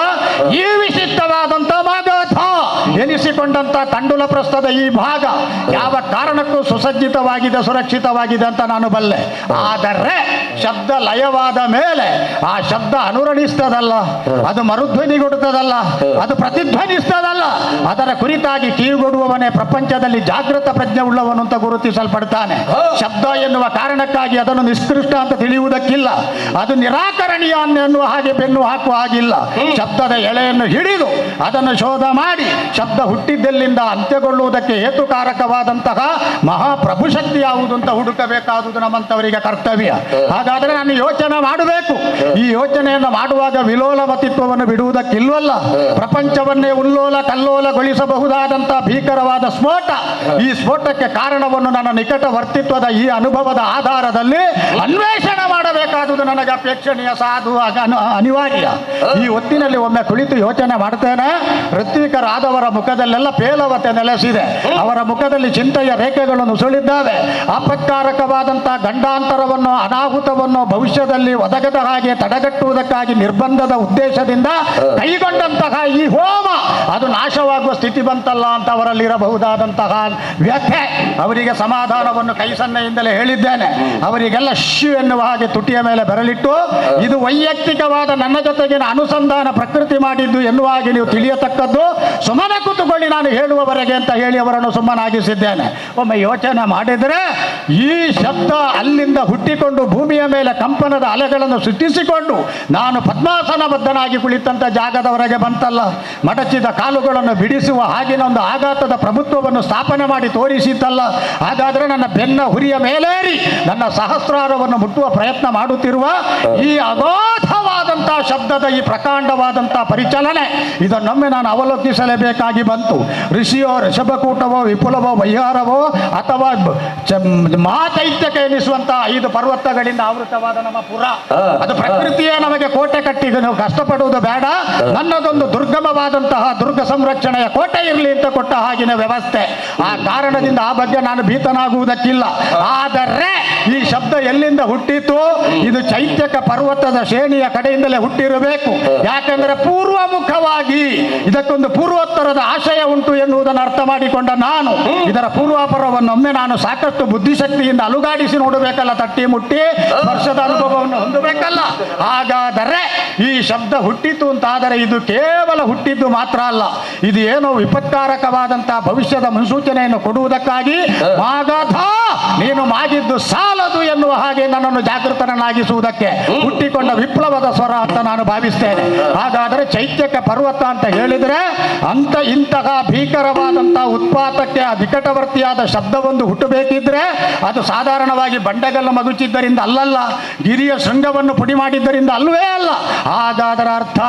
ಈ ವಿಶಿಷ್ಟವಾದಂಥ ಮಾಗಧ ಎನಿಸಿಕೊಂಡಂತ ಕಂಡುಲ ಪ್ರಸ್ಥದ ಈ ಭಾಗ ಯಾವ ಕಾರಣಕ್ಕೂ ಸುಸಜ್ಜಿತವಾಗಿದೆ, ಸುರಕ್ಷಿತವಾಗಿದೆ ಅಂತ ನಾನು ಬಲ್ಲೆ. ಆದರೆ ಶಬ್ದ ಲಯವಾದ ಮೇಲೆ ಆ ಶಬ್ದ ಅನುರಣಿಸ್ತದಲ್ಲ, ಅದು ಮರುಧ್ವನಿಗೊಡುತ್ತದಲ್ಲ, ಅದು ಪ್ರತಿಧ್ವನಿಸ್ತದಲ್ಲ. ಅದರ ಕುರಿತಾಗಿ ಕಿವಿಗೊಡುವವನೇ ಪ್ರಪಂಚದಲ್ಲಿ ಜಾಗೃತ ಪ್ರಜ್ಞೆ ಉಳ್ಳವನು ಅಂತ ಗುರುತಿಸಲ್ಪಡ್ತಾನೆ. ಶಬ್ದ ಎನ್ನುವ ಕಾರಣಕ್ಕಾಗಿ ಅದನ್ನು ನಿಷ್ಕೃಷ್ಟ ಅಂತ ತಿಳಿಯುವುದಕ್ಕಿಲ್ಲ, ಅದು ನಿರಾಕರಣೀಯ ಎನ್ನುವ ಹಾಗೆ ಬೆನ್ನು ಹಾಕುವ ಹಾಗಿಲ್ಲ. ಶಬ್ದದ ಎಳೆಯನ್ನು ಹಿಡಿದು ಅದನ್ನು ಶೋಧ ಮಾಡಿ ಶಬ್ದ ಹುಟ್ಟಿದ್ದೆಲ್ಲಿಂದ ಅಂತ್ಯಗೊಳ್ಳುವುದಕ್ಕೆ ಹೇತುಕಾರಕವಾದಂತಹ ಮಹಾಪ್ರಭು ಶಕ್ತಿ ಯಾವುದು ಅಂತ ಹುಡುಕಬೇಕಾದುದು ನಮ್ಮಂಥವರಿಗೆ ಕರ್ತವ್ಯ. ಹಾಗಾದರೆ ನಾನು ಯೋಚನೆ ಮಾಡಬೇಕು. ಈ ಯೋಚನೆಯನ್ನು ಮಾಡುವಾಗ ವಿಲೋಲಮತಿತ್ವವನ್ನು ಬಿಡುವುದಕ್ಕಿಲ್ವಲ್ಲ. ಪ್ರಪಂಚವನ್ನೇ ಉಲ್ಲೋಲ ಕಲ್ಲೋಲಗೊಳಿಸಬಹುದಾದಂತಹ ಭೀಕರವಾದ ಸ್ಫೋಟ, ಈ ಸ್ಫೋಟಕ್ಕೆ ಕಾರಣವನ್ನು ನನ್ನ ನಿಕಟ ವರ್ತಿತ್ವದ ಈ ಅನುಭವದ ಆಧಾರದಲ್ಲಿ ಅನ್ವೇಷಣೆ ಮಾಡಬೇಕಾದುದು ನನಗೆ ಅಪೇಕ್ಷಣೀಯ, ಸಾಧು, ಅನಿವಾರ್ಯ. ಈ ಹೊತ್ತಿನಲ್ಲಿ ಒಮ್ಮೆ ಕುಳಿತು ಯೋಚನೆ ಮಾಡ್ತೇನೆ. ಋತ್ವಿಕರಾದವರ ಮುಖದಲ್ಲೆಲ್ಲ ಪೇಲವತೆ ನೆಲೆಸಿದೆ. ಅವರ ಮುಖದಲ್ಲಿ ಚಿಂತೆಯ ರೇಖೆಗಳು ನುಸುಳಿದ್ದಾವೆ. ಆಪತ್ಕಾರಕವಾದಂತಹ ಗಂಡಾಂತರವನ್ನು ಅನಾಹುತವನ್ನು ಭವಿಷ್ಯದಲ್ಲಿ ಒದಗದ ಹಾಗೆ ತಡೆಗಟ್ಟುವುದಕ್ಕಾಗಿ ನಿರ್ಬಂಧದ ಉದ್ದೇಶದಿಂದ ಕೈಗೊಂಡಂತಹ ಈ ಹೋಮ ಅದು ನಾಶವಾಗುವ ಸ್ಥಿತಿ ಬಂತಲ್ಲ ಅಂತ ಅವರಲ್ಲಿರಬಹುದಾದಂತಹ ವ್ಯಥೆ, ಅವರಿಗೆ ಸಮಾಧಾನವನ್ನು ಕೈ ಸನ್ನೆಯಿಂದಲೇ ಹೇಳಿದ್ದೇನೆ. ಅವರಿಗೆಲ್ಲ ಶು ಎನ್ನುವ ಹಾಗೆ ತುಟಿಯ ಮೇಲೆ ಬೆರಳಿಟ್ಟು ಇದು ವೈಯಕ್ತಿಕವಾದ ನನ್ನ ಜೊತೆಗಿನ ಅನುಸಂಧಾನ ಪ್ರಕೃತಿ ಮಾಡಿದ್ದು ಎನ್ನುವ ಹಾಗೆ ನೀವು ತಿಳಿಯತಕ್ಕದ್ದು, ಸುಮ್ಮನೆ ಕೂತುಕೊಳ್ಳಿ ನಾನು ಹೇಳುವವರೆಗೆ ಅಂತ ಹೇಳಿ ಅವರನ್ನು ಸುಮ್ಮನಾಗಿಸಿದ್ದೇನೆ. ಒಮ್ಮೆ ಯೋಚನೆ ಮಾಡಿದರೆ ಈ ಶಬ್ದ ಅಲ್ಲಿಂದ ಹುಟ್ಟಿಕೊಂಡು ಭೂಮಿಯ ಮೇಲೆ ಕಂಪನದ ಅಲೆಗಳನ್ನು ಸೃಷ್ಟಿಸಿಕೊಂಡು ನಾನು ಪದ್ಮಾಸನಬದ್ಧನಾಗಿ ಕುಳಿತಂತ ಜಾಗದವರೆಗೆ ಬಂತಲ್ಲ. ಮಡಚಿದ ಕಾಲುಗಳನ್ನು ಬಿಡಿಸುವ ಹಾಗಿನ ಒಂದು ಆಘಾತದ ಪ್ರಭುತ್ವವನ್ನು ಸ್ಥಾಪನೆ ಮಾಡಿ ತೋರಿಸಿತಲ್ಲ. ಹಾಗಾದರೆ ನನ್ನ ಬೆನ್ನ ಹುರಿಯ ಮೇಲೇರಿ ನನ್ನ ಸಹಸ್ರಾರವನ್ನು ಮುಟ್ಟುವ ಪ್ರಯತ್ನ ಮಾಡುತ್ತಿರುವ ಈ ಅಗಾಧವಾದಂತಹ ಶಬ್ದದ ಈ ಪ್ರಕಾಂಡವಾದಂತಹ ಪರಿಚಲನೆ ಇದನ್ನೊಮ್ಮೆ ನಾನು ಅವಲೋಕಿಸಲೇಬೇಕಾಗಿ ಬಂತು. ಋಷಿಯೋ ಋಷಭಕೂಟವೋ ವಿಪುಲವೋ ವೈಹಾರವೋ ಅಥವಾ ಮಹಾಚೈತ್ಯಕ್ಕೆ ಎನಿಸುವಂತಹ 5 ಪರ್ವತಗಳಿಂದ ಆವೃತವಾದ ನಮ್ಮ ಪುರ, ಅದು ಪ್ರಕೃತಿಯೇ ನಮಗೆ ಕೋಟೆ ಕಟ್ಟಿ ನೀವು ಕಷ್ಟಪಡುವುದು ಬೇಡ, ನನ್ನದೊಂದು ದುರ್ಗಮವಾದಂತಹ ದುರ್ಗ ಸಂರಕ್ಷಣೆಯ ಕೋಟೆ ಇರಲಿ ಅಂತ ಕೊಟ್ಟ ಹಾಗಿನ ವ್ಯವಸ್ಥೆ. ಆ ಕಾರಣದಿಂದ ಆ ಬಗ್ಗೆ ನಾನು ಭೀತನಾಗುವುದಕ್ಕಿಲ್ಲ. ಆದರೆ ಈ ಶಬ್ದ ಎಲ್ಲಿಂದ ಹುಟ್ಟಿತು? ಇದು ಚೈತ್ಯಕ ಪರ್ವತದ ಶ್ರೇಣಿಯ ಕಡೆಯಿಂದಲೇ ಹುಟ್ಟಿರಬೇಕು. ಯಾಕೆಂದರೆ ಪೂರ್ವಮುಖವಾಗಿ ಇದಕ್ಕೊಂದು ಪೂರ್ವೋತ್ತರದ ಆಶಯ ಉಂಟು ಎನ್ನುವುದನ್ನು ಅರ್ಥ ಮಾಡಿಕೊಂಡ ನಾನು ಇದರ ಪೂರ್ವಾಪರವನ್ನೊಮ್ಮೆ ನಾನು ಸಾಕಷ್ಟು ಬುದ್ಧಿಶಕ್ತಿಯಿಂದ ಅಲುಗಾಡಿಸಿ ನೋಡಬೇಕಲ್ಲ, ತಟ್ಟಿ ಮುಟ್ಟಿ ವರ್ಷದ ಅನುಭವವನ್ನು ಹೊಂದಬೇಕಲ್ಲ. ಹಾಗಾದರೆ ಈ ಶಬ್ದ ಹುಟ್ಟಿತು ಅಂತಾದರೆ ಇದು ಕೇವಲ ಹುಟ್ಟಿದ್ದು ಮಾತ್ರ ಅಲ್ಲ, ಇದು ಏನೋ ವಿಪತ್ಕಾರಕವಾದಂತಹ ಭವಿಷ್ಯದ ಮುನ್ಸೂಚನೆಯನ್ನು ಕೊಡುವುದಕ್ಕಾಗಿ ಮಾಗಧ ನೀನು ಮಾಗಿದ್ದು ಸಾಲದು ಎನ್ನುವ ಹಾಗೆ ನನ್ನನ್ನು ಜಾಗೃತನಾಗಿಸುವುದಕ್ಕೆ ಹುಟ್ಟಿಕೊಂಡ ವಿಪ್ಲವದ ಸ್ವರ ಅಂತ ನಾನು ಭಾವಿಸ್ತೇನೆ. ಹಾಗಾದರೆ ಚೈತ್ಯಕ ಪರ್ವತ ಅಂತ ಹೇಳಿದರೆ ಇಂತಹ ಭೀಕರವಾದಂತಹ ಉತ್ಪಾತಕ್ಕೆ ನಿಕಟವರ್ತಿಯಾದ ಶಬ್ದವೊಂದು ಹುಟ್ಟಬೇಕಿದ್ರೆ ಅದು ಸಾಧಾರಣವಾಗಿ ಬಂಡೆಗಲ್ಲು ಮಗುಚಿದ್ದರಿಂದ ಅಲ್ಲಲ್ಲ, ಗಿರಿಯ ಶೃಂಗವನ್ನು ಪುಡಿ ಮಾಡಿದ್ದರಿಂದ ಅಲ್ವೇ ಅಲ್ಲ. ಹಾಗಾದರೆ ಅರ್ಥ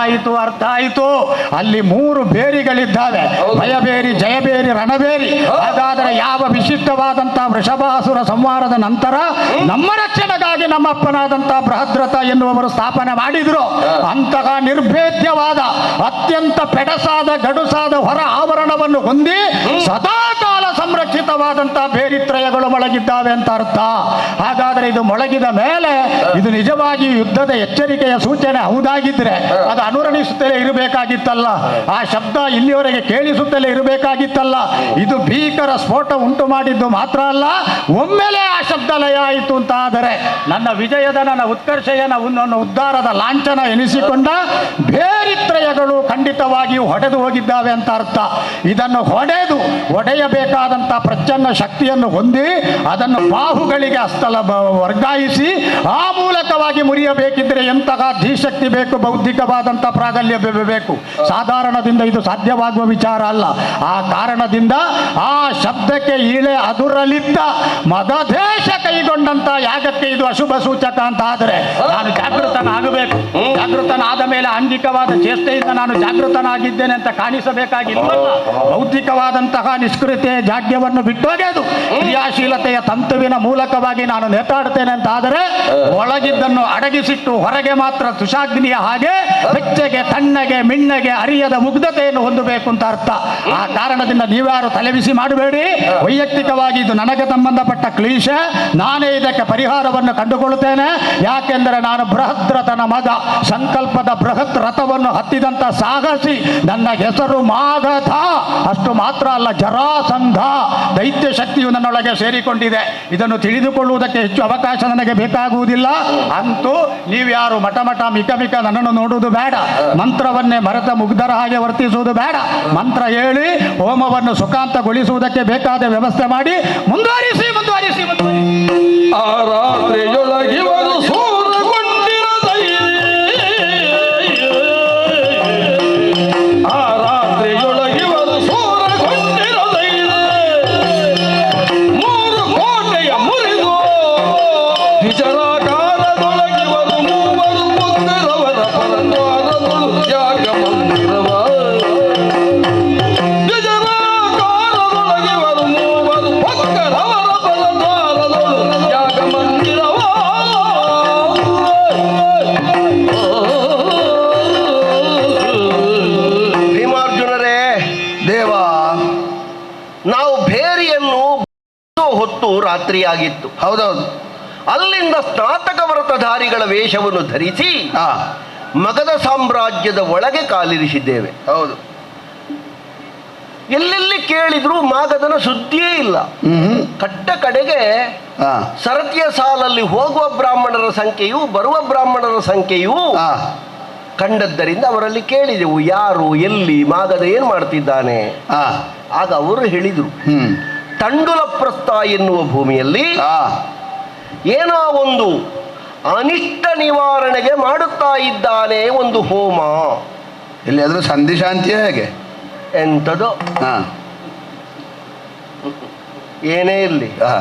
ಆಯಿತು. ಅಲ್ಲಿ 3 ಬೇರಿಗಳಿದ್ದಾವೆ, ಭಯಬೇರಿ, ಜಯಬೇರಿ, ರಣಬೇರಿ. ಹಾಗಾದರೆ ಯಾವ ವಿಶಿಷ್ಟವಾದಂತಹ ವೃಷಭಾಸುರ ಸಂಹಾರದ ನಂತರ ನಮ್ಮ ರಕ್ಷಣೆಗಾಗಿ ನಮ್ಮ ಅಪ್ಪನಾದಂತಹ ಬೃಹದ್ರಥ ಎನ್ನುವವರು ಸ್ಥಾಪನೆ ಮಾಡಿದ್ರು, ಅಂತಹ ನಿರ್ಭೇದ್ಯವಾದ ಅತ್ಯಂತ ಪೆಡಸಾದ ಗಡುಸಾದ ಹೊರ ಆವರಣವನ್ನು ಹೊಂದಿ ಸದಾಕಾಲ ಸಂರಕ್ಷಿತವಾದಂತಹ ಬೇರಿತ್ರಯಗಳು ಮೊಳಗಿದ್ದಾವೆ ಅಂತ ಅರ್ಥ. ಹಾಗಾದ್ರೆ ಇದು ಮೊಳಗಿದ ಮೇಲೆ ಇದು ನಿಜವಾಗಿ ಯುದ್ಧದ ಎಚ್ಚರಿಕೆಯ ಸೂಚನೆ ಹೌದಾಗಿದ್ರೆ ಅದು ಅನುರಣಿಸುತ್ತಲೇ ಇರಬೇಕಾಗಿತ್ತಲ್ಲ, ಆ ಶಬ್ದ ಇಲ್ಲಿಯವರೆಗೆ ಕೇಳಿಸುತ್ತಲೇ ಇರಬೇಕಾಗಿತ್ತಲ್ಲ. ಇದು ಭೀಕರ ಸ್ಫೋಟ ಉಂಟು ಮಾಡಿದ್ದು ಮಾತ್ರ ಅಲ್ಲ, ಒಮ್ಮೆಲೆ ಆ ಶಬ್ದ ಲಯ ಆಯಿತು ಅಂತ ಆದರೆ ನನ್ನ ವಿಜಯದ, ನನ್ನ ಉತ್ಕರ್ಷೆಯ, ನನ್ನ ಉದ್ಧಾರದ ಲಾಂಛನ ಎನಿಸಿಕೊಂಡ ಬೇರಿತ್ರಯಗಳು ಖಂಡಿತವಾಗಿಯೂ ಹೊಡೆದು ಹೋಗಿದ್ದಾವೆ ಅಂತ ಅರ್ಥ. ಇದನ್ನು ಒಡೆಯಬೇಕಾದಂಥ ಪ್ರಚಂಡ ಶಕ್ತಿಯನ್ನು ಹೊಂದಿ ಅದನ್ನು ಬಾಹುಗಳಿಗೆ ವರ್ಗಾಯಿಸಿ ಆ ಮೂಲಕವಾಗಿ ಮುರಿಯಬೇಕಿದ್ರೆ ಎಂತಹ ಧೀಶಕ್ತಿ ಬೇಕು, ಬೌದ್ಧಿಕವಾದಂಥ ಪ್ರಾಗಲ್ಯ ಬೇಕು. ಸಾಧಾರಣದಿಂದ ಇದು ಸಾಧ್ಯವಾಗುವ ವಿಚಾರ ಅಲ್ಲ. ಆ ಕಾರಣದಿಂದ ಆ ಶಬ್ದಕ್ಕೆ ಈಳೆ ಅದುರಲಿದ್ದ ಮದದೇಶ ಕೈಗೊಂಡಂತ ಯಾಗಕ್ಕೆ ಇದು ಅಶುಭ ಸೂಚಕ ಅಂತ ಆದರೆ ನಾನು ಜಾಗೃತನಾಗಬೇಕು. ಜಾಗೃತನಾದ ಮೇಲೆ ಆಂಗಿಕವಾದ ಚೇಷ್ಟೆಯಿಂದ ನಾನು ಜಾಗೃತನಾಗಿದ್ದೇನೆ ಅಂತ ಕಾಣಿಸಬೇಕಾಗಿಲ್ವಲ್ಲ. ಬೌದ್ಧಿಕವಾದಂತಹ ನಿಷ್ಕ್ರಿಯತೆಯ ಜಾಡ್ಯವನ್ನು ಬಿಟ್ಟೋಗೆದು ಕ್ರಿಯಾಶೀಲತೆಯ ತಂತುವಿನ ಮೂಲಕವಾಗಿ ನಾನು ನೇತಾಡ್ತೇನೆ ಅಂತ ಆದರೆ ಒಳಗಿದ್ದನ್ನು ಅಡಗಿಸಿಟ್ಟು ಹೊರಗೆ ಮಾತ್ರ ತುಷಾಗ್ನಿಯ ಹಾಗೆ ಬೆಚ್ಚಗೆ, ತಣ್ಣಗೆ, ಮಿಣ್ಣಗೆ ಅರಿಯದ ಮುಗ್ಧತೆಯನ್ನು ಹೊಂದಬೇಕು ಅಂತ ಅರ್ಥ. ಆ ಕಾರಣದಿಂದ ನೀವ್ಯಾರು ತಲೆಬಿಸಿ ಮಾಡಬೇಡಿ. ವೈಯಕ್ತಿಕವಾಗಿ ಇದು ನನಗೆ ಸಂಬಂಧಪಟ್ಟ ಕ್ಲೀಶೆ. ನಾನೇ ಇದಕ್ಕೆ ಪರಿಹಾರವನ್ನು ಕಂಡುಕೊಳ್ಳುತ್ತೇನೆ. ಯಾಕೆಂದರೆ ನಾನು ಬೃಹತ್ ರಥನ ಮಗ, ಸಂಕಲ್ಪದ ಬೃಹತ್ ರಥವನ್ನು ಹತ್ತಿದಂತ ಸಾಹಸಿ. ನನ್ನ ಹೆಸರು ಮಾಗಧ. ಅಷ್ಟು ಮಾತ್ರ ಅಲ್ಲ, ಜರಾಸಂಧ ದೈತ್ಯ ಶಕ್ತಿಯು ನನ್ನೊಳಗೆ ಸೇರಿಕೊಂಡಿದೆ. ಇದನ್ನು ತಿಳಿದುಕೊಳ್ಳುವುದಕ್ಕೆ ಹೆಚ್ಚು ಅವಕಾಶ ನನಗೆ ಬೇಕಾಗುವುದಿಲ್ಲ. ಅಂತೂ ನೀವ್ಯಾರು ಮಠ ಮಿಕ ನನ್ನನ್ನು ನೋಡುವುದು ಬೇಡ. ಮಂತ್ರವನ್ನೇ ಮರೆತ ಮುಗ್ಧರ ಹಾಗೆ ವರ್ತಿಸುವುದು ಬೇಡ. ಮಂತ್ರ ಹೇಳಿ ಹೋಮವನ್ನು ಸುಖಾಂತಗೊಳಿಸುವುದಕ್ಕೆ ಬೇಕಾದ ವ್ಯವಸ್ಥೆ ಮಾಡಿ ಮುಂದುವರಿಸಿ. ಆ ರಾತ್ರಿಯೊಳಗಿವರು ಸೂರಗೊಂಡಿರದೈದೆ, ಆ ರಾತ್ರಿಯೊಳಗಿವರು ಸೂರಗೊಂಡಿರದೈದೆ, ಮೂರು ಕೋಟೆಯ ಮುರಿದು ವಿಜರಾಗಾರದೊಳಗಿವರು ಮೂವರು ಮುಗ್ಧರವರ ಪರದ್ವಾರದೊಳು ತ್ಯಾಗ ಮಂದಿರವ, ವಿಜರಾಗಾರದೊಳಗಿವರು ಮೂವರು ಭಕ್ತರವರ ಪರದ್ವಾರದೊಳು ತ್ಯಾಗ ಮಂದಿರವ. ಭೀಮಾರ್ಜುನರೇ, ದೇವಾ, ನಾವು ಭೇರಿಯನ್ನು ಹೊತ್ತು ರಾತ್ರಿಯಾಗಿತ್ತು. ಹೌದೌದು. ಅಲ್ಲಿಂದ ಸ್ನಾತಕ ವ್ರತಧಾರಿಗಳ ವೇಷವನ್ನು ಧರಿಸಿ ಹಾ, ಮಗಧ ಸಾಮ್ರಾಜ್ಯದ ಒಳಗೆ ಕಾಲಿರಿಸಿದ್ದೇವೆ. ಹೌದು. ಎಲ್ಲೆಲ್ಲಿ ಕೇಳಿದ್ರೂ ಮಾಗಧನ ಸುದ್ದಿಯೇ ಇಲ್ಲ. ಕಟ್ಟ ಕಡೆಗೆ ಹಾ, ಸರತಿಯ ಸಾಲಲ್ಲಿ ಹೋಗುವ ಬ್ರಾಹ್ಮಣರ ಸಂಖ್ಯೆಯು ಬರುವ ಬ್ರಾಹ್ಮಣರ ಸಂಖ್ಯೆಯು ಹಾ, ಕಂಡದ್ದರಿಂದ ಅವರಲ್ಲಿ ಕೇಳಿದೆವು, ಯಾರು, ಎಲ್ಲಿ, ಮಾಗಧ ಏನು ಮಾಡ್ತಿದ್ದಾನೆ. ಹಾ, ಆಗ ಅವರು ಹೇಳಿದರು, ಹ್ಮ್, ತಂಡುಲ ಪ್ರಸ್ಥ ಎನ್ನುವ ಭೂಮಿಯಲ್ಲಿ ಹಾ, ಏನೋ ಒಂದು ಅನಿಷ್ಟ ನಿವಾರಣೆಗೆ ಮಾಡುತ್ತಾ ಇದ್ದಾನೆ ಒಂದು ಹೋಮ. ಎಲ್ಲಿಯಾದ್ರೂ ಸಂಧಿ ಶಾಂತಿಯ ಹೇಗೆ? ಎಂಥದೋ ಹಾ, ಏನೇ ಇರಲಿ, ಹಾ.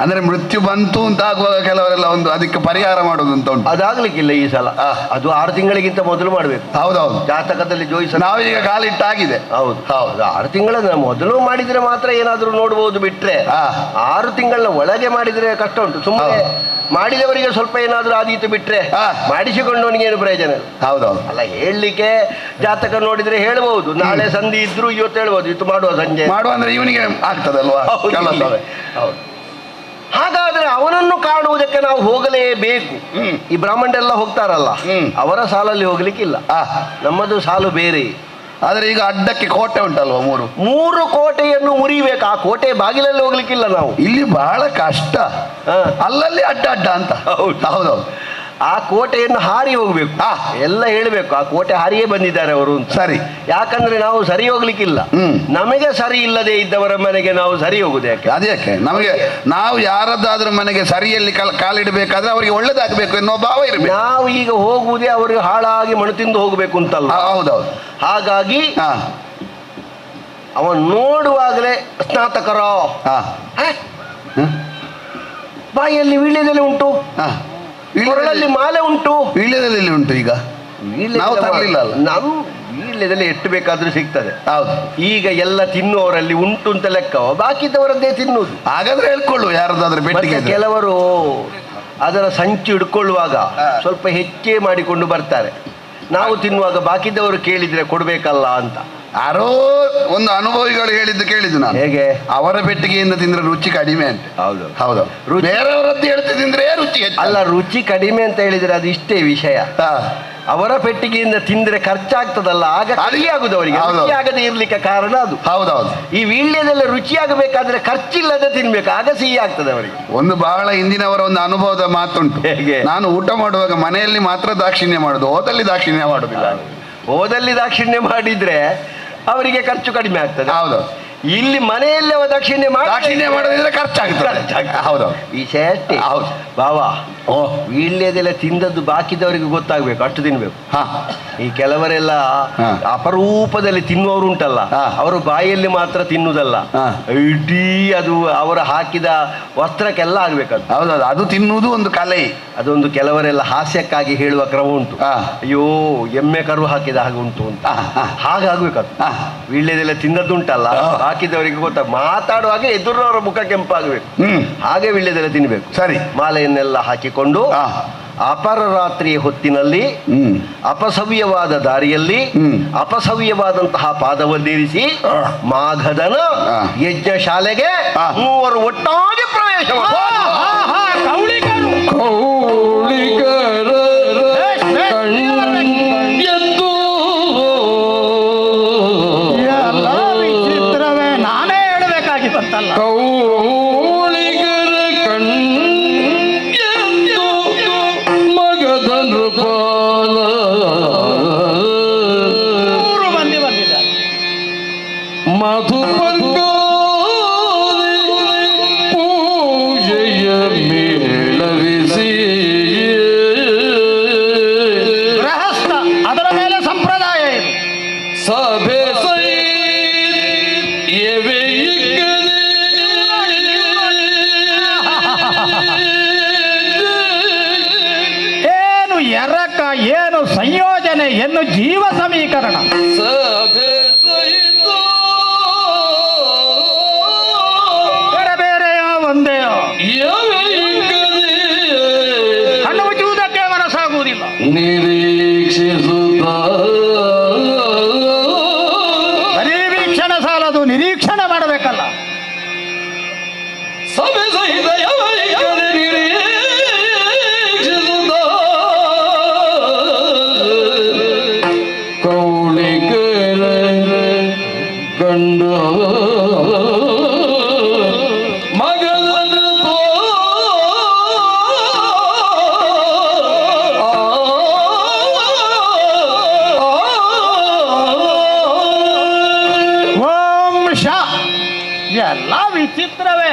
ಅಂದ್ರೆ ಮೃತ್ಯು ಬಂತು ಅಂತ ಆಗುವಾಗ ಕೆಲವರೆಲ್ಲ ಒಂದು ಅದಕ್ಕೆ ಪರಿಹಾರ ಮಾಡೋದು ಅಂತ ಉಂಟು. ಅದಾಗ್ಲಿಕ್ಕಿಲ್ಲ ಈ ಸಲ. ಅದು 6 ತಿಂಗಳಿಗಿಂತ ಮೊದಲು ಮಾಡಬೇಕು. ಹೌದೌದು. ಜಾತಕದಲ್ಲಿ ಜೋಯಿಸ ನಾವೀಗ ಕಾಲಿಟ್ಟಾಗಿದೆ. ಹೌದು ಹೌದು. 6 ತಿಂಗಳ ಮೊದಲು ಮಾಡಿದ್ರೆ ಮಾತ್ರ ಏನಾದರೂ ನೋಡ್ಬೋದು, ಬಿಟ್ರೆ ಹಾ. 6 ತಿಂಗಳ ಒಳಗೆ ಮಾಡಿದ್ರೆ ಕಷ್ಟ ಉಂಟು. ಸುಮ್ಮನೆ ಮಾಡಿದವರಿಗೆ ಸ್ವಲ್ಪ ಏನಾದರೂ ಆದೀತು ಬಿಟ್ರೆ ಹಾ. ಮಾಡಿಸಿಕೊಂಡವನಿಗೆ ಏನು ಪ್ರಯೋಜನ ಇಲ್ಲ. ಹೌದೌದು. ಅಲ್ಲ, ಹೇಳಲಿಕ್ಕೆ ಜಾತಕ ನೋಡಿದ್ರೆ ಹೇಳ್ಬಹುದು, ನಾಳೆ ಸಂಧಿ ಇದ್ರು ಇವತ್ತು ಹೇಳ್ಬೋದು, ಇದು ಮಾಡುವ ಸಂಜೆ ಮಾಡುವ ಅಂದ್ರೆ ಇವನಿಗೆ ಆಗ್ತದಲ್ವಾ ಕೆಲಸ. ಹೌದು. ಹಾಗಾದ್ರೆ ಅವನನ್ನು ಕಾಣುವುದಕ್ಕೆ ನಾವು ಹೋಗಲೇಬೇಕು. ಈ ಬ್ರಾಹ್ಮಣರೆಲ್ಲ ಹೋಗ್ತಾರಲ್ಲ, ಅವರ ಸಾಲಲ್ಲಿ ಹೋಗ್ಲಿಕ್ಕಿಲ್ಲ. ನಮ್ಮದು ಸಾಲು ಬೇರೆ. ಆದ್ರೆ ಈಗ ಅಡ್ಡಕ್ಕೆ ಕೋಟೆ ಉಂಟಲ್ವಾ, 3 ಕೋಟೆಯನ್ನು ಮುರಿಬೇಕು. ಆ ಕೋಟೆ ಬಾಗಿಲಲ್ಲಿ ಹೋಗ್ಲಿಕ್ಕಿಲ್ಲ ನಾವು. ಇಲ್ಲಿ ಬಹಳ ಕಷ್ಟ. ಅಲ್ಲಲ್ಲಿ ಅಡ್ಡ ಅಡ್ಡ ಅಂತ. ಹೌದೌದು. ಆ ಕೋಟೆಯನ್ನು ಹಾರಿ ಹೋಗ್ಬೇಕು. ಎಲ್ಲ ಹೇಳಬೇಕು, ಆ ಕೋಟೆ ಹಾರಿಯೇ ಬಂದಿದ್ದಾರೆ ಅವರು ಅಂತ. ಸರಿ. ಯಾಕಂದ್ರೆ ನಾವು ಸರಿ ಹೋಗ್ಲಿಕ್ಕಿಲ್ಲ. ನಮಗೆ ಸರಿ ಇಲ್ಲದೆ ಇದ್ದವರ ಮನೆಗೆ ನಾವು ಸರಿ ಹೋಗುದು ಯಾಕೆ? ಅದಕ್ಕೆ ನಮಗೆ ನಾವು ಯಾರದ್ದಾದ್ರೂ ಮನೆಗೆ ಸರಿಯಲ್ಲಿ ಕಾಲಿಡಬೇಕಾದ್ರೆ ಅವರಿಗೆ ಒಳ್ಳೇದಾಗಬೇಕು ಎನ್ನುವ ಭಾವ ಇರಬೇಕು. ನಾವು ಈಗ ಹೋಗುವುದೇ ಅವರಿಗೆ ಹಾಳಾಗಿ ಮಣ್ಣು ತಿಂದು ಹೋಗ್ಬೇಕು ಅಂತಲ್ಲ. ಹೌದೌದು. ಹಾಗಾಗಿ ಅವನು ನೋಡುವಾಗಲೇ ಸ್ನಾತಕರ ಬಾಯಲ್ಲಿ ವೀಳ್ಯದೆಲೆ ಉಂಟು, ಕೊರಳಲ್ಲಿ ಮಾಲೆ ಉಂಟು. ವೀಳ್ಯದೆಲೆ ಉಂಟು ಈಗ ನಾವು ತರಲಿಲ್ಲ ಅಲ್ಲ. ನಮ್ಮ ವೀಳ್ಯದೆಲೆ ಎಷ್ಟು ಬೇಕಾದ್ರೂ ಸಿಗ್ತದೆ. ಹೌದು. ಈಗ ಎಲ್ಲ ತಿನ್ನುವವರಲ್ಲಿ ಉಂಟು ಅಂತ ಲೆಕ್ಕವ, ಬಾಕಿದವರದ್ದೇ ತಿನ್ನುವುದು. ಹಾಗಾದ್ರೆ ಹೇಳ್ಕೊಳ್ಳು ಯಾರದಾದ್ರೂ ಬೆಟ್ಟಿಗೆ. ಕೆಲವರು ಅದರ ಸಂಚು ಹಿಡ್ಕೊಳ್ಳುವಾಗ ಸ್ವಲ್ಪ ಹೆಚ್ಚೇ ಮಾಡಿಕೊಂಡು ಬರ್ತಾರೆ. ನಾವು ತಿನ್ನುವಾಗ ಬಾಕಿದವರು ಕೇಳಿದ್ರೆ ಕೊಡ್ಬೇಕಲ್ಲ ಅಂತ. ಯಾರೋ ಒಂದು ಅನುಭವಿಗಳು ಹೇಳಿದ್ದು ಕೇಳಿದ್ದು ನಾನು. ಹೇಗೆ? ಅವರ ಪೆಟ್ಟಿಗೆಯಿಂದ ತಿಂದ್ರೆ ರುಚಿ ಕಡಿಮೆ ಅಂತ. ಹೌದು ಹೌದು, ಬೇರೆಯವರದ್ದು ಹೇಳ್ತಿ ತಿಂದ್ರೆ ರುಚಿ ಹೆಚ್ಚು. ಅಲ್ಲ, ರುಚಿ ಕಡಿಮೆ ಅಂತ ಹೇಳಿದ್ರೆ ಅದು ಇಷ್ಟೇ ವಿಷಯ. ಅವರ ಪೆಟ್ಟಿಗೆಯಿಂದ ತಿಂದ್ರೆ ಖರ್ಚಾಗ್ತದಲ್ಲ, ಆಗ ಕಲಿಯಾಗುದು ಅವರಿಗೆ. ರುಚಿಯಾಗದೆ ಇರ್ಲಿಕ್ಕೆ ಕಾರಣ ಅದು. ಹೌದೌದು. ಈ ವೀಳ್ಯದೆಲ್ಲ ರುಚಿಯಾಗಬೇಕಾದ್ರೆ ಖರ್ಚಿಲ್ಲದೆ ತಿನ್ಬೇಕು, ಆಗ ಸಿಹಿ ಆಗ್ತದೆ ಅವರಿಗೆ. ಒಂದು ಬಹಳ ಹಿಂದಿನವರ ಒಂದು ಅನುಭವದ ಮಾತುಂಟು. ಹೇಗೆ? ನಾನು ಊಟ ಮಾಡುವಾಗ ಮನೆಯಲ್ಲಿ ಮಾತ್ರ ದಾಕ್ಷಿಣ್ಯ ಮಾಡುದು, ಹೋದಲ್ಲಿ ದಾಕ್ಷಿಣ್ಯ ಮಾಡುದಿಲ್ಲ. ಹೋದಲ್ಲಿ ದಾಕ್ಷಿಣ್ಯ ಮಾಡಿದ್ರೆ ಅವರಿಗೆ ಖರ್ಚು ಕಡಿಮೆ ಆಗ್ತದೆ. ಹೌದು. ಇಲ್ಲಿ ಮನೆಯಲ್ಲಿ ಅವ ದಾಕ್ಷಿಣ್ಯ ಮಾಡೋದಿದ್ರೆ ಖರ್ಚಾಗ್ತದೆ. ಹೌದು, ವಿಷಯ ಅಷ್ಟೇ. ಹೌದು ಬಾವಾ, ವೀಳ್ಯದೆಲ್ಲ ತಿಂದದ್ದು ಬಾಕಿದವರಿಗೆ ಗೊತ್ತಾಗ್ಬೇಕು, ಅಷ್ಟು ತಿನ್ಬೇಕು. ಈ ಕೆಲವರೆಲ್ಲ ಅಪರೂಪದಲ್ಲಿ ತಿನ್ನುವವರು ಉಂಟಲ್ಲ, ಅವರು ಬಾಯಲ್ಲಿ ಮಾತ್ರ ತಿನ್ನುವುದಲ್ಲ, ಇಡೀ ಅದು ಅವರು ಹಾಕಿದ ವಸ್ತ್ರಕ್ಕೆಲ್ಲ ಆಗ್ಬೇಕದು. ಹೌದೌದು, ಅದು ತಿನ್ನುವುದು ಒಂದು ಕಲೆ. ಅದೊಂದು ಕೆಲವರೆಲ್ಲ ಹಾಸ್ಯಕ್ಕಾಗಿ ಹೇಳುವ ಕ್ರಮ ಉಂಟು. ಅಯ್ಯೋ, ಎಮ್ಮೆ ಕರು ಹಾಕಿದ ಹಾಗೆ ಉಂಟು ಅಂತ, ಹಾಗಾಗ್ಬೇಕದು. ವೀಳ್ಯದೆಲ್ಲ ತಿಂದದ್ದುಂಟಲ್ಲ, ಹಾಕಿದವರಿಗೆ ಮಾತಾಡುವಾಗ ಎದುರವರ ಮುಖ ಕೆಂಪಾಗಬೇಕು, ಹಾಗೆ ವೀಳ್ಯದೆಲ್ಲ ತಿನ್ಬೇಕು. ಸರಿ. ಮಾಲೆಯನ್ನೆಲ್ಲ ಹಾಕಿಕೊಂಡು ಅಪರರಾತ್ರಿಯ ಹೊತ್ತಿನಲ್ಲಿ ಅಪಸವ್ಯವಾದ ದಾರಿಯಲ್ಲಿ ಅಪಸವ್ಯವಾದಂತಹ ಪಾದವನ್ನಿರಿಸಿ ಮಾಘದನ ಯಜ್ಞಶಾಲೆಗೆ ಮೂವರು ಒಟ್ಟಾಗಿ ಪ್ರವೇಶ ವಿಚಿತ್ರವೇ, ನಾನೇ ಹೇಳಬೇಕಾಗಿ ಬಂತಲ್ಲ. ಮೂರು ಮಂದಿ ಬಂದಿದ್ದಾರೆ. ಮಧುಪರ್ಗ ಪೂಜೆಯ ಮೇಳವಿಸಿ ಗೃಹಸ್ಥ, ಅದರ ಮೇಲೆ ಸಂಪ್ರದಾಯ ಇದೆ. ಸಭೆ ಏನು ಎರಕ, ಏನು ಸಂಯೋಜನೆ, ಏನು ಜೀವ ಸಮೀಕರಣ. ಸಭೆ ಸಹಿತ ಬೇರೆ ಬೇರೆಯೋ ಒಂದೇಯೋ ಹಣ್ಣು ಮುಚ್ಚುವುದಕ್ಕೆ ಮನಸ್ಸಾಗುವುದಿಲ್ಲ. ನಿರೀಕ್ಷಿಸುತ್ತ ಬರೀ ವೀಕ್ಷಣೆ ಸಾಲದು, ನಿರೀಕ್ಷಣೆ ಮಾಡಬೇಕಲ್ಲ. ಸಭೆ ಸಹಿತ ಕೌಳಿಕರ ಕಂಡು ಮಗದನ್ನು ಓಂ ಶ, ಎಲ್ಲ ವಿಚಿತ್ರವೇ.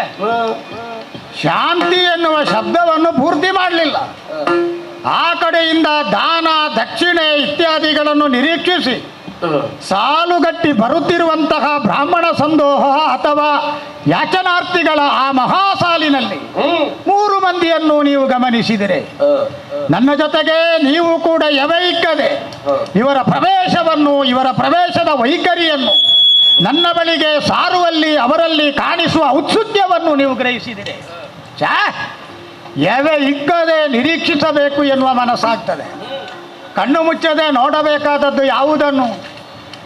ಶಾಂತಿ ಎನ್ನುವ ಶಬ್ದವನ್ನು ಪೂರ್ತಿ ಮಾಡಲಿಲ್ಲ. ಆ ಕಡೆಯಿಂದ ದಾನ, ದಕ್ಷಿಣೆ ಇತ್ಯಾದಿಗಳನ್ನು ನಿರೀಕ್ಷಿಸಿ ಸಾಲುಗಟ್ಟಿ ಬರುತ್ತಿರುವಂತಹ ಬ್ರಾಹ್ಮಣ ಸಂದೋಹ ಅಥವಾ ಯಾಚನಾರ್ಥಿಗಳ ಆ ಮಹಾಸಾಲಿನಲ್ಲಿ ಮೂರು ಮಂದಿಯನ್ನು ನೀವು ಗಮನಿಸಿದರೆ, ನನ್ನ ಜೊತೆಗೆ ನೀವು ಕೂಡ ಎವೈಕ್ಕದೆ ಇವರ ಪ್ರವೇಶವನ್ನು, ಇವರ ಪ್ರವೇಶದ ವೈಖರಿಯನ್ನು ನನ್ನ ಬಳಿಗೆ ಸಾರುವಲ್ಲಿ ಅವರಲ್ಲಿ ಕಾಣಿಸುವ ಔತ್ಸುಕ್ಯವನ್ನು ನೀವು ಗ್ರಹಿಸಿದಿರಿ. ಎವೆ ಇಕ್ಕದೆ ನಿರೀಕ್ಷಿಸಬೇಕು ಎನ್ನುವ ಮನಸ್ಸಾಗ್ತದೆ. ಕಣ್ಣು ಮುಚ್ಚದೆ ನೋಡಬೇಕಾದದ್ದು ಯಾವುದನ್ನು,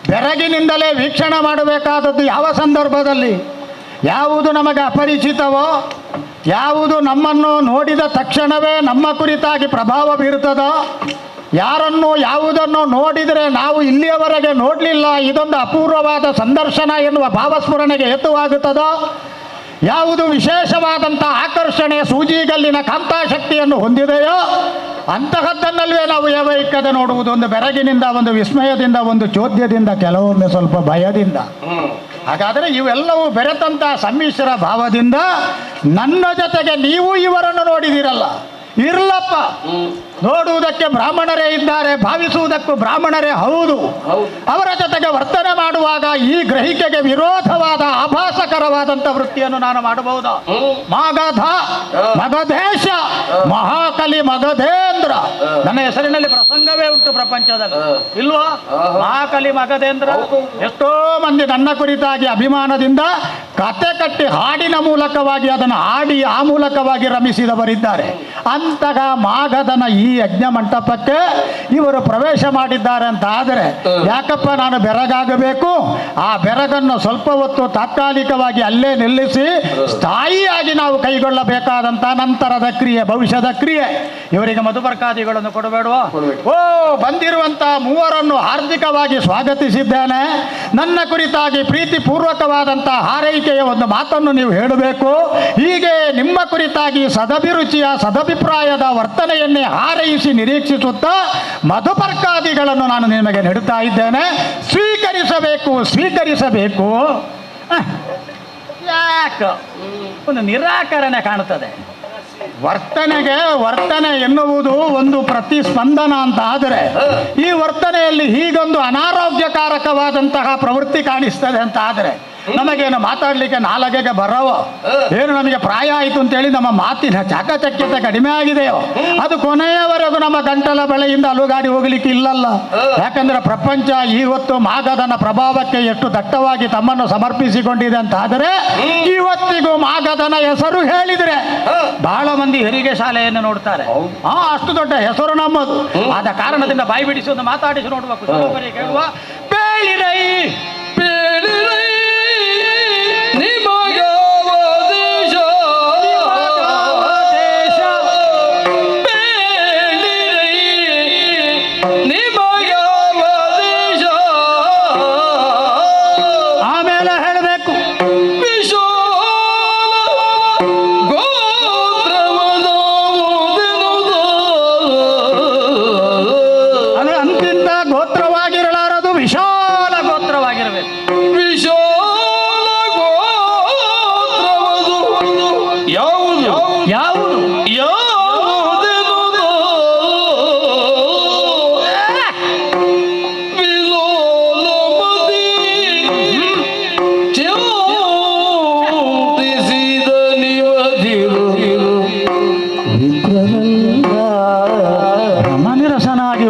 ಬೆರಗಿನಿಂದಲೇ ವೀಕ್ಷಣೆ ಮಾಡಬೇಕಾದದ್ದು ಯಾವ ಸಂದರ್ಭದಲ್ಲಿ, ಯಾವುದು ನಮಗೆ ಅಪರಿಚಿತವೋ, ಯಾವುದು ನಮ್ಮನ್ನು ನೋಡಿದ ತಕ್ಷಣವೇ ನಮ್ಮ ಕುರಿತಾಗಿ ಪ್ರಭಾವ ಬೀರುತ್ತದೋ, ಯಾರನ್ನು ಯಾವುದನ್ನು ನೋಡಿದರೆ ನಾವು ಇಲ್ಲಿಯವರೆಗೆ ನೋಡಲಿಲ್ಲ, ಇದೊಂದು ಅಪೂರ್ವವಾದ ಸಂದರ್ಶನ ಎನ್ನುವ ಭಾವಸ್ಫುರಣೆಗೆ ಹೇತುವಾಗುತ್ತದೋ, ಯಾವುದು ವಿಶೇಷವಾದಂಥ ಆಕರ್ಷಣೆ, ಸೂಜಿಗಲ್ಲಿನ ಕಾಂತಾಶಕ್ತಿಯನ್ನು ಹೊಂದಿದೆಯೋ ಅಂತಹದ್ದನ್ನಲ್ವೇ ನಾವು ಏವೈಕ್ಕದೆ ನೋಡುವುದು. ಒಂದು ಬೆರಗಿನಿಂದ, ಒಂದು ವಿಸ್ಮಯದಿಂದ, ಒಂದು ಚೋದ್ಯದಿಂದ, ಕೆಲವೊಮ್ಮೆ ಸ್ವಲ್ಪ ಭಯದಿಂದ. ಹಾಗಾದರೆ ಇವೆಲ್ಲವೂ ಬೆರೆತಂಥ ಸಮ್ಮಿಶ್ರ ಭಾವದಿಂದ ನನ್ನ ಜೊತೆಗೆ ನೀವು ಇವರನ್ನು ನೋಡಿದಿರಲ್ಲ, ಇರ್ಲಪ್ಪ, ನೋಡುವುದಕ್ಕೆ ಬ್ರಾಹ್ಮಣರೇ ಇದ್ದಾರೆ, ಭಾವಿಸುವುದಕ್ಕೂ ಬ್ರಾಹ್ಮಣರೇ ಹೌದು. ಅವರ ಜೊತೆಗೆ ವರ್ತನೆ ಮಾಡುವಾಗ ಈ ಗ್ರಹಿಕೆಗೆ ವಿರೋಧವಾದ ಆಭಾಸಕರವಾದಂಥ ವೃತ್ತಿಯನ್ನು ನಾನು ಮಾಡಬಹುದಾ? ಮಗಧ, ಮಗಧೇಶ, ಮಹಾಕಲಿ ಮಗಧೇಂದ್ರ, ನನ್ನ ಹೆಸರಿನಲ್ಲಿ ಪ್ರಸಂಗವೇ ಉಂಟು ಪ್ರಪಂಚದಲ್ಲಿ, ಇಲ್ವಾ? ಮಹಾಕಲಿ ಮಗಧೇಂದ್ರ. ಎಷ್ಟೋ ಮಂದಿ ನನ್ನ ಕುರಿತಾಗಿ ಅಭಿಮಾನದಿಂದ ಕತೆ ಕಟ್ಟಿ ಹಾಡಿನ ಮೂಲಕವಾಗಿ ಅದನ್ನು ಹಾಡಿ ಆ ಮೂಲಕವಾಗಿ ರಮಿಸಿದವರಿದ್ದಾರೆ. ಅಂತಹ ಮಾಗಧನ ಈ ಯಜ್ಞ ಮಂಟಪಕ್ಕೆ ಇವರು ಪ್ರವೇಶ ಮಾಡಿದ್ದಾರೆ ಅಂತ ಆದರೆ ಯಾಕಪ್ಪ ನಾನು ಬೆರಗಾಗಬೇಕು, ಆ ಬೆರಗನ್ನು ಸ್ವಲ್ಪ ಹೊತ್ತು ತಾತ್ಕಾಲಿಕವಾಗಿ ಅಲ್ಲೇ ನಿಲ್ಲಿಸಿ ಸ್ಥಾಯಿಯಾಗಿ ನಾವು ಕೈಗೊಳ್ಳಬೇಕಾದಂಥ ನಂತರದ ಕ್ರಿಯೆ, ಭವಿಷ್ಯದ ಕ್ರಿಯೆ. ಇವರಿಗೆ ಮಧುಪರ್ಕಾದಿಗಳನ್ನು ಕೊಡಬೇಡುವ? ಓ, ಬಂದಿರುವಂಥ ಮೂವರನ್ನು ಹಾರ್ದಿಕವಾಗಿ ಸ್ವಾಗತಿಸಿದ್ದೇನೆ. ನನ್ನ ಕುರಿತಾಗಿ ಪ್ರೀತಿಪೂರ್ವಕವಾದಂಥ ಹಾರೈಕೆಯ ಒಂದು ಮಾತನ್ನು ನೀವು ಹೇಳಬೇಕು. ಹೀಗೆ ನಿಮ್ಮ ಕುರಿತಾಗಿ ಸದಭಿರುಚಿಯ ಸದಭಿಪ್ರಾಯದ ವರ್ತನೆಯನ್ನೇ ಹಾರೈಸಿ ನಿರೀಕ್ಷಿಸುತ್ತಾ ಮಧುಪರ್ಕಾದಿಗಳನ್ನು ನಾನು ನಿಮಗೆ ನೀಡುತ್ತಾ ಇದ್ದೇನೆ. ಸ್ವೀಕರಿಸಬೇಕು. ಯಾಕೆ ಒಂದು ನಿರಾಕರಣೆ ಕಾಣುತ್ತದೆ? ವರ್ತನೆ ಎನ್ನುವುದು ಒಂದು ಪ್ರತಿಸ್ಪಂದನ ಅಂತ ಆದರೆ ಈ ವರ್ತನೆಯಲ್ಲಿ ಹೀಗೊಂದು ಅನಾರೋಗ್ಯಕಾರಕವಾದಂತಹ ಪ್ರವೃತ್ತಿ ಕಾಣಿಸ್ತದೆ ಅಂತ ಆದರೆ ನಮಗೇನು ಮಾತಾಡಲಿಕ್ಕೆ ನಾಲಗೆಗೆ ಬರವ? ಏನು ನಮಗೆ ಪ್ರಾಯ ಆಯಿತು ಅಂತೇಳಿ ನಮ್ಮ ಮಾತಿನ ಚಾಕಚಕ್ಯತೆ ಕಡಿಮೆ ಆಗಿದೆಯೋ ಅದು ಕೊನೆಯವರೆಗೂ ನಮ್ಮ ಗಂಟಲ ಬಳೆಯಿಂದ ಅಲುಗಾಡಿ ಹೋಗಲಿಕ್ಕೆ ಇಲ್ಲಲ್ಲ. ಯಾಕಂದ್ರೆ ಪ್ರಪಂಚ ಇವತ್ತು ಮಾಗಧನ ಪ್ರಭಾವಕ್ಕೆ ಎಷ್ಟು ದಟ್ಟವಾಗಿ ತಮ್ಮನ್ನು ಸಮರ್ಪಿಸಿಕೊಂಡಿದೆ ಅಂತ ಆದರೆ ಇವತ್ತಿಗೂ ಮಾಗಧನ ಹೆಸರು ಹೇಳಿದ್ರೆ ಬಹಳ ಮಂದಿ ಹೆರಿಗೆ ಶಾಲೆಯನ್ನು ನೋಡ್ತಾರೆ. ಅಷ್ಟು ದೊಡ್ಡ ಹೆಸರು ನಮ್ಮದು. ಆದ ಕಾರಣದಿಂದ ಬಾಯಿ ಬಿಡಿಸಿ ಒಂದು ಮಾತಾಡಿಸಿ ನೋಡ್ಬೇಕು. ಕೇಳುವ ಬೇಳಿರೈ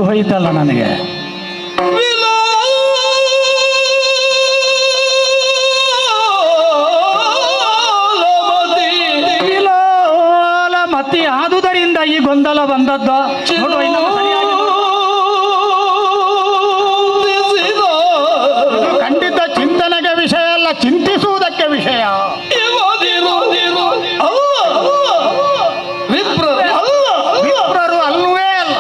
ಹೋಯ್ತಲ್ಲ ನನಗೆ. ಮತಿ ಆದುದರಿಂದ ಈ ಗೊಂದಲ ಬಂದದ್ದು. ಖಂಡಿತ ಚಿಂತನೆಗೆ ವಿಷಯ ಅಲ್ಲ, ಚಿಂತಿಸುವುದಕ್ಕೆ ವಿಷಯ. ವಿಪ್ರರು ಅಲ್ಲವೇ ಅಲ್ಲ.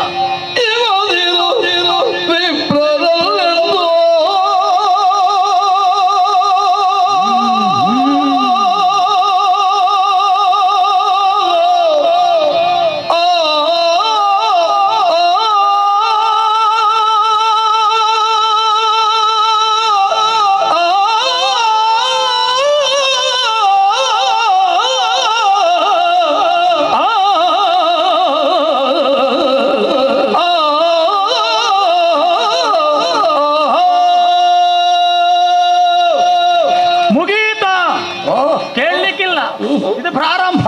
ಇದು ಪ್ರಾರಂಭ.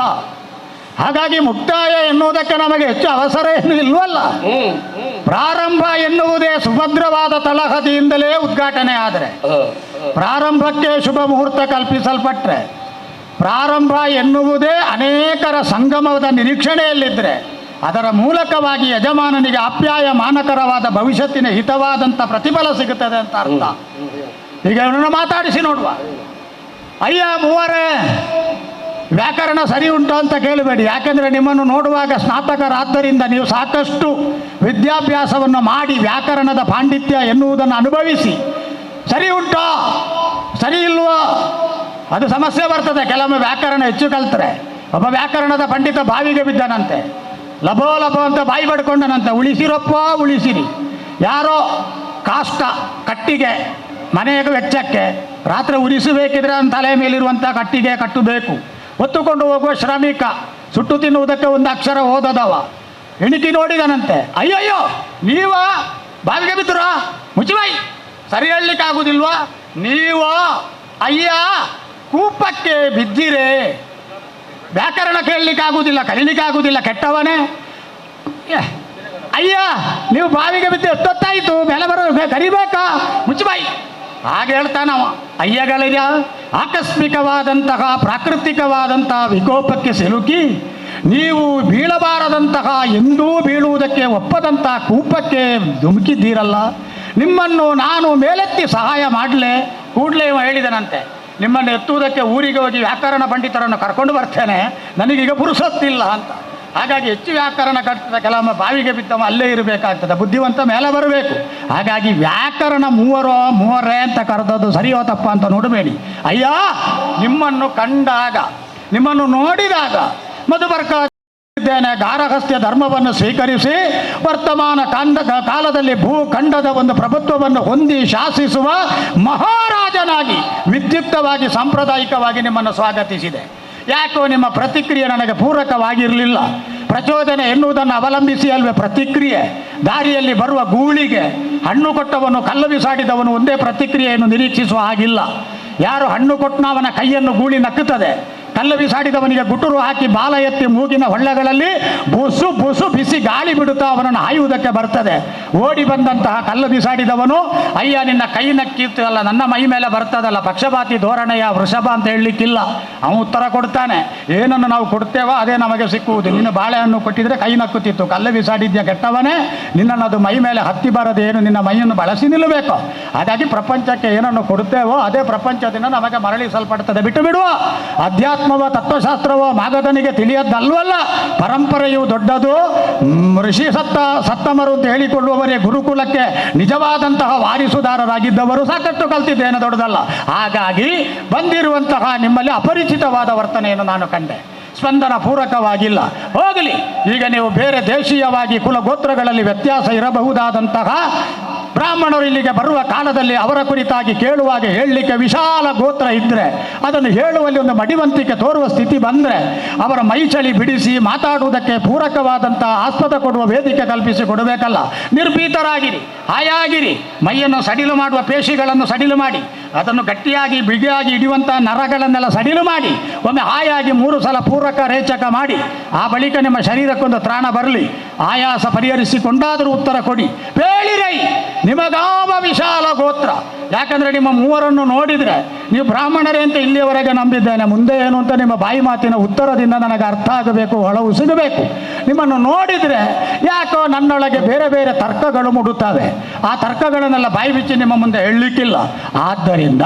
ಹಾಗಾಗಿ ಮುಕ್ತಾಯ ಎನ್ನುವುದಕ್ಕೆ ನಮಗೆ ಹೆಚ್ಚು ಅವಸರ ಏನು ಇಲ್ವಲ್ಲ. ಪ್ರಾರಂಭ ಎನ್ನುವುದೇ ಸುಭದ್ರವಾದ ತಳಹದಿಯಿಂದಲೇ ಉದ್ಘಾಟನೆ ಆದರೆ ಪ್ರಾರಂಭಕ್ಕೆ ಶುಭ ಮುಹೂರ್ತ ಕಲ್ಪಿಸಲ್ಪಟ್ರೆ ಪ್ರಾರಂಭ ಎನ್ನುವುದೇ ಅನೇಕರ ಸಂಗಮದ ನಿರೀಕ್ಷಣೆಯಲ್ಲಿದ್ದರೆ ಅದರ ಮೂಲಕವಾಗಿ ಯಜಮಾನನಿಗೆ ಆಪ್ಯಾಯ ಮಾನಕರವಾದ ಭವಿಷ್ಯತ್ತಿನ ಹಿತವಾದಂಥ ಪ್ರತಿಫಲ ಸಿಗುತ್ತದೆ ಅಂತ ಅರ್ಥ. ಈಗ ಇವನನ್ನು ಮಾತಾಡಿಸಿ ನೋಡುವ. ಅಯ್ಯ ಮೂವರೇ, ವ್ಯಾಕರಣ ಸರಿ ಉಂಟು ಅಂತ ಕೇಳಬೇಡಿ. ಯಾಕೆಂದರೆ ನಿಮ್ಮನ್ನು ನೋಡುವಾಗ ಸ್ನಾತಕರಾದ್ದರಿಂದ ನೀವು ಸಾಕಷ್ಟು ವಿದ್ಯಾಭ್ಯಾಸವನ್ನು ಮಾಡಿ ವ್ಯಾಕರಣದ ಪಾಂಡಿತ್ಯ ಎನ್ನುವುದನ್ನು ಅನುಭವಿಸಿ ಸರಿ ಉಂಟೋ ಸರಿ ಇಲ್ವೋ ಅದು ಸಮಸ್ಯೆ ಬರ್ತದೆ. ಕೆಲವೊಮ್ಮೆ ವ್ಯಾಕರಣ ಹೆಚ್ಚು ಕಲ್ತರೆ ಒಬ್ಬ ವ್ಯಾಕರಣದ ಪಂಡಿತ ಬಾವಿಗೆ ಬಿದ್ದನಂತೆ. ಲಭೋ ಲಭೋ ಅಂತ ಬಾಯಿ ಪಡ್ಕೊಂಡನಂತೆ. ಉಳಿಸಿರಪ್ಪ ಉಳಿಸಿರಿ. ಯಾರೋ ಕಾಷ್ಟ ಕಟ್ಟಿಗೆ ಮನೆಯ ವೆಚ್ಚಕ್ಕೆ ರಾತ್ರಿ ಉರಿಸಬೇಕಿದ್ರೆ ಅವನ ತಲೆ ಮೇಲಿರುವಂಥ ಕಟ್ಟಿಗೆ ಕಟ್ಟಬೇಕು. ಹೊತ್ತುಕೊಂಡು ಹೋಗುವ ಶ್ರಮಿಕ ಸುಟ್ಟು ತಿನ್ನುವುದಕ್ಕೆ ಒಂದು ಅಕ್ಷರ ಓದದವ ಎಣಿಕೆ ನೋಡಿದನಂತೆ. ಅಯ್ಯಯ್ಯೋ ನೀವ ಬಾವಿಗೆ ಬಿದ್ದುರ ಮುಚ್ಚಿಬಾಯಿ, ಸರಿ ಹೇಳಲಿಕ್ಕಾಗುವುದಿಲ್ವಾ? ನೀವ ಅಯ್ಯ ಕೂಪಕ್ಕೆ ಬಿದ್ದಿರೆ ವ್ಯಾಕರಣ ಕೇಳಲಿಕ್ಕಾಗುವುದಿಲ್ಲ, ಕಲೀಲಿಕ್ಕಾಗುವುದಿಲ್ಲ, ಕೆಟ್ಟವನೇ. ಅಯ್ಯ ನೀವು ಬಾವಿಗೆ ಬಿದ್ದು ಎಷ್ಟೊತ್ತಾಯಿತು, ಬೆಲೆ ಬರೋ ಕರಿಬೇಕಾ, ಮುಚ್ಚಿಬಾಯಿ. ಹಾಗೆ ಹೇಳ್ತಾನವ. ಅಯ್ಯಗಳಿಗ ಆಕಸ್ಮಿಕವಾದಂತಹ ಪ್ರಾಕೃತಿಕವಾದಂತಹ ವಿಕೋಪಕ್ಕೆ ಸಿಲುಕಿ ನೀವು ಬೀಳಬಾರದಂತಹ ಎಂದೂ ಬೀಳುವುದಕ್ಕೆ ಒಪ್ಪದಂತಹ ಕೂಪಕ್ಕೆ ಧುಮುಕಿದ್ದೀರಲ್ಲ, ನಿಮ್ಮನ್ನು ನಾನು ಮೇಲೆತ್ತಿ ಸಹಾಯ ಮಾಡಲೇ? ಕೂಡಲೇ ಹೇಳಿದನಂತೆ, ನಿಮ್ಮನ್ನು ಎತ್ತುವುದಕ್ಕೆ ಊರಿಗೆ ಹೋಗಿ ವ್ಯಾಕರಣ ಪಂಡಿತರನ್ನು ಕರ್ಕೊಂಡು ಬರ್ತೇನೆ, ನನಗೀಗ ಪುರುಸೊತ್ತಿಲ್ಲ ಅಂತ. ಹಾಗಾಗಿ ಹೆಚ್ಚು ವ್ಯಾಕರಣ ಕಟ್ಟಿದ ಕೆಲವೊಮ್ಮೆ ಬಾವಿಗೆ ಬಿದ್ದವ ಅಲ್ಲೇ ಇರಬೇಕಾಗ್ತದೆ, ಬುದ್ಧಿವಂತ ಮೇಲೆ ಬರಬೇಕು. ಹಾಗಾಗಿ ವ್ಯಾಕರಣ ಮೂವರೇ ಅಂತ ಕರೆದದ್ದು ಸರಿಯೋ ತಪ್ಪ ಅಂತ ನೋಡಬೇಡಿ. ಅಯ್ಯ, ನಿಮ್ಮನ್ನು ಕಂಡಾಗ, ನಿಮ್ಮನ್ನು ನೋಡಿದಾಗ ಮಧುಬರ್ಕ ಗಾರಹಸ್ತ್ಯ ಧರ್ಮವನ್ನು ಸ್ವೀಕರಿಸಿ ವರ್ತಮಾನ ಕಾಲದಲ್ಲಿ ಭೂಖಂಡದ ಒಂದು ಪ್ರಭುತ್ವವನ್ನು ಹೊಂದಿ ಶಾಸಿಸುವ ಮಹಾರಾಜನಾಗಿ ವಿದ್ಯುಕ್ತವಾಗಿ ಸಾಂಪ್ರದಾಯಿಕವಾಗಿ ನಿಮ್ಮನ್ನು ಸ್ವಾಗತಿಸಿದೆ. ಯಾಕೋ ನಿಮ್ಮ ಪ್ರತಿಕ್ರಿಯೆ ನನಗೆ ಪೂರಕವಾಗಿರಲಿಲ್ಲ. ಪ್ರಚೋದನೆ ಎನ್ನುವುದನ್ನು ಅವಲಂಬಿಸಿ ಅಲ್ವೇ ಪ್ರತಿಕ್ರಿಯೆ. ದಾರಿಯಲ್ಲಿ ಬರುವ ಗೂಳಿಗೆ ಹಣ್ಣು ಕೊಟ್ಟವನು ಕಲ್ಲು ಬಿಸಾಡಿದವನು ಒಂದೇ ಪ್ರತಿಕ್ರಿಯೆಯನ್ನು ನಿರೀಕ್ಷಿಸುವ ಹಾಗಿಲ್ಲ. ಯಾರು ಹಣ್ಣು ಕೊಟ್ಟನ ಅವನ ಕೈಯನ್ನು ಗೂಳಿ ನಕ್ಕುತ್ತದೆ, ಕಲ್ಲು ಬಿಸಾಡಿದವನಿಗೆ ಗುಟುರು ಹಾಕಿ ಬಾಲ ಎತ್ತಿ ಮೂಗಿನ ಹೊಳ್ಳೆಗಳಲ್ಲಿ ಬುಸು ಬುಸು ಬಿಸಿ ಗಾಳಿ ಬಿಡುತ್ತಾ ಅವನನ್ನು ಹಾಯುವುದಕ್ಕೆ ಬರ್ತದೆ. ಓಡಿ ಬಂದಂತಹ ಕಲ್ಲು ಬಿಸಾಡಿದವನು ಅಯ್ಯ ನಿನ್ನ ಕೈ ನಕ್ಕಿತ್ತು ಅಲ್ಲ, ನನ್ನ ಮೈ ಮೇಲೆ ಬರ್ತದಲ್ಲ, ಪಕ್ಷಪಾತಿ ಧೋರಣೆಯ ವೃಷಭ ಅಂತ ಹೇಳಲಿಕ್ಕಿಲ್ಲ. ಅವನು ಉತ್ತರ ಕೊಡ್ತಾನೆ, ಏನನ್ನು ನಾವು ಕೊಡ್ತೇವೋ ಅದೇ ನಮಗೆ ಸಿಕ್ಕುವುದು. ನೀನು ಬಾಳೆಹಣ್ಣು ಕೊಟ್ಟಿದ್ರೆ ಕೈ ನಕ್ಕುತ್ತಿತ್ತು, ಕಲ್ಲು ಬಿಸಾಡಿದ್ಯ ಕೆಟ್ಟವನೇ, ನಿನ್ನನ್ನು ಅದು ಮೈ ಮೇಲೆ ಹತ್ತಿ ಬರದೇನು, ನಿನ್ನ ಮೈಯನ್ನು ಬಳಸಿ ನಿಲ್ಲಬೇಕು. ಹಾಗಾಗಿ ಪ್ರಪಂಚಕ್ಕೆ ಏನನ್ನು ಕೊಡ್ತೇವೋ ಅದೇ ಪ್ರಪಂಚದಿಂದ ನಮಗೆ ಮರಳಿಸಲ್ಪಡ್ತದೆ. ಬಿಟ್ಟು ಬಿಡುವ. ಅಧ್ಯಾತ್ಮ ತತ್ವಶಾಸ್ತ್ರವೋ ಮಾಗಧನಿಗೆ ತಿಳಿಯದ್ದಲ್ವಲ್ಲ. ಪರಂಪರೆಯು ದೊಡ್ಡದು. ಋಷಿ ಸತ್ತಮರು ಅಂತ ಹೇಳಿಕೊಳ್ಳುವವರೇ ಗುರುಕುಲಕ್ಕೆ ನಿಜವಾದಂತಹ ವಾರಿಸುದಾರರಾಗಿದ್ದವರು. ಸಾಕಷ್ಟು ಕಲ್ತಿದ್ದೇನೆ, ದೊಡ್ಡದಲ್ಲ. ಹಾಗಾಗಿ ಬಂದಿರುವಂತಹ ನಿಮ್ಮಲ್ಲಿ ಅಪರಿಚಿತವಾದ ವರ್ತನೆಯನ್ನು ನಾನು ಕಂಡೆ. ಸ್ಪಂದನ ಪೂರಕವಾಗಿಲ್ಲ. ಹೋಗಲಿ, ಈಗ ನೀವು ಬೇರೆ ದೇಶೀಯವಾಗಿ ಕುಲಗೋತ್ರಗಳಲ್ಲಿ ವ್ಯತ್ಯಾಸ ಇರಬಹುದಾದಂತಹ ಬ್ರಾಹ್ಮಣರು ಇಲ್ಲಿಗೆ ಬರುವ ಕಾಲದಲ್ಲಿ ಅವರ ಕುರಿತಾಗಿ ಕೇಳುವಾಗ ಹೇಳಲಿಕ್ಕೆ ವಿಶಾಲ ಗೋತ್ರ ಇದ್ದರೆ, ಅದನ್ನು ಹೇಳುವಲ್ಲಿ ಒಂದು ಮಡಿವಂತಿಕೆ ತೋರುವ ಸ್ಥಿತಿ ಬಂದರೆ ಅವರ ಮೈಚಳಿ ಬಿಡಿಸಿ ಮಾತಾಡುವುದಕ್ಕೆ ಪೂರಕವಾದಂತಹ ಆಸ್ಪದ ಕೊಡುವ ವೇದಿಕೆ ಕಲ್ಪಿಸಿ ಕೊಡಬೇಕಲ್ಲ. ನಿರ್ಭೀತರಾಗಿರಿ, ಹಾಯಾಗಿರಿ. ಮೈಯನ್ನು ಸಡಿಲು ಮಾಡುವ ಪೇಶಿಗಳನ್ನು ಸಡಿಲು ಮಾಡಿ, ಅದನ್ನು ಗಟ್ಟಿಯಾಗಿ ಬಿಗಿಯಾಗಿ ಹಿಡಿಯುವಂಥ ನರಗಳನ್ನೆಲ್ಲ ಸಡಿಲು ಮಾಡಿ, ಒಮ್ಮೆ ಹಾಯಾಗಿ 3 ಸಲ ಪೂರಕ ರೇಚಕ ಮಾಡಿ, ಆ ಬಳಿಕ ನಿಮ್ಮ ಶರೀರಕ್ಕೊಂದು ತ್ರಾಣ ಬರಲಿ. ಆಯಾಸ ಪರಿಹರಿಸಿಕೊಂಡಾದರೂ ಉತ್ತರ ಕೊಡಿ. ಬೇಳಿರೈ ನಿಮಗಾವ ವಿಶಾಲ ಗೋತ್ರ. ಯಾಕಂದರೆ ನಿಮ್ಮ ಮೂವರನ್ನು ನೋಡಿದರೆ ನೀವು ಬ್ರಾಹ್ಮಣರೇ ಅಂತ ಇಲ್ಲಿಯವರೆಗೆ ನಂಬಿದ್ದೇನೆ. ಮುಂದೆ ಏನು ಅಂತ ನಿಮ್ಮ ಬಾಯಿ ಮಾತಿನ ಉತ್ತರದಿಂದ ನನಗೆ ಅರ್ಥ ಆಗಬೇಕು, ಹೊಳವು ಸಿಗಬೇಕು. ನಿಮ್ಮನ್ನು ನೋಡಿದರೆ ಯಾಕೋ ನನ್ನೊಳಗೆ ಬೇರೆ ಬೇರೆ ತರ್ಕಗಳು ಮೂಡುತ್ತವೆ. ಆ ತರ್ಕಗಳನ್ನೆಲ್ಲ ಬಾಯಿ ಬಿಚ್ಚಿ ನಿಮ್ಮ ಮುಂದೆ ಹೇಳಲಿಕ್ಕಿಲ್ಲ. ಆದ್ದರಿಂದ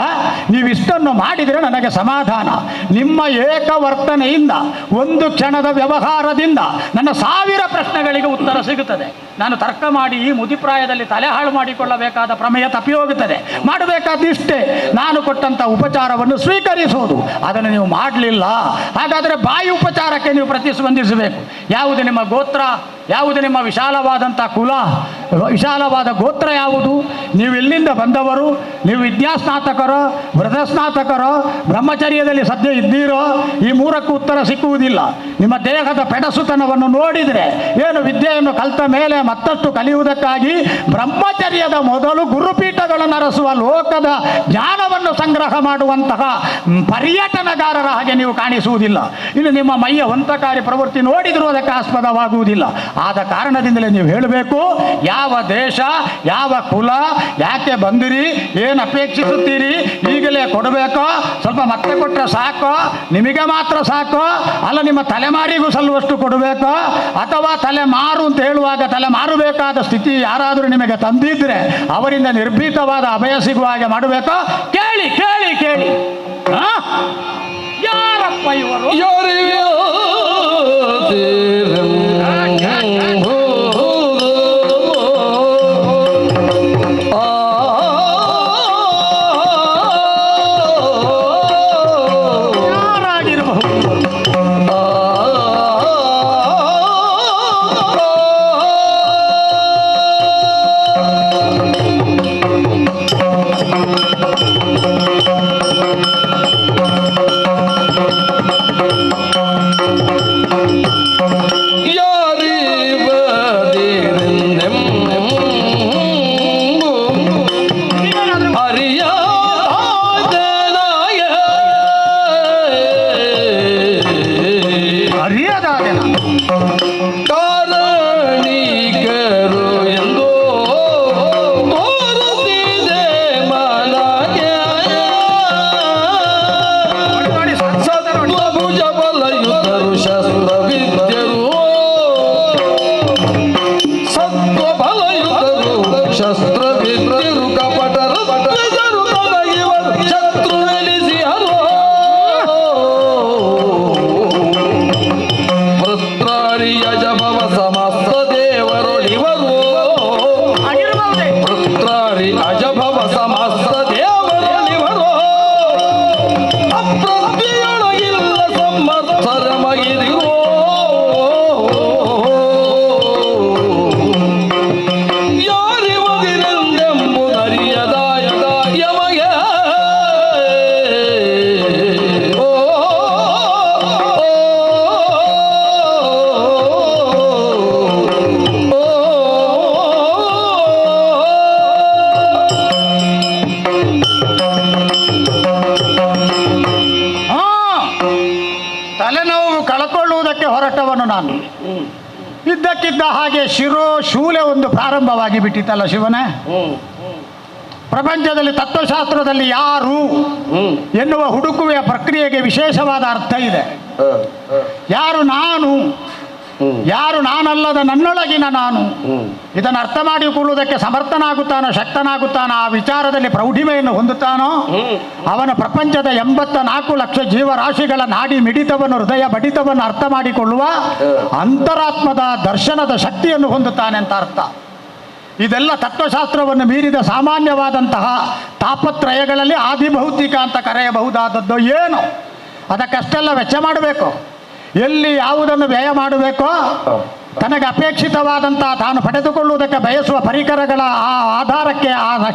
ನೀವಿಷ್ಟನ್ನು ಮಾಡಿದರೆ ನನಗೆ ಸಮಾಧಾನ. ನಿಮ್ಮ ಏಕವರ್ತನೆಯಿಂದ, ಒಂದು ಕ್ಷಣದ ವ್ಯವಹಾರದಿಂದ ನನ್ನ 1000 ಪ್ರಶ್ನೆಗಳಿಗೆ ಉತ್ತರ ಸಿಗುತ್ತದೆ. ನಾನು ತರ್ಕ ಮಾಡಿ ಈ ಮುದಿಪ್ರಾಯದಲ್ಲಿ ತಲೆ ಹಾಳು ಮಾಡಿಕೊಳ್ಳಬೇಕಾದ ಪ್ರಮೇಯ ತಪ್ಪಿ ಹೋಗುತ್ತದೆ. ಮಾಡಬೇಕಾದಿಷ್ಟೇ, ನಾನು ಕೊಟ್ಟಂಥ ಉಪಚಾರವನ್ನು ಸ್ವೀಕರಿಸುವುದು. ಅದನ್ನು ನೀವು ಮಾಡಲಿಲ್ಲ. ಹಾಗಾದರೆ ಬಾಯಿ ಉಪಚಾರಕ್ಕೆ ನೀವು ಪ್ರತಿಸ್ಪಂದಿಸಬೇಕು. ಯಾವುದು ನಿಮ್ಮ ಗೋತ್ರ, ಯಾವುದು ನಿಮ್ಮ ವಿಶಾಲವಾದಂಥ ಕುಲ, ವಿಶಾಲವಾದ ಗೋತ್ರ ಯಾವುದು, ನೀವು ಎಲ್ಲಿಂದ ಬಂದವರು, ನೀವು ವಿದ್ಯಾಸ್ನಾತಕರೋ ವ್ರತಸ್ನಾತಕರೋ ಬ್ರಹ್ಮಚರ್ಯದಲ್ಲಿ ಸದ್ಯ ಇದ್ದೀರೋ, ಈ 3ಕ್ಕೂ ಉತ್ತರ ಸಿಕ್ಕುವುದಿಲ್ಲ. ನಿಮ್ಮ ದೇಹದ ಪೆಡಸುತನವನ್ನು ನೋಡಿದರೆ ಏನು ವಿದ್ಯೆಯನ್ನು ಕಲಿತ ಮೇಲೆ ಮತ್ತಷ್ಟು ಕಲಿಯುವುದಕ್ಕಾಗಿ ಬ್ರಹ್ಮಚರ್ಯದ ಮೊದಲು ಗುರುಪೀಠಗಳನ್ನು ಅರಸುವ ಲೋಕದ ಜ್ಞಾನವನ್ನು ಸಂಗ್ರಹ ಮಾಡುವಂತಹ ಪರ್ಯಟನಗಾರರ ಹಾಗೆ ನೀವು ಕಾಣಿಸುವುದಿಲ್ಲ. ಇನ್ನು ನಿಮ್ಮ ಮೈಯ ವಂತಕಾರಿ ಪ್ರವೃತ್ತಿ ನೋಡಿದರೂ ಅದಕ್ಕೆ ಆಸ್ಪದವಾಗುವುದಿಲ್ಲ. ಆದ ಕಾರಣದಿಂದಲೇ ನೀವು ಹೇಳಬೇಕು, ಯಾವ ದೇಶ, ಯಾವ ಕುಲ, ಯಾಕೆ ಬಂದಿರಿ, ಏನು ಅಪೇಕ್ಷಿಸುತ್ತೀರಿ, ಈಗಲೇ ಕೊಡಬೇಕೋ, ಸ್ವಲ್ಪ ಮತ್ತೆ ಕೊಟ್ಟರೆ ಸಾಕೋ, ನಿಮಗೆ ಮಾತ್ರ ಸಾಕೋ, ಅಲ್ಲ ನಿಮ್ಮ ತಲೆಮಾರಿಗೂ ಸಲ್ಲುವಷ್ಟು ಕೊಡಬೇಕೋ, ಅಥವಾ ತಲೆಮಾರು ಅಂತ ಹೇಳುವಾಗ ತಲೆ ಮಾರಬೇಕಾದ ಸ್ಥಿತಿ ಯಾರಾದರೂ ನಿಮಗೆ ತಂದಿದ್ರೆ ಅವರಿಂದ ನಿರ್ಭೀತವಾದ ಅಭಯ ಸಿಗುವ ಹಾಗೆ ಮಾಡಬೇಕೋ? ಕೇಳಿ ಕೇಳಿ ಕೇಳಿ. ಯಾರಪ್ಪ ಇವರು? ಯಾರಾಗಿರಬಹುದು? ವೈಭವ ಸಮಸ್ತ ದೇವರಲ್ಲಿವರು ಅಪ್ರತಿಯೊಳಗಿಲ್ಲ ಸಂವತ್ಸರಮಗಿರಿರೋ ಯಾರಿವದಿರೆಂದೆಂಬುದರಿಯದಾಯದ ಯಮಗೆ ತಲೆನೋವು ಕಳ್ಕೊಳ್ಳುವುದಕ್ಕೆ ಹೊರಟವನು ನಾನು. ಇದ್ದಕ್ಕಿದ್ದ ಹಾಗೆ ಶೂಲೆ ಒಂದು ಪ್ರಾರಂಭವಾಗಿ ಬಿಟ್ಟಿತ್ತಲ್ಲ ಶಿವನೇ. ಪ್ರಪಂಚದಲ್ಲಿ ತತ್ವಶಾಸ್ತ್ರದಲ್ಲಿ ಯಾರು ಎನ್ನುವ ಹುಡುಕುವೆಯ ಪ್ರಕ್ರಿಯೆಗೆ ವಿಶೇಷವಾದ ಅರ್ಥ ಇದೆ. ಯಾರು ನಾನು, ಯಾರು ನಾನಲ್ಲದ ನನ್ನೊಳಗಿನ ನಾನು, ಇದನ್ನು ಅರ್ಥ ಮಾಡಿಕೊಳ್ಳುವುದಕ್ಕೆ ಸಮರ್ಥನಾಗುತ್ತಾನೋ ಶಕ್ತನಾಗುತ್ತಾನೋ, ಆ ವಿಚಾರದಲ್ಲಿ ಪ್ರೌಢಿಮೆಯನ್ನು ಹೊಂದುತ್ತಾನೋ, ಅವನ ಪ್ರಪಂಚದ 84 ಲಕ್ಷ ಜೀವರಾಶಿಗಳ ನಾಡಿ ಮಿಡಿತವನ್ನು, ಹೃದಯ ಬಡಿತವನ್ನು ಅರ್ಥ ಮಾಡಿಕೊಳ್ಳುವ ಅಂತರಾತ್ಮದ ದರ್ಶನದ ಶಕ್ತಿಯನ್ನು ಹೊಂದುತ್ತಾನೆ ಅಂತ ಅರ್ಥ. ಇದೆಲ್ಲ ತತ್ವಶಾಸ್ತ್ರವನ್ನು ಮೀರಿದ ಸಾಮಾನ್ಯವಾದಂತಹ ತಾಪತ್ರಯಗಳಲ್ಲಿ ಆದಿಭೌತಿಕ ಅಂತ ಕರೆಯಬಹುದಾದದ್ದು. ಏನು ಅದಕ್ಕಷ್ಟೆಲ್ಲ ವೆಚ್ಚ ಮಾಡಬೇಕು, ಎಲ್ಲಿ ಯಾವುದನ್ನು ವ್ಯಯ ಮಾಡಬೇಕೋ, ತನಗೆ ಅಪೇಕ್ಷಿತವಾದಂತಹ ತಾನು ಪಡೆದುಕೊಳ್ಳುವುದಕ್ಕೆ ಬಯಸುವ ಪರಿಕರಗಳ ಆ ಆಧಾರಕ್ಕೆ, ಆ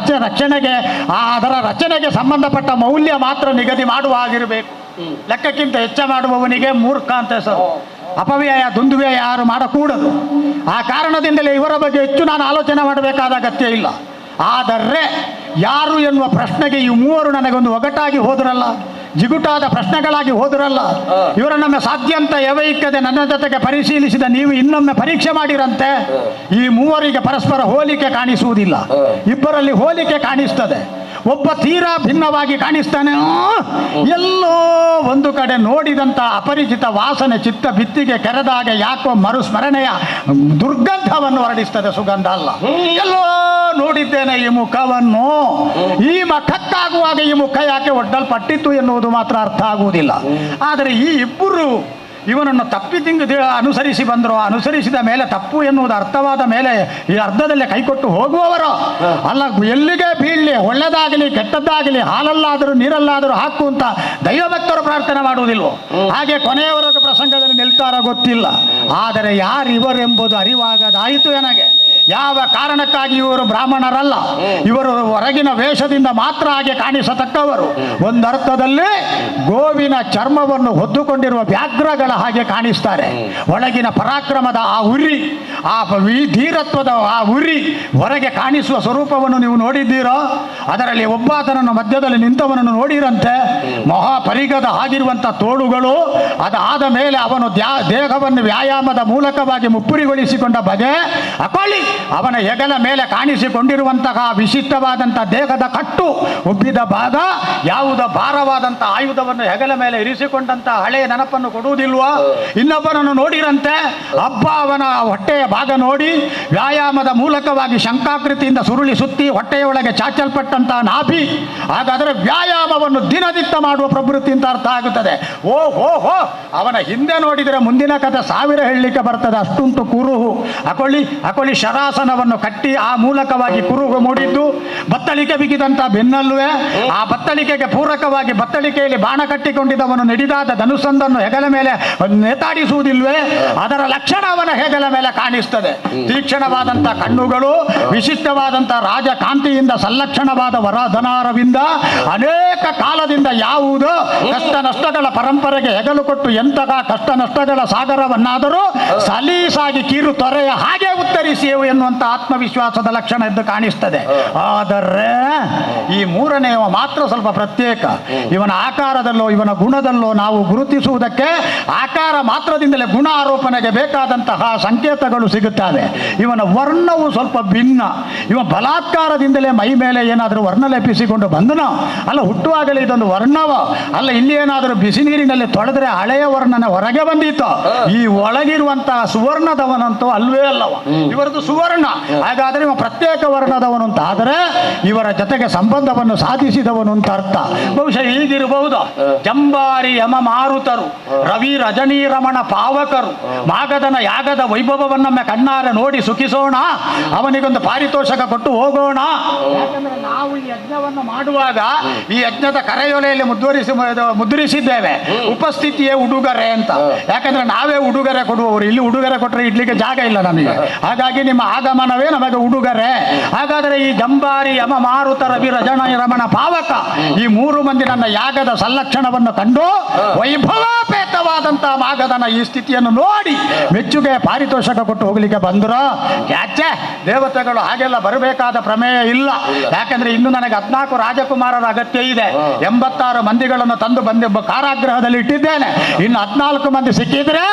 ರಕ್ಷಣೆಗೆ, ಅದರ ರಚನೆಗೆ ಸಂಬಂಧಪಟ್ಟ ಮೌಲ್ಯ ಮಾತ್ರ ನಿಗದಿ ಮಾಡುವ ಹಾಗಿರಬೇಕು. ಲೆಕ್ಕಕ್ಕಿಂತ ಹೆಚ್ಚ ಮಾಡುವವನಿಗೆ ಮೂರ್ಖ ಅಂತ ಹೆಸರು. ಅಪವ್ಯಯ ದುಂದುವ್ಯಯ ಯಾರು ಮಾಡಕೂಡದು. ಆ ಕಾರಣದಿಂದಲೇ ಇವರ ಬಗ್ಗೆ ಹೆಚ್ಚು ನಾನು ಆಲೋಚನೆ ಮಾಡಬೇಕಾದ ಅಗತ್ಯ ಇಲ್ಲ. ಆದರೆ ಯಾರು ಎನ್ನುವ ಪ್ರಶ್ನೆಗೆ ಈ ಮೂವರು ನನಗೊಂದು ಒಗಟಾಗಿ ಹೋದ್ರಲ್ಲ, ಜಿಗುಟಾದ ಪ್ರಶ್ನೆಗಳಾಗಿ ಹೋದ್ರಲ್ಲ, ಇವರನ್ನೊಮ್ಮೆ ಸಾಧ್ಯಂತ ಯವೈಕ್ಯದೆ ನನ್ನ ಜೊತೆಗೆ ಪರಿಶೀಲಿಸಿದ ನೀವು ಇನ್ನೊಮ್ಮೆ ಪರೀಕ್ಷೆ ಮಾಡಿರಂತೆ. ಈ ಮೂವರಿಗೆ ಪರಸ್ಪರ ಹೋಲಿಕೆ ಕಾಣಿಸುವುದಿಲ್ಲ, ಇಬ್ಬರಲ್ಲಿ ಹೋಲಿಕೆ ಕಾಣಿಸ್ತದೆ. ಒಬ್ಬ ತೀರಾ ಭಿನ್ನವಾಗಿ ಕಾಣಿಸ್ತಾನೆ. ಎಲ್ಲೋ ಒಂದು ಕಡೆ ನೋಡಿದಂಥ ಅಪರಿಚಿತ ವಾಸನೆ ಚಿತ್ತ ಭಿತ್ತಿಗೆ ಕೆರೆದಾಗ ಯಾಕೋ ಮರುಸ್ಮರಣೆಯ ದುರ್ಗಂಧವನ್ನು ಹೊರಡಿಸ್ತದೆ, ಸುಗಂಧ ಅಲ್ಲ. ಎಲ್ಲೋ ನೋಡಿದ್ದೇನೆ ಈ ಮುಖವನ್ನು, ಈ ಮುಖಕ್ಕಾಗುವಾಗ ಈ ಮುಖ ಯಾಕೆ ಒಡ್ಡಲ್ಪಟ್ಟಿತ್ತು ಎನ್ನುವುದು ಮಾತ್ರ ಅರ್ಥ ಆಗುವುದಿಲ್ಲ. ಆದರೆ ಈ ಇಬ್ಬರು ಇವನನ್ನು ಅನುಸರಿಸಿ ಬಂದರು. ಅನುಸರಿಸಿದ ಮೇಲೆ ತಪ್ಪು ಎನ್ನುವುದು ಅರ್ಥವಾದ ಮೇಲೆ ಈ ಅರ್ಧದಲ್ಲೇ ಕೈಕೊಟ್ಟು ಹೋಗುವವರು ಅಲ್ಲ. ಎಲ್ಲಿಗೆ ಬೀಳಲಿ, ಒಳ್ಳೆದಾಗಲಿ ಕೆಟ್ಟದ್ದಾಗಲಿ, ಹಾಲಲ್ಲಾದರೂ ನೀರಲ್ಲಾದರೂ ಹಾಕು ಅಂತ ದೈವಭಕ್ತರು ಪ್ರಾರ್ಥನೆ ಮಾಡುವುದಿಲ್ವೋ, ಹಾಗೆ ಕೊನೆಯವರೆಗೂ ಪ್ರಸಂಗದಲ್ಲಿ ನಿಲ್ತಾರ ಗೊತ್ತಿಲ್ಲ. ಆದರೆ ಯಾರಿವರೆಂಬುದು ಅರಿವಾಗದಾಯಿತು ನನಗೆ. ಯಾವ ಕಾರಣಕ್ಕಾಗಿ ಇವರು ಬ್ರಾಹ್ಮಣರಲ್ಲ, ಇವರು ಹೊರಗಿನ ವೇಷದಿಂದ ಮಾತ್ರ ಹಾಗೆ ಕಾಣಿಸತಕ್ಕವರು. ಒಂದರ್ಥದಲ್ಲಿ ಗೋವಿನ ಚರ್ಮವನ್ನು ಹೊದ್ದುಕೊಂಡಿರುವ ವ್ಯಾಘ್ರಗಳ ಹಾಗೆ ಕಾಣಿಸ್ತಾರೆ. ಒಳಗಿನ ಪರಾಕ್ರಮದ ಆ ಉರಿ, ಆ ಧೀರತ್ವದ ಆ ಉರಿ ಹೊರಗೆ ಕಾಣಿಸುವ ಸ್ವರೂಪವನ್ನು ನೀವು ನೋಡಿದ್ದೀರೋ. ಅದರಲ್ಲಿ ಒಬ್ಬಾತನನ್ನು ಮಧ್ಯದಲ್ಲಿ ನಿಂತವನನ್ನು ನೋಡಿರಂತೆ. ಮಹಾಪರಿಗದ ಆಗಿರುವಂಥ ತೋಳುಗಳು, ಅದಾದ ಮೇಲೆ ಅವನು ದೇಹವನ್ನು ವ್ಯಾಯಾಮದ ಮೂಲಕವಾಗಿ ಮುಪ್ಪುರಿಗೊಳಿಸಿಕೊಂಡ ಬಗೆ ಅಕೊಳ್ಳಿ. ಅವನ ಹೆಗಲ ಮೇಲೆ ಕಾಣಿಸಿಕೊಂಡಿರುವಂತಹ ವಿಶಿಷ್ಟವಾದಂಥ ದೇಹದ ಕಟ್ಟು, ಉಬ್ಬಿದ ಭಾಗ, ಯಾವುದ ಭಾರವಾದಂಥ ಆಯುಧವನ್ನು ಹೆಗಲ ಮೇಲೆ ಇರಿಸಿಕೊಂಡಂಥ ಹಳೆಯ ನೆನಪನ್ನು ಕೊಡುವುದಿಲ್ವೋ. ಇನ್ನೊಬ್ಬನನ್ನು ನೋಡಿರಂತೆ, ಹಬ್ಬ ಅವನ ಹೊಟ್ಟೆಯ ಭಾಗ ನೋಡಿ ವ್ಯಾಯಾಮದ ಮೂಲಕವಾಗಿ ಶಂಕಾಕೃತಿಯಿಂದ ಸುರುಳಿ ಸುತ್ತಿ ಹೊಟ್ಟೆಯೊಳಗೆ ಚಾಚಲ್ಪಟ್ಟಂತಹ ನಾಭಿ. ಹಾಗಾದರೆ ವ್ಯಾಯಾಮವನ್ನು ದಿನನಿತ್ಯ ಮಾಡುವ ಪ್ರವೃತ್ತಿ ಅಂತ ಅರ್ಥ ಆಗುತ್ತದೆ. ಓಹೋ, ಅವನ ಹಿಂದೆ ನೋಡಿದರೆ ಮುಂದಿನ ಕಥೆ 1000 ಹೇಳಲಿಕ್ಕೆ ಬರ್ತದೆ, ಅಷ್ಟುಂಟು ಕುರುಹು. ಅಕೊಳ್ಳಿ ಶರಾಸನವನ್ನು ಕಟ್ಟಿ ಆ ಮೂಲಕವಾಗಿ ಕುರುಹು ಮೂಡಿದ್ದು, ಬತ್ತಳಿಕೆ ಬಿಗಿದಂಥ ಬೆನ್ನಲ್ಲುವೆ. ಆ ಬತ್ತಳಿಕೆಗೆ ಪೂರಕವಾಗಿ ಬತ್ತಳಿಕೆಯಲ್ಲಿ ಬಾಣ ಕಟ್ಟಿಕೊಂಡಿದ್ದವನು ನಡೆದಾದ ಧನುಸಂದನ್ನು ಹೆಗಲ ಮೇಲೆ ನೇತಾಡಿಸುವುದಿಲ್ವೇ, ಅದರ ಲಕ್ಷಣ ಅವನ ಹೆಗಲ ಮೇಲೆ ಕಾಣಿಸ್ತದೆ. ತೀಕ್ಷ್ಣವಾದಂಥ ಕಣ್ಣುಗಳು, ವಿಶಿಷ್ಟವಾದಂಥ ರಾಜಕಾಂತಿಯಿಂದ ಸಂಲಕ್ಷಣವಾದ ವರಧನಾರವಿಂದ, ಅನೇಕ ಕಾಲದಿಂದ ಯಾವುದೋ ಕಷ್ಟ ನಷ್ಟಗಳ ಪರಂಪರೆಗೆ ಹೆಗಲು ಕೊಟ್ಟು ಎಂತಹ ಕಷ್ಟ ನಷ್ಟಗಳ ಸಾಗರವನ್ನಾದರೂ ಸಲೀಸಾಗಿ ಕಿರು ತೊರೆಯ ಹಾಗೆ ಉತ್ತರಿಸಿಯವು ಎನ್ನುವಂಥ ಆತ್ಮವಿಶ್ವಾಸದ ಲಕ್ಷಣ ಎದ್ದು ಕಾಣಿಸ್ತದೆ. ಆದರೆ ಈ ಮೂರನೆಯವ ಮಾತ್ರ ಸ್ವಲ್ಪ ಪ್ರತ್ಯೇಕ. ಇವನ ಆಕಾರದಲ್ಲೋ ಇವನ ಗುಣದಲ್ಲೋ ನಾವು ಗುರುತಿಸುವುದಕ್ಕೆ ಆಕಾರ ಮಾತ್ರದಿಂದಲೇ ಗುಣ ಆರೋಪಣೆಗೆ ಬೇಕಾದಂತಹ ಸಂಕೇತಗಳು ಸಿಗುತ್ತವೆ. ಇವನ ವರ್ಣವು ಸ್ವಲ್ಪ ಭಿನ್ನ. ಇವ ಬಲಾತ್ಕಾರದಿಂದಲೇ ಮೈ ಮೇಲೆ ಏನಾದರೂ ವರ್ಣ ಲೇಪಿಸಿಕೊಂಡು ಬಂದನೋ ಅಲ್ಲ, ಹುಟ್ಟುವಾಗಲೇ ಇದೊಂದು ವರ್ಣವ ಅಲ್ಲ, ಇಲ್ಲಿ ಏನಾದರೂ ಬಿಸಿ ನೀರಿನಲ್ಲಿ ತೊಳೆದ್ರೆ ಹಳೆಯ ವರ್ಣನ ಹೊರಗೆ ಬಂದಿತ್ತು. ಈ ಒಳಗಿರುವಂತಹ ಸುವರ್ಣದವನಂತೂ ಅಲ್ವೇ ಅಲ್ಲವ, ಇವರದು ಸುವರ್ಣ. ಹಾಗಾದರೆ ಇವ ಪ್ರತ್ಯೇಕ ವರ್ಣದವನು ಅಂತ ಆದರೆ ಇವರ ಜೊತೆಗೆ ಸಂಬಂಧ ಸಂಬಂಧವನ್ನು ಸಾಧಿಸಿದವನು ಅಂತ ಅರ್ಥ. ಬಹುಶಃ ಹೀಗಿರಬಹುದು. ಜಂಬಾರಿ ಯಮ ಮಾರುತರು, ರವಿ ರಜನಿ ರಮಣ ಪಾವಕರು, ಮಾಗಧನ ಯಾಗದ ವೈಭವವನ್ನೊಮ್ಮೆ ಕಣ್ಣಾರೆ ನೋಡಿ ಸುಖಿಸೋಣ, ಅವನಿಗೊಂದು ಪಾರಿತೋಷಕ ಕೊಟ್ಟು ಹೋಗೋಣ. ಯಾಕಂದ್ರೆ ನಾವು ಈ ಯಜ್ಞವನ್ನು ಮಾಡುವಾಗ ಈ ಯಜ್ಞದ ಕರೆಯೊಲೆಯಲ್ಲಿ ಮುದ್ರಿಸಿದ್ದೇವೆ ಉಪಸ್ಥಿತಿಯೇ ಉಡುಗೊರೆ ಅಂತ. ಯಾಕಂದ್ರೆ ನಾವೇ ಉಡುಗೊರೆ ಕೊಡುವವರು, ಇಲ್ಲಿ ಉಡುಗೊರೆ ಕೊಟ್ಟರೆ ಇಡ್ಲಿಕ್ಕೆ ಜಾಗ ಇಲ್ಲ ನಮಗೆ. ಹಾಗಾಗಿ ನಿಮ್ಮ ಆಗಮನವೇ ನಮಗೆ ಉಡುಗೊರೆ. ಹಾಗಾದರೆ ಈ ಜಂಬಾರಿ ಯಮ ಮಾರುತ ರವಿ ರಜನ ರಮಣ ಪಾವಕ ಈ 3 ಮಂದಿ ನನ್ನ ಯಾಗದ ಸಲ್ಲಕ್ಷಣವನ್ನು ಕಂಡು ವೈಭವಪೇತವಾದಂತಹ ಮಾಗಧನ ಈ ಸ್ಥಿತಿಯನ್ನು ನೋಡಿ ಮೆಚ್ಚುಗೆ ಪಾರಿತೋಷಕ ಕೊಟ್ಟು ಹೋಗ್ಲಿಕ್ಕೆ ಬಂದ್ರು. ಯಾಚೆ ದೇವತೆಗಳು ಹಾಗೆಲ್ಲ ಬರಬೇಕಾದ ಪ್ರಮೇಯ ಇಲ್ಲ. ಯಾಕಂದ್ರೆ ಇನ್ನು ನನಗೆ 14 ರಾಜಕುಮಾರರ ಅಗತ್ಯ ಇದೆ. 86 ಮಂದಿಗಳನ್ನು ತಂದು ಕಾರಾಗೃಹದಲ್ಲಿ ಇಟ್ಟಿದ್ದೇನೆ. ಇನ್ನು 14 ಮಂದಿ ಸಿಕ್ಕಿದ್ರೆ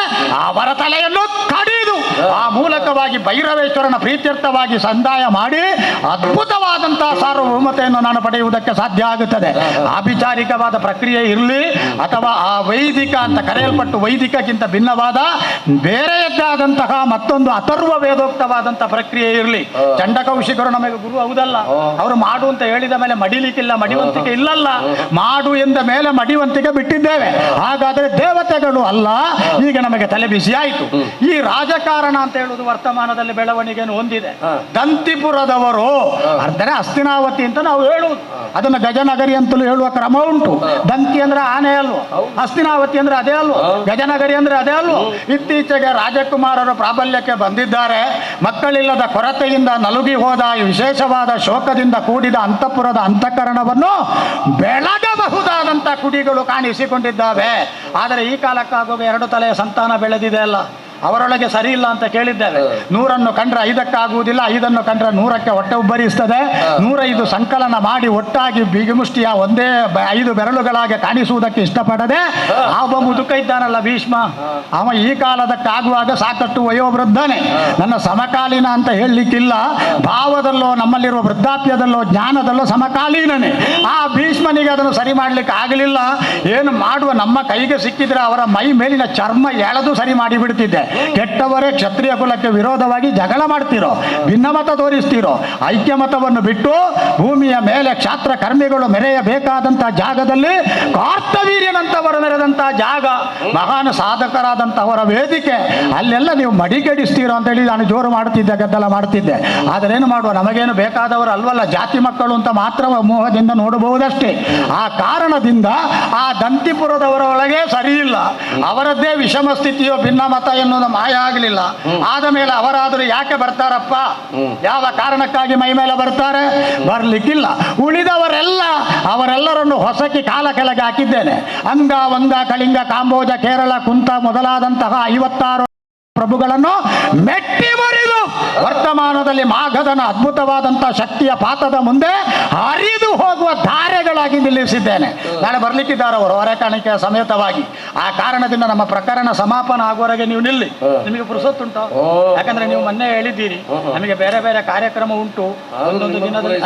ಅವರ ತಲೆಯನ್ನು ಕಡಿದು ಆ ಮೂಲಕವಾಗಿ ಭೈರವೇಶ್ವರನ ಪ್ರೀತ್ಯರ್ಥವಾಗಿ ಸಂದಾಯ ಮಾಡಿ ಅದ್ಭುತವಾದಂತಹ ಸಾರ್ವಭೌಮತೆಯನ್ನು ನಾನು ಪಡೆಯುವುದಕ್ಕೆ ಸಾಧ್ಯ ಆಗುತ್ತದೆ. ಆಭಿಚಾರಿಕವಾದ ಪ್ರಕ್ರಿಯೆ ಇರಲಿ ಅಥವಾ ಆ ವೈದಿಕ ಅಂತ ಕರೆಯಲ್ಪಟ್ಟು ವೈದಿಕಕ್ಕಿಂತ ಭಿನ್ನವಾದ ಬೇರೆಯದ್ದಾದಂತಹ ಮತ್ತೊಂದು ಅಥರ್ವ ವೇದೋಕ್ತವಾದಂತಹ ಪ್ರಕ್ರಿಯೆ ಇರಲಿ. ಚಂಡಕೌಶಿಕರು ನಮಗೆ ಗುರು ಹೌದಲ್ಲ. ಅವರು ಮಾಡು ಅಂತ ಹೇಳಿದ ಮೇಲೆ ಮಡಿಲಿಕ್ಕಿಲ್ಲ, ಮಡಿವಂತಿಕೆ ಇಲ್ಲಲ್ಲ. ಮಾಡು ಎಂದ ಮೇಲೆ ಮಡಿವಂತಿಕೆ ಬಿಟ್ಟಿದ್ದೇವೆ. ಹಾಗಾದ್ರೆ ದೇವತೆಗಳು ಅಲ್ಲ. ಈಗ ನಮಗೆ ತಲೆ ಬಿಸಿ ಆಯಿತು. ಈ ರಾಜಕಾರಣ ಅಂತ ಹೇಳುವುದು ವರ್ತಮಾನದಲ್ಲಿ ಬೆಳವಣಿಗೆಯನ್ನು ಹೊಂದಿದೆ. ದಂತಿಪುರದವರು ಅಂದರೆ ಹಸ್ತಿನಾವತಿ ಅಂತ ನಾವು ಹೇಳುವುದು, ಅದನ್ನು ಗಜನಗರಿ ಅಂತಲೂ ಹೇಳುವ ಕ್ರಮ ಉಂಟು. ದಂತಿ ಅಂದ್ರೆ ಆನೆ ಅಲ್ವೋ, ಹಸ್ತಿನಾವತಿ ಅಂದ್ರೆ ಅದೇ ಅಲ್ವೋ, ಗಜನಗರಿ ಅಂದ್ರೆ ಅದೇ ಅಲ್ವೋ. ಇತ್ತೀಚೆಗೆ ರಾಜಕುಮಾರರು ಪ್ರಾಬಲ್ಯಕ್ಕೆ ಬಂದಿದ್ದಾರೆ. ಮಕ್ಕಳಿಲ್ಲದ ಕೊರತೆಯಿಂದ ನಲುಗಿ ಹೋದ ವಿಶೇಷವಾದ ಶೋಕದಿಂದ ಕೂಡಿದ ಅಂತಃಪುರದ ಅಂತಃಕರಣವನ್ನು ಬೆಳಗಬಹುದಾದಂಥ ಕುಡಿಗಳು ಕಾಣಿಸಿಕೊಂಡಿದ್ದಾವೆ. ಆದರೆ ಈ ಕಾಲಕ್ಕಾಗುವ 2 ತಲೆಯ ಸಂತಾನ ಬೆಳೆದಿದೆ ಅಲ್ಲ, ಅವರೊಳಗೆ ಸರಿ ಇಲ್ಲ ಅಂತ ಕೇಳಿದ್ದೇವೆ. 100 ಕಂಡ್ರೆ 5 5 ಕಂಡ್ರೆ 100 ಹೊಟ್ಟೆ ಉಬ್ಬರಿಸ್ತದೆ. 105 ಸಂಕಲನ ಮಾಡಿ ಒಟ್ಟಾಗಿ ಬಿಗಿಮುಷ್ಟಿಯ ಒಂದೇ 5 ಬೆರಳುಗಳಾಗಿ ಕಾಣಿಸುವುದಕ್ಕೆ ಇಷ್ಟಪಡದೆ ಒಬ್ಬ ಮುದುಕ ಇದ್ದಾನಲ್ಲ ಭೀಷ್ಮ, ಅವ ಈ ಕಾಲದಕ್ಕಾಗುವಾಗ ಸಾಕಷ್ಟು ವಯೋವೃದ್ಧನೇ. ನನ್ನ ಸಮಕಾಲೀನ ಅಂತ ಹೇಳಲಿಕ್ಕಿಲ್ಲ, ಭಾವದಲ್ಲೋ ನಮ್ಮಲ್ಲಿರುವ ವೃದ್ಧಾಪ್ಯದಲ್ಲೋ ಜ್ಞಾನದಲ್ಲೋ ಸಮಕಾಲೀನನೇ. ಆ ಭೀಷ್ಮನಿಗೆ ಅದನ್ನು ಸರಿ ಮಾಡಲಿಕ್ಕೆ ಆಗಲಿಲ್ಲ. ಏನು ಮಾಡುವ, ನಮ್ಮ ಕೈಗೆ ಸಿಕ್ಕಿದ್ರೆ ಅವರ ಮೈ ಮೇಲಿನ ಚರ್ಮ ಎಳೆದು ಸರಿ ಮಾಡಿಬಿಡ್ತಿದ್ದೆ. ಕೆಟ್ಟವರೇ ಕ್ಷತ್ರಿಯ ಕುಲಕ್ಕೆ ವಿರೋಧವಾಗಿ ಜಗಳ ಮಾಡ್ತಿರೋ, ಭಿನ್ನಮತ ತೋರಿಸ್ತಿರೋ, ಐಕ್ಯಮತವನ್ನು ಬಿಟ್ಟು ಭೂಮಿಯ ಮೇಲೆ ಕ್ಷಾತ್ರ ಕರ್ಮಿಗಳು ಮೆರೆಯಬೇಕಾದಂತಹ ಜಾಗದಲ್ಲಿ ಕಾರ್ತವೀರ್ಯನಂತವರು ಮೆರೆದಂತಹ ಜಾಗ, ಮಹಾನ್ ಸಾಧಕರಾದಂತಹವರ ವೇದಿಕೆ, ಅಲ್ಲೆಲ್ಲ ನೀವು ಮಡಿಗಡಿಸ್ತೀರೋ ಅಂತ ಹೇಳಿ ನಾನು ಜೋರು ಮಾಡ್ತಿದ್ದೆ, ಗದ್ದಲ ಮಾಡ್ತಿದ್ದೆ. ಆದರೇನು ಮಾಡುವ, ನಮಗೇನು ಬೇಕಾದವರು ಅಲ್ವಲ್ಲ, ಜಾತಿ ಮಕ್ಕಳು ಅಂತ ಮಾತ್ರ ಮೋಹದಿಂದ ನೋಡಬಹುದಷ್ಟೇ. ಆ ಕಾರಣದಿಂದ ಆ ದಂತಿಪುರದವರ ಒಳಗೆ ಸರಿ ಇಲ್ಲ. ಅವರದ್ದೇ ವಿಷಮ ಸ್ಥಿತಿಯೋ ಭಿನ್ನಮತ ಎನ್ನುವುದು ಮಾಯ ಆಗಲಿಲ್ಲ. ಆದ ಮೇಲೆ ಅವರಾದರೂ ಯಾಕೆ ಬರ್ತಾರಪ್ಪ, ಯಾವ ಕಾರಣಕ್ಕಾಗಿ ಮೈ ಮೇಲೆ ಬರ್ತಾರೆ? ಬರ್ಲಿಕ್ಕಿಲ್ಲ. ಉಳಿದವರೆಲ್ಲ ಅವರೆಲ್ಲರನ್ನು ಹೊಸಕಿ ಕಾಲ ಕೆಳಗೆ ಹಾಕಿದ್ದೇನೆ. ಅಂಗ ವಂಗ ಕಳಿಂಗ ಕಾಂಬೋಜ ಕೇರಳ ಕುಂತ ಮೊದಲಾದಂತಹ 56 ಪ್ರಭುಗಳನ್ನು ಮೆಟ್ಟಿ ಮುರಿದು ವರ್ತಮಾನದಲ್ಲಿ ಮಾಗಧನ ಅದ್ಭುತವಾದಂತಹ ಶಕ್ತಿಯ ಪಾತದ ಮುಂದೆ ಹರಿದು ಹೋಗುವ ಧಾರೆಗಳಾಗಿ ನಿಲ್ಲಿಸಿದ್ದೇನೆ. ನಾಳೆ ಬರ್ಲಿಕ್ಕಿದ್ದಾರೆ ಅವರು ಹೊರೆಕಾಣಿಕೆಯ ಸಮೇತವಾಗಿ. ಆ ಕಾರಣದಿಂದ ನಮ್ಮ ಪ್ರಕರಣ ಸಮಾಪನ ಆಗುವವರೆಗೆ ನೀವು ನಿಲ್ಲಿ. ನಿಮಗೆ ಪುರುಸೊತ್ತುಂಟು? ಯಾಕಂದ್ರೆ ನೀವು ಮೊನ್ನೆ ಹೇಳಿದ್ದೀರಿ ನಮಗೆ ಬೇರೆ ಬೇರೆ ಕಾರ್ಯಕ್ರಮ ಉಂಟು, ಒಂದೊಂದು ದಿನದಲ್ಲಿ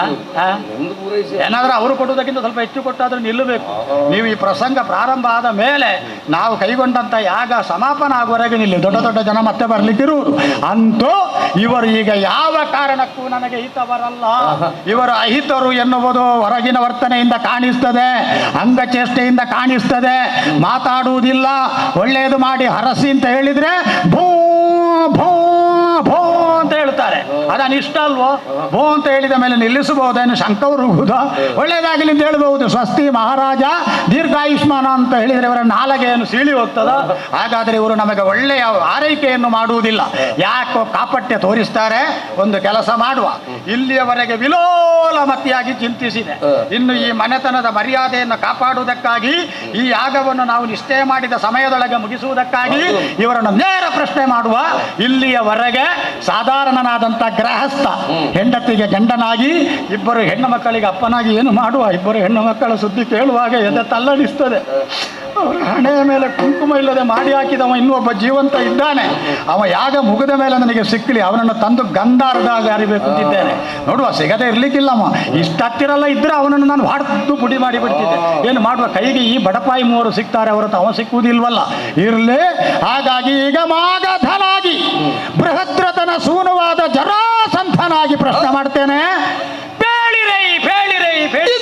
ಏನಾದ್ರೂ ಅವರು ಕೊಡುವುದಕ್ಕಿಂತ ಸ್ವಲ್ಪ ಹೆಚ್ಚು ಕೊಟ್ಟಾದ್ರೂ ನಿಲ್ಲಬೇಕು. ನೀವು ಈ ಪ್ರಸಂಗ ಪ್ರಾರಂಭ ಆದ ಮೇಲೆ ನಾವು ಕೈಗೊಂಡಂತ ಯಾಗ ಸಮಾಪನ ಆಗುವವರೆಗೆ ನಿಲ್ಲಿ. ದೊಡ್ಡ ದೊಡ್ಡ ಜನ ಮತ್ತೆ ಬರ್ಲಿಕ್ಕಿರುವುದು. ಅಂತೂ ಇವರು ಈಗ ಯಾವ ಕಾರಣಕ್ಕೂ ನನಗೆ ಹಿತವರಲ್ಲ, ಇವರು ಅಹಿತರು ಎನ್ನುವುದು ಹೊರಗಿನ ವರ್ತನೆಯಿಂದ ಕಾಣಿಸ್ತದೆ, ಅಂಗಚೇಷ್ಟೆಯಿಂದ ಕಾಣಿಸ್ತದೆ. ಮಾತಾಡುವುದಿಲ್ಲ, ಒಳ್ಳೆಯದು ಮಾಡಿ ಹರಸಿ ಅಂತ ಹೇಳಿದ್ರೆ ಭೂ ಭೂ ಭೋ ಅಂತ ಹೇಳ್ತಾರೆ. ಅದನ್ನು ಇಷ್ಟ ಅಲ್ವೋ? ಭೋ ಅಂತ ಹೇಳಿದ ಮೇಲೆ ನಿಲ್ಲಿಸಬಹುದೇನು? ಶಂಕವರುಗುದ ಒಳ್ಳೆಯದಾಗಲಿ ಅಂತ ಹೇಳ್ಬಹುದು. ಸ್ವಸ್ತಿ ಮಹಾರಾಜ ದೀರ್ಘಾಯುಷ್ಮಾನ ಅಂತ ಹೇಳಿದರೆ ಇವರ ನಾಲಗೆಯನ್ನು ಸೀಳಿ ಹೋಗ್ತದ? ಹಾಗಾದರೆ ಇವರು ನಮಗೆ ಒಳ್ಳೆಯ ಆರೈಕೆಯನ್ನು ಮಾಡುವುದಿಲ್ಲ. ಯಾಕೋ ಕಾಪಟ್ಯ ತೋರಿಸ್ತಾರೆ. ಒಂದು ಕೆಲಸ ಮಾಡುವ, ಇಲ್ಲಿಯವರೆಗೆ ವಿಲೋಲಮತಿಯಾಗಿ ಚಿಂತಿಸಿದೆ. ಇನ್ನು ಈ ಮನೆತನದ ಮರ್ಯಾದೆಯನ್ನು ಕಾಪಾಡುವುದಕ್ಕಾಗಿ ಈ ಯಾಗವನ್ನು ನಾವು ನಿಶ್ಚಯ ಮಾಡಿದ ಸಮಯದೊಳಗೆ ಮುಗಿಸುವುದಕ್ಕಾಗಿ ಇವರನ್ನು ನೇರ ಪ್ರಶ್ನೆ ಮಾಡುವ. ಇಲ್ಲಿಯವರೆಗೆ ಸಾಧಾರಣನಾದಂಥ ಗೃಹಸ್ಥ ಹೆಂಡತಿಗೆ ಗಂಡನಾಗಿ, 2 ಹೆಣ್ಣು ಮಕ್ಕಳಿಗೆ ಅಪ್ಪನಾಗಿ ಏನು ಮಾಡುವ? 2 ಹೆಣ್ಣು ಮಕ್ಕಳ ಸುದ್ದಿ ಕೇಳುವಾಗ ಎದೆ ತಲ್ಲಡಿಸ್ತದೆ. ಅವರ ಹಣೆಯ ಮೇಲೆ ಕುಂಕುಮ ಇಲ್ಲದೆ ಮಾಡಿ ಹಾಕಿದವ ಇನ್ನೊಬ್ಬ ಜೀವಂತ ಇದ್ದಾನೆ. ಅವ ಯಾಗ ಮುಗಿದ ಮೇಲೆ ನನಗೆ ಸಿಕ್ಕಲಿ, ಅವನನ್ನು ತಂದು ಗಂಧಾರ್ದಾಗ ಅರಿಬೇಕು ಅಂತಿದ್ದೇನೆ. ನೋಡುವ, ಸಿಗದೆ ಇರ್ಲಿಕ್ಕಿಲ್ಲಮ್ಮ. ಇಷ್ಟ ಹತ್ತಿರಲ್ಲ ಇದ್ರೆ ಅವನನ್ನು ನಾನು ಹೊಡೆದು ಪುಡಿ ಮಾಡಿ ಬಿಡ್ತಿದ್ದೆ. ಏನು ಮಾಡುವ, ಕೈಗೆ ಈ ಬಡಪಾಯಿ 3 ಸಿಗ್ತಾರೆ ಹೊರತು ಅವ ಸಿಕ್ಕುವುದಿಲ್ವಲ್ಲ. ಇರ್ಲಿ. ಹಾಗಾಗಿ ಈಗ ಮಾಗಧನಾಗಿ ಬೃಹದ್ರತನ ಸೂನುವಾದ ಜರಾಸಂಧನಾಗಿ ಪ್ರಶ್ನೆ ಮಾಡ್ತೇನೆ. ಬೇಳಿರೈ ಬೇಳಿರೈ ಬೇಳಿ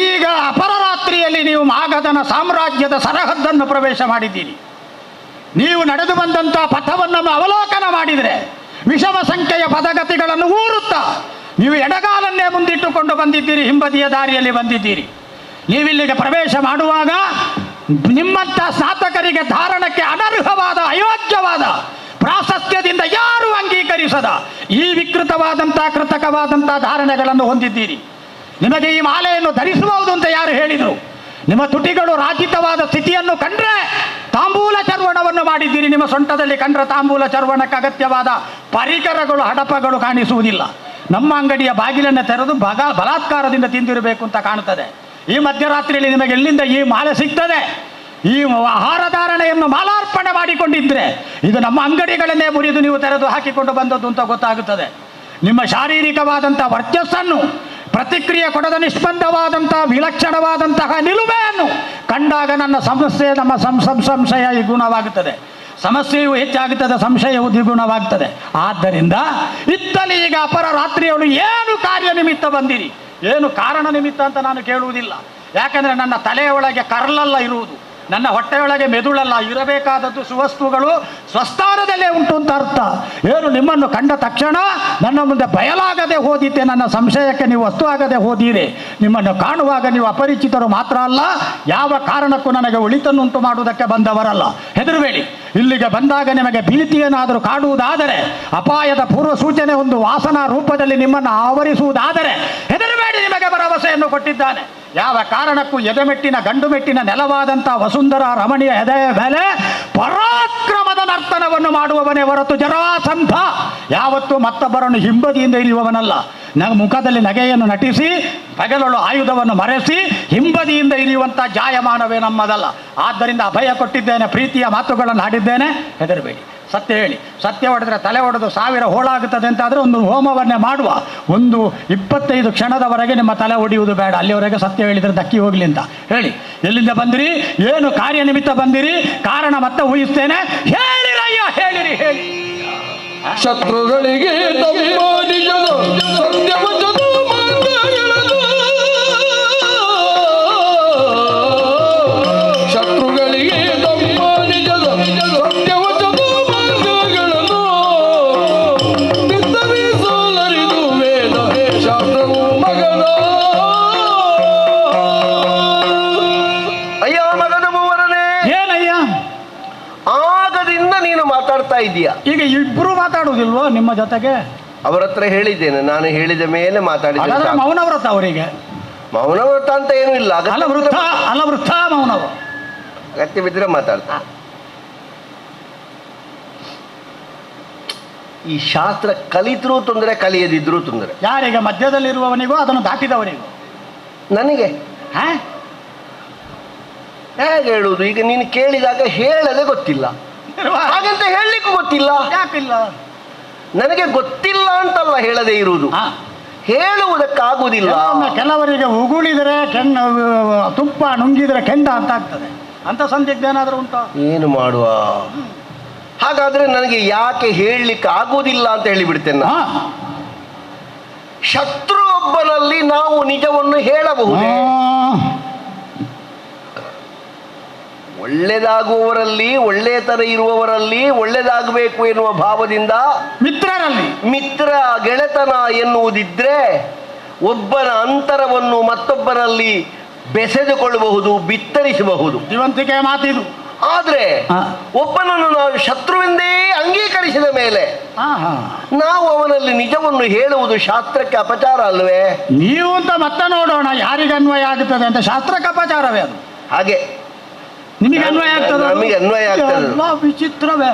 ಈಗ ಅಪರರಾತ್ರಿಯಲ್ಲಿ ನೀವು ಮಾಗಧನ ಸಾಮ್ರಾಜ್ಯದ ಸರಹದ್ದನ್ನು ಪ್ರವೇಶ ಮಾಡಿದ್ದೀರಿ. ನೀವು ನಡೆದು ಬಂದಂಥ ಪಥವನ್ನು ಅವಲೋಕನ ಮಾಡಿದರೆ ವಿಷಮ ಸಂಖ್ಯೆಯ ಪದಗತಿಗಳನ್ನು ಊರುತ್ತಾ ನೀವು ಎಡಗಾಲನ್ನೇ ಮುಂದಿಟ್ಟುಕೊಂಡು ಬಂದಿದ್ದೀರಿ, ಹಿಂಬದಿಯ ದಾರಿಯಲ್ಲಿ ಬಂದಿದ್ದೀರಿ. ನೀವಿಲ್ಲಿಗೆ ಪ್ರವೇಶ ಮಾಡುವಾಗ ನಿಮ್ಮಂಥ ಸ್ನಾತಕರಿಗೆ ಧಾರಣಕ್ಕೆ ಅನರ್ಹವಾದ ಅಯೋಗ್ಯವಾದ ಪ್ರಾಶಸ್ತ್ಯದಿಂದ ಯಾರು ಅಂಗೀಕರಿಸದ ಈ ವಿಕೃತವಾದಂಥ ಕೃತಕವಾದಂಥ ಧಾರಣೆಗಳನ್ನು ಹೊಂದಿದ್ದೀರಿ. ನಿಮಗೆ ಈ ಮಾಲೆಯನ್ನು ಧರಿಸಬಹುದು ಅಂತ ಯಾರು ಹೇಳಿದರು? ನಿಮ್ಮ ತುಟಿಗಳು ರಾಜಿತವಾದ ಸ್ಥಿತಿಯನ್ನು ಕಂಡ್ರೆ ತಾಂಬೂಲ ಚರ್ವಣವನ್ನು ಮಾಡಿದ್ದೀರಿ. ನಿಮ್ಮ ಸೊಂಟದಲ್ಲಿ ಕಂಡ್ರೆ ತಾಂಬೂಲ ಚರ್ವಣಕ್ಕೆ ಅಗತ್ಯವಾದ ಪರಿಕರಗಳು ಹಡಪಗಳು ಕಾಣಿಸುವುದಿಲ್ಲ. ನಮ್ಮ ಅಂಗಡಿಯ ಬಾಗಿಲನ್ನು ತೆರೆದು ಬಲಾತ್ಕಾರದಿಂದ ತಿಂದಿರಬೇಕು ಅಂತ ಕಾಣುತ್ತದೆ. ಈ ಮಧ್ಯರಾತ್ರಿಯಲ್ಲಿ ನಿಮಗೆ ಎಲ್ಲಿಂದ ಈ ಮಾಲೆ ಸಿಗ್ತದೆ? ಈ ಆಹಾರ ಧಾರಣೆಯನ್ನು ಮಾಲಾರ್ಪಣೆ ಮಾಡಿಕೊಂಡಿದ್ರೆ ಇದು ನಮ್ಮ ಅಂಗಡಿಗಳನ್ನೇ ಮುರಿದು ನೀವು ತೆರೆದು ಹಾಕಿಕೊಂಡು ಬಂದದ್ದು ಅಂತ ಗೊತ್ತಾಗುತ್ತದೆ. ನಿಮ್ಮ ಶಾರೀರಿಕವಾದಂಥ ವರ್ಚಸ್ಸನ್ನು, ಪ್ರತಿಕ್ರಿಯೆ ಕೊಡದ ನಿಷ್ಪಂದವಾದಂತಹ ವಿಲಕ್ಷಣವಾದಂತಹ ನಿಲುಮೆಯನ್ನು ಕಂಡಾಗ ನನ್ನ ಸಮಸ್ಯೆ ನಮ್ಮ ಸಂಶಯ ಗುಣವಾಗುತ್ತದೆ. ಸಮಸ್ಯೆಯು ಹೆಚ್ಚಾಗುತ್ತದೆ, ಸಂಶಯವು ದ್ವಿಗುಣವಾಗ್ತದೆ. ಆದ್ದರಿಂದ ಇತ್ತಲಿ ಈಗ ಅಪರ ರಾತ್ರಿಯವಳು ಏನು ಕಾರ್ಯನಿಮಿತ್ತ ಬಂದಿರಿ, ಏನು ಕಾರಣ ನಿಮಿತ್ತ ಅಂತ ನಾನು ಕೇಳುವುದಿಲ್ಲ. ಯಾಕಂದರೆ ನನ್ನ ತಲೆಯೊಳಗೆ ಕರ್ಲಲ್ಲ ಇರುವುದು, ನನ್ನ ಹೊಟ್ಟೆಯೊಳಗೆ ಮೆದುಳಲ್ಲ ಇರಬೇಕಾದದ್ದು. ಸುವಸ್ತುಗಳು ಸ್ವಸ್ಥಾನದಲ್ಲೇ ಉಂಟು ಅಂತ ಅರ್ಥ. ಏನು ನಿಮ್ಮನ್ನು ಕಂಡ ತಕ್ಷಣ ನನ್ನ ಮುಂದೆ ಬಯಲಾಗದೆ ಹೋದಿತ್ತೆ, ನನ್ನ ಸಂಶಯಕ್ಕೆ ನೀವು ವಸ್ತು ಆಗದೆ ಹೋದಿರಿ. ನಿಮ್ಮನ್ನು ಕಾಣುವಾಗ ನೀವು ಅಪರಿಚಿತರು ಮಾತ್ರ ಅಲ್ಲ, ಯಾವ ಕಾರಣಕ್ಕೂ ನನಗೆ ಒಳಿತನ್ನುಂಟು ಮಾಡುವುದಕ್ಕೆ ಬಂದವರಲ್ಲ. ಹೆದರಬೇಡಿ. ಇಲ್ಲಿಗೆ ಬಂದಾಗ ನಿಮಗೆ ಭೀತಿಯೇನಾದರೂ ಕಾಡುವುದಾದರೆ, ಅಪಾಯದ ಪೂರ್ವ ಸೂಚನೆ ಒಂದು ವಾಸನಾ ರೂಪದಲ್ಲಿ ನಿಮ್ಮನ್ನು ಆವರಿಸುವುದಾದರೆ ಹೆದರಬೇಡಿ, ನಿಮಗೆ ಭರವಸೆಯನ್ನು ಕೊಟ್ಟಿದ್ದಾನೆ. ಯಾವ ಕಾರಣಕ್ಕೂ ಎದೆಮೆಟ್ಟಿನ ಗಂಡು ಮೆಟ್ಟಿನ ನೆಲವಾದಂಥ ವಸುಂಧರ ರಮಣೀಯ ಎದೆಯ ಮೇಲೆ ಪರಾಕ್ರಮದ ನರ್ತನವನ್ನು ಮಾಡುವವನೇ ಹೊರತು ಜರಾಸಂಧ ಯಾವತ್ತೂ ಮತ್ತೊಬ್ಬರನ್ನು ಹಿಂಬದಿಯಿಂದ ಇರಿಯುವವನಲ್ಲ. ಮುಖದಲ್ಲಿ ನಗೆಯನ್ನು ನಟಿಸಿ ಪಗಲೊಳು ಆಯುಧವನ್ನು ಮರೆಸಿ ಹಿಂಬದಿಯಿಂದ ಇರಿಯುವಂಥ ಜಾಯಮಾನವೇ ನಮ್ಮದಲ್ಲ. ಆದ್ದರಿಂದ ಅಭಯ ಕೊಟ್ಟಿದ್ದೇನೆ, ಪ್ರೀತಿಯ ಮಾತುಗಳನ್ನು ಆಡಿದ್ದೇನೆ. ಹೆದರಬೇಡಿ, ಸತ್ಯ ಹೇಳಿ. ಸತ್ಯ ಹೊಡೆದ್ರೆ ತಲೆ ಹೊಡೆದು 1000 ಹೋಳಾಗುತ್ತದೆ ಅಂತಾದರೆ ಒಂದು ಹೋಮವನ್ನೇ ಮಾಡುವ. 25 ಕ್ಷಣದವರೆಗೆ ನಿಮ್ಮ ತಲೆ ಹೊಡೆಯುವುದು ಬೇಡ. ಅಲ್ಲಿವರೆಗೆ ಸತ್ಯ ಹೇಳಿದರೆ ದಕ್ಕಿ ಹೋಗಲಿ ಅಂತ ಹೇಳಿ. ಎಲ್ಲಿಂದ ಬಂದಿರಿ, ಏನು ಕಾರ್ಯನಿಮಿತ್ತ ಬಂದಿರಿ, ಕಾರಣ ಮತ್ತೆ ಊಹಿಸ್ತೇನೆ. ಹೇಳಿರಯ್ಯ, ಹೇಳಿರಿ, ಹೇಳಿ. ಶತ್ರುಗಳಿಗೆ ತಮ್ಮ ನಿಜದ ಸತ್ಯವಚನ ಮಾರ್ಗಗಳನ್ನು, ಶತ್ರುಗಳಿಗೆ ತಮ್ಮ ನಿಜದ ಸತ್ಯವಚನ ಮಾರ್ಗಗಳನ್ನು ಬಿತ್ತರಿಸಲರಿದು ವೇದ ಶಾಸ್ತ್ರವು ಮಗನ. ಅಯ್ಯ ಮಗನ ಮೂವರನೇ, ಏನಯ್ಯ ಆಗದಿಂದ ನೀನು ಮಾತಾಡ್ತಾ ಇದೀಯ. ಈಗ ಇಬ್ರು ಮಾತಾಡುವುದಿಲ್ವೋ ನಿಮ್ಮ ಜೊತೆಗೆ? ಅವರ ಹತ್ರ ಹೇಳಿದ್ದೇನೆ, ನಾನು ಹೇಳಿದ ಮೇಲೆ ಮಾತಾಡಿದ್ದೇನೆ. ಮೌನವ್ರತ ಅವರಿಗೆ ಮೌನವ್ರತ ಅಂತ ಏನೂ ಇಲ್ಲ. ಅಲವೃಥ ಮೌನವ, ಅಗತ್ಯ ಬಿದ್ದರೆ ಮಾತಾಡ್ತಾ. ಈ ಶಾಸ್ತ್ರ ಕಲಿತರೂ ತೊಂದರೆ, ಕಲಿಯದಿದ್ರೂ ತೊಂದರೆ. ಯಾರಿಗೆ? ಮಧ್ಯದಲ್ಲಿರುವವನಿಗೂ ಅದನ್ನು ದಾಟಿದವನಿಗೂ? ನನಗೆ ಹೇಗೆ ಹೇಳುವುದು? ಈಗ ನೀನು ಕೇಳಿದಾಗ ಹೇಳದೆ ಗೊತ್ತಿಲ್ಲ, ಹಾಗಂತ ಹೇಳಲಿಕ್ಕೂ ಗೊತ್ತಿಲ್ಲ. ಯಾಕಿಲ್ಲ? ನನಗೆ ಗೊತ್ತಿಲ್ಲ ಅಂತಲ್ಲ ಹೇಳದೆ ಇರುವುದು, ಹೇಳುವುದಕ್ಕಾಗುವುದಿಲ್ಲ. ಕೆಲವರಿಗೆ ಉಗುಳಿದರೆ ತುಪ್ಪ ನುಂಗಿದರೆ ಕೆಂಡ ಅಂತ ಆಗ್ತದೆ. ಅಂತ ಸಂದಿಗ್ಧ ಏನಾದರೂ ಉಂಟು? ಏನು ಮಾಡುವ? ಹಾಗಾದ್ರೆ ನನಗೆ ಯಾಕೆ ಹೇಳಲಿಕ್ಕೆ ಆಗುವುದಿಲ್ಲ ಅಂತ ಹೇಳಿಬಿಡ್ತೇನೆ. ಶತ್ರು ಒಬ್ಬನಲ್ಲಿ ನಾವು ನಿಜವನ್ನು ಹೇಳಬಹುದೇ? ಒಳ್ಳೆದಾಗುವವರಲ್ಲಿ, ಒಳ್ಳೆಯತನ ಇರುವವರಲ್ಲಿ ಒಳ್ಳೆದಾಗಬೇಕು ಎನ್ನುವ ಭಾವದಿಂದ ಮಿತ್ರ ಗೆಳೆತನ ಎನ್ನುವುದಿದ್ರೆ ಒಬ್ಬನ ಅಂತರವನ್ನು ಮತ್ತೊಬ್ಬನಲ್ಲಿ ಬೆಸೆದುಕೊಳ್ಳಬಹುದು, ಬಿತ್ತರಿಸಬಹುದು. ಜೀವಂತಿಕೆ ಮಾತಿದು. ಆದ್ರೆ ಒಬ್ಬನನ್ನು ನಾವು ಶತ್ರುವೆಂದೇ ಅಂಗೀಕರಿಸಿದ ಮೇಲೆ ನಾವು ಅವನಲ್ಲಿ ನಿಜವನ್ನು ಹೇಳುವುದು ಶಾಸ್ತ್ರಕ್ಕೆ ಅಪಚಾರ ಅಲ್ವೇ? ನೀವು ಅಂತ ಮತ್ತೆ ನೋಡೋಣ ಯಾರಿಗೆ ಅನ್ವಯ ಆಗುತ್ತದೆ ಅಂತ. ಶಾಸ್ತ್ರಕ್ಕೆ ಅಪಚಾರವೇ ಅದು. ಹಾಗೆ ನಿಮಗೆ ಅನ್ವಯ ಆಗ್ತದೆ, ನಮಗೆ ಅನ್ವಯ ಆಗ್ತದೆ. ವಿಚಿತ್ರವೇ.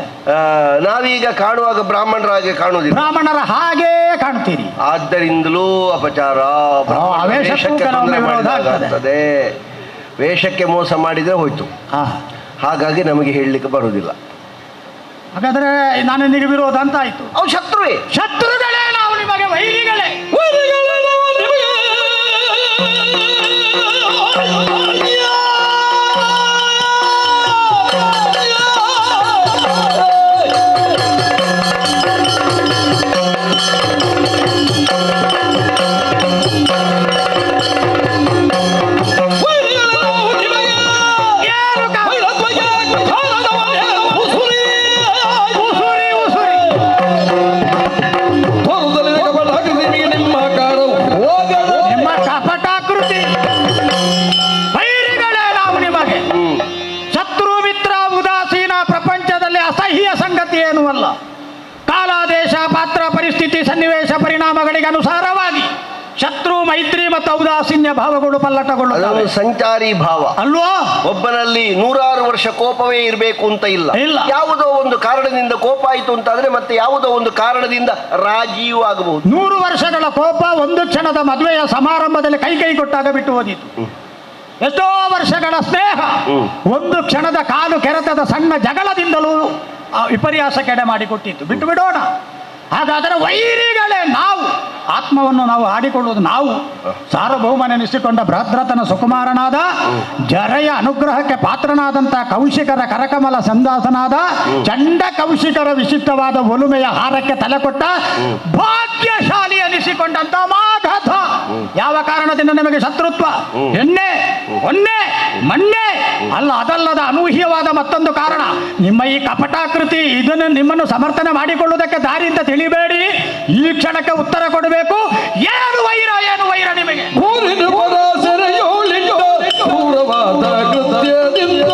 ನಾವೀಗ ಕಾಣುವಾಗ ಬ್ರಾಹ್ಮಣರ ಹಾಗೆ ಕಾಣುವುದಿಲ್ಲ, ಬ್ರಾಹ್ಮಣರ ಹಾಗೇ ಕಾಣ್ತೀರಿ. ಆದ್ದರಿಂದಲೂ ಅಪಚಾರ. ವೇಷಕ್ಕೆ ತೊಂದರೆ ಮಾಡಿದಾಗ್ತದೆ, ವೇಷಕ್ಕೆ ಮೋಸ ಮಾಡಿದ್ರೆ ಹೋಯ್ತು. ಹಾಗಾಗಿ ನಮಗೆ ಹೇಳಲಿಕ್ಕೆ ಬರುವುದಿಲ್ಲ. ಹಾಗಾದ್ರೆ ನಾನು ನಿಮಗೆ ವಿರೋಧ ಅಂತ ಆಯ್ತು. ಅವು ಶತ್ರುವೇ. ಶತ್ರುಗಳೇ ನಾವು ನಿಮಗೆ ವೈರಿಗಳೇ. ಪರಿಸ್ಥಿತಿ ಸನ್ನಿವೇಶ ಪರಿಣಾಮಗಳಿಗೆ ಅನುಸಾರವಾಗಿ ಶತ್ರು ಮೈತ್ರಿ ಮತ್ತು ಔದಾಸೀನ್ಯ ಭಾವಗಳು ಪಲ್ಲಟಗೊಳ್ಳುತ್ತವೆ. ಅದೊಂದು ಸಂಚಾರಿ ಭಾವ ಅಲ್ವೋ? ಒಬ್ಬನಲ್ಲಿ 100 ವರ್ಷ ಕೋಪವೇ ಇರಬೇಕು ಅಂತ ಇಲ್ಲ. ಯಾವುದೋ ಒಂದು ಕಾರಣದಿಂದ ಕೋಪ ಆಯಿತು ಅಂತಾದ್ರೆ ಮತ್ತೆ ಯಾವುದೋ ಒಂದು ಕಾರಣದಿಂದ ರಾಜಿಯೂ ಆಗಬಹುದು. 100 ವರ್ಷಗಳ ಕೋಪ ಒಂದು ಕ್ಷಣದ ಮದುವೆಯ ಸಮಾರಂಭದಲ್ಲಿ ಕೈ ಕೊಟ್ಟಾಗ ಬಿಟ್ಟು ಹೋದಿತ್ತು. ಎಷ್ಟೋ ವರ್ಷಗಳ ಸ್ನೇಹ ಒಂದು ಕ್ಷಣದ ಕಾಲು ಕೆರೆತದ ಸಣ್ಣ ಜಗಳದಿಂದಲೂ ವಿಪರ್ಯಾಸ ಕೆಡೆ ಮಾಡಿಕೊಟ್ಟಿತ್ತು. ಬಿಟ್ಟು ಬಿಡೋಣ. ಹಾಗಾದರೆ ವೈರಿಗಳೇ ನಾವು, ಆತ್ಮವನ್ನು ನಾವು ಆಡಿಕೊಳ್ಳುವುದು ನಾವು. ಸಾರ್ವಭೌಮನೆನಿಸಿಕೊಂಡ ಭದ್ರತನ ಸುಕುಮಾರನಾದ ಜರೆಯ ಅನುಗ್ರಹಕ್ಕೆ ಪಾತ್ರನಾದಂಥ ಕೌಶಿಕರ ಕರಕಮಲ ಸಂದಾಸನಾದ ಚಂಡ ಕೌಶಿಕರ ವಿಶಿಷ್ಟವಾದ ಒಲುಮೆಯ ಹಾರಕ್ಕೆ ತಲೆ ಕೊಟ್ಟ ಭಾಗ್ಯಶಾಲಿ ಅನಿಸಿಕೊಂಡಂತ ಮಾಘಧ. ಯಾವ ಕಾರಣದಿಂದ ನಿಮಗೆ ಶತ್ರುತ್ವ? ಎಣ್ಣೆ ಒನ್ನೆ ಮಣ್ಣೆ ಅಲ್ಲ, ಅದಲ್ಲದ ಅನೂಹ್ಯವಾದ ಮತ್ತೊಂದು ಕಾರಣ. ನಿಮ್ಮ ಈ ಕಪಟಾಕೃತಿ ಇದನ್ನು ನಿಮ್ಮನ್ನು ಸಮರ್ಥನೆ ಮಾಡಿಕೊಳ್ಳುವುದಕ್ಕೆ ದಾರಿ ಅಂತ ತಿಳಿಬೇಡಿ. ಈ ಕ್ಷಣಕ್ಕೆ ಉತ್ತರ ಕೊಡಬೇಕು. ಏನು ವೈರ ನಿಮಗೆ? ಊರಿನ ಪದ ಸೆರೆಯೋಳಿಂದ ಕ್ರೂರವಾದ ಕೃತ್ಯದಿಂದ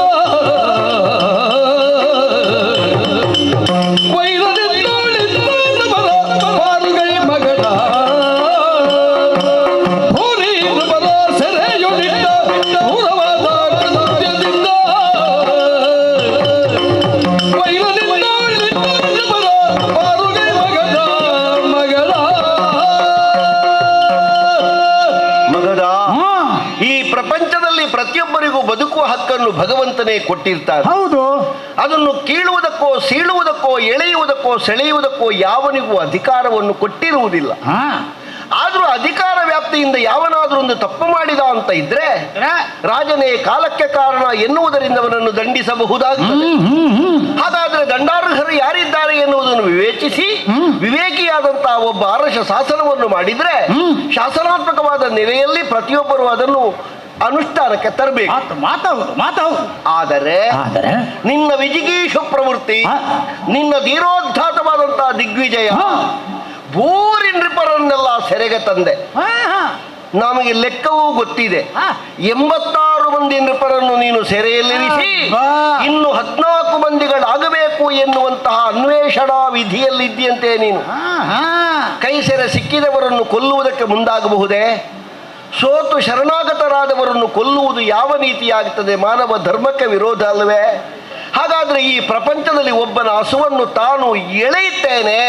ಪ್ರತಿಯೊಬ್ಬರಿಗೂ ಬದುಕುವ ಹಕ್ಕನ್ನು ಭಗವಂತನೇ ಕೊಟ್ಟಿರ್ತಾರೆ. ಹೌದು. ಅದನ್ನು ಕೀಳುವುದಕ್ಕೋ ಸೀಳುವುದಕ್ಕೋ ಎಳೆಯುವುದಕ್ಕೋ ಸೆಳೆಯುವುದಕ್ಕೋ ಯಾವನಿಗೂ ಅಧಿಕಾರವನ್ನು ಕೊಟ್ಟಿರುವುದಿಲ್ಲ. ಆದ್ರೂ ಅಧಿಕಾರ ವ್ಯಾಪ್ತಿಯಿಂದ ಯಾವನಾದ್ರೂ ಒಂದು ತಪ್ಪು ಮಾಡಿದ ಅಂತ ಇದ್ರೆ ರಾಜನೇ ಕಾಲಕ್ಕೆ ಕಾರಣ ಎನ್ನುವುದರಿಂದ ಅವನನ್ನು ದಂಡಿಸಬಹುದಾಗುತ್ತದೆ. ಹಾಗಾದ್ರೆ ದಂಡಾರ್ಹರು ಯಾರಿದ್ದಾರೆ ಎನ್ನುವುದನ್ನು ವಿವೇಚಿಸಿ ವಿವೇಕಿಯಾದಂತಹ ಒಬ್ಬ ಅರಸ ಶಾಸನವನ್ನು ಮಾಡಿದ್ರೆ ಶಾಸನಾತ್ಮಕವಾದ ನೆಲೆಯಲ್ಲಿ ಪ್ರತಿಯೊಬ್ಬರು ಅದನ್ನು ಅನುಷ್ಠಾನಕ್ಕೆ ತರಬೇಕು. ಆದರೆ ನಿನ್ನ ವಿಜಿಗೀಷು ಪ್ರವೃತ್ತಿ, ನಿನ್ನ ಧೀರೋದ್ಧಾತವಾದಂತಹ ದಿಗ್ವಿಜಯ ಭೂರಿ ನೃಪರನ್ನೆಲ್ಲ ಸೆರೆಗೆ ತಂದೆ. ನಮಗೆ ಲೆಕ್ಕವೂ ಗೊತ್ತಿದೆ. 86 ಮಂದಿ ನೃಪರನ್ನು ನೀನು ಸೆರೆಯಲ್ಲಿರಿಸಿ ಇನ್ನು 14 ಮಂದಿಗಳಾಗಬೇಕು ಎನ್ನುವಂತಹ ಅನ್ವೇಷಣಾ ವಿಧಿಯಲ್ಲಿದ್ದೀಯಂತೆ. ನೀನು ಕೈ ಸೆರೆ ಸಿಕ್ಕಿದವರನ್ನು ಕೊಲ್ಲುವುದಕ್ಕೆ ಮುಂದಾಗಬಹುದೇ? ಸೋತು ಶರಣಾಗತರಾದವರನ್ನು ಕೊಲ್ಲುವುದು ಯಾವ ನೀತಿಯಾಗುತ್ತದೆ? ಮಾನವ ಧರ್ಮಕ್ಕೆ ವಿರೋಧ ಅಲ್ಲವೇ? ಹಾಗಾದ್ರೆ ಈ ಪ್ರಪಂಚದಲ್ಲಿ ಒಬ್ಬನ ಹಸುವನ್ನು ತಾನು ಎಳೆಯುತ್ತೇನೆ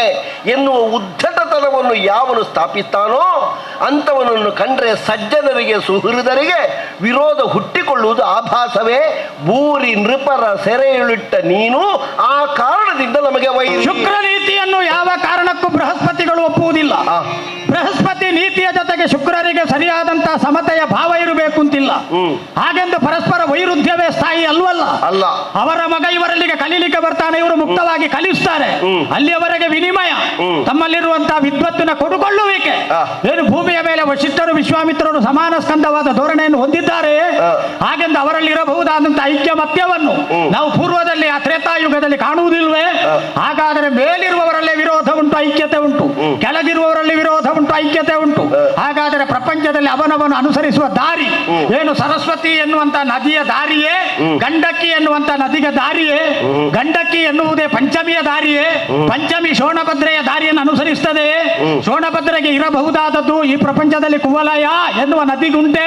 ಎನ್ನುವ ಉದ್ಧಟತನವನ್ನು ಯಾವನು ಸ್ಥಾಪಿಸ್ತಾನೋ ಅಂಥವನನ್ನು ಕಂಡ್ರೆ ಸಜ್ಜನರಿಗೆ ಸುಹೃದರಿಗೆ ವಿರೋಧ ಹುಟ್ಟಿಕೊಳ್ಳುವುದು ಆಭಾಸವೇ. ಭೂರಿ ನೃಪರ ಸೆರೆಯುಳಿಟ್ಟ ನೀನು ಆ ಕಾರಣದಿಂದ ನಮಗೆ ಶುಕ್ರ ನೀತಿಯನ್ನು ಯಾವ ಕಾರಣಕ್ಕೂ ಬೃಹಸ್ಪತಿಗಳು ಒಪ್ಪುವುದಿಲ್ಲ. ಬೃಹಸ್ಪತಿ ನೀತಿಯ ಜೊತೆಗೆ ಶುಕ್ರರಿಗೆ ಸರಿಯಾದಂತಹ ಸಮತೆಯ ಭಾವ ಇರಬೇಕು ಅಂತಿಲ್ಲ. ಹಾಗೆಂದು ಪರಸ್ಪರ ವೈರುಧ್ಯವೇ ಸ್ಥಾಯಿ ಅಲ್ವಲ್ಲ. ಅಲ್ಲ. ಅವರ ಮಗ ಇವರಲ್ಲಿಗೆ ಕಲೀಲಿಕ್ಕೆ ಬರ್ತಾನೆ, ಇವರು ಮುಕ್ತವಾಗಿ ಕಲಿಸ್ತಾರೆ. ಅಲ್ಲಿಯವರೆಗೆ ವಿನಿಮಯ, ತಮ್ಮಲ್ಲಿರುವಂತಹ ವಿದ್ವತ್ತಿನ ಕೊಡುಕೊಳ್ಳುವಿಕೆ. ಏನು ಭೂಮಿಯ ಮೇಲೆ ವಶಿಷ್ಠರು ವಿಶ್ವಾಮಿತ್ರರು ಸಮಾನ ಸ್ಕಂದವಾದ ಧೋರಣೆಯನ್ನು ಹೊಂದಿದ್ದಾರೆ. ಹಾಗೆಂದು ಅವರಲ್ಲಿ ಇರಬಹುದಾದಂತಹ ಐಕ್ಯಮತ್ಯವನ್ನು ನಾವು ಪೂರ್ವದಲ್ಲಿ ಆ ತ್ರೇತಾಯುಗದಲ್ಲಿ ಕಾಣುವುದಿಲ್ವೇ? ಹಾಗಾದರೆ ಮೇಲಿರುವವರಲ್ಲೇ ವಿರೋಧ ಉಂಟು, ಐಕ್ಯತೆ ಉಂಟು. ಕೆಳಗಿರುವವರಲ್ಲಿ ವಿರೋಧ ಉಂಟು, ಐಕ್ಯತೆ ಉಂಟು. ಹಾಗಾದರೆ ಪ್ರಪಂಚದಲ್ಲಿ ಅವನವನು ಅನುಸರಿಸುವ ದಾರಿ ಏನು? ಸರಸ್ವತಿ ಎನ್ನುವಂತ ನದಿಯ ದಾರಿಯೇ? ಗಂಡಕಿ ಎನ್ನುವಂತ ನದಿಗೆ ದಾರಿಯೇ? ಗಂಡಕಿ ಎನ್ನುವುದೇ ಪಂಚಮಿಯ ದಾರಿಯೇ? ಪಂಚಮಿ ಶೋಣಭದ್ರೆಯ ದಾರಿಯನ್ನು ಅನುಸರಿಸುತ್ತದೆ. ಶೋಣಭದ್ರೆಗೆ ಇರಬಹುದಾದದ್ದು ಈ ಪ್ರಪಂಚದಲ್ಲಿ ಕುವಲಯ ಎನ್ನುವ ನದಿಗುಂಟೆ.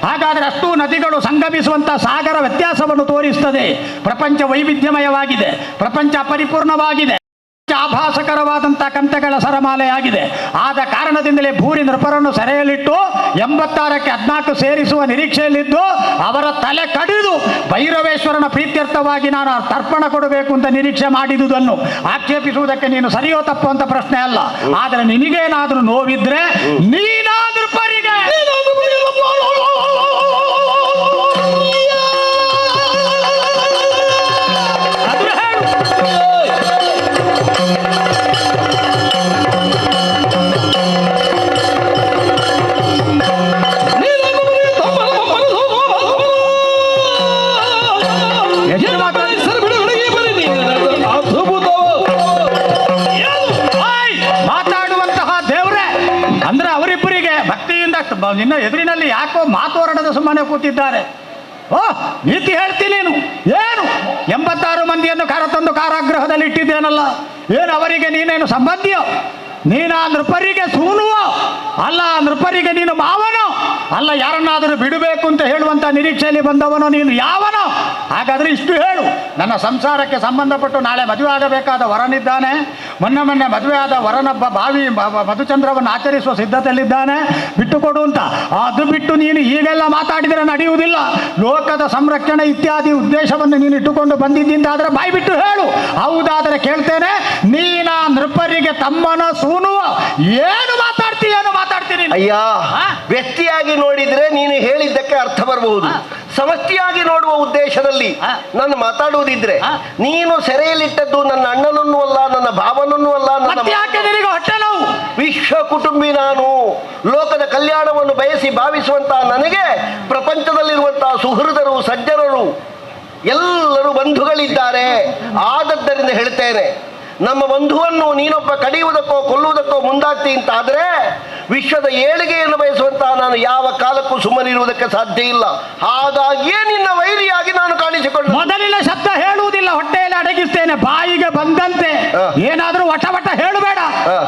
ಹಾಗಾದರೆ ಅಷ್ಟು ನದಿಗಳು ಸಂಗಮಿಸುವಂತಹ ಸಾಗರ ವ್ಯತ್ಯಾಸವನ್ನು ತೋರಿಸುತ್ತದೆ. ಪ್ರಪಂಚ ವೈವಿಧ್ಯಮಯವಾಗಿದೆ, ಪ್ರಪಂಚ ಅಪರಿಪೂರ್ಣವಾಗಿದೆ, ಆಭಾಸಕರವಾದಂತಹ ಕಂತೆಗಳ ಸರಮಾಲೆಯಾಗಿದೆ. ಆದ ಕಾರಣದಿಂದಲೇ ಭೂರಿ ನೃಪರನ್ನು ಸೆರೆಯಲ್ಲಿಟ್ಟು 86ಕ್ಕೆ 14 ಸೇರಿಸುವ ನಿರೀಕ್ಷೆಯಲ್ಲಿದ್ದು ಅವರ ತಲೆ ಕಡಿದು ಭೈರವೇಶ್ವರನ ಪ್ರೀತ್ಯರ್ಥವಾಗಿ ನಾನು ತರ್ಪಣ ಕೊಡಬೇಕು ಅಂತ ನಿರೀಕ್ಷೆ ಮಾಡಿದುದನ್ನು ಆಕ್ಷೇಪಿಸುವುದಕ್ಕೆ ನೀನು ಸರಿಯೋ ತಪ್ಪು ಅಂತ ಪ್ರಶ್ನೆ ಅಲ್ಲ. ಆದರೆ ನಿನಗೇನಾದ್ರೂ ನೋವಿದ್ರೆ ನೀನಾ ನೃಪರಿಗೆ ಮಾತಾಡುವಂತಹ ದೇವ್ರೆ ಅಂದ್ರೆ ಅವರಿಬ್ಬರಿಗೆ ಭಕ್ತಿಯಿಂದ ನಿನ್ನ ಎದುರಿನಲ್ಲಿ ಯಾಕೋ ಮಾತೋರಡದ ಸುಮ್ಮನೆ ಕೂತಿದ್ದಾರೆ. ನೀತಿ ಹೇಳ್ತೀನಿ ನೀನು ಏನು? 86 ಮಂದಿಯನ್ನು ತಂದು ಕಾರಾಗೃಹದಲ್ಲಿ ಇಟ್ಟಿದ್ದೇನಲ್ಲ, ಏನು ಅವರಿಗೆ ನೀನೇನು ಸಂಬಂಧಿಯೋ? ನೀನು ಆ ನೃಪರಿಗೆ ಸೂನುವ ಅಲ್ಲ, ಆ ನೃಪರಿಗೆ ನೀನು ಮಾವನು ಅಲ್ಲ, ಯಾರನ್ನಾದರೂ ಬಿಡಬೇಕು ಅಂತ ಹೇಳುವಂತ ನಿರೀಕ್ಷೆಯಲ್ಲಿ ಬಂದವನು ನೀನು ಯಾವನು? ಹಾಗಾದ್ರೆ ಇಷ್ಟು ಹೇಳು, ನನ್ನ ಸಂಸಾರಕ್ಕೆ ಸಂಬಂಧಪಟ್ಟು ನಾಳೆ ಮದುವೆ ಆಗಬೇಕಾದ ವರನಿದ್ದಾನೆ, ಮೊನ್ನೆ ಮದುವೆ ಆದ ವರನೊಬ್ಬ ಬಾವಿ ಮಧುಚಂದ್ರವನ್ನು ಆಚರಿಸುವ ಸಿದ್ಧತೆಯಲ್ಲಿದ್ದಾನೆ, ಬಿಟ್ಟುಕೊಡು ಅಂತ. ಅದು ಬಿಟ್ಟು ನೀನು ಈಗೆಲ್ಲ ಮಾತಾಡಿದರೆ ನಡೆಯುವುದಿಲ್ಲ. ಲೋಕದ ಸಂರಕ್ಷಣೆ ಇತ್ಯಾದಿ ಉದ್ದೇಶವನ್ನು ನೀನು ಇಟ್ಟುಕೊಂಡು ಬಂದಿದ್ದಿಂದಾದ್ರೆ ಬಾಯಿ ಬಿಟ್ಟು ಹೇಳು. ಹೌದಾದರೆ ಕೇಳ್ತೇನೆ, ನೀನ ನೃಪರಿಗೆ ತಮ್ಮನ ಸೂನುವ ಏನು ಮಾತಾಡ್ತೀನಿ? ಅಯ್ಯ, ವ್ಯಕ್ತಿಯಾಗಿ ನೋಡಿದ್ರೆ ನೀನು ಹೇಳಿದ್ದಕ್ಕೆ ಅರ್ಥ ಬರಬಹುದು. ಸಮಷ್ಟಿಯಾಗಿ ನೋಡುವ ಉದ್ದೇಶದಲ್ಲಿ ನಾನು ಮಾತಾಡುವುದಿದ್ರೆ, ನೀನು ಸೆರೆಯಲ್ಲಿಟ್ಟದ್ದು ನನ್ನ ಅಣ್ಣನನ್ನೂ ಅಲ್ಲ, ನನ್ನ ಭಾವನನ್ನೂ ಅಲ್ಲ, ನನ್ನ ವಿಶ್ವ ಕುಟುಂಬಿ ನಾನು. ಲೋಕದ ಕಲ್ಯಾಣವನ್ನು ಬಯಸಿ ಭಾವಿಸುವಂತಹ ನನಗೆ ಪ್ರಪಂಚದಲ್ಲಿರುವಂತಹ ಸುಹೃದರು, ಸಜ್ಜನರು ಎಲ್ಲರೂ ಬಂಧುಗಳಿದ್ದಾರೆ. ಆದದ್ದರಿಂದ ಹೇಳ್ತೇನೆ, ನಮ್ಮ ಬಂಧುವನ್ನು ನೀನೊಬ್ಬ ಕಡಿಯುವುದಕ್ಕೋ ಕೊಲ್ಲುವುದಕ್ಕೋ ಮುಂದಾಗ್ತಿ ಅಂತಾದರೆ ವಿಶ್ವದ ಏಳಿಗೆಯನ್ನು ಬಯಸುವಂತಹ ನಾನು ಯಾವ ಕಾಲಕ್ಕೂ ಸುಮ್ಮನಿರುವುದಕ್ಕೆ ಸಾಧ್ಯ ಇಲ್ಲ. ಹಾಗಾಗಿಯೇ ನಿನ್ನ ವೈರಿಯಾಗಿ ನಾನು ಕಾಣಿಸಿಕೊಂಡು ಮೊದಲಿನ ಶಬ್ದ ಹೇಳುವುದಿಲ್ಲ, ಹೊಟ್ಟೆಯಲ್ಲಿ ಅಡಗಿಸ್ತೇನೆ, ಬಾಯಿಗೆ ಬಂದಂತೆ ಏನಾದರೂ ವಟ ಹೇಳಬೇಡ.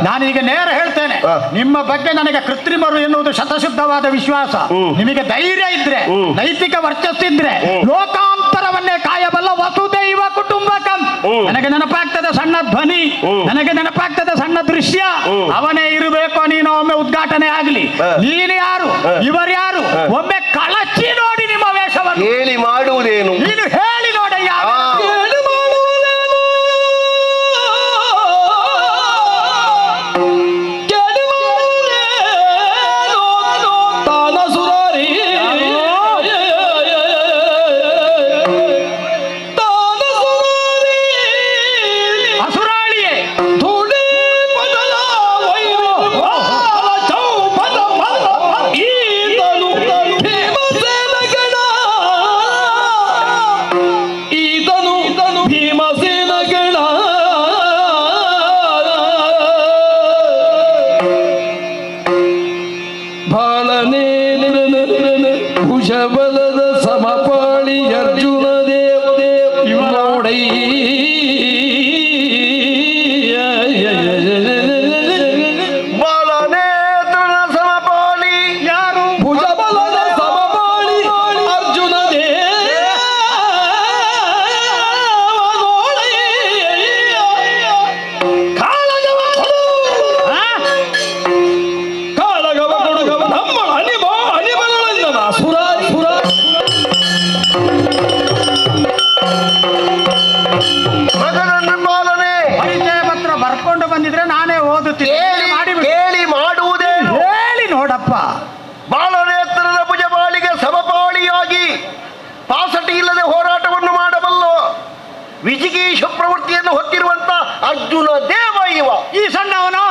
ನಾನೀಗ ನೇರ ಹೇಳ್ತೇನೆ, ನಿಮ್ಮ ಬಗ್ಗೆ ನನಗೆ ಕೃತ್ರಿಮರು ಎನ್ನುವುದು ಶತಶುದ್ಧವಾದ ವಿಶ್ವಾಸ. ನಿಮಗೆ ಧೈರ್ಯ ಇದ್ರೆ, ನೈತಿಕ ವರ್ಚಸ್ಸಿದ್ರೆ, ಲೋಕಾಂತರವನ್ನೇ ಕಾಯಬಲ್ಲ ವಸುದೈವ ಕುಟುಂಬಕಂ. ನನಗೆ ನೆನಪಾಗ್ತದೆ ಸಣ್ಣ ಧ್ವನಿ, ನನಗೆ ನೆನಪಾಗ್ತದೆ ಸಣ್ಣ ದೃಶ್ಯ. ಅವನೇ ಇರಬೇಕು. ನೀನು ಒಮ್ಮೆ ಉದ್ಘಾಟನೆ ಆಗಲಿ. ನೀನು ಯಾರು, ಇವರ್ಯಾರು, ಒಮ್ಮೆ ಕಳಚಿ ನೋಡಿ ನಿಮ್ಮ ವೇಷವನ್ನು. ಹೇಳಿ ಮಾಡುವುದೇನು? ನೀನು ಹೇಳಿ ನೋಡಯ್ಯ. ಭುಜಬಲದ ಸಮಪಾಳಿ ಅರ್ಜುನ ದೇವ ನೋಡೈ ಬಾಲನೇತ್ರನ ಸಮಪಾಳಿ ಯಾರು? ಭುಜಬಲದ ಸಮಪಾಳಿ ಅರ್ಜುನ ದೇವ ನೋಡೈ ಕಾಳಗವ ಕೊಡುಗವ ನಮ್ಮ ಅನಿಬಲದಿಂದ ಸುರಾರಿ ಮಗನನ್ನು ಪಾಲನೆ ಪರಿಚಯ ಪತ್ರ ಬರ್ಕೊಂಡು ಬಂದಿದ್ರೆ ನಾನೇ ಓದುತ್ತೀನಿ. ಕೇಳಿ ಮಾಡುವುದೇನು? ಹೇಳಿ ನೋಡಪ್ಪ. ಬಾಲನೇತ್ರನ ಭುಜಬಾಳಿಗೆ ಸಮಪಾಳಿಯಾಗಿ ಪಾಸಟಿ ಇಲ್ಲದೆ ಹೋರಾಟವನ್ನು ಮಾಡಬಲ್ಲೋ ವಿಜಿಗೀಷ ಪ್ರವೃತ್ತಿಯನ್ನು ಹೊತ್ತಿರುವಂತ ಅರ್ಜುನ ದೇವ ಇವ. ಈ ಸಣ್ಣವನು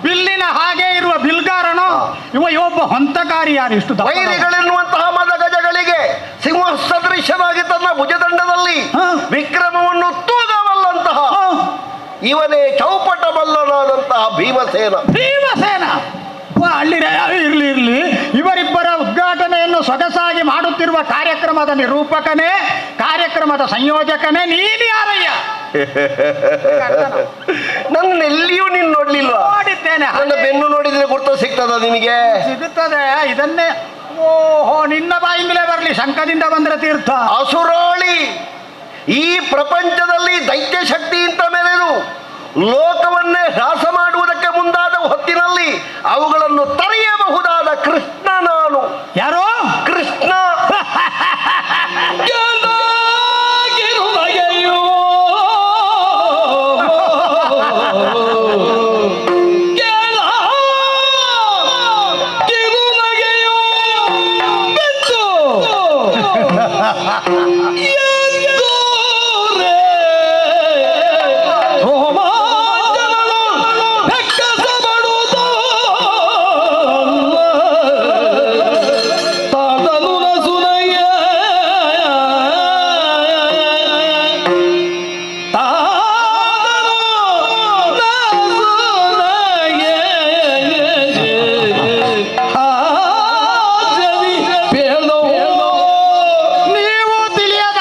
ಬಿಲ್ಲಿನ ಹಾಗೆ ಇರುವ ಬಿಲ್ಗಾರನು ಇವ. ಒಬ್ಬ ಹೊಂತಕಾರಿ. ಯಾರು ಇಷ್ಟು ವೈರಿಗಳೆನ್ನುವಂತಹ ಮದ ಗಜಗಳಿಗೆ ಸಿಂಹ ಸದೃಶ್ಯನಾಗಿ ತನ್ನ ಭುಜದಂಡದಲ್ಲಿ ವಿಕ್ರಮವನ್ನು ತೂಗಬಲ್ಲಂತಹ ಇವನೇ ಚೌಪಟಬಲ್ಲನಾದಂತಹ ಭೀಮಸೇನ. ಇರ್ಲಿ. ಇವರಿಬ್ಬರ ಉದ್ಘಾಟನೆಯನ್ನು ಸೊಗಸಾಗಿ ಮಾಡುತ್ತಿರುವ ಕಾರ್ಯಕ್ರಮದ ನಿರೂಪಕನೇ, ಕಾರ್ಯಕ್ರಮದ ಸಂಯೋಜಕನೇ ನೀನು ಯಾರಯ್ಯ? ನನ್ನೆಲ್ಲಿಯೂ ನೀನು ನೋಡ್ಲಿಲ್ವಾ? ನೋಡಿದ್ದೇನೆ. ನನ್ನ ಬೆನ್ನು ನೋಡಿದ್ರೆ ಗುರ್ತ ಸಿಗ್ತದ ನಿಮಗೆ? ಸಿಗುತ್ತದೆ. ಇದನ್ನೇ ಓಹೋ, ನಿನ್ನ ಬಾಯಿಂದಲೇ ಬರಲಿ, ಶಂಕದಿಂದ ಬಂದ್ರೆ ತೀರ್ಥ. ಅಸುರಾಳಿ ಈ ಪ್ರಪಂಚದಲ್ಲಿ ದೈತ್ಯ ಶಕ್ತಿ ಅಂತ ಮೆರೆದು ಲೋಕವನ್ನೇ ಹ್ರಾಸ ಮಾಡುವುದಕ್ಕೆ ಮುಂದಾದ ಹೊತ್ತಿನಲ್ಲಿ ಅವುಗಳನ್ನು ತಡೆಯಬಹುದಾದ ಕೃಷ್ಣ ನಾನು. ಯಾರು? ಕೃಷ್ಣ. ನೀವು ತಿಳಿಯದ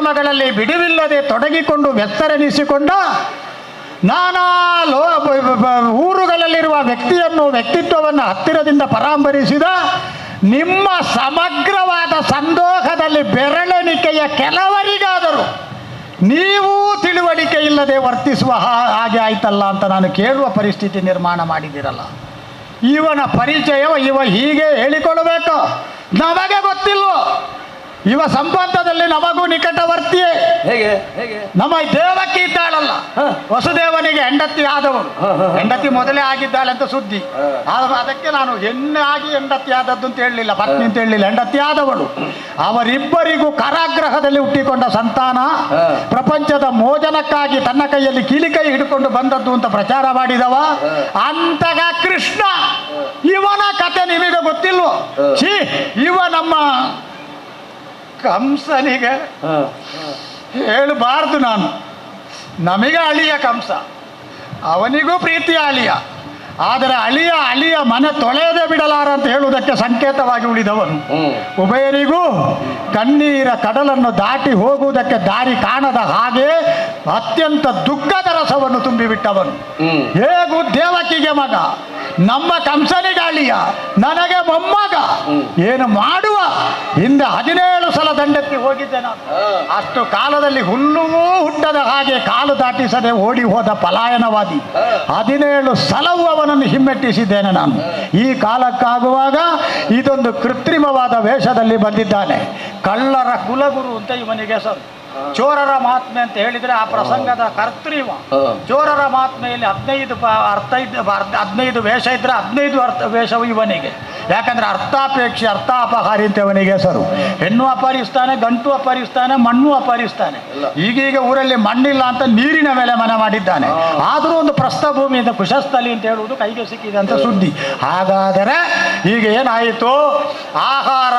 ಕಾರ್ಯಕ್ರಮಗಳಲ್ಲಿ ಬಿಡುವಿಲ್ಲದೆ ತೊಡಗಿಕೊಂಡು ವ್ಯಸ್ತರೆನಿಸಿಕೊಂಡ ನಾನಾ ಊರುಗಳಲ್ಲಿರುವ ವ್ಯಕ್ತಿತ್ವವನ್ನು ಹತ್ತಿರದಿಂದ ಪರಾಮರಿಸಿದ ನಿಮ್ಮ ಸಮಗ್ರವಾದ ಸಂದೋಹದಲ್ಲಿ ಬೆರಳೆಣಿಕೆಯ ಕೆಲವರಿಗಾದರೂ ನೀವು ತಿಳುವಳಿಕೆ ಇಲ್ಲದೆ ವರ್ತಿಸುವ ಹಾಗೆ ಆಯ್ತಲ್ಲ ಅಂತ ನಾನು ಕೇಳುವ ಪರಿಸ್ಥಿತಿ ನಿರ್ಮಾಣ ಮಾಡಿದಿರಲ್ಲ. ಇವನ ಪರಿಚಯ ಇವ ಹೀಗೆ ಹೇಳಿಕೊಳ್ಳಬೇಕು, ನಮಗೆ ಗೊತ್ತಿಲ್ವೋ? ಇವ ಸಂಬಂಧದಲ್ಲಿ ನಮಗೂ ನಿಕಟವರ್ತಿಯೇ. ಹೇಗೆ ನಮ್ಮ ದೇವಕಿ ಇದ್ದಾಳಲ್ಲ, ವಸುದೇವನಿಗೆ ಹೆಂಡತಿ ಆದವಳು. ಹೆಂಡತಿ ಮೊದಲೇ ಆಗಿದ್ದಾಳೆ ಅಂತ ಸುದ್ದಿ. ಅದಕ್ಕೆ ನಾನು ಹೆಣ್ಣಾಗಿ ಹೆಂಡತಿ ಆದದ್ದು ಅಂತ ಹೇಳಲಿಲ್ಲ, ಪತ್ನಿ ಅಂತ ಹೇಳಲಿಲ್ಲ, ಹೆಂಡತಿ ಆದವಳು. ಅವರಿಬ್ಬರಿಗೂ ಕಾರಾಗೃಹದಲ್ಲಿ ಹುಟ್ಟಿಕೊಂಡ ಸಂತಾನ ಪ್ರಪಂಚದ ಮೋಜನಕ್ಕಾಗಿ ತನ್ನ ಕೈಯಲ್ಲಿ ಕೀಲಿಕೈ ಹಿಡ್ಕೊಂಡು ಬಂದದ್ದು ಅಂತ ಪ್ರಚಾರ ಮಾಡಿದವ ಅಂತಗ ಕೃಷ್ಣ. ಇವನ ಕತೆ ನಿಮಗೆ ಗೊತ್ತಿಲ್ವೋ? ಇವ ನಮ್ಮ ಕಂಸನಿಗೆ ಹೇಳಬಾರ್ದು ನಾನು. ನಮಗೆ ಅಳಿಯ ಕಂಸ, ಅವನಿಗೂ ಪ್ರೀತಿಯ ಅಳಿಯ. ಆದರೆ ಅಳಿಯ ಮನೆ ತೊಳೆಯದೆ ಬಿಡಲಾರ ಅಂತ ಹೇಳುವುದಕ್ಕೆ ಸಂಕೇತವಾಗಿ ಉಳಿದವನು. ಉಭಯರಿಗೂ ಕಣ್ಣೀರ ಕಡಲನ್ನು ದಾಟಿ ಹೋಗುವುದಕ್ಕೆ ದಾರಿ ಕಾಣದ ಹಾಗೆ ಅತ್ಯಂತ ದುಃಖದ ರಸವನ್ನು ತುಂಬಿಬಿಟ್ಟವನು. ಹೇಗೂ ದೇವಕಿಗೆ ಮಗ, ನಮ್ಮ ಕಂಸನಿಗೆ ಅಳಿಯ, ನನಗೆ ಮೊಮ್ಮಗ. ಏನು ಮಾಡುವ? ಹಿಂದೆ 17 ಸಲ ದಂಡೆತ್ತಿ ಹೋಗಿದ್ದೆ ನಾನು. ಅಷ್ಟು ಕಾಲದಲ್ಲಿ ಹುಲ್ಲುವೂ ಹುಟ್ಟದ ಹಾಗೆ ಕಾಲು ದಾಟಿಸದೆ ಓಡಿ ಹೋದ ಪಲಾಯನವಾದಿ 17 ಸಲವೂ ಅವನನ್ನು ಹಿಮ್ಮೆಟ್ಟಿಸಿದ್ದೇನೆ ನಾನು. ಈ ಕಾಲಕ್ಕಾಗುವಾಗ ಇದೊಂದು ಕೃತ್ರಿಮವಾದ ವೇಷದಲ್ಲಿ ಬಂದಿದ್ದಾನೆ. ಕಳ್ಳರ ಕುಲಗುರು ಅಂತ ಇವನಿಗೆ ಹೆಸರು. ಚೋರರ ಮಹಾತ್ಮೆ ಅಂತ ಹೇಳಿದ್ರೆ ಆ ಪ್ರಸಂಗದ ಕರ್ತೃವ. ಚೋರರ ಮಹಾತ್ಮೆಯಲ್ಲಿ 15 ವೇಷ ಇದ್ರೆ 15 ವೇಷವು ಇವನಿಗೆ. ಯಾಕಂದ್ರೆ ಅರ್ಥಾಪೇಕ್ಷೆ ಅರ್ಥಾಪಹಾರಿ ಅಂತ ಇವನಿಗೆ ಹೆಸರು. ಹೆಣ್ಣು ಅಪಹರಿಸ್ತಾನೆ, ಗಂಟು ಅಪಹರಿಸ್ತಾನೆ, ಮಣ್ಣು ಅಪಹರಿಸ್ತಾನೆ. ಈಗೀಗ ಊರಲ್ಲಿ ಮಣ್ಣಿಲ್ಲ ಅಂತ ನೀರಿನ ಮೇಲೆ ಮನೆ ಮಾಡಿದ್ದಾನೆ. ಆದರೂ ಒಂದು ಪ್ರಸ್ಥಭೂಮಿ ಅಂತ ಕುಶಸ್ಥಲಿ ಅಂತ ಹೇಳುವುದು ಕೈಗೆ ಸಿಕ್ಕಿದೆ ಅಂತ ಸುದ್ದಿ. ಹಾಗಾದರೆ ಈಗ ಏನಾಯಿತು? ಆಹಾರ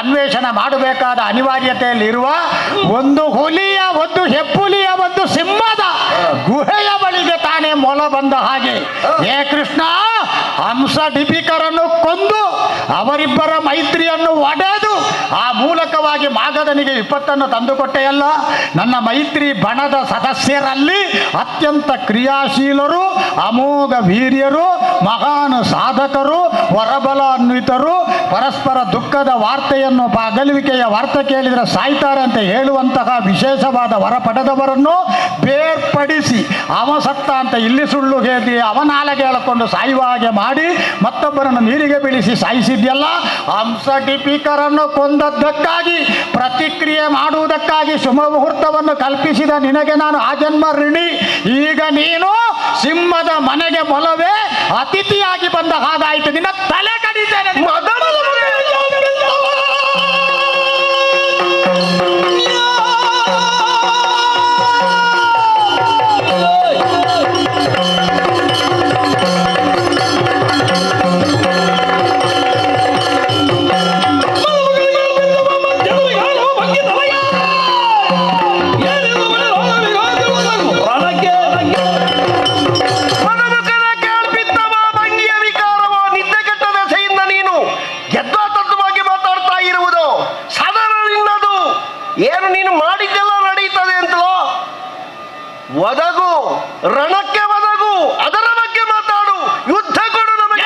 ಅನ್ವೇಷಣೆ ಮಾಡಬೇಕಾದ ಅನಿವಾರ್ಯತೆಯಲ್ಲಿ ಇರುವ ಒಂದು ಹುಲಿಯ, ಒಂದು ಹೆಪ್ಪುಲಿಯ, ಒಂದು ಸಿಂಹದ ಗುಹೆಯ ಬಳಿಗೆ ತಾನೇ ಮೊಲ ಬಂದ ಹಾಗೆ ಹೇ ಕೃಷ್ಣ, ಹಂಸ ಡಿಪಿಕರನ್ನು ಕೊಂದು ಅವರಿಬ್ಬರ ಮೈತ್ರಿಯನ್ನು ಒಡೆದು ಆ ಮೂಲಕವಾಗಿ ಮಾಗಧನಿಗೆ ವಿಪತ್ತನ್ನು ತಂದುಕೊಟ್ಟೆಯಲ್ಲ. ನನ್ನ ಮೈತ್ರಿ ಬಣದ ಸದಸ್ಯರಲ್ಲಿ ಅತ್ಯಂತ ಕ್ರಿಯಾಶೀಲರು, ಅಮೋಘ ವೀರ್ಯರು, ಮಹಾನ್ ಸಾಧಕರು, ವರಬಲ ಅನ್ವಿತರು, ಪರಸ್ಪರ ದುಃಖದ ವಾರ್ತೆಯನ್ನು ಅಗಲುವಿಕೆಯ ವಾರ್ತೆ ಕೇಳಿದರೆ ಸಾಯ್ತಾರೆ ಅಂತ ಹೇಳುವಂತಹ ವಿಶೇಷವಾದ ವರ ಪಡೆದವರನ್ನು ಬೇರ್ಪಡಿಸಿ ಅವ ಸತ್ತ ಅಂತ ಇಲ್ಲಿ ಸುಳ್ಳು ಹೇಳಿ ಅವನಾಲೆಗೆ ಎಳ್ಕೊಂಡು ಸಾಯುವ ಹಾಗೆ ಮಾಡಿ ಮತ್ತೊಬ್ಬರನ್ನು ನೀರಿಗೆ ಬೀಳಿಸಿ ಸಾಯಿಸಿದ್ಯಲ್ಲ. ಹಂಸ ಡಿಪಿಕರನ್ನು ಕೊಂದದ್ದಕ್ಕಾಗಿ ಪ್ರತಿಕ್ರಿಯೆ ಮಾಡುವುದಕ್ಕಾಗಿ ಶುಭ ಮುಹೂರ್ತವನ್ನು ಕಲ್ಪಿಸಿದ ನಿನಗೆ ನಾನು ಆಜನ್ಮ ಋಣಿ. ಈಗ ನೀನು ಸಿಂಹದ ಮನೆಗೆ ಮೊಲವೇ ಅತಿಥಿಯಾಗಿ ಬಂದ ಹಾಗಾಯಿತು. ನಿನ್ನ ತಲೆ ಕಡಿತೇನೆ. ಏನು ನೀನು ಮಾಡಿದ್ದೆಲ್ಲ ನಡೀತದೆ ಅಂತಲೋ? ಒದಗು, ರಣಕ್ಕೆ ಒದಗು, ಅದರ ಬಗ್ಗೆ ಮಾತಾಡು, ಯುದ್ಧ ಕೊಡು ನಮಗೆ.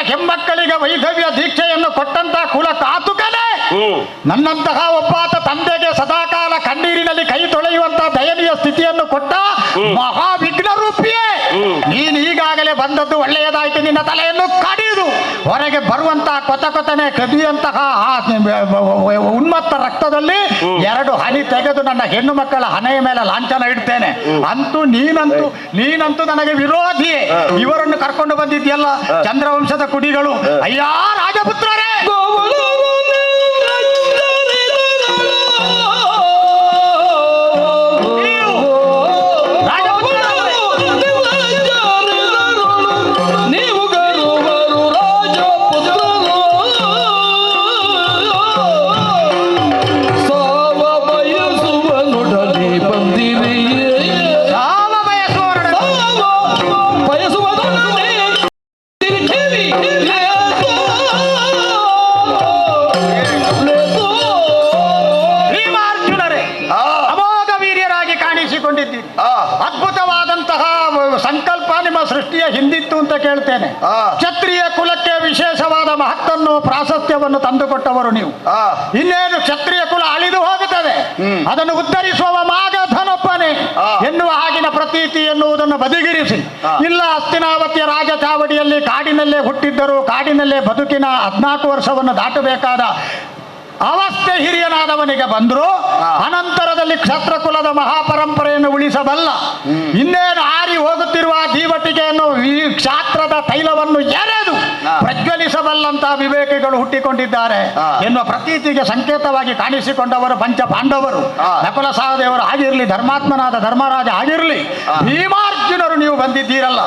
ಹೆಮ್ಮಕ್ಕಳಿಗೆ ವೈಧವ್ಯ ದೀಕ್ಷೆಯನ್ನು ಕೊಟ್ಟಂತ ಕುಲ ಕಾತುಕನೇ ನನ್ನಂತಹ ಒಬ್ಬಾತ ತಂದೆಗೆ ಸದಾಕಾಲ ಕಣ್ಣೀರಿನಲ್ಲಿ ಕೈ ತೊಳೆಯುವಂತಹ ದಯನೀಯ ಸ್ಥಿತಿಯನ್ನು ಕೊಟ್ಟ ಮಹಾವಿಘ್ನ ರೂಪಿಯೇ ನೀನು ಈಗಾಗಲೇ ಬಂದದ್ದು ಒಳ್ಳೆಯದಾಯಿತು. ನಿನ್ನ ತಲೆಯನ್ನು ಕಡಿದು ಹೊರಗೆ ಬರುವಂತಹ ಕೊತನೆ ಕದಿಯುವಂತಹ ಉನ್ಮತ್ತ ರಕ್ತದಲ್ಲಿ 2 ಹನಿ ತೆಗೆದು ನನ್ನ ಹೆಣ್ಣು ಮಕ್ಕಳ ಹಣೆಯ ಮೇಲೆ ಲಾಂಛನ ಇಡ್ತೇನೆ. ಅಂತೂ ನೀನಂತೂ ನನಗೆ ವಿರೋಧಿಯೇ. ಇವರನ್ನು ಕರ್ಕೊಂಡು ಬಂದಿದ್ಯಲ್ಲ ಚಂದ್ರವಂಶದ ಕುಡಿಗಳು. ಅಯ್ಯ ರಾಜಪುತ್ರರೇ, ಸೃಷ್ಟಿಯ ಹಿಂದಿತ್ತು ಅಂತ ಕೇಳ್ತೇನೆ. ಆ. ಕ್ಷತ್ರಿಯ ಕುಲಕ್ಕೆ ವಿಶೇಷವಾದ ಮಹತ್ತನ್ನು ಪ್ರಾಶಸ್ತ್ಯವನ್ನು ತಂದುಕೊಟ್ಟವರು ನೀವು. ಇನ್ನೇನು ಕ್ಷತ್ರಿಯ ಕುಲ ಅಳಿದು ಹೋಗುತ್ತದೆ, ಅದನ್ನು ಉದ್ಧರಿಸುವ ಮಾಗಧನೊಬ್ಬನೇ ಎನ್ನುವ ಹಾಗಿನ ಪ್ರತೀತಿ ಎನ್ನುವುದನ್ನು ಬದಿಗಿರಿಸಿ, ಇಲ್ಲ ಹಸ್ತಿನಾವತಿಯ ರಾಜ ಚಾವಡಿಯಲ್ಲಿ ಕಾಡಿನಲ್ಲೇ ಹುಟ್ಟಿದ್ದರು, ಕಾಡಿನಲ್ಲೇ ಬದುಕಿನ 14 ವರ್ಷವನ್ನು ದಾಟಬೇಕಾದ ಅವಸ್ಥೆ ಹಿರಿಯನಾದವನಿಗೆ ಬಂದ್ರು. ಅನಂತರದಲ್ಲಿ ಕ್ಷತ್ರ ಕುಲದ ಮಹಾಪರಂಪರೆಯನ್ನು ಉಳಿಸಬಲ್ಲ, ಇನ್ನೇನು ಆರಿ ಹೋಗುತ್ತಿರುವ ದೀವಟಿಗೆಯನ್ನು ಈ ಕ್ಷಾತ್ರದ ತೈಲವನ್ನು ಎರೆದು ಪ್ರಜ್ವಲಿಸಬಲ್ಲಂತ ವಿವೇಕಿಗಳು ಹುಟ್ಟಿಕೊಂಡಿದ್ದಾರೆ ಎನ್ನುವ ಪ್ರತೀತಿಗೆ ಸಂಕೇತವಾಗಿ ಕಾಣಿಸಿಕೊಂಡವರು ಪಂಚ ಪಾಂಡವರು. ನಕುಲ ಸಹದೇವರು ಆಗಿರಲಿ, ಧರ್ಮಾತ್ಮನಾದ ಧರ್ಮರಾಜ ಆಗಿರಲಿ, ಭೀಮಾರ್ಜುನರು ನೀವು ಬಂದಿದ್ದೀರಲ್ಲ,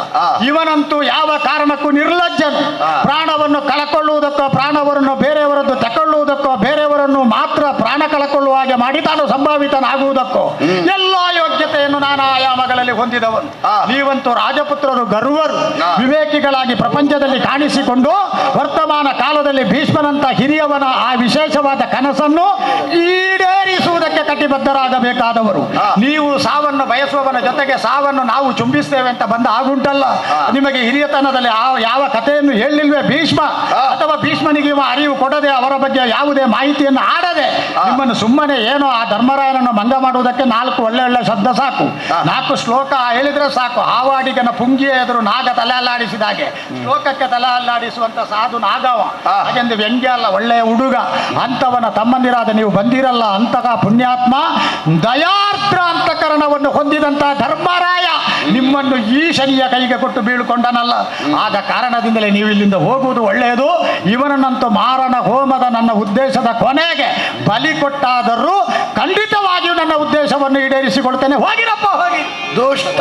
ಇವನಂತೂ ಯಾವ ಕಾರಣಕ್ಕೂ ನಿರ್ಲಜ್ಜನು. ಪ್ರಾಣವನ್ನು ಕಳಕೊಳ್ಳುವುದಕ್ಕೋ, ಪ್ರಾಣವರನ್ನು ಬೇರೆಯವರದ್ದು ತಕೊಳ್ಳುವುದಕ್ಕೋ, ಬೇರೆಯವರನ್ನು ಮಾತ್ರ ಪ್ರಾಣ ಕಳಕೊಳ್ಳುವ ಹಾಗೆ ಮಾಡಿ ತಾನು ಸಂಭಾವಿತನಾಗುವುದಕ್ಕೋ ಎಲ್ಲ ಯೋಗ್ಯತೆಯನ್ನು ನಾನಾ ಆಯಾಮಗಳಲ್ಲಿ ಹೊಂದಿದವನು. ನೀವಂತೂ ರಾಜಪುತ್ರರು, ಗರ್ವರು, ವಿವೇಕಿಗಳಾಗಿ ಪ್ರಪಂಚದಲ್ಲಿ ಕಾಣಿಸಿಕೊಂಡು ವರ್ತಮಾನ ಕಾಲದಲ್ಲಿ ಭೀಷ್ಮನಂತ ಹಿರಿಯವನ ಆ ವಿಶೇಷವಾದ ಕನಸನ್ನು ಈಡೇರಿಸುವುದಕ್ಕೆ ಕಟಿಬದ್ಧರಾಗಬೇಕಾದವರು. ನೀವು ಸಾವನ್ನು ಬಯಸುವವನ ಜೊತೆಗೆ ಸಾವನ್ನು ನಾವು ಚುಂಬಿಸ್ತೇವೆ ಅಂತ ಬಂದ ಆಗುಂಟಲ್ಲ. ನಿಮಗೆ ಹಿರಿಯತನದಲ್ಲಿ ಯಾವ ಕಥೆಯನ್ನು ಹೇಳಿಲ್ವೇ ಭೀಷ್ಮ? ಅಥವಾ ಭೀಷ್ಮನಿಗೆ ಅರಿವು ಕೊಡದೆ, ಅವರ ಬಗ್ಗೆ ಯಾವುದೇ ಮಾಹಿತಿಯನ್ನು ಆಡದೆ ನಿಮ್ಮನ್ನು ಸುಮ್ಮನೆ ಏನೋ ಆ ಧರ್ಮರಾಯನನ್ನು ಮಂಗ ಮಾಡುವುದಕ್ಕೆ 4 ಒಳ್ಳೆ ಶಬ್ದ ಸಾಕು, 4 ಶ್ಲೋಕ ಹೇಳಿದ್ರೆ ಸಾಕು. ಹಾವಾಡಿಗನ ಪುಂಗಿಯ ಎದುರು ನಾಗ ತಲೆ ಅಲ್ಲಾಡಿಸಿದ ಹಾಗೆ ಶ್ಲೋಕಕ್ಕೆ ತಲೆ ಅಲ್ಲಾಡಿಸುವಂತ ಸಾಧು ನಾಗವ. ಹಾಗೆಂದು ವ್ಯಂಗ್ಯ ಅಲ್ಲ, ಒಳ್ಳೆಯ ಹುಡುಗ. ಅಂತವನ ತಮ್ಮಂದಿರಾದ ನೀವು ಬಂದಿರಲ್ಲ, ಅಂತಹ ಪುಣ್ಯಾತ್ಮ ದಯಾರ್ದ್ರ ಅಂತಃಕರಣವನ್ನು ಹೊಂದಿದಂತ ಧರ್ಮರಾಯ ನಿಮ್ಮನ್ನು ಈ ಶನಿಯ ಕೈಗೆ ಕೊಟ್ಟು ಬೀಳ್ಕೊಂಡನಲ್ಲ. ಆದ ಕಾರಣದಿಂದಲೇ ನೀವು ಇಲ್ಲಿಂದ ಹೋಗುವುದು ಒಳ್ಳೆಯದು. ಇವನನ್ನಂತೂ ಮಾರಣ ಹೋಮದ ನನ್ನ ಉದ್ದೇಶದ ಕೊನೆಗೆ ಬಲಿ ಕೊಟ್ಟಾದರೂ ಖಂಡಿತವಾಗಿಯೂ ನನ್ನ ಉದ್ದೇಶವನ್ನು ಈಡೇರಿಸಿಕೊಳ್ತೇನೆ. ಹೋಗಿರಪ್ಪ, ಹೋಗಿ. ದುಷ್ಟ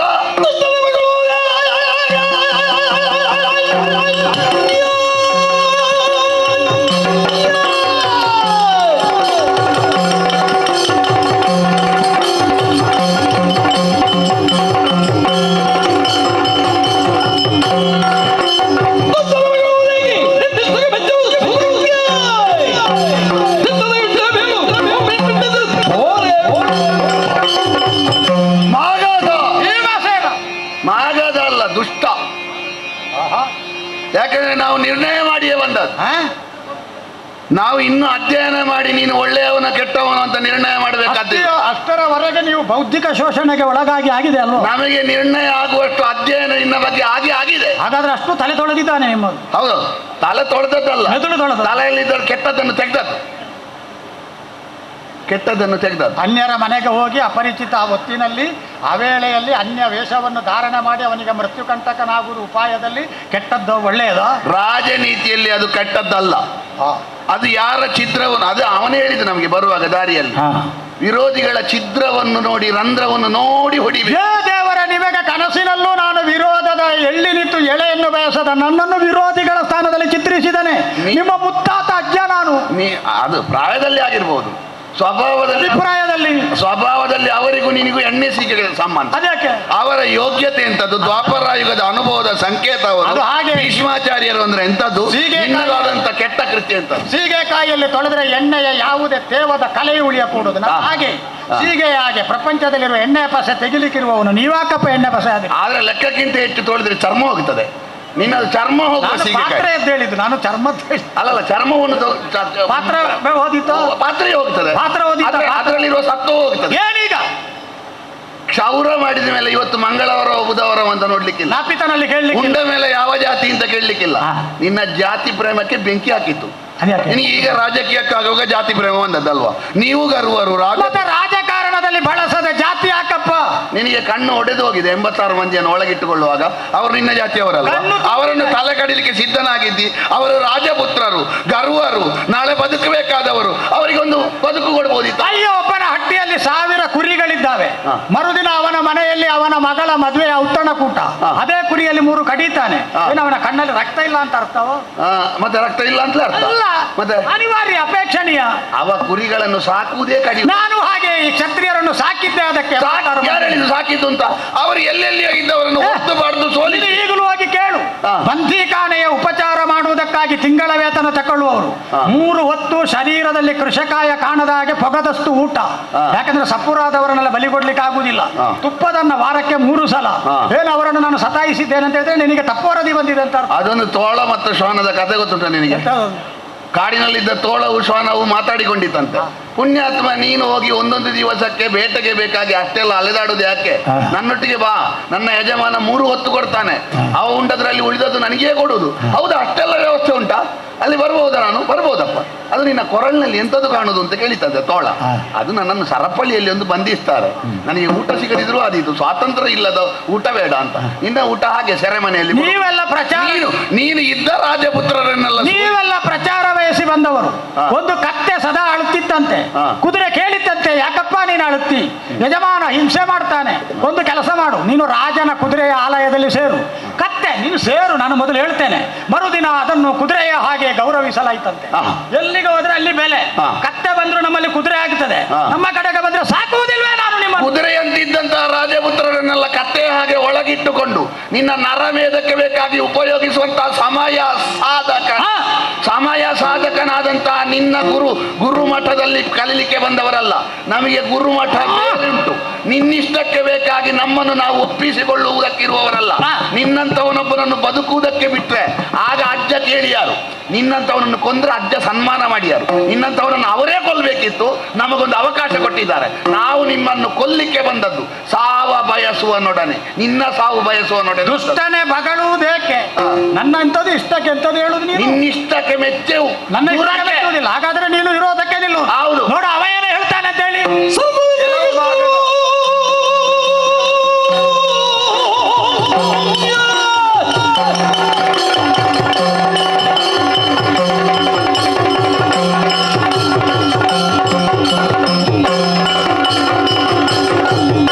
ದುಷ್ಟ. ಯಾಕಂದ್ರೆ ನಾವು ನಿರ್ಣಯ ಮಾಡಿಯೇ ಬಂದದ್ದು. ನಾವು ಇನ್ನು ಅಧ್ಯಯನ ಮಾಡಿ ನೀನು ಒಳ್ಳೆಯವನ ಕೆಟ್ಟವನು ಅಂತ ನಿರ್ಣಯ ಮಾಡಬೇಕಾದ ಅಷ್ಟರವರೆಗೆ ನೀವು ಬೌದ್ಧಿಕ ಶೋಷಣೆಗೆ ಒಳಗಾಗಿ ಆಗಿದೆ ಅಲ್ವಾ? ನಮಗೆ ನಿರ್ಣಯ ಆಗುವಷ್ಟು ಅಧ್ಯಯನ ನಿನ್ನ ಬಗ್ಗೆ ಆಗಿದೆ. ಹಾಗಾದ್ರೆ ಅಷ್ಟು ತಲೆ ತೊಳೆದಿದ್ದಾನೆ ನಿಮ್ಮದು? ಹೌದು, ತಲೆ ತೊಳೆದದ್ದಲ್ಲ, ತಲೆಯಲ್ಲಿದ್ದ ಕೆಟ್ಟದ್ದನ್ನು ತೆಗೆದದ್ದು. ಅನ್ಯರ ಮನೆಗೆ ಹೋಗಿ ಅಪರಿಚಿತ ಹೊತ್ತಿನಲ್ಲಿ ಅವೇಳೆಯಲ್ಲಿ ಅನ್ಯ ವೇಷವನ್ನು ಧಾರಣೆ ಮಾಡಿ ಅವನಿಗೆ ಮೃತ್ಯು ಕಂಟಕನಾಗುವುದು ಉಪಾಯದಲ್ಲಿ ಕೆಟ್ಟದ್ದು ಒಳ್ಳೆಯದ? ರಾಜನೀತಿಯಲ್ಲಿ ಅದು ಕೆಟ್ಟದ್ದಲ್ಲ. ಅದು ಯಾರ ಚಿತ್ರವನ್ನು, ಅದು ಅವನೇ ಹೇಳಿದ್ದು ನಮಗೆ ಬರುವಾಗ ದಾರಿಯಲ್ಲಿ, ವಿರೋಧಿಗಳ ಚಿತ್ರವನ್ನು ನೋಡಿ, ರಂಧ್ರವನ್ನು ನೋಡಿ ಹೊಡಿಬೇಕು. ದೇವರ ನಿಮಗೆ ಕನಸಿನಲ್ಲೂ ನಾನು ವಿರೋಧದ ಎಳ್ಳಿ ನಿಂತು ಎಳೆಯನ್ನು ಬಯಸದ ನನ್ನನ್ನು ವಿರೋಧಿಗಳ ಸ್ಥಾನದಲ್ಲಿ ಚಿತ್ರಿಸಿದನೆ ನಿಮ್ಮ ಮುತ್ತಾತ ಅಜ್ಜ ನಾನು. ಅದು ಪ್ರಾಯದಲ್ಲಿ ಆಗಿರ್ಬೋದು, ಸ್ವಭಾವದಲ್ಲಿ ಅವರಿಗೂ ನಿನಗೂ ಎಣ್ಣೆ ಸಿಕ್ಕ ಸಂಬಂಧ. ಅವರ ಯೋಗ್ಯತೆ ಎಂತದ್ದು, ದ್ವಾಪರಾಯುಗದ ಅನುಭವದ ಸಂಕೇತ ಅವರು. ಭೀಷ್ಮಾಚಾರ್ಯರು ಅಂದ್ರೆ ಎಂತದ್ದು, ನಿನ್ನದಾದಂತ ಕೆಟ್ಟ ಕೃತ್ಯ ಅಂತ. ಸೀಗೆಕಾಯಿಯಲ್ಲಿ ತೊಳೆದ್ರೆ ಎಣ್ಣೆಯ ಯಾವುದೇ ತೇವದ ಕಲೆಯು ಉಳಿಯಕೂಡುದು. ಹಾಗೆ ಸೀಗೆ ಹಾಗೆ ಪ್ರಪಂಚದಲ್ಲಿರುವ ಎಣ್ಣೆ ಪಸೆ ತೆಗಿಲಿಕ್ಕಿರುವವನು ನೀವಾಕಪ್ಪ ಎಣ್ಣೆ ಪಸೆ. ಆದ್ರೆ ಲೆಕ್ಕಕ್ಕಿಂತ ಹೆಚ್ಚು ತೊಳೆದ್ರೆ ಚರ್ಮ ಹೋಗುತ್ತದೆ. ನಿನ್ನ ಚರ್ಮ ಹೇಳಿದ್ದು ನಾನು ಚರ್ಮ ಅಲ್ಲಲ್ಲ, ಚರ್ಮವನ್ನು ಪಾತ್ರ ಓದಿತ್ತು, ಪಾತ್ರೆ ಹೋಗ್ತದೆ, ಅದರಲ್ಲಿರುವ ಸತ್ತು ಹೋಗ್ತದೆ. ಏನೀಗ ಕ್ಷೌರ ಮಾಡಿದ ಮೇಲೆ ಇವತ್ತು ಮಂಗಳವಾರ ಬುಧವಾರ ಅಂತ ನೋಡ್ಲಿಕ್ಕಿಲ್ಲ, ಉಂಡ ಮೇಲೆ ಯಾವ ಜಾತಿ ಅಂತ ಕೇಳಲಿಕ್ಕಿಲ್ಲ. ನಿನ್ನ ಜಾತಿ ಪ್ರೇಮಕ್ಕೆ ಬೆಂಕಿ ಹಾಕಿತ್ತು. ನಿನಗೆ ಈಗ ರಾಜಕೀಯಕ್ಕಾಗುವಾಗ ಜಾತಿ ಪ್ರೇಮ ಬಂದದ್ದಲ್ವಾ? ನೀವು ಗರ್ವರು ರಾಜಕಾರಣದಲ್ಲಿ ಬಳಸದ ಜಾತಿ ಯಾಕಪ್ಪ? ನಿನಗೆ ಕಣ್ಣು ಒಡೆದು ಹೋಗಿದೆ. 86 ಮಂದಿಯನ್ನು ಒಳಗಿಟ್ಟುಕೊಳ್ಳುವಾಗ ಅವರು ನಿನ್ನ ಜಾತಿಯವರಲ್ಲ. ಅವರನ್ನು ತಲೆ ಕಡಿಲಿಕ್ಕೆ ಸಿದ್ಧನಾಗಿದ್ದಿ. ಅವರು ರಾಜಪುತ್ರರು, ಗರ್ವರು, ನಾಳೆ ಬದುಕಬೇಕಾದವರು, ಅವರಿಗೊಂದು ಬದುಕು ಕೊಡ್ಬೋದಿತ್ತು. ಅಯ್ಯೋ, ಒಬ್ಬನ ಹಟ್ಟಿಯಲ್ಲಿ 1000 ಕುರಿಗಳಿದ್ದಾವೆ. ಮರುದಿನ ಅವನ ಮನೆಯಲ್ಲಿ ಅವನ ಮಗಳ ಮದುವೆಯ ಔತಣಕೂಟ. ಅದೇ ಕುರಿಯಲ್ಲಿ 3 ಕಡಿತಾನೆ. ಅವನ ಕಣ್ಣಲ್ಲಿ ರಕ್ತ ಇಲ್ಲ ಅಂತ ಅರ್ಥವೋ? ಮತ್ತೆ ರಕ್ತ ಇಲ್ಲ ಅಂತ ಅರ್ಥ ಮತ್ತೆ ಅನಿವಾರ್ಯ, ಅಪೇಕ್ಷಣೀಯ. ಅವ ಕುರಿಗಳನ್ನು ಸಾಕುವುದೇ ಕಡಿ. ನಾನು ಹಾಗೆ ಈ ಕ್ಷತ್ರಿಯರನ್ನು ಸಾಕಿದ್ದೆ. ಅದಕ್ಕೆ ಸಾಕಿದ್ದು ಅಂತ ಅವರು ಎಲ್ಲೆಲ್ಲಿ ಇದ್ದವರನ್ನು ಒತ್ತು ಬಾರ್ದು ಸೋಲಿ. ಈಗಲೂ ಹೋಗಿ ಕೇಳು. ಬಂದೀಖಾನೆಯ ಉಪಚಾರ ಮಾಡುವುದಕ್ಕಾಗಿ ತಿಂಗಳ ವೇತನ ತಗೊಳ್ಳುವವರು 3 ಹೊತ್ತು ಶರೀರದಲ್ಲಿ ಕೃಷಕಾಯ ಕಾಣದ ಹಾಗೆ ಪೊಗದಷ್ಟು ಊಟ. ಯಾಕಂದ್ರೆ ಸಪುರಾದವರನ್ನೆಲ್ಲ ಬಲಿ ಕೊಡ್ಲಿಕ್ಕೆ ಆಗುದಿಲ್ಲ. ತುಪ್ಪದನ್ನ ವಾರಕ್ಕೆ 3 ಸಲ. ಏನು ಅವರನ್ನು ನಾನು ಸತಾಯಿಸಿದ್ದೇನೆ ಅಂತ ಹೇಳಿದ್ರೆ ನಿನಗೆ ತಪ್ಪೋರದಿ ಬಂದಿದೆ ಅಂತ ಅರ್ಥ. ಅದೊಂದು ತೋಳ ಮತ್ತು ಶ್ವಾನದ ಕಥೆ ಗೊತ್ತುಂಟ ನಿನಗೆ? ಕಾಡಿನಲ್ಲಿದ್ದ ತೋಳವು ಶ್ವಾನವು ಮಾತಾಡಿಕೊಂಡಿತ್ತಂತೆ. ಪುಣ್ಯಾತ್ಮ, ನೀನು ಹೋಗಿ ಒಂದೊಂದು ದಿವಸಕ್ಕೆ ಬೇಟೆಗೆ ಬೇಕಾಗಿ ಅಷ್ಟೆಲ್ಲ ಅಲೆದಾಡುದು ಯಾಕೆ? ನನ್ನೊಟ್ಟಿಗೆ ಬಾ, ನನ್ನ ಯಜಮಾನ 3 ಹೊತ್ತು ಕೊಡ್ತಾನೆ, ಅವ ಉಂಟದ್ರಲ್ಲಿ ಉಳಿದದ್ದು ನನಗೇ ಕೊಡುದು. ಹೌದಾ? ಅಷ್ಟೆಲ್ಲ ವ್ಯವಸ್ಥೆ ಉಂಟಾ? ಅಲ್ಲಿ ಬರ್ಬೋದಾ? ನಾನು ಬರ್ಬೋದಪ್ಪ. ಅದು ನಿನ್ನ ಕೊರಳಿನಲ್ಲಿ ಎಂಥದ್ದು ಕಾಣುದು ಅಂತ ಕೇಳಿತಂತೆ ತೋಳ. ಅದು ನನ್ನನ್ನು ಸರಪಳಿಯಲ್ಲಿ ಒಂದು ಬಂಧಿಸ್ತಾರೆ, ನನಗೆ ಊಟ ಸಿಗದಿದ್ರು ಅದಿದು ಸ್ವಾತಂತ್ರ್ಯ ಇಲ್ಲದ ಊಟ ಬೇಡ ಅಂತ. ನಿನ್ನ ಊಟ ಹಾಗೆ ಸೆರೆಮನೆಯಲ್ಲಿ. ನೀವೆಲ್ಲ ಪ್ರಚಾರ, ನೀನು ಇದ್ದ ರಾಜಪುತ್ರರನ್ನೆಲ್ಲ ನೀವೆಲ್ಲ ಪ್ರಚಾರ ವಹಿಸಿ ಬಂದವರು. ಒಂದು ಕತ್ತೆ ಸದಾ ಅಳುತ್ತಿತ್ತಂತೆ, ಕುದುರೆ ಕೇಳಿತ್ತಂತೆ, ಯಾಕಪ್ಪ ನೀನು ಅಳುತ್ತಿ? ಯಜಮಾನ ಹಿಂಸೆ ಮಾಡ್ತಾನೆ. ಒಂದು ಕೆಲಸ ಮಾಡು, ನೀನು ರಾಜನ ಕುದುರೆಯ ಆಲಯದಲ್ಲಿ ಸೇರು. ಕತ್ತೆ ನೀನು ಸೇರು, ನಾನು ಮೊದಲು ಹೇಳ್ತೇನೆ. ಮರುದಿನ ಅದನ್ನು ಕುದುರೆಯ ಹಾಗೆ ಗೌರವಿಸಲಾಯ್ತಂತೆ. ಎಲ್ಲಿಗೆ ಹೋದ್ರೆ ಅಲ್ಲಿ ಬೆಲೆ. ಕತ್ತೆ ಬಂದ್ರು ನಮ್ಮಲ್ಲಿ ಕುದುರೆ ಆಗ್ತದೆ, ನಮ್ಮ ಕಡೆಗೆ ಬಂದ್ರೆ ಸಾಕುವುದಿಲ್ವೇ? ನಾನು ನಿಮ್ಮ ಕುದುರೆಯಂತಿದ್ದಂತಹ ರಾಜಪುತ್ರರನ್ನೆಲ್ಲ ಕತ್ತೆ ಹಾಗೆ ಒಳಗಿಟ್ಟುಕೊಂಡು ನಿನ್ನ ನರಮೇಧಕ್ಕೆ ಬೇಕಾಗಿ ಉಪಯೋಗಿಸುವಂತಹ ಸಮಯ ಸಾಧಕನಾದಂತಹ ನಿನ್ನ ಗುರುಮಠದಲ್ಲಿ ಕಲಿಲಿಕ್ಕೆ ಬಂದವರಲ್ಲ. ನಮಗೆ ಗುರುಮಠ ಉಂಟು. ನಿನ್ನಿಷ್ಟಕ್ಕೆ ಬೇಕಾಗಿ ನಮ್ಮನ್ನು ನಾವು ಒಪ್ಪಿಸಿಕೊಳ್ಳುವುದಕ್ಕಿರುವವರಲ್ಲ. ನಿನ್ನಂತವನೊಬ್ಬನನ್ನು ಬದುಕುವುದಕ್ಕೆ ಬಿಟ್ರೆ ಆಗ ಅಜ್ಜ ಕೇಳಿಯಾರು, ನಿನ್ನಂತವನನ್ನು ಕೊಂದ್ರೆ ಅಜ್ಜ ಸನ್ಮಾನ ಮಾಡಿಯಾರು. ನಿನ್ನಂತವನನ್ನು ಅವರೇ ಕೊಲ್ಲಬೇಕಿತ್ತು, ನಮಗೊಂದು ಅವಕಾಶ ಕೊಟ್ಟಿದ್ದಾರೆ. ನಾವು ನಿಮ್ಮನ್ನು ಕೊಲ್ಲಿಕ್ಕೆ ಬಂದದ್ದು ಸಾವ ಬಯಸುವನೊಡನೆ, ನಿನ್ನ ಸಾವು ಬಯಸುವನೊಡನೆ. ದುಷ್ಟನೆ ಬಗಳುವುದೇಕೆ? ನನ್ನಂಥದ್ದು ಇಷ್ಟಕ್ಕೆ ಎಂತದ್ದು ಹೇಳುದು? ನಿನ್ನಿಷ್ಟಕ್ಕೆ ಮೆಚ್ಚೆವು, ನನ್ನ ಇಷ್ಟಕ್ಕೆ ಮೆಚ್ಚುವುದಿಲ್ಲ. ಹಾಗಾದ್ರೆ ನೀನು ಇರೋದಕ್ಕೆ ನಿಲ್ಲು. ಹೌದು, ನೋಡು ಅವ ಏನು ಹೇಳ್ತಾನೆ ಅಂತ ಹೇಳಿ.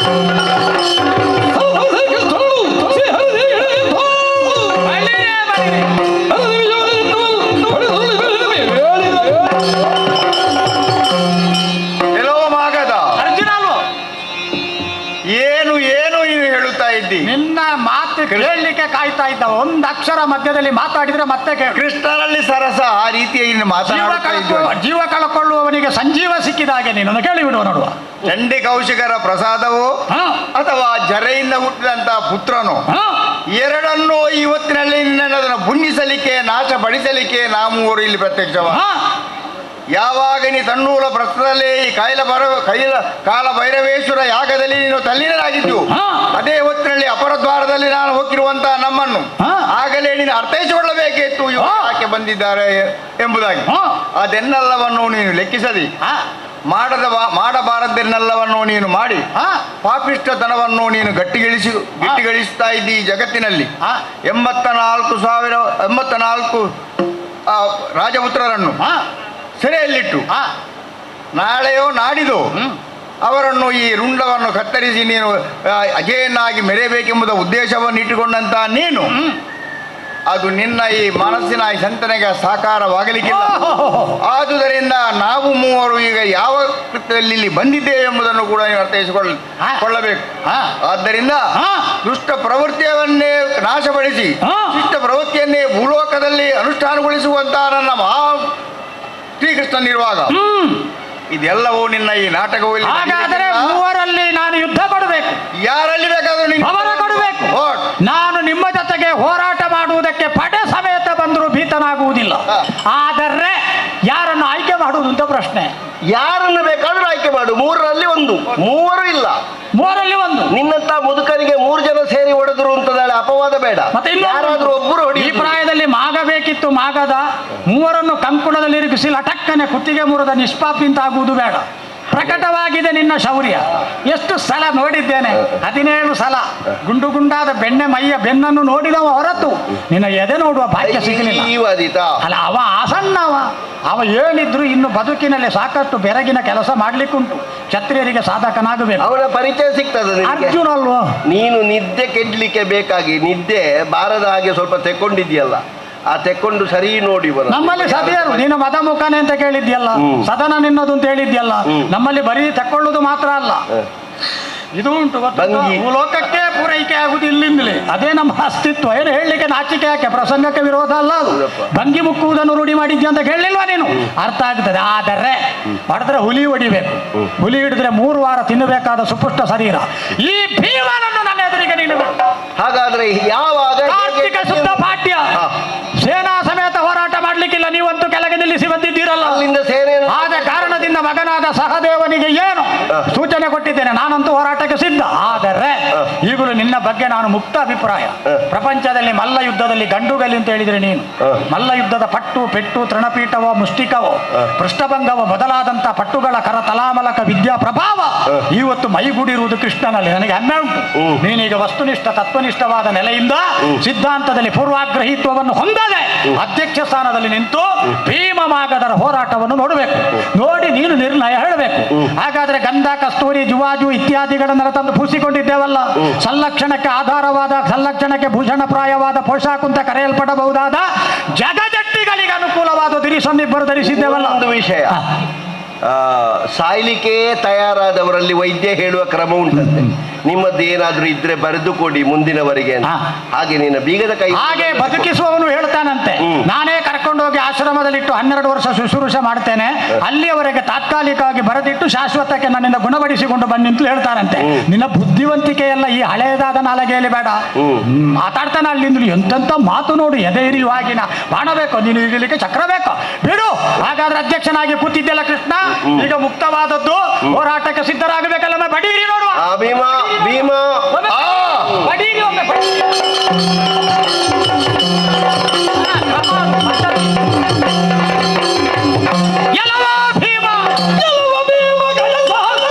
ನಿನ್ನ ಮಾತು ಕೇಳಲಿಕ್ಕೆ ಕಾಯ್ತಾ ಇದ್ದ. ಒಂದು ಅಕ್ಷರ ಮಧ್ಯದಲ್ಲಿ ಮಾತಾಡಿದ್ರೆ ಮತ್ತೆ ಕೃಷ್ಣನಲ್ಲಿ ಸರಸ ಆ ರೀತಿಯ ಜೀವ ಕಳ್ಕೊಳ್ಳುವವನಿಗೆ ಸಂಜೀವ ಸಿಕ್ಕಿದ ಹಾಗೆ ನೀನು ಕೇಳಿಬಿಡುವ. ನೋಡುವ, ಚಂಡಿ ಕೌಶಿಕರ ಪ್ರಸಾದವೋ ಅಥವಾ ಜರೆಯಿಂದ ಹುಟ್ಟಿದಂತಹ ಪುತ್ರನೋ, ಎರಡನ್ನೂ ಇವತ್ತಿನಲ್ಲಿ ಅದನ್ನು ಪುಣ್ಯಿಸಲಿಕ್ಕೆ ನಾಶಪಡಿಸಲಿಕ್ಕೆ ನಾವು ಇಲ್ಲಿ ಪ್ರತ್ಯಕ್ಷವ. ಯಾವಾಗ ನೀ ತನ್ನೂಲ ಪ್ರಸ್ತದಲ್ಲಿ ಕಾಲ ಭೈರವೇಶ್ವರ ಯಾಗದಲ್ಲಿ ನೀನು ತಲ್ಲೀನರಾಗಿದ್ದು, ಅದೇ ಹೊತ್ತಿನಲ್ಲಿ ಅಪರದ್ವಾರದಲ್ಲಿ ನಾನು ಹೋಗಿರುವಂತಹ ನಮ್ಮನ್ನು ಆಗಲೇ ನೀನು ಅರ್ಥೈಸಿಕೊಳ್ಳಬೇಕಿತ್ತು ಯಾಕೆ ಬಂದಿದ್ದಾರೆ ಎಂಬುದಾಗಿ. ಅದೆನ್ನೆಲ್ಲವನ್ನು ನೀನು ಲೆಕ್ಕಿಸದಿ ಮಾಡಬಾರದೆನ್ನೆಲ್ಲವನ್ನು ನೀನು ಮಾಡಿ ಪಾಪಿಷ್ಟತನವನ್ನು ನೀನು ಗಟ್ಟಿಗಳಿಸ್ತಾ ಇದ್ದಿ. ಈ ಜಗತ್ತಿನಲ್ಲಿ 84 ರಾಜಪುತ್ರರನ್ನು ಸೆರೆಯಲ್ಲಿಟ್ಟು ನಾಳೆಯೋ ನಾಡಿದೋ ಅವರನ್ನು ಈ ರುಂಡವನ್ನು ಕತ್ತರಿಸಿ ನೀನು ಅಜೇಯನ್ನಾಗಿ ಮೆರೆಯಬೇಕೆಂಬುದ ಉದ್ದೇಶವನ್ನು ಇಟ್ಟುಕೊಂಡಂತ ನೀನು, ಅದು ನಿನ್ನ ಈ ಮನಸ್ಸಿನ ಈ ಚಿಂತನೆಗೆ ಸಾಕಾರವಾಗಲಿಕ್ಕಿಲ್ಲ. ಆದುದರಿಂದ ನಾವು ಮೂವರು ಈಗ ಯಾವ ಕೃತ್ಯದಲ್ಲಿ ಇಲ್ಲಿ ಬಂದಿದ್ದೇವೆ ಎಂಬುದನ್ನು ಕೂಡ ನೀವು ಅರ್ಥೈಸಿಕೊಳ್ಳಬೇಕು. ಆದ್ದರಿಂದ ದುಷ್ಟ ಪ್ರವೃತ್ತಿಯವನ್ನೇ ನಾಶಪಡಿಸಿ ಶಿಷ್ಟ ಪ್ರವೃತ್ತಿಯನ್ನೇ ಭೂಲೋಕದಲ್ಲಿ ಅನುಷ್ಠಾನಗೊಳಿಸುವಂತಹ ನನ್ನ ಮಹಾ ಶ್ರೀಕೃಷ್ಣನಿರುವಾಗ ಇದೆಲ್ಲವೂ ನಿನ್ನ ಈ ನಾಟಕದಲ್ಲಿ. ಹಾಗಾದರೆ ಮೂವರಲ್ಲಿ ನಾನು ಯುದ್ಧ ಕೊಡಬೇಕು, ಯಾರಲ್ಲಿ ಬೇಕಾದರೂ ಅವರ ಕೊಡಬೇಕು. ನಾನು ನಿಮ್ಮ ಜೊತೆಗೆ ಹೋರಾಟ ಮಾಡುವುದಕ್ಕೆ ಪಡೆ ಸಮೇತ ಬಂದರೂ ಭೀತನಾಗುವುದಿಲ್ಲ. ಆದರೆ ಯಾರನ್ನು ಆಯ್ಕೆ ಮಾಡುವುದು ಅಂತ ಪ್ರಶ್ನೆ. ಯಾರನ್ನು ಬೇಕಾದ್ರೂ ಆಯ್ಕೆ ಮಾಡು, 3ರಲ್ಲಿ 1. 3 ಇಲ್ಲ, 3ರಲ್ಲಿ 1. ನಿನ್ನಂತ ಮುದುಕನಿಗೆ 3 ಜನ ಸೇರಿ ಹೊಡೆದ್ರು ಅಂತ ಅಪವಾದ ಬೇಡ. ಮತ್ತೆ ಯಾರಾದ್ರೂ ಒಬ್ಬರು ಹೊಡಿ. ಈ ಪ್ರಾಯದಲ್ಲಿ ಮಾಗ ಬೇಕಿತ್ತು, ಮಾಗದ 3ರನ್ನು ಕಂಕುಳದಲ್ಲಿ ಇರಿಗಿಸಿ ಲಟಕ್ಕನೆ ಕುತ್ತಿಗೆ ಮುರಿದ ನಿಷ್ಪಾಪಿ ಅಂತ ಆಗುವುದು ಬೇಡ. ಪ್ರಕಟವಾಗಿದೆ ನಿನ್ನ ಶೌರ್ಯ. ಎಷ್ಟು ಸಲ ನೋಡಿದ್ದೇನೆ, 17 ಸಲ ಗುಂಡು ಗುಂಡಾದ ಬೆಣ್ಣೆ ಮೈಯ ಬೆನ್ನನ್ನು ನೋಡಿದವ ಹೊರತು ನಿನ್ನ ಎದೆ ನೋಡುವ ಭಾಗ್ಯ ಸಿಗಲಿಲ್ಲ. ಅಲ್ಲ, ಅವ ಆಸನ್ನವ. ಅವ ಏನಿದ್ರು ಇನ್ನು ಬದುಕಿನಲ್ಲಿ ಸಾಕಷ್ಟು ಬೆರಗಿನ ಕೆಲಸ ಮಾಡ್ಲಿಕ್ಕುಂಟು. ಕ್ಷತ್ರಿಯರಿಗೆ ಸಾಧಕನಾಗಬೇಕು. ಅವನ ಪರಿಚಯ ಸಿಗ್ತದೆ. ಅರ್ಜುನ ಅಲ್ವೋ? ನೀನು ನಿದ್ದೆ ಕೆಡ್ಲಿಕ್ಕೆ ಬೇಕಾಗಿ ನಿದ್ದೆ ಬಾರದ ಹಾಗೆ ಸ್ವಲ್ಪ ತೆಕ್ಕೊಂಡಿದ್ಯಲ್ಲ, ಆ ತೆಕ್ಕೊಂಡು ಸರಿ ನೋಡಿ ಬರ. ನಮ್ಮಲ್ಲಿ ಸತಿಯರು ನೀನು ಮದಮುಖನೆ ಅಂತ ಕೇಳಿದ್ಯಲ್ಲ, ಸದನ ನಿನ್ನದು ಅಂತ ಹೇಳಿದ್ಯಲ್ಲ. ನಮ್ಮಲ್ಲಿ ಬರೀ ತೆಕ್ಕೊಳ್ಳುವುದು ಮಾತ್ರ ಅಲ್ಲ, ಇದು ಉಂಟು ಗೊತ್ತುಂಟಾ? ಭಂಗಿ. ಲೋಕಕ್ಕೆ ಪೂರೈಕೆ ಆಗುದು ಇಲ್ಲಿಂದಲೇ. ಅದೇ ನಮ್ಮ ಅಸ್ತಿತ್ವ. ಏನು ಹೇಳಲಿಕ್ಕೆ ನಾಚಿಕೆ ಯಾಕೆ? ಪ್ರಸಂಗಕ್ಕೆ ವಿರೋಧ ಅಲ್ಲ ಅದು. ಭಂಗಿ ಮುಕ್ಕುವುದನ್ನು ರೂಢಿ ಮಾಡಿದ್ಯಾ ಅಂತ ಕೇಳಲಿಲ್ವಾ ನೀನು? ಅರ್ಥ ಆಗ್ತದೆ. ಆದರೆ ಹೊಡೆದ್ರೆ ಹುಲಿ ಹೊಡಿಬೇಕು. ಹುಲಿ ಹಿಡಿದ್ರೆ 3 ವಾರ ತಿನ್ನಬೇಕಾದ ಸುಪುಷ್ಟ ಶರೀರ. ಈ ಭೀಮನನ್ನು ನನ್ನ ಎದುರಿಗೆ ನೀನು ಹಾಗಾದ್ರೆ ಯಾವಾಗ ಕಾರ್ತಿಕ ಶುದ್ಧ ಪಾಠ್ಯ ಸೇನಾ ಸಮೇತ ಹೋರಾಟ ಮಾಡ್ಲಿಕ್ಕಿಲ್ಲ. ನೀವಂತೂ ಕೆಳಗೆ ನಿಲ್ಲಿಸಿ ಬಂದಿದ್ದೀರಲ್ಲ. ಅಲ್ಲಿಂದ ಸೇನೆ ಆದ ಕಾರಣದಿಂದ ಮಗನಾದ ಸಹದೇವನಿಗೆ ಏನು ಸೂಚನೆ ಕೊಟ್ಟಿದ್ದೇನೆ. ನಾನಂತೂ ಹೋರಾಟಕ್ಕೆ ಸಿದ್ಧ. ಆದರೆ ಈಗಲೂ ನಿನ್ನ ಬಗ್ಗೆ ನಾನು ಮುಕ್ತ ಅಭಿಪ್ರಾಯ. ಪ್ರಪಂಚದಲ್ಲಿ ಮಲ್ಲ ಯುದ್ಧದಲ್ಲಿ ಗಂಡುಗಲಿ ಅಂತ ಹೇಳಿದ್ರೆ ನೀನು ಮಲ್ಲ ಯುದ್ಧದ ಪಟ್ಟು ಪೆಟ್ಟು ತೃಣಪೀಠವೋ ಮುಷ್ಟಿಕವೋ ಪೃಷ್ಠಭಂಗವೋ ಮೊದಲಾದಂತ ಪಟ್ಟುಗಳ ಕರ ತಲಾಮಲಕ ವಿದ್ಯಾ ಪ್ರಭಾವ ಇವತ್ತು ಮೈಗೂಡಿರುವುದು ಕೃಷ್ಣನಲ್ಲಿ. ನನಗೆ ಹೆಮ್ಮೆ ಉಂಟು. ನೀನೀಗ ವಸ್ತುನಿಷ್ಠ ತತ್ವನಿಷ್ಠವಾದ ನೆಲೆಯಿಂದ ಸಿದ್ಧಾಂತದಲ್ಲಿ ಪೂರ್ವಾಗ್ರಹಿತ್ವವನ್ನು ಹೊಂದದೆ ಅಧ್ಯಕ್ಷ ಸ್ಥಾನದಲ್ಲಿ ನಿಂತು ಭೀಮಮಾಗದರ ಹೋರಾಟವನ್ನು ನೋಡಬೇಕು. ನೋಡಿ ನೀನು ನಿರ್ಣಯ ಹೇಳಬೇಕು. ಹಾಗಾದ್ರೆ ಗಂಧ ಕಸ್ತೂರಿ ಜುವಾಜು ಇತ್ಯಾದಿಗಳನ್ನೆಲ್ಲ ತಂದು ಪೂಸಿಕೊಂಡಿದ್ದೇವಲ್ಲ, ಸಂಲಕ್ಷಣಕ್ಕೆ ಆಧಾರವಾದ ಸಂಲಕ್ಷಣಕ್ಕೆ ಭೂಷಣಪ್ರಾಯವಾದ ಪೋಷಾಕು ಅಂತ ಕರೆಯಲ್ಪಡಬಹುದಾದ ಜಗಜಟ್ಟಿಗಳಿಗೆ ಅನುಕೂಲವಾದ ದಿರಿಸನ್ನಿಬ್ಬರು ಧರಿಸಿದ್ದೇವಲ್ಲ. ಒಂದು ವಿಷಯ, ಸಾಯ್ಲಿಕ್ಕೆ ತಯಾರಾದವರಲ್ಲಿ ವೈದ್ಯ ಹೇಳುವ ಕ್ರಮ ಉಂಟಂತೆ. ನಿಮ್ಮದ್ದು ಏನಾದ್ರೂ ಇದ್ರೆ ಬರೆದು ಕೊಡಿ ಮುಂದಿನವರಿಗೆ ಅಂತ. ಹಾಗೆ ನಿನ್ನ ಬೀಗದ ಕೈ ಹಾಗೆ ಬದುಕಿಸುವವನು ಹೇಳ್ತಾನಂತೆ, ನಾನೇ ಕರ್ಕೊಂಡೋಗಿ ಆಶ್ರಮದಲ್ಲಿಟ್ಟು 12 ವರ್ಷ ಶುಶ್ರೂಷೆ ಮಾಡ್ತೇನೆ, ಅಲ್ಲಿಯವರೆಗೆ ತಾತ್ಕಾಲಿಕವಾಗಿ ಬರೆದಿಟ್ಟು ಶಾಶ್ವತಕ್ಕೆ ನನ್ನಿಂದ ಗುಣಪಡಿಸಿಕೊಂಡು ಬನ್ನಿ ಅಂತ ಹೇಳ್ತಾರಂತೆ. ನಿನ್ನ ಬುದ್ಧಿವಂತಿಕೆ ಎಲ್ಲ ಈ ಹಳೆಯದಾದ ನಾಲಗೆಯಲ್ಲಿ ಬೇಡ. ಮಾತಾಡ್ತಾನೆ ಅಲ್ಲಿಂದ ಎಂತೆಂತ ಮಾತು ನೋಡು. ಎದೆ ಇರಿಯುವಾಗಿನ ಬಾಣ ಬೇಕು, ನೀನು ಇರಲಿಕ್ಕೆ ಚಕ್ರ ಬೇಕು. ಬಿಡು. ಹಾಗಾದ್ರೆ ಅಧ್ಯಕ್ಷನಾಗಿ ಕೂತಿದ್ದೆಲ್ಲ ಕೃಷ್ಣ, ಈಗ ಮುಕ್ತವಾದದ್ದು ಹೋರಾಟಕ್ಕೆ ಸಿದ್ಧರಾಗಬೇಕಲ್ಲ. ಬಡೀರಿ ನೋಡುವ. ಭೀಮ ಭೀಮ ಬಡೀರಿ ಒಮ್ಮೆ, ಬಡೀರಿ. ಎಲ್ಲವ ಭೀಮ, ಎಲ್ಲವ ಭೀಮ ಗಜ ಸಹಸ್ರ.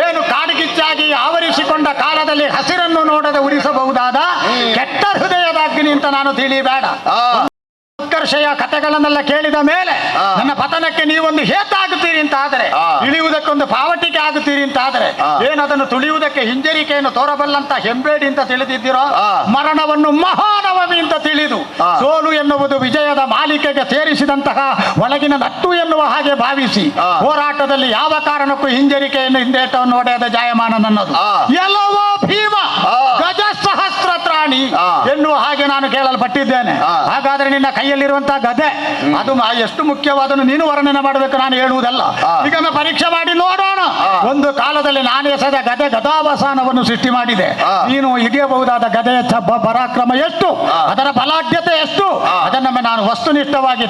ಏನು ಕಾಡುಗಿಚ್ಚಾಗಿ ಆವರಿಸಿಕೊಂಡ ಕಾಲದಲ್ಲಿ ಹಸಿರನ್ನು ನೋಡದೆ ಉರಿಸಬಹುದಾದ ಕೆಟ್ಟ ಹೃದಯದ ಅಗ್ನಿ ಅಂತ ನಾನು ತಿಳಿಬೇಡ. ಉತ್ಕರ್ಷೆಯ ಕಥೆಗಳನ್ನೆಲ್ಲ ಕೇಳಿದ ಮೇಲೆ ನನ್ನ ಪತನಕ್ಕೆ ನೀವೊಂದು ಹೇತಾಗುತ್ತೀರಿ ಅಂತ ಆದರೆ, ಇಳಿಯುವುದಕ್ಕೊಂದು ಪಾವಟಿಕೆ ಆಗುತ್ತೀರಿ ಅಂತ ಆದರೆ, ಏನದನ್ನು ತುಳಿಯುವುದಕ್ಕೆ ಹಿಂಜರಿಕೆಯನ್ನು ತೋರಬಲ್ಲಂತ ಹೆಂಬೇಡಿ ಅಂತ ತಿಳಿದಿದ್ದೀರೋ, ಮರಣವನ್ನು ಮಹಾನವಮಿ ಅಂತ ತಿಳಿದು ಸೋಲು ಎನ್ನುವುದು ವಿಜಯದ ಮಾಲಿಕೆಗೆ ಸೇರಿಸಿದಂತಹ ಒಳಗಿನ ನಟ್ಟು ಎನ್ನುವ ಹಾಗೆ ಭಾವಿಸಿ ಹೋರಾಟದಲ್ಲಿ ಯಾವ ಕಾರಣಕ್ಕೂ ಹಿಂಜರಿಕೆಯನ್ನು ಹಿಂದೇಟವನ್ನು ಹೊಡೆಯದ ಜಾಯಮಾನ ನನ್ನದು. ಎಲ್ಲವೋ ಭೀಮ ಗಜ ಸಹಸ್ರ ತ್ರಾಣಿ ಎನ್ನುವ ಹಾಗೆ ನಾನು ಕೇಳಲ್ಪಟ್ಟಿದ್ದೇನೆ. ಹಾಗಾದ್ರೆ ನಿನ್ನ ಕೈಯಲ್ಲಿರುವಂತಹ ಗದೆ ಅದು ಎಷ್ಟು ಮುಖ್ಯವಾದನ್ನು ನೀನು ವರ್ಣನೆ ಮಾಡಬೇಕು, ನಾನು ಹೇಳುವುದಲ್ಲ. ಈಗ ಪರೀಕ್ಷೆ ಮಾಡಿ ನೋಡೋಣ. ಒಂದು ಕಾಲದಲ್ಲಿ ನಾನು ಎಸೆದ ಗದೆ ಗದಾವಸಾನವನ್ನು ಸೃಷ್ಟಿ ಮಾಡಿದೆ. ನೀನು ಹಿಡಿಯಬಹುದಾದ ಗದೆಯ ಪರಾಕ್ರಮ ಎಷ್ಟು, ಅದರ ಬಲಾಢ್ಯತೆ ಎಷ್ಟು, ಅದನ್ನ ನಾನು ವಸ್ತುನಿಷ್ಠವಾಗಿ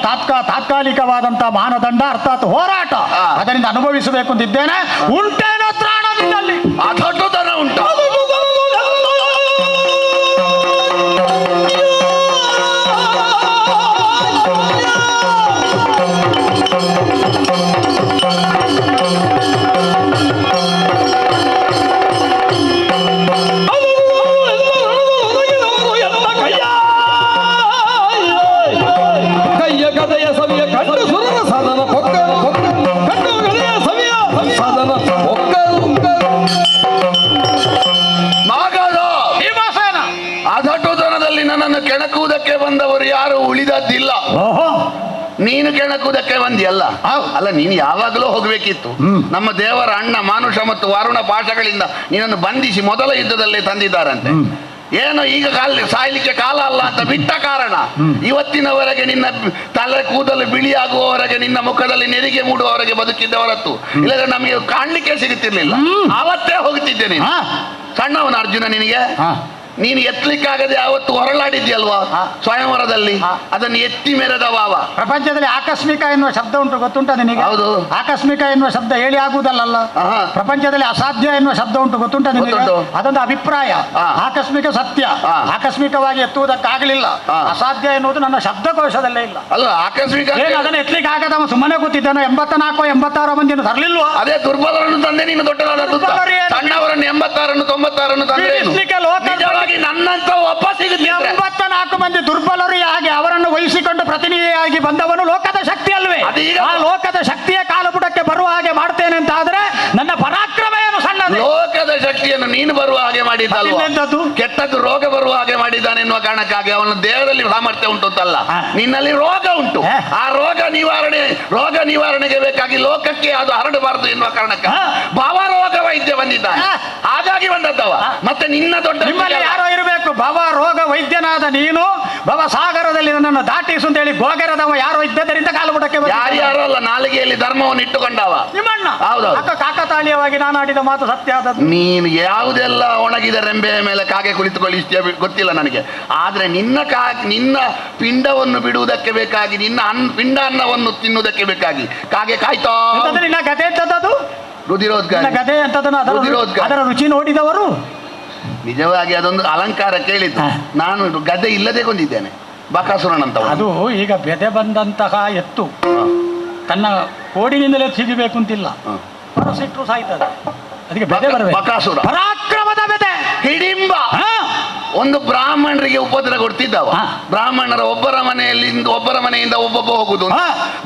ತಾತ್ಕಾಲಿಕವಾದಂತಹ ಮಾನದಂಡ ಅರ್ಥಾತ್ ಹೋರಾಟ ಅದರಿಂದ ಅನುಭವಿಸಬೇಕು ಅಂತಿದ್ದೇನೆ. ಉಂಟೇನೋ ತ್ರಾಣದಲ್ಲಿ ಅದೊಡ್ಡತನ ಉಂಟು. ನನ್ನನ್ನು ಕೆಣಕುವುದಕ್ಕೆ ಬಂದವರು ಯಾರು ಉಳಿದದ್ದಿಲ್ಲ. ನೀನು ಕೆಣಕುವುದಕ್ಕೆ ಬಂದಿಯಲ್ಲ. ಅಲ್ಲ, ನೀನು ಯಾವಾಗಲೂ ಹೋಗ್ಬೇಕಿತ್ತು. ನಮ್ಮ ದೇವರ ಅಣ್ಣ ಮಾನುಷ ಮತ್ತು ವಾರುಣ ಪಾಶಗಳಿಂದ ನೀನನ್ನು ಬಂಧಿಸಿ ಮೊದಲ ಯುದ್ಧದಲ್ಲೇ ತಂದಿದ್ದಾರಂತೆ. ಏನು ಈಗ ಸಾಯ್ಲಿಕ್ಕೆ ಕಾಲ ಅಲ್ಲ ಅಂತ ಬಿಟ್ಟ ಕಾರಣ ಇವತ್ತಿನವರೆಗೆ ನಿನ್ನ ತಲೆ ಕೂದಲು ಬಿಳಿಯಾಗುವವರೆಗೆ ನಿನ್ನ ಮುಖದಲ್ಲಿ ನೆರಿಗೆ ಮೂಡುವವರೆಗೆ ಬದುಕಿದ್ದ ಹೊರತು ಇಲ್ಲದ್ರೆ ನಮಗೆ ಕಾಣ್ಲಿಕ್ಕೆ ಸಿಗುತ್ತಿರ್ಲಿಲ್ಲ. ಅವತ್ತೇ ಹೋಗುತ್ತಿದ್ದೆ ನೀನು. ಸಣ್ಣವನ ಅರ್ಜುನ ನಿನಗೆ ನೀನು ಎತ್ತಲಿಕ್ಕಾಗದೆ ಯಾವತ್ತು ಹೊರಳಾಡಿದ್ಯಲ್ವಾ ಸ್ವಯಂವರದಲ್ಲಿ, ಅದನ್ನು ಎತ್ತಿ ಮೆರೆದ ವಾವ. ಪ್ರಪಂಚದಲ್ಲಿ ಆಕಸ್ಮಿಕ ಎನ್ನುವ ಶಬ್ದ ಉಂಟು, ಗೊತ್ತುಂಟ ನಿನಗೆ? ಹೌದು. ಆಕಸ್ಮಿಕ ಎನ್ನುವ ಶಬ್ದ ಹೇಳಿ ಆಗುವುದಲ್ಲ. ಪ್ರಪಂಚದಲ್ಲಿ ಅಸಾಧ್ಯ ಎನ್ನುವ ಶಬ್ದ ಉಂಟು, ಗೊತ್ತುಂಟ ನಿನಗೆ? ಅದೊಂದು ಅಭಿಪ್ರಾಯ. ಆಕಸ್ಮಿಕ ಸತ್ಯ, ಆಕಸ್ಮಿಕವಾಗಿ ಎತ್ತುವುದಕ್ಕಾಗಲಿಲ್ಲ. ಅಸಾಧ್ಯ ಎನ್ನುವುದು ನನ್ನ ಶಬ್ದಕೋಶದಲ್ಲೇ ಇಲ್ಲ. ಅಲ್ಲ ಆಕಸ್ಮಿಕ ಅದನ್ನು ಎತ್ತಲಿಕ್ಕೆ ಆಗದವ ಸುಮ್ಮನೆ ಕೂತಿದ್ದಾನೆ. 84 86 ಮಂದಿಯನ್ನು ತರಲಿಲ್ವಾ? ಅದೇ ದುರ್ಬಲರನ್ನು ತಂದೆ ನೀನು ದೊಡ್ಡದಾದ ಸಣ್ಣವರನ್ನು 86 96 ತಂದೆ ನನ್ನಂತ ಒಬ್ಬ ಸಿಗುತ್ತೆ. 84 ಮಂದಿ ದುರ್ಬಲರು ಹಾಗೆ ಅವರನ್ನು ವಹಿಸಿಕೊಂಡು ಪ್ರತಿನಿಧಿಯಾಗಿ ಬಂದವನು ಲೋಕದ ಶಕ್ತಿ ಅಲ್ವೇ? ಆ ಲೋಕದ ಶಕ್ತಿಯ ಕಾಲುಬುಡಕ್ಕೆ ಬರುವ ಹಾಗೆ ಮಾಡ್ತೇನೆ ಅಂತ ಆದ್ರೆ ನನ್ನ ಪರಾಕ್ರಮ ಏನು ಸಣ್ಣದು? ಲೋಕದ ಶಕ್ತಿಯನ್ನು ನೀನು ಬರುವ ಹಾಗೆ ಮಾಡಿದ್ದಲ್ವ? ಕೆಟ್ಟದ್ದು ರೋಗ ಬರುವ ಹಾಗೆ ಮಾಡಿದ್ದಾನೆ ಎನ್ನುವ ಕಾರಣಕ್ಕಾಗಿ ಅವನ ದೇಹದಲ್ಲಿ ಸಾಮರ್ಥ್ಯ ಉಂಟು ಅಂತಲ್ಲ, ನಿನ್ನಲ್ಲಿ ರೋಗ ಉಂಟು. ಆ ರೋಗ ನಿವಾರಣೆಗೆ ಬೇಕಾಗಿ ಲೋಕಕ್ಕೆ ಅದು ಹರಡಬಾರದು ಎನ್ನುವ ಕಾರಣಕ್ಕೆ ಭಾವರೋಗ ವೈದ್ಯ ಬಂದಿದ್ದಾನೆ, ಹಾಗಾಗಿ ಬಂದದ್ದವ. ಮತ್ತೆ ನಿನ್ನ ದೊಡ್ಡ ಯಾರೋ ಇರಬೇಕು ಭವ ರೋಗ ವೈದ್ಯನಾದ ನೀನು ಭವ ಸಾಗರದಲ್ಲಿ ನನ್ನನ್ನು ದಾಟಿಸು ಅಂತ ಹೇಳಿ ಗೋಗರದವ ಯಾರೋ ಇದ್ದದರಿಂದ ಕಾಲುಬುಡಕ್ಕೆ ಯಾರ್ಯಾರೋ ಅಲ್ಲ, ನಾಲಿಗೆಯಲ್ಲಿ ಧರ್ಮವನ್ನು ಇಟ್ಟುಕೊಂಡವ ನಿಮ್ಮಣ್ಣ. ಹೌದೌದು, ಕಾಕತಾಳೀಯವಾಗಿ ನಾನು ಆಡಿದ ಮಾತು ಸತ್ಯ ಆದದ್ದು. ನೀನು ಯಾವುದೆಲ್ಲ ಒಣಗಿದ ರೆಂಬೆಯ ಮೇಲೆ ಕಾಗೆ ಕುಳಿತುಕೊಳ್ಳಿಸ್ತೀಯ ಗೊತ್ತಿಲ್ಲ ನನಗೆ. ಆದ್ರೆ ನಿನ್ನ ಪಿಂಡವನ್ನು ಬಿಡುವುದಕ್ಕೆ ಬೇಕಾಗಿ, ನಿನ್ನ ಪಿಂಡ ಅನ್ನವನ್ನು ತಿನ್ನುವುದಕ್ಕೆ ಬೇಕಾಗಿ ಕಾಗೆ ಕಾಯ್ತಾ. ನಿನ್ನ ಗದೆ ಎಂತದ್ದು? ರುಧಿರೋದ್ಗಾರ ಗದೆ ಅಂತದನ್ನು ಅದರ ರುಚಿ ನೋಡಿದವರು ನಿಜವಾಗಿ ಅದೊಂದು ಅಲಂಕಾರ ಕೇಳಿದ್ದು. ನಾನು ಗದೆ ಇಲ್ಲದೆ ಕೊಂದಿದ್ದೇನೆ ಬಕಾಸುರನಂತ. ಅದು ಈಗ ಬೆದೆ ಬಂದಂತಹ ಎತ್ತು ತನ್ನ ಕೋಡಿನಿಂದಲೇ ಸಿಗಬೇಕು ಅಂತಿಲ್ಲ, ಹೊರಸಿಟ್ಟರು ಸಾಯ್ತದೆ. ಅದಕ್ಕೆ ಬೆದೆ ಬರಬೇಕು. ಬಕಾಸುರ ಪರಾಕ್ರಮದ ಬೆದೆ, ಹಿಡಿಂಬ. ಒಂದು ಬ್ರಾಹ್ಮಣರಿಗೆ ಉಪದ್ರ ಕೊಡ್ತಿದ್ದವ. ಬ್ರಾಹ್ಮಣರ ಒಬ್ಬರ ಮನೆಯಿಂದ ಒಬ್ಬೊಬ್ಬ ಹೋಗುದು.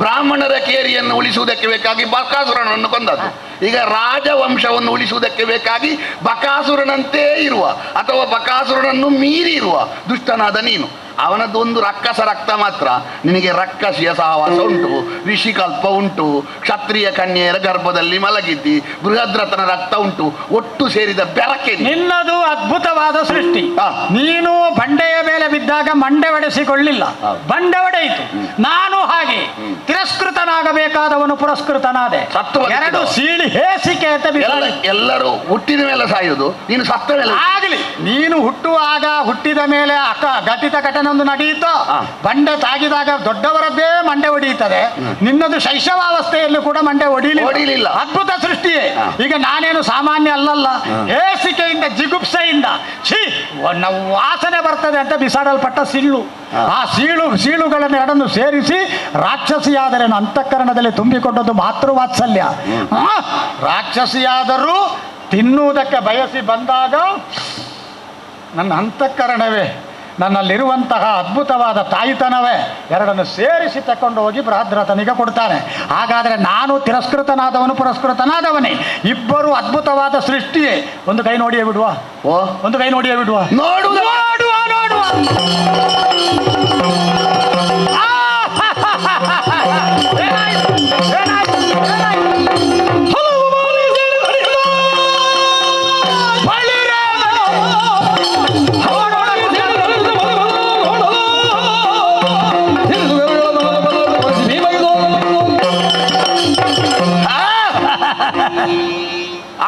ಬ್ರಾಹ್ಮಣರ ಕೇರಿಯನ್ನು ಉಳಿಸುವುದಕ್ಕೆ ಬೇಕಾಗಿ ಬಕಾಸುರನನ್ನು ಕೊಂದದ್ದು. ಈಗ ರಾಜವಂಶವನ್ನು ಉಳಿಸುವುದಕ್ಕೆ ಬೇಕಾಗಿ ಬಕಾಸುರನಂತೆ ಇರುವ ಅಥವಾ ಬಕಾಸುರನನ್ನು ಮೀರಿ ಇರುವ ದುಷ್ಟನಾದ ನೀನು. ಅವನದ್ದು ಒಂದು ರಕ್ಕಸ ರಕ್ತ ಮಾತ್ರ, ನಿನಗೆ ರಕ್ಕಸಿಯ ಸಹವಾಸ ಉಂಟು, ಋಷಿಕಲ್ಪ ಉಂಟು, ಕ್ಷತ್ರಿಯ ಕನ್ಯೆಯರ ಗರ್ಭದಲ್ಲಿ ಮಲಗಿದ್ದಿ, ಬೃಹದ್ರಥನ ರಕ್ತ ಉಂಟು, ಒಟ್ಟು ಸೇರಿದ ಬೆರಕೆ ನಿನ್ನದು ಅದ್ಭುತವಾದ ಸೃಷ್ಟಿ. ನೀನು ಬಂಡೆಯ ಮೇಲೆ ಬಿದ್ದಾಗ ಮಂಡೆ ಒಡೆಸಿಕೊಳ್ಳಿಲ್ಲ, ಬಂಡೆ ಒಡೆಯಿತು. ನಾನು ಹಾಗೆ ತಿರಸ್ಕೃತನಾಗಬೇಕಾದವನು ಪುರಸ್ಕೃತನಾದೆ. ಎರಡು ಸೀಳಿ ಹೇಸಿಕೆ ಅಂತ ಎಲ್ಲರೂ ಹುಟ್ಟಿದ ಮೇಲೆ ಸಾಯುವುದು, ನೀನು ಸತ್ತ ಮೇಲೆ ಆಗಲಿ. ನೀನು ಹುಟ್ಟಿದ ಮೇಲೆ ಘಟಿತ ಘಟನೆ ಒಂದು ನಡೆಯಿತು. ಬಂಡೆ ತಾಗಿದಾಗ ದೊಡ್ಡವರದ್ದೇ ಮಂಡೆ ಹೊಡೆಯುತ್ತದೆ, ನಿನ್ನದು ಶೈಶವಾವಸ್ಥೆಯಲ್ಲೂ ಕೂಡ ಮಂಡೆ ಹೊಡಿಲಿಲ್ಲ. ಅದ್ಭುತ ಸೃಷ್ಟಿಯೇ. ಈಗ ನಾನೇನು ಸಾಮಾನ್ಯ ಅಲ್ಲಲ್ಲ, ಹೇಸಿಕೆಯಿಂದ ಜಿಗುಪ್ಸೆಯಿಂದ ವಾಸನೆ ಬರ್ತದೆ ಅಂತ ಬಿಸಾಡಲ್ಪಟ್ಟ ಸಿಳ್ಳು. ಆ ಸೀಳುಗಳನ್ನು ಎರಡನ್ನು ಸೇರಿಸಿ ರಾಕ್ಷಸಿಯಾದರೆ ಅಂತಃಕರಣದಲ್ಲಿ ತುಂಬಿಕೊಂಡದ್ದು ಮಾತೃವಾತ್ಸಲ್ಯ. ರಾಕ್ಷಸಿಯಾದರೂ ತಿನ್ನುವುದಕ್ಕೆ ಬಯಸಿ ಬಂದಾಗ ನನ್ನ ಅಂತಃಕರಣವೇ, ನನ್ನಲ್ಲಿರುವಂತಹ ಅದ್ಭುತವಾದ ತಾಯಿತನವೇ ಎರಡನ್ನು ಸೇರಿಸಿ ತಕೊಂಡು ಹೋಗಿ ಬೃಹದ್ರಥನಿಗೆ ಕೊಡ್ತಾನೆ. ಹಾಗಾದರೆ ನಾನು ತಿರಸ್ಕೃತನಾದವನು ಪುರಸ್ಕೃತನಾದವನೇ, ಇಬ್ಬರು ಅದ್ಭುತವಾದ ಸೃಷ್ಟಿಯೇ. ಒಂದು ಕೈ ನೋಡಿಯೇ ಬಿಡುವ, ಒಂದು ಕೈ ನೋಡಿಯೇ ಬಿಡುವ, ನೋಡುವ.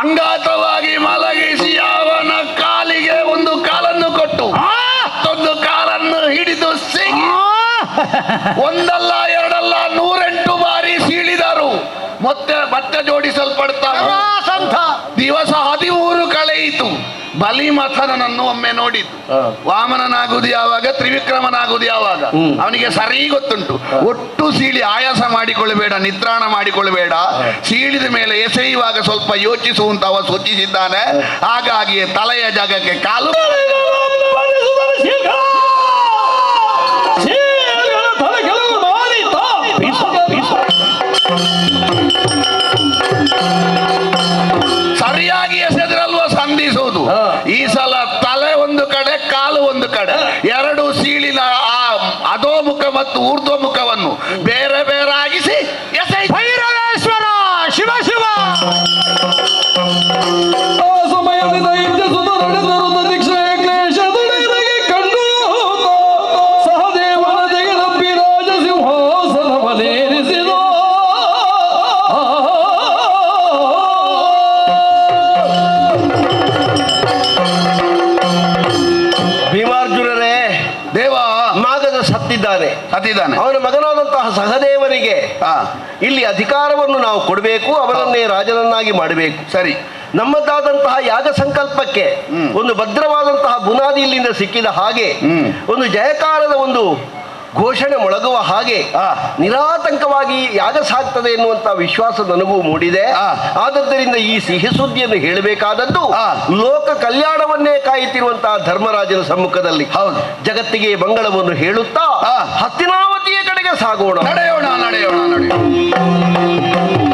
ಅಂಗಾತವಾಗಿ ಮಲಗಿಸಿ ಅವನ ಕಾಲಿಗೆ ಒಂದು ಕಾಲನ್ನು ಕೊಟ್ಟು ಮತ್ತೊಂದು ಕಾಲನ್ನು ಹಿಡಿದು ಒಂದಲ್ಲ ಎರಡಲ್ಲ 108 ಬಾರಿ ಸೀಳಿದರು. ಮತ್ತೆ ಜೋಡಿಸಲ್ಪಡ್ತಾರೆ. ದಿವಸ 13 ಕಳೆಯಿತು. ಬಲಿಮಥನನ್ನು ಒಮ್ಮೆ ನೋಡಿದ್ದು. ವಾಮನನಾಗುವುದು ಯಾವಾಗ, ತ್ರಿವಿಕ್ರಮನಾಗುವುದು ಯಾವಾಗ, ಅವನಿಗೆ ಸರಿ ಗೊತ್ತುಂಟು. ಒಟ್ಟು ಸೀಳಿ ಆಯಾಸ ಮಾಡಿಕೊಳ್ಳಬೇಡ, ನಿತ್ರಾಣ ಮಾಡಿಕೊಳ್ಳಬೇಡ. ಸೀಳಿದ ಮೇಲೆ ಎಸೆಯುವಾಗ ಸ್ವಲ್ಪ ಯೋಚಿಸುವಂತ ಅವ ಸೂಚಿಸಿದ್ದಾನೆ. ಹಾಗಾಗಿಯೇ ತಲೆಯ ಜಾಗಕ್ಕೆ ಕಾಲು ಸರಿಯಾಗಿ ಎಸೆದ್ರಲ್ವ ಸಂಧಿಸುವುದು. ಈ ಸಲ ತಲೆ ಒಂದು ಕಡೆ, ಕಾಲು ಒಂದು ಕಡೆ, ಎರಡು ಸೀಳಿನ ಆ ಅಧೋಮುಖ ಮತ್ತು ಊರ್ಧ್ವಮುಖವನ್ನು ಬೇರೆ ಬೇರಾಗಿಸಿ ಎಸೆ. ಭೈರವೇಶ್ವರ ಶಿವ ಶಿವ ಸತ್ತಿದ್ದಾನೆ. ಸತ್ತಿದ್ದಾನೆ. ಅವನ ಮಗನಾದಂತಹ ಸಹದೇವನಿಗೆ ಹಾ ಇಲ್ಲಿ ಅಧಿಕಾರವನ್ನು ನಾವು ಕೊಡಬೇಕು, ಅವರನ್ನೇ ರಾಜನನ್ನಾಗಿ ಮಾಡಬೇಕು. ಸರಿ. ನಮ್ಮದಾದಂತಹ ಯಾಗ ಸಂಕಲ್ಪಕ್ಕೆ ಒಂದು ಭದ್ರವಾದಂತಹ ಬುನಾದಿ ಇಲ್ಲಿಂದ ಸಿಕ್ಕಿದ ಹಾಗೆ ಒಂದು ಜಯಕಾರದ ಒಂದು ಘೋಷಣೆ ಮೊಳಗುವ ಹಾಗೆ ನಿರಾತಂಕವಾಗಿ ಯಾಗ ಸಾಗ್ತದೆ ಎನ್ನುವಂತ ವಿಶ್ವಾಸ ನನಗೂ ಮೂಡಿದೆ. ಆದದ್ದರಿಂದ ಈ ಸಿಹಿ ಸುದ್ದಿಯನ್ನು ಹೇಳಬೇಕಾದದ್ದು ಲೋಕ ಕಲ್ಯಾಣವನ್ನೇ ಕಾಯುತ್ತಿರುವಂತಹ ಧರ್ಮರಾಜನ ಸಮ್ಮುಖದಲ್ಲಿ. ಜಗತ್ತಿಗೆ ಮಂಗಳವನ್ನು ಹೇಳುತ್ತಾ ಹಸ್ತಿನಾವತಿಯ ಕಡೆಗೆ ಸಾಗೋಣ. ನಡೆಯೋಣ ನಡೆಯೋಣ ನಡೆಯೋಣ.